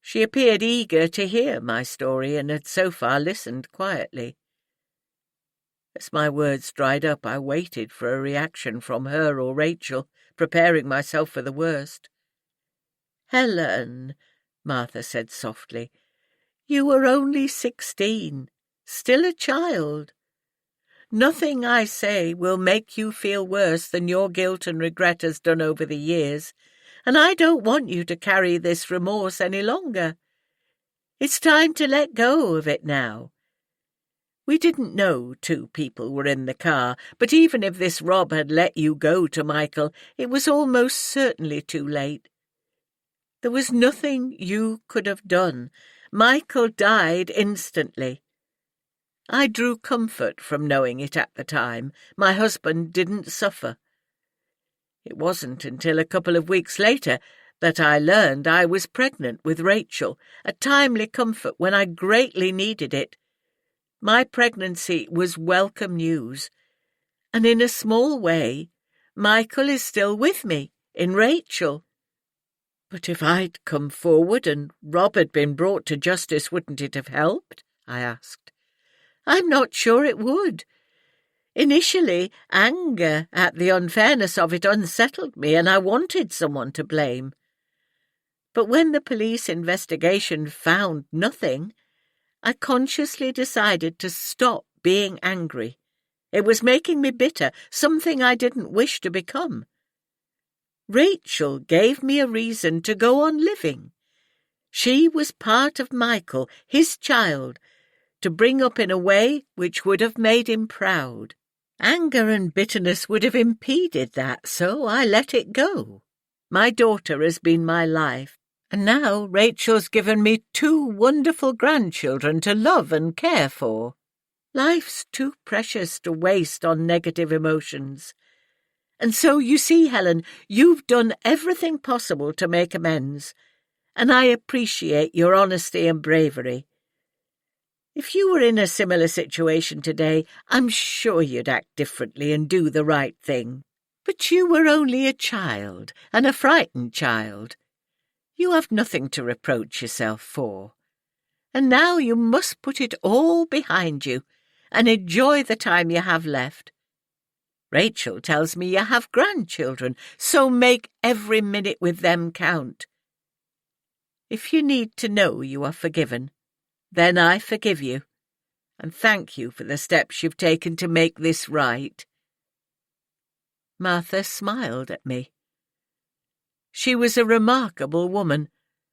She appeared eager to hear my story and had so far listened quietly. As my words dried up, I waited for a reaction from her or Rachel, preparing myself for the worst. "Helen," Martha said softly, "you were only 16, still a child. Nothing I say will make you feel worse than your guilt and regret has done over the years, and I don't want you to carry this remorse any longer. It's time to let go of it now. We didn't know 2 people were in the car, but even if this Rob had let you go to Michael, it was almost certainly too late. There was nothing you could have done. Michael died instantly. I drew comfort from knowing it at the time. My husband didn't suffer, It wasn't until a couple of weeks later that I learned I was pregnant with Rachel, a timely comfort when I greatly needed it. My pregnancy was welcome news, and in a small way, Michael is still with me, in Rachel. But if I'd come forward and Rob had been brought to justice, wouldn't it have helped? I asked. I'm not sure it would. Initially, anger at the unfairness of it unsettled me, and I wanted someone to blame. But when the police investigation found nothing, I consciously decided to stop being angry. It was making me bitter, something I didn't wish to become. Rachel gave me a reason to go on living. She was part of Michael, his child, to bring up in a way which would have made him proud. Anger and bitterness would have impeded that, so I let it go. My daughter has been my life, and now Rachel's given me 2 wonderful grandchildren to love and care for. Life's too precious to waste on negative emotions. And so, you see, Helen, you've done everything possible to make amends, and I appreciate your honesty and bravery. If you were in a similar situation today, I'm sure you'd act differently and do the right thing. But you were only a child, and a frightened child. You have nothing to reproach yourself for. And now you must put it all behind you and enjoy the time you have left. Rachel tells me you have grandchildren, so make every minute with them count. If you need to know you are forgiven, then I forgive you, and thank you for the steps you've taken to make this right. Martha smiled at me. She was a remarkable woman,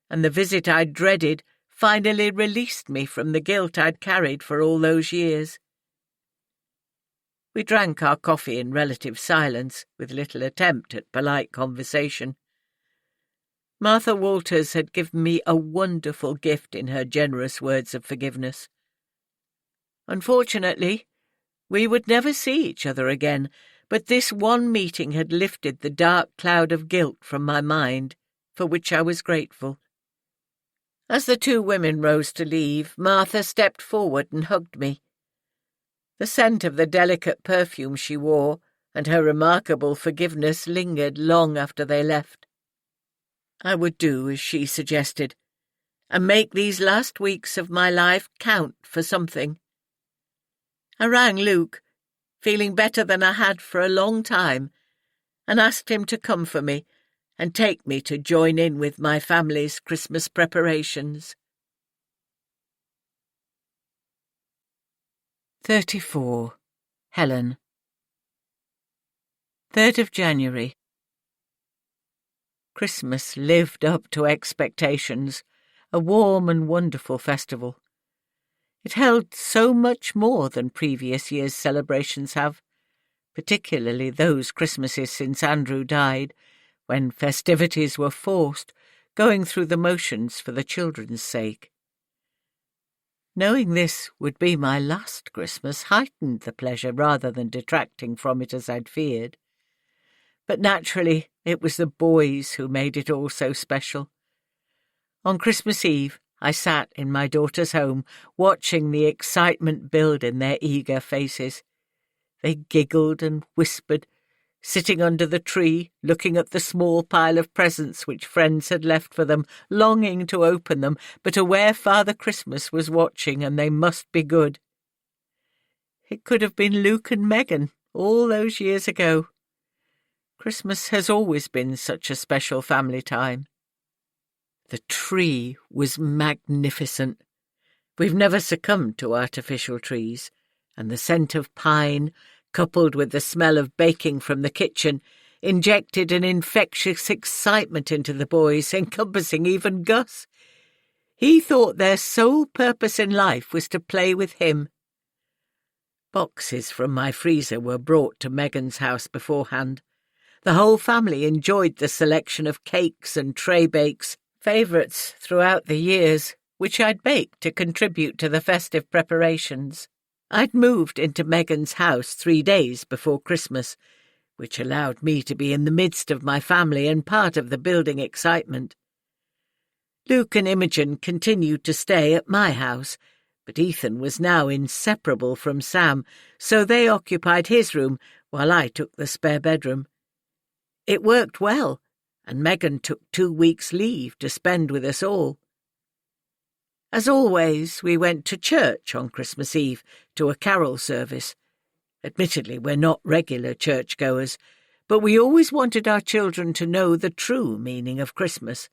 and the visit I dreaded finally released me from the guilt I'd carried for all those years. We drank our coffee in relative silence, with little attempt at polite conversation. Martha Walters had given me a wonderful gift in her generous words of forgiveness. Unfortunately, we would never see each other again, but this one meeting had lifted the dark cloud of guilt from my mind, for which I was grateful. As the 2 women rose to leave, Martha stepped forward and hugged me. The scent of the delicate perfume she wore and her remarkable forgiveness lingered long after they left. I would do as she suggested, and make these last weeks of my life count for something. I rang Luke, feeling better than I had for a long time, and asked him to come for me and take me to join in with my family's Christmas preparations. 34. Helen. 3rd of January. Christmas lived up to expectations, a warm and wonderful festival. It held so much more than previous years' celebrations have, particularly those Christmases since Andrew died, when festivities were forced, going through the motions for the children's sake. Knowing this would be my last Christmas heightened the pleasure rather than detracting from it as I'd feared. But naturally, it was the boys who made it all so special. On Christmas Eve, I sat in my daughter's home, watching the excitement build in their eager faces. They giggled and whispered, sitting under the tree, looking at the small pile of presents which friends had left for them, longing to open them, but aware Father Christmas was watching and they must be good. It could have been Luke and Megan all those years ago. Christmas has always been such a special family time. The tree was magnificent. We've never succumbed to artificial trees, and the scent of pine, coupled with the smell of baking from the kitchen, injected an infectious excitement into the boys, encompassing even Gus. He thought their sole purpose in life was to play with him. Boxes from my freezer were brought to Megan's house beforehand. The whole family enjoyed the selection of cakes and tray bakes, favourites throughout the years, which I'd baked to contribute to the festive preparations. I'd moved into Megan's house 3 days before Christmas, which allowed me to be in the midst of my family and part of the building excitement. Luke and Imogen continued to stay at my house, but Ethan was now inseparable from Sam, so they occupied his room while I took the spare bedroom. It worked well, and Megan took 2 weeks' leave to spend with us all. As always, we went to church on Christmas Eve to a carol service. Admittedly, we're not regular churchgoers, but we always wanted our children to know the true meaning of Christmas,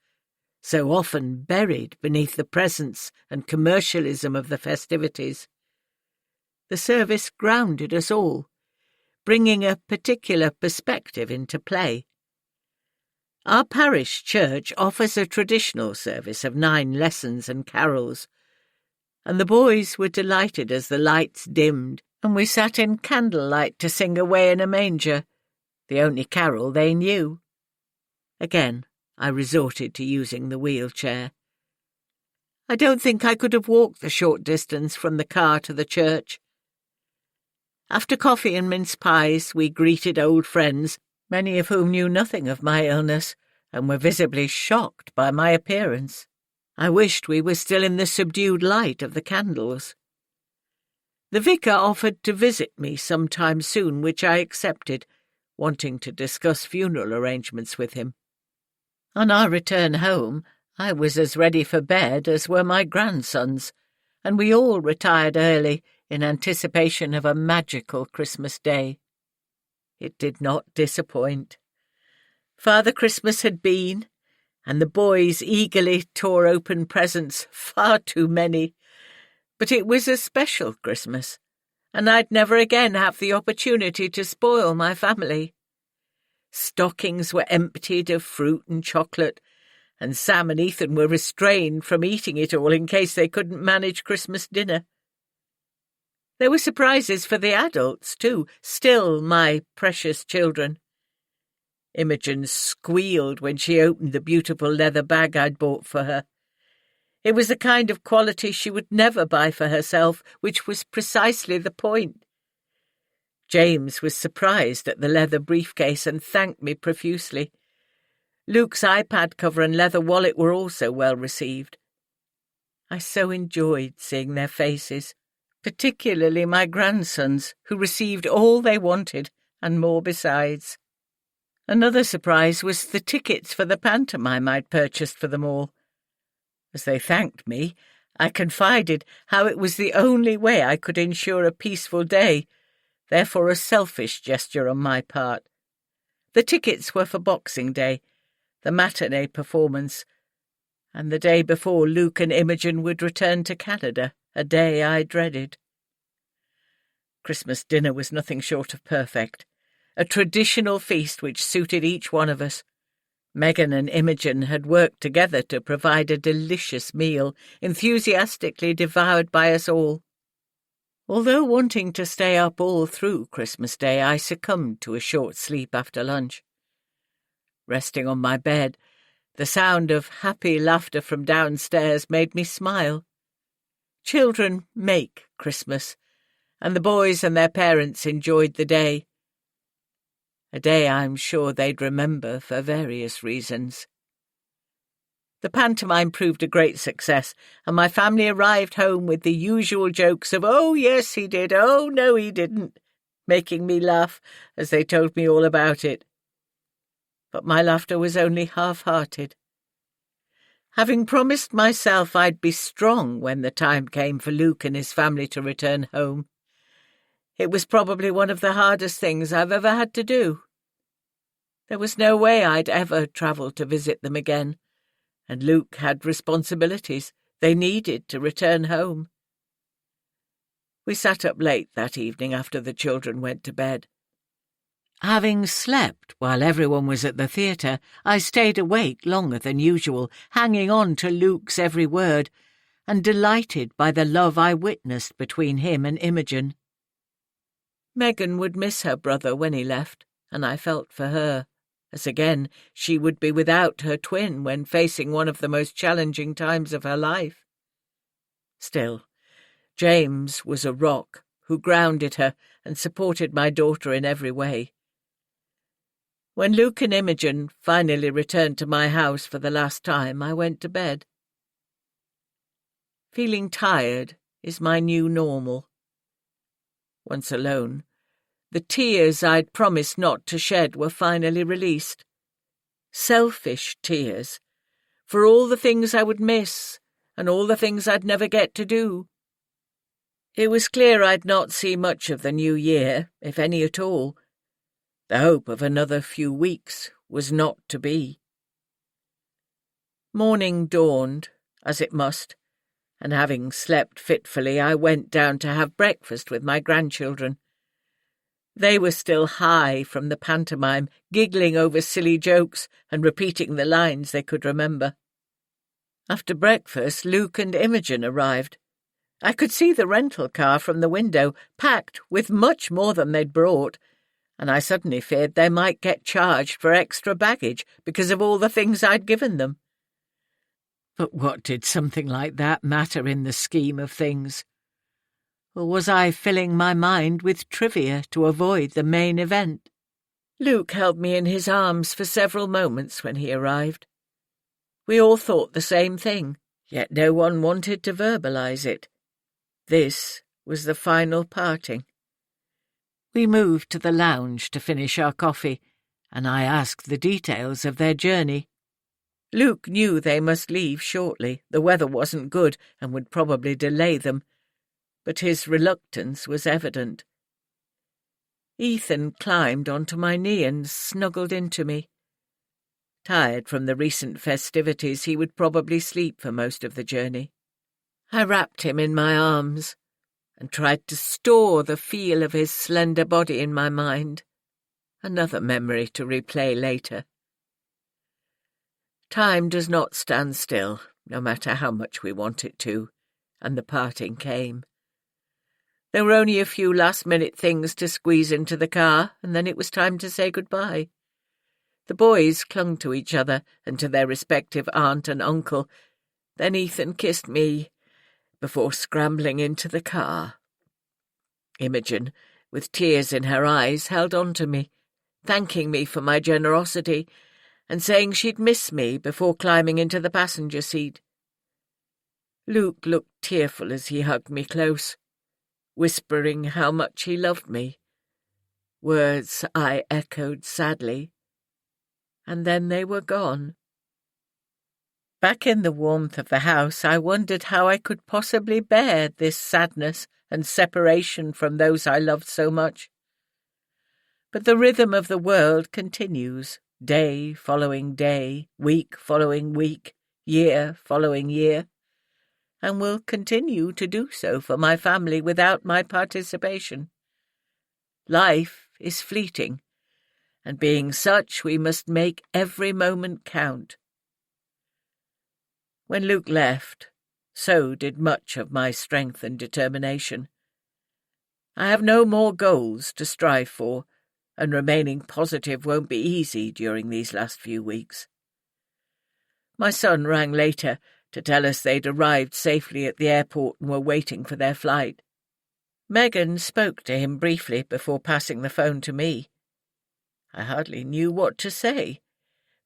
so often buried beneath the presents and commercialism of the festivities. The service grounded us all, bringing a particular perspective into play. Our parish church offers a traditional service of 9 lessons and carols, and the boys were delighted as the lights dimmed and we sat in candlelight to sing Away in a Manger, the only carol they knew. Again, I resorted to using the wheelchair. I don't think I could have walked the short distance from the car to the church. After coffee and mince pies, we greeted old friends, many of whom knew nothing of my illness and were visibly shocked by my appearance. I wished we were still in the subdued light of the candles. The vicar offered to visit me sometime soon, which I accepted, wanting to discuss funeral arrangements with him. On our return home, I was as ready for bed as were my grandsons, and we all retired early in anticipation of a magical Christmas day. It did not disappoint. Father Christmas had been, and the boys eagerly tore open presents, far too many. But it was a special Christmas, and I'd never again have the opportunity to spoil my family. Stockings were emptied of fruit and chocolate, and Sam and Ethan were restrained from eating it all in case they couldn't manage Christmas dinner. There were surprises for the adults, too, still my precious children. Imogen squealed when she opened the beautiful leather bag I'd bought for her. It was the kind of quality she would never buy for herself, which was precisely the point. James was surprised at the leather briefcase and thanked me profusely. Luke's iPad cover and leather wallet were also well received. I so enjoyed seeing their faces, particularly my grandsons, who received all they wanted and more besides. Another surprise was the tickets for the pantomime I'd purchased for them all. As they thanked me, I confided how it was the only way I could ensure a peaceful day, therefore a selfish gesture on my part. The tickets were for Boxing Day, the matinee performance, and the day before Luke and Imogen would return to Canada, a day I dreaded. Christmas dinner was nothing short of perfect, a traditional feast which suited each one of us. Megan and Imogen had worked together to provide a delicious meal, enthusiastically devoured by us all. Although wanting to stay up all through Christmas Day, I succumbed to a short sleep after lunch. Resting on my bed, the sound of happy laughter from downstairs made me smile. Children make Christmas, and the boys and their parents enjoyed the day. A day I'm sure they'd remember for various reasons. The pantomime proved a great success, and my family arrived home with the usual jokes of, "Oh, yes, he did. Oh, no, he didn't," making me laugh as they told me all about it. But my laughter was only half-hearted. Having promised myself I'd be strong when the time came for Luke and his family to return home, it was probably one of the hardest things I've ever had to do. There was no way I'd ever travel to visit them again, and Luke had responsibilities they needed to return home. We sat up late that evening after the children went to bed. Having slept while everyone was at the theatre, I stayed awake longer than usual, hanging on to Luke's every word, and delighted by the love I witnessed between him and Imogen. Megan would miss her brother when he left, and I felt for her, as again she would be without her twin when facing one of the most challenging times of her life. Still, James was a rock who grounded her and supported my daughter in every way. When Luke and Imogen finally returned to my house for the last time, I went to bed. Feeling tired is my new normal. Once alone, the tears I'd promised not to shed were finally released. Selfish tears, for all the things I would miss and all the things I'd never get to do. It was clear I'd not see much of the new year, if any at all. The hope of another few weeks was not to be. Morning dawned, as it must, and having slept fitfully, I went down to have breakfast with my grandchildren. They were still high from the pantomime, giggling over silly jokes and repeating the lines they could remember. After breakfast, Luke and Imogen arrived. I could see the rental car from the window, packed with much more than they'd brought, and I suddenly feared they might get charged for extra baggage because of all the things I'd given them. But what did something like that matter in the scheme of things? Or was I filling my mind with trivia to avoid the main event? Luke held me in his arms for several moments when he arrived. We all thought the same thing, yet no one wanted to verbalize it. This was the final parting. We moved to the lounge to finish our coffee, and I asked the details of their journey. Luke knew they must leave shortly. The weather wasn't good and would probably delay them, but his reluctance was evident. Ethan climbed onto my knee and snuggled into me. Tired from the recent festivities, he would probably sleep for most of the journey. I wrapped him in my arms and tried to store the feel of his slender body in my mind, another memory to replay later. Time does not stand still, no matter how much we want it to, and the parting came. There were only a few last-minute things to squeeze into the car, and then it was time to say goodbye. The boys clung to each other and to their respective aunt and uncle. Then Ethan kissed me before scrambling into the car. Imogen, with tears in her eyes, held on to me, thanking me for my generosity and saying she'd miss me before climbing into the passenger seat. Luke looked tearful as he hugged me close, whispering how much he loved me, words I echoed sadly, and then they were gone. Back in the warmth of the house, I wondered how I could possibly bear this sadness and separation from those I loved so much. But the rhythm of the world continues, day following day, week following week, year following year, and will continue to do so for my family without my participation. Life is fleeting, and being such, we must make every moment count. When Luke left, so did much of my strength and determination. I have no more goals to strive for, and remaining positive won't be easy during these last few weeks. My son rang later to tell us they'd arrived safely at the airport and were waiting for their flight. Megan spoke to him briefly before passing the phone to me. I hardly knew what to say,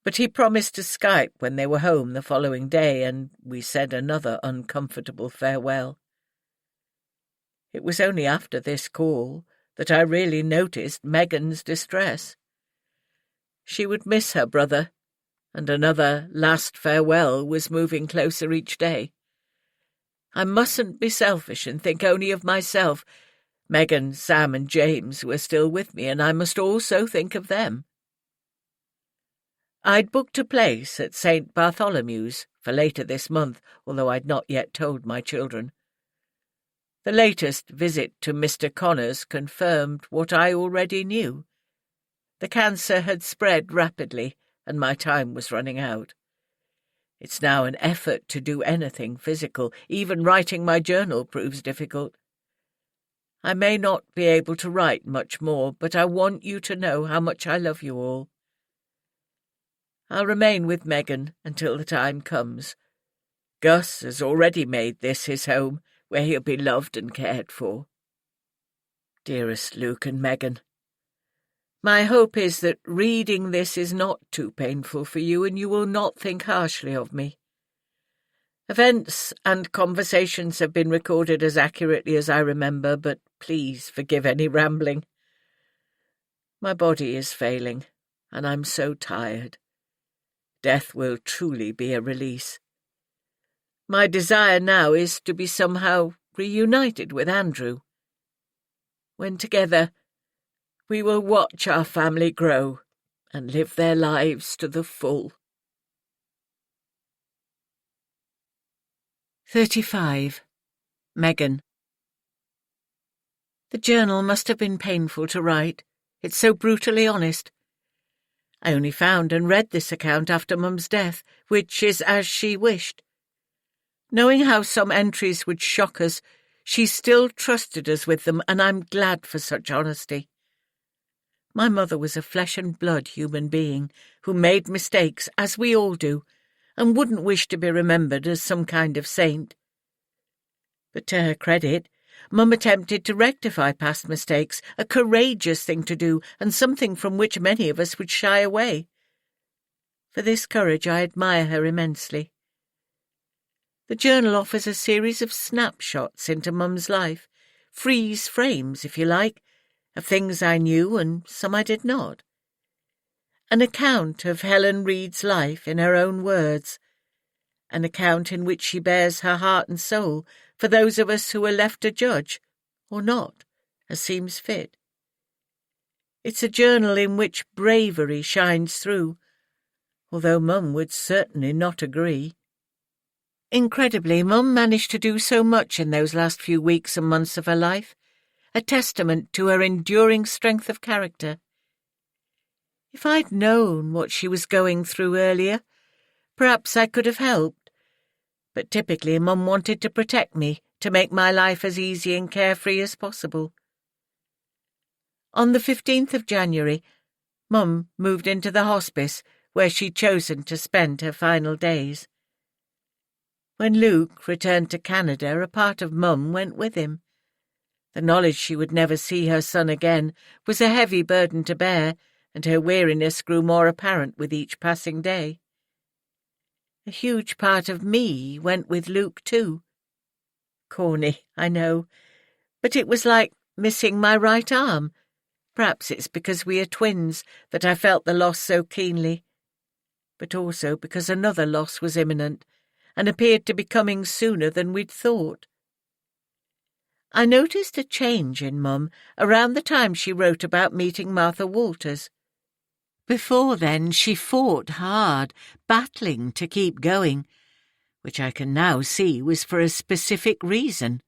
but he promised to Skype when they were home the following day, and we said another uncomfortable farewell. It was only after this call that I really noticed Megan's distress. She would miss her brother, and another last farewell was moving closer each day. I mustn't be selfish and think only of myself. Megan, Sam and James were still with me, and I must also think of them. I'd booked a place at St. Bartholomew's for later this month, although I'd not yet told my children. The latest visit to Mr. Connors confirmed what I already knew. The cancer had spread rapidly, and my time was running out. It's now an effort to do anything physical. Even writing my journal proves difficult. I may not be able to write much more, but I want you to know how much I love you all. I'll remain with Megan until the time comes. Gus has already made this his home, where he'll be loved and cared for. Dearest Luke and Megan, My hope is that reading this is not too painful for you and you will not think harshly of me. Events and conversations have been recorded as accurately as I remember, but please forgive any rambling. My body is failing, and I'm so tired. Death will truly be a release. My desire now is to be somehow reunited with Andrew. When together, we will watch our family grow and live their lives to the full. 35. Megan. The journal must have been painful to write. It's so brutally honest. I only found and read this account after Mum's death, which is as she wished. Knowing how some entries would shock us, she still trusted us with them, and I'm glad for such honesty. My mother was a flesh-and-blood human being who made mistakes, as we all do, and wouldn't wish to be remembered as some kind of saint. But to her credit, Mum attempted to rectify past mistakes, a courageous thing to do, and something from which many of us would shy away. For this courage I admire her immensely. The journal offers a series of snapshots into Mum's life, freeze frames, if you like, of things I knew and some I did not. An account of Helen Reed's life in her own words, an account in which she bears her heart and soul for those of us who are left to judge, or not, as seems fit. It's a journal in which bravery shines through, although Mum would certainly not agree. Incredibly, Mum managed to do so much in those last few weeks and months of her life, a testament to her enduring strength of character. If I'd known what she was going through earlier, perhaps I could have helped. But typically Mum wanted to protect me, to make my life as easy and carefree as possible. On the 15th of January, Mum moved into the hospice where she'd chosen to spend her final days. When Luke returned to Canada, a part of Mum went with him. The knowledge she would never see her son again was a heavy burden to bear, and her weariness grew more apparent with each passing day. A huge part of me went with Luke too. Corny, I know, but it was like missing my right arm. Perhaps it's because we are twins that I felt the loss so keenly, but also because another loss was imminent and appeared to be coming sooner than we'd thought. I noticed a change in Mum around the time she wrote about meeting Martha Walters. Before then, she fought hard, battling to keep going, which I can now see was for a specific reason.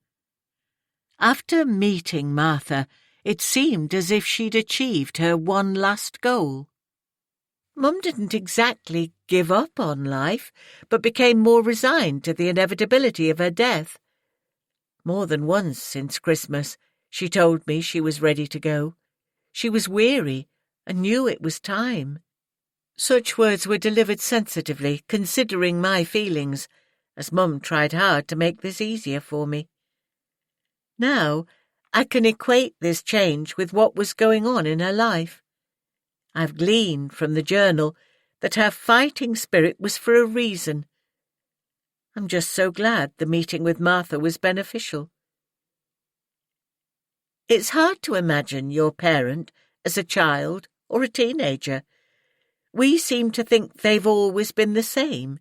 After meeting Martha, it seemed as if she'd achieved her one last goal. Mum didn't exactly give up on life, but became more resigned to the inevitability of her death. More than once since Christmas, she told me she was ready to go. She was weary and knew it was time. Such words were delivered sensitively, considering my feelings, as Mum tried hard to make this easier for me. Now, I can equate this change with what was going on in her life. I've gleaned from the journal that her fighting spirit was for a reason. I'm just so glad the meeting with Martha was beneficial. It's hard to imagine your parent as a child or a teenager. We seem to think they've always been the same,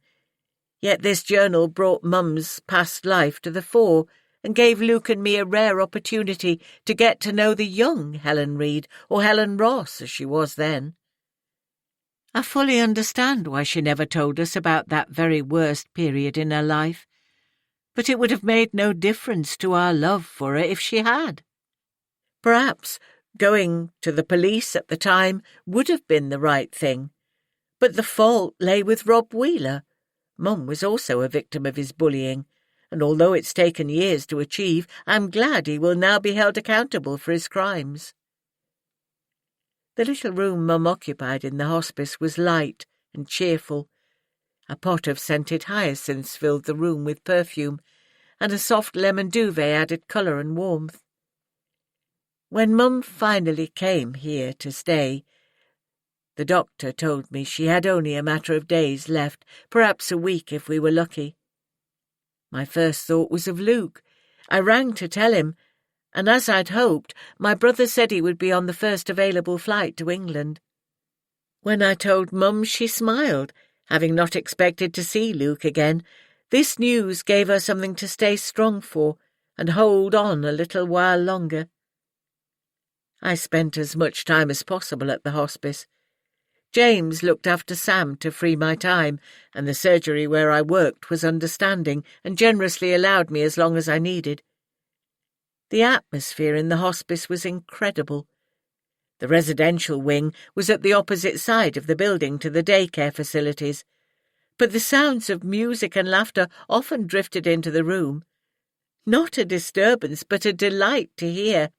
yet this journal brought Mum's past life to the fore and gave Luke and me a rare opportunity to get to know the young Helen Reed, or Helen Ross as she was then. I fully understand why she never told us about that very worst period in her life, but it would have made no difference to our love for her if she had. Perhaps going to the police at the time would have been the right thing, but the fault lay with Rob Wheeler. Mum was also a victim of his bullying, and although it's taken years to achieve, I'm glad he will now be held accountable for his crimes. The little room Mum occupied in the hospice was light and cheerful. A pot of scented hyacinths filled the room with perfume, and a soft lemon duvet added colour and warmth. When Mum finally came here to stay, the doctor told me she had only a matter of days left, perhaps a week if we were lucky. My first thought was of Luke. I rang to tell him, and as I'd hoped, my brother said he would be on the first available flight to England. When I told Mum, she smiled, having not expected to see Luke again. This news gave her something to stay strong for and hold on a little while longer. I spent as much time as possible at the hospice. James looked after Sam to free my time, and the surgery where I worked was understanding and generously allowed me as long as I needed. The atmosphere in the hospice was incredible. The residential wing was at the opposite side of the building to the daycare facilities, but the sounds of music and laughter often drifted into the room. Not a disturbance, but a delight to hear.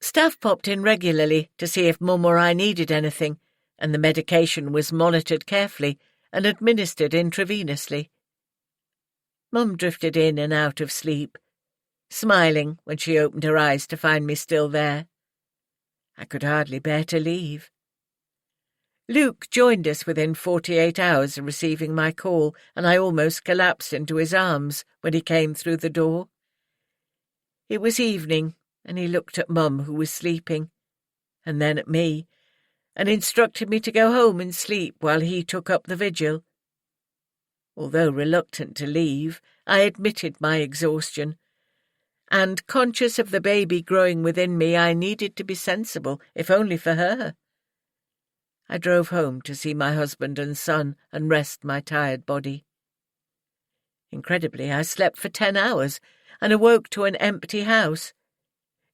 Staff popped in regularly to see if Mum or I needed anything, and the medication was monitored carefully and administered intravenously. Mum drifted in and out of sleep, smiling when she opened her eyes to find me still there. I could hardly bear to leave. Luke joined us within 48 hours of receiving my call, and I almost collapsed into his arms when he came through the door. It was evening, and he looked at Mum, who was sleeping, and then at me, and instructed me to go home and sleep while he took up the vigil. Although reluctant to leave, I admitted my exhaustion, and, conscious of the baby growing within me, I needed to be sensible, if only for her. I drove home to see my husband and son and rest my tired body. Incredibly, I slept for 10 hours and awoke to an empty house.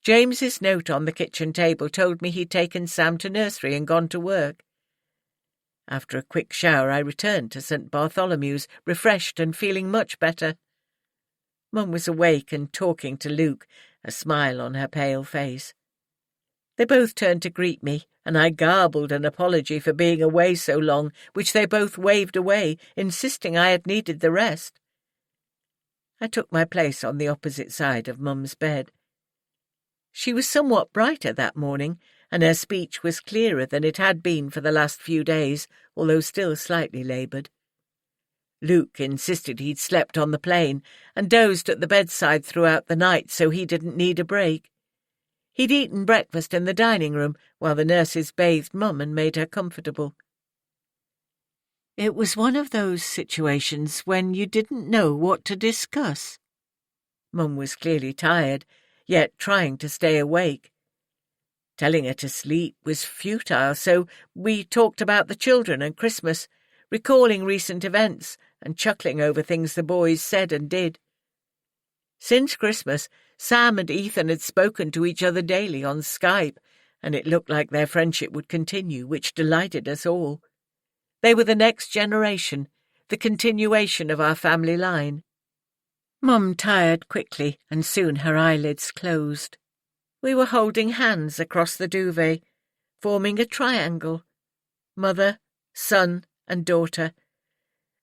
James's note on the kitchen table told me he'd taken Sam to nursery and gone to work. After a quick shower, I returned to St. Bartholomew's, refreshed and feeling much better. Mum was awake and talking to Luke, a smile on her pale face. They both turned to greet me, and I garbled an apology for being away so long, which they both waved away, insisting I had needed the rest. I took my place on the opposite side of Mum's bed. She was somewhat brighter that morning, and her speech was clearer than it had been for the last few days, although still slightly laboured. Luke insisted he'd slept on the plane and dozed at the bedside throughout the night so he didn't need a break. He'd eaten breakfast in the dining room while the nurses bathed Mum and made her comfortable. It was one of those situations when you didn't know what to discuss. Mum was clearly tired, yet trying to stay awake. Telling her to sleep was futile, so we talked about the children and Christmas, recalling recent events and chuckling over things the boys said and did. Since Christmas, Sam and Ethan had spoken to each other daily on Skype, and it looked like their friendship would continue, which delighted us all. They were the next generation, the continuation of our family line. Mum tired quickly, and soon her eyelids closed. We were holding hands across the duvet, forming a triangle, mother, son, and daughter,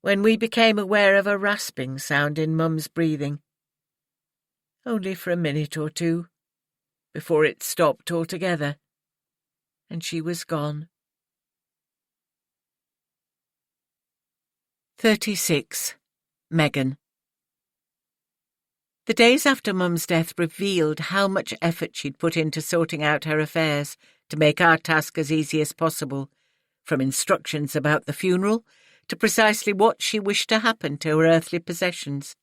when we became aware of a rasping sound in Mum's breathing. Only for a minute or two, before it stopped altogether, and she was gone. 36. Megan. The days after Mum's death revealed how much effort she'd put into sorting out her affairs to make our task as easy as possible, from instructions about the funeral to precisely what she wished to happen to her earthly possessions.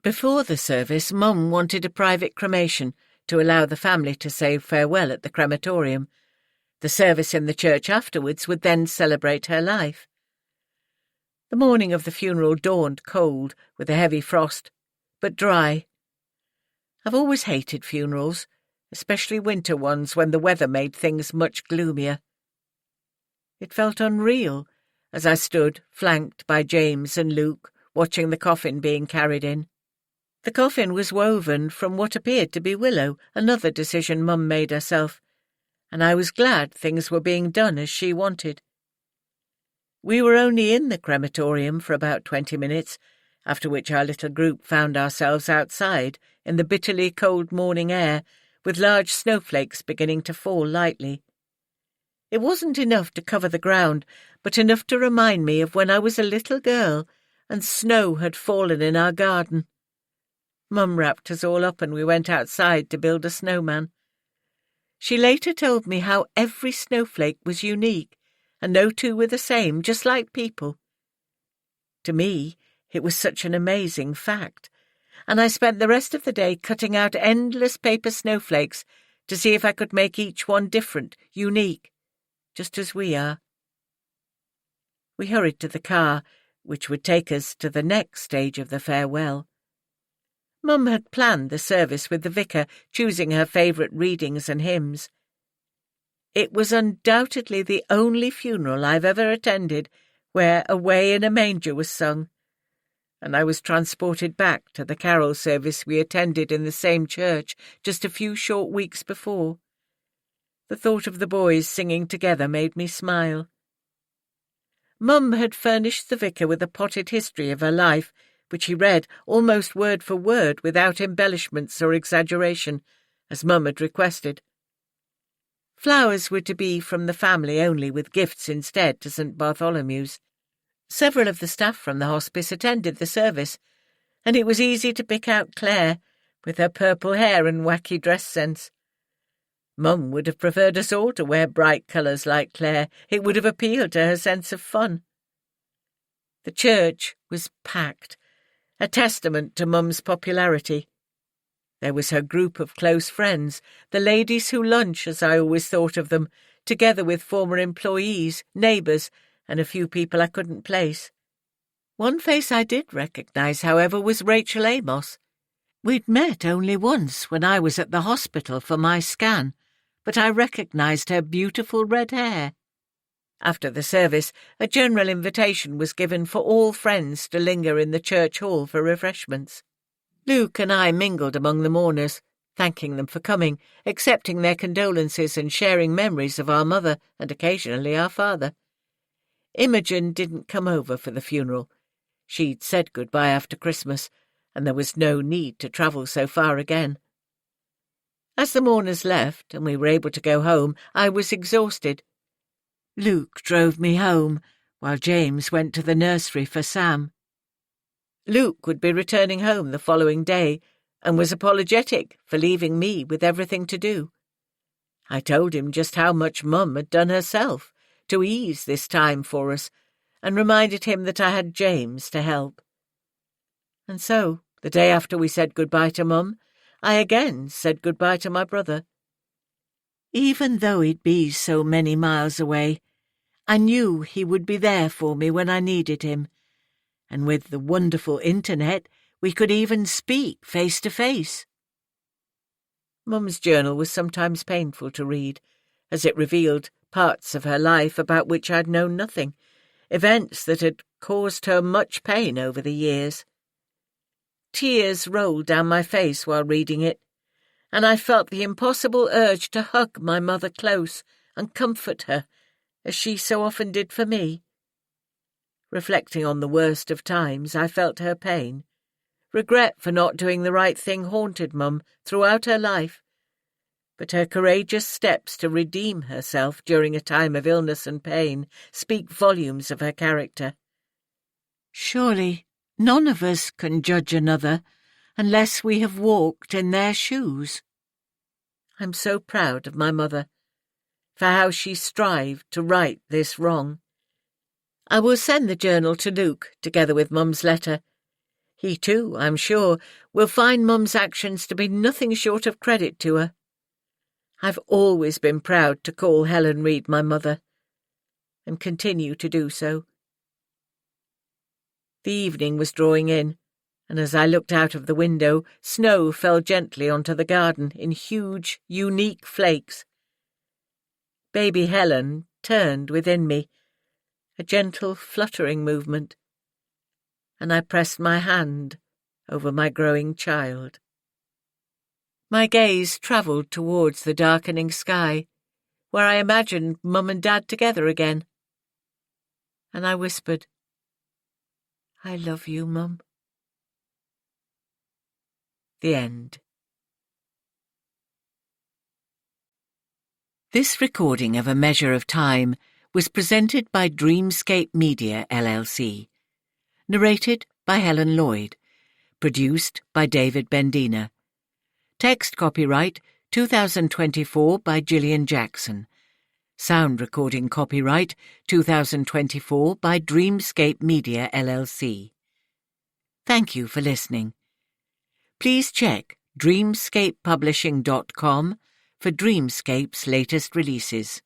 Before the service, Mum wanted a private cremation to allow the family to say farewell at the crematorium. The service in the church afterwards would then celebrate her life. The morning of the funeral dawned cold, with a heavy frost, but dry. I've always hated funerals, especially winter ones when the weather made things much gloomier. It felt unreal as I stood, flanked by James and Luke, watching the coffin being carried in. The coffin was woven from what appeared to be willow, another decision Mum made herself, and I was glad things were being done as she wanted. We were only in the crematorium for about 20 minutes, after which our little group found ourselves outside in the bitterly cold morning air, with large snowflakes beginning to fall lightly. It wasn't enough to cover the ground, but enough to remind me of when I was a little girl and snow had fallen in our garden. Mum wrapped us all up and we went outside to build a snowman. She later told me how every snowflake was unique, and no two were the same, just like people. To me, it was such an amazing fact, and I spent the rest of the day cutting out endless paper snowflakes to see if I could make each one different, unique, just as we are. We hurried to the car, which would take us to the next stage of the farewell. Mum had planned the service with the vicar, choosing her favourite readings and hymns. It was undoubtedly the only funeral I've ever attended where Away in a Manger was sung, and I was transported back to the carol service we attended in the same church just a few short weeks before. The thought of the boys singing together made me smile. Mum had furnished the vicar with a potted history of her life, which he read almost word for word without embellishments or exaggeration, as Mum had requested. Flowers were to be from the family only, with gifts instead to St. Bartholomew's. Several of the staff from the hospice attended the service, and it was easy to pick out Claire, with her purple hair and wacky dress sense. Mum would have preferred us all to wear bright colours like Claire. It would have appealed to her sense of fun. The church was packed, a testament to Mum's popularity. There was her group of close friends, the ladies who lunch, as I always thought of them, together with former employees, neighbours, and a few people I couldn't place. One face I did recognise, however, was Rachel Amos. We'd met only once when I was at the hospital for my scan, but I recognised her beautiful red hair. After the service, a general invitation was given for all friends to linger in the church hall for refreshments. Luke and I mingled among the mourners, thanking them for coming, accepting their condolences and sharing memories of our mother and occasionally our father. Imogen didn't come over for the funeral. She'd said goodbye after Christmas, and there was no need to travel so far again. As the mourners left and we were able to go home, I was exhausted. Luke drove me home, while James went to the nursery for Sam. Luke would be returning home the following day, and was apologetic for leaving me with everything to do. I told him just how much Mum had done herself to ease this time for us, and reminded him that I had James to help. And so, the day after we said goodbye to Mum, I again said goodbye to my brother. Even though he'd be so many miles away, I knew he would be there for me when I needed him, and with the wonderful internet, we could even speak face to face. Mum's journal was sometimes painful to read, as it revealed parts of her life about which I'd known nothing, events that had caused her much pain over the years. Tears rolled down my face while reading it, and I felt the impossible urge to hug my mother close and comfort her, as she so often did for me. Reflecting on the worst of times, I felt her pain. Regret for not doing the right thing haunted Mum throughout her life, but her courageous steps to redeem herself during a time of illness and pain speak volumes of her character. Surely none of us can judge another unless we have walked in their shoes. I'm so proud of my mother, for how she strived to right this wrong. I will send the journal to Luke, together with Mum's letter. He too, I'm sure, will find Mum's actions to be nothing short of credit to her. I've always been proud to call Helen Reed my mother, and continue to do so. The evening was drawing in, and as I looked out of the window, snow fell gently onto the garden in huge, unique flakes. Baby Helen turned within me, a gentle fluttering movement, and I pressed my hand over my growing child. My gaze travelled towards the darkening sky, where I imagined Mum and Dad together again, and I whispered, "I love you, Mum." The end. This recording of A Measure of Time was presented by Dreamscape Media, LLC. Narrated by Helen Lloyd. Produced by David Bendina. Text copyright 2024 by Gillian Jackson. Sound recording copyright 2024 by Dreamscape Media, LLC. Thank you for listening. Please check dreamscapepublishing.com for Dreamscape's latest releases.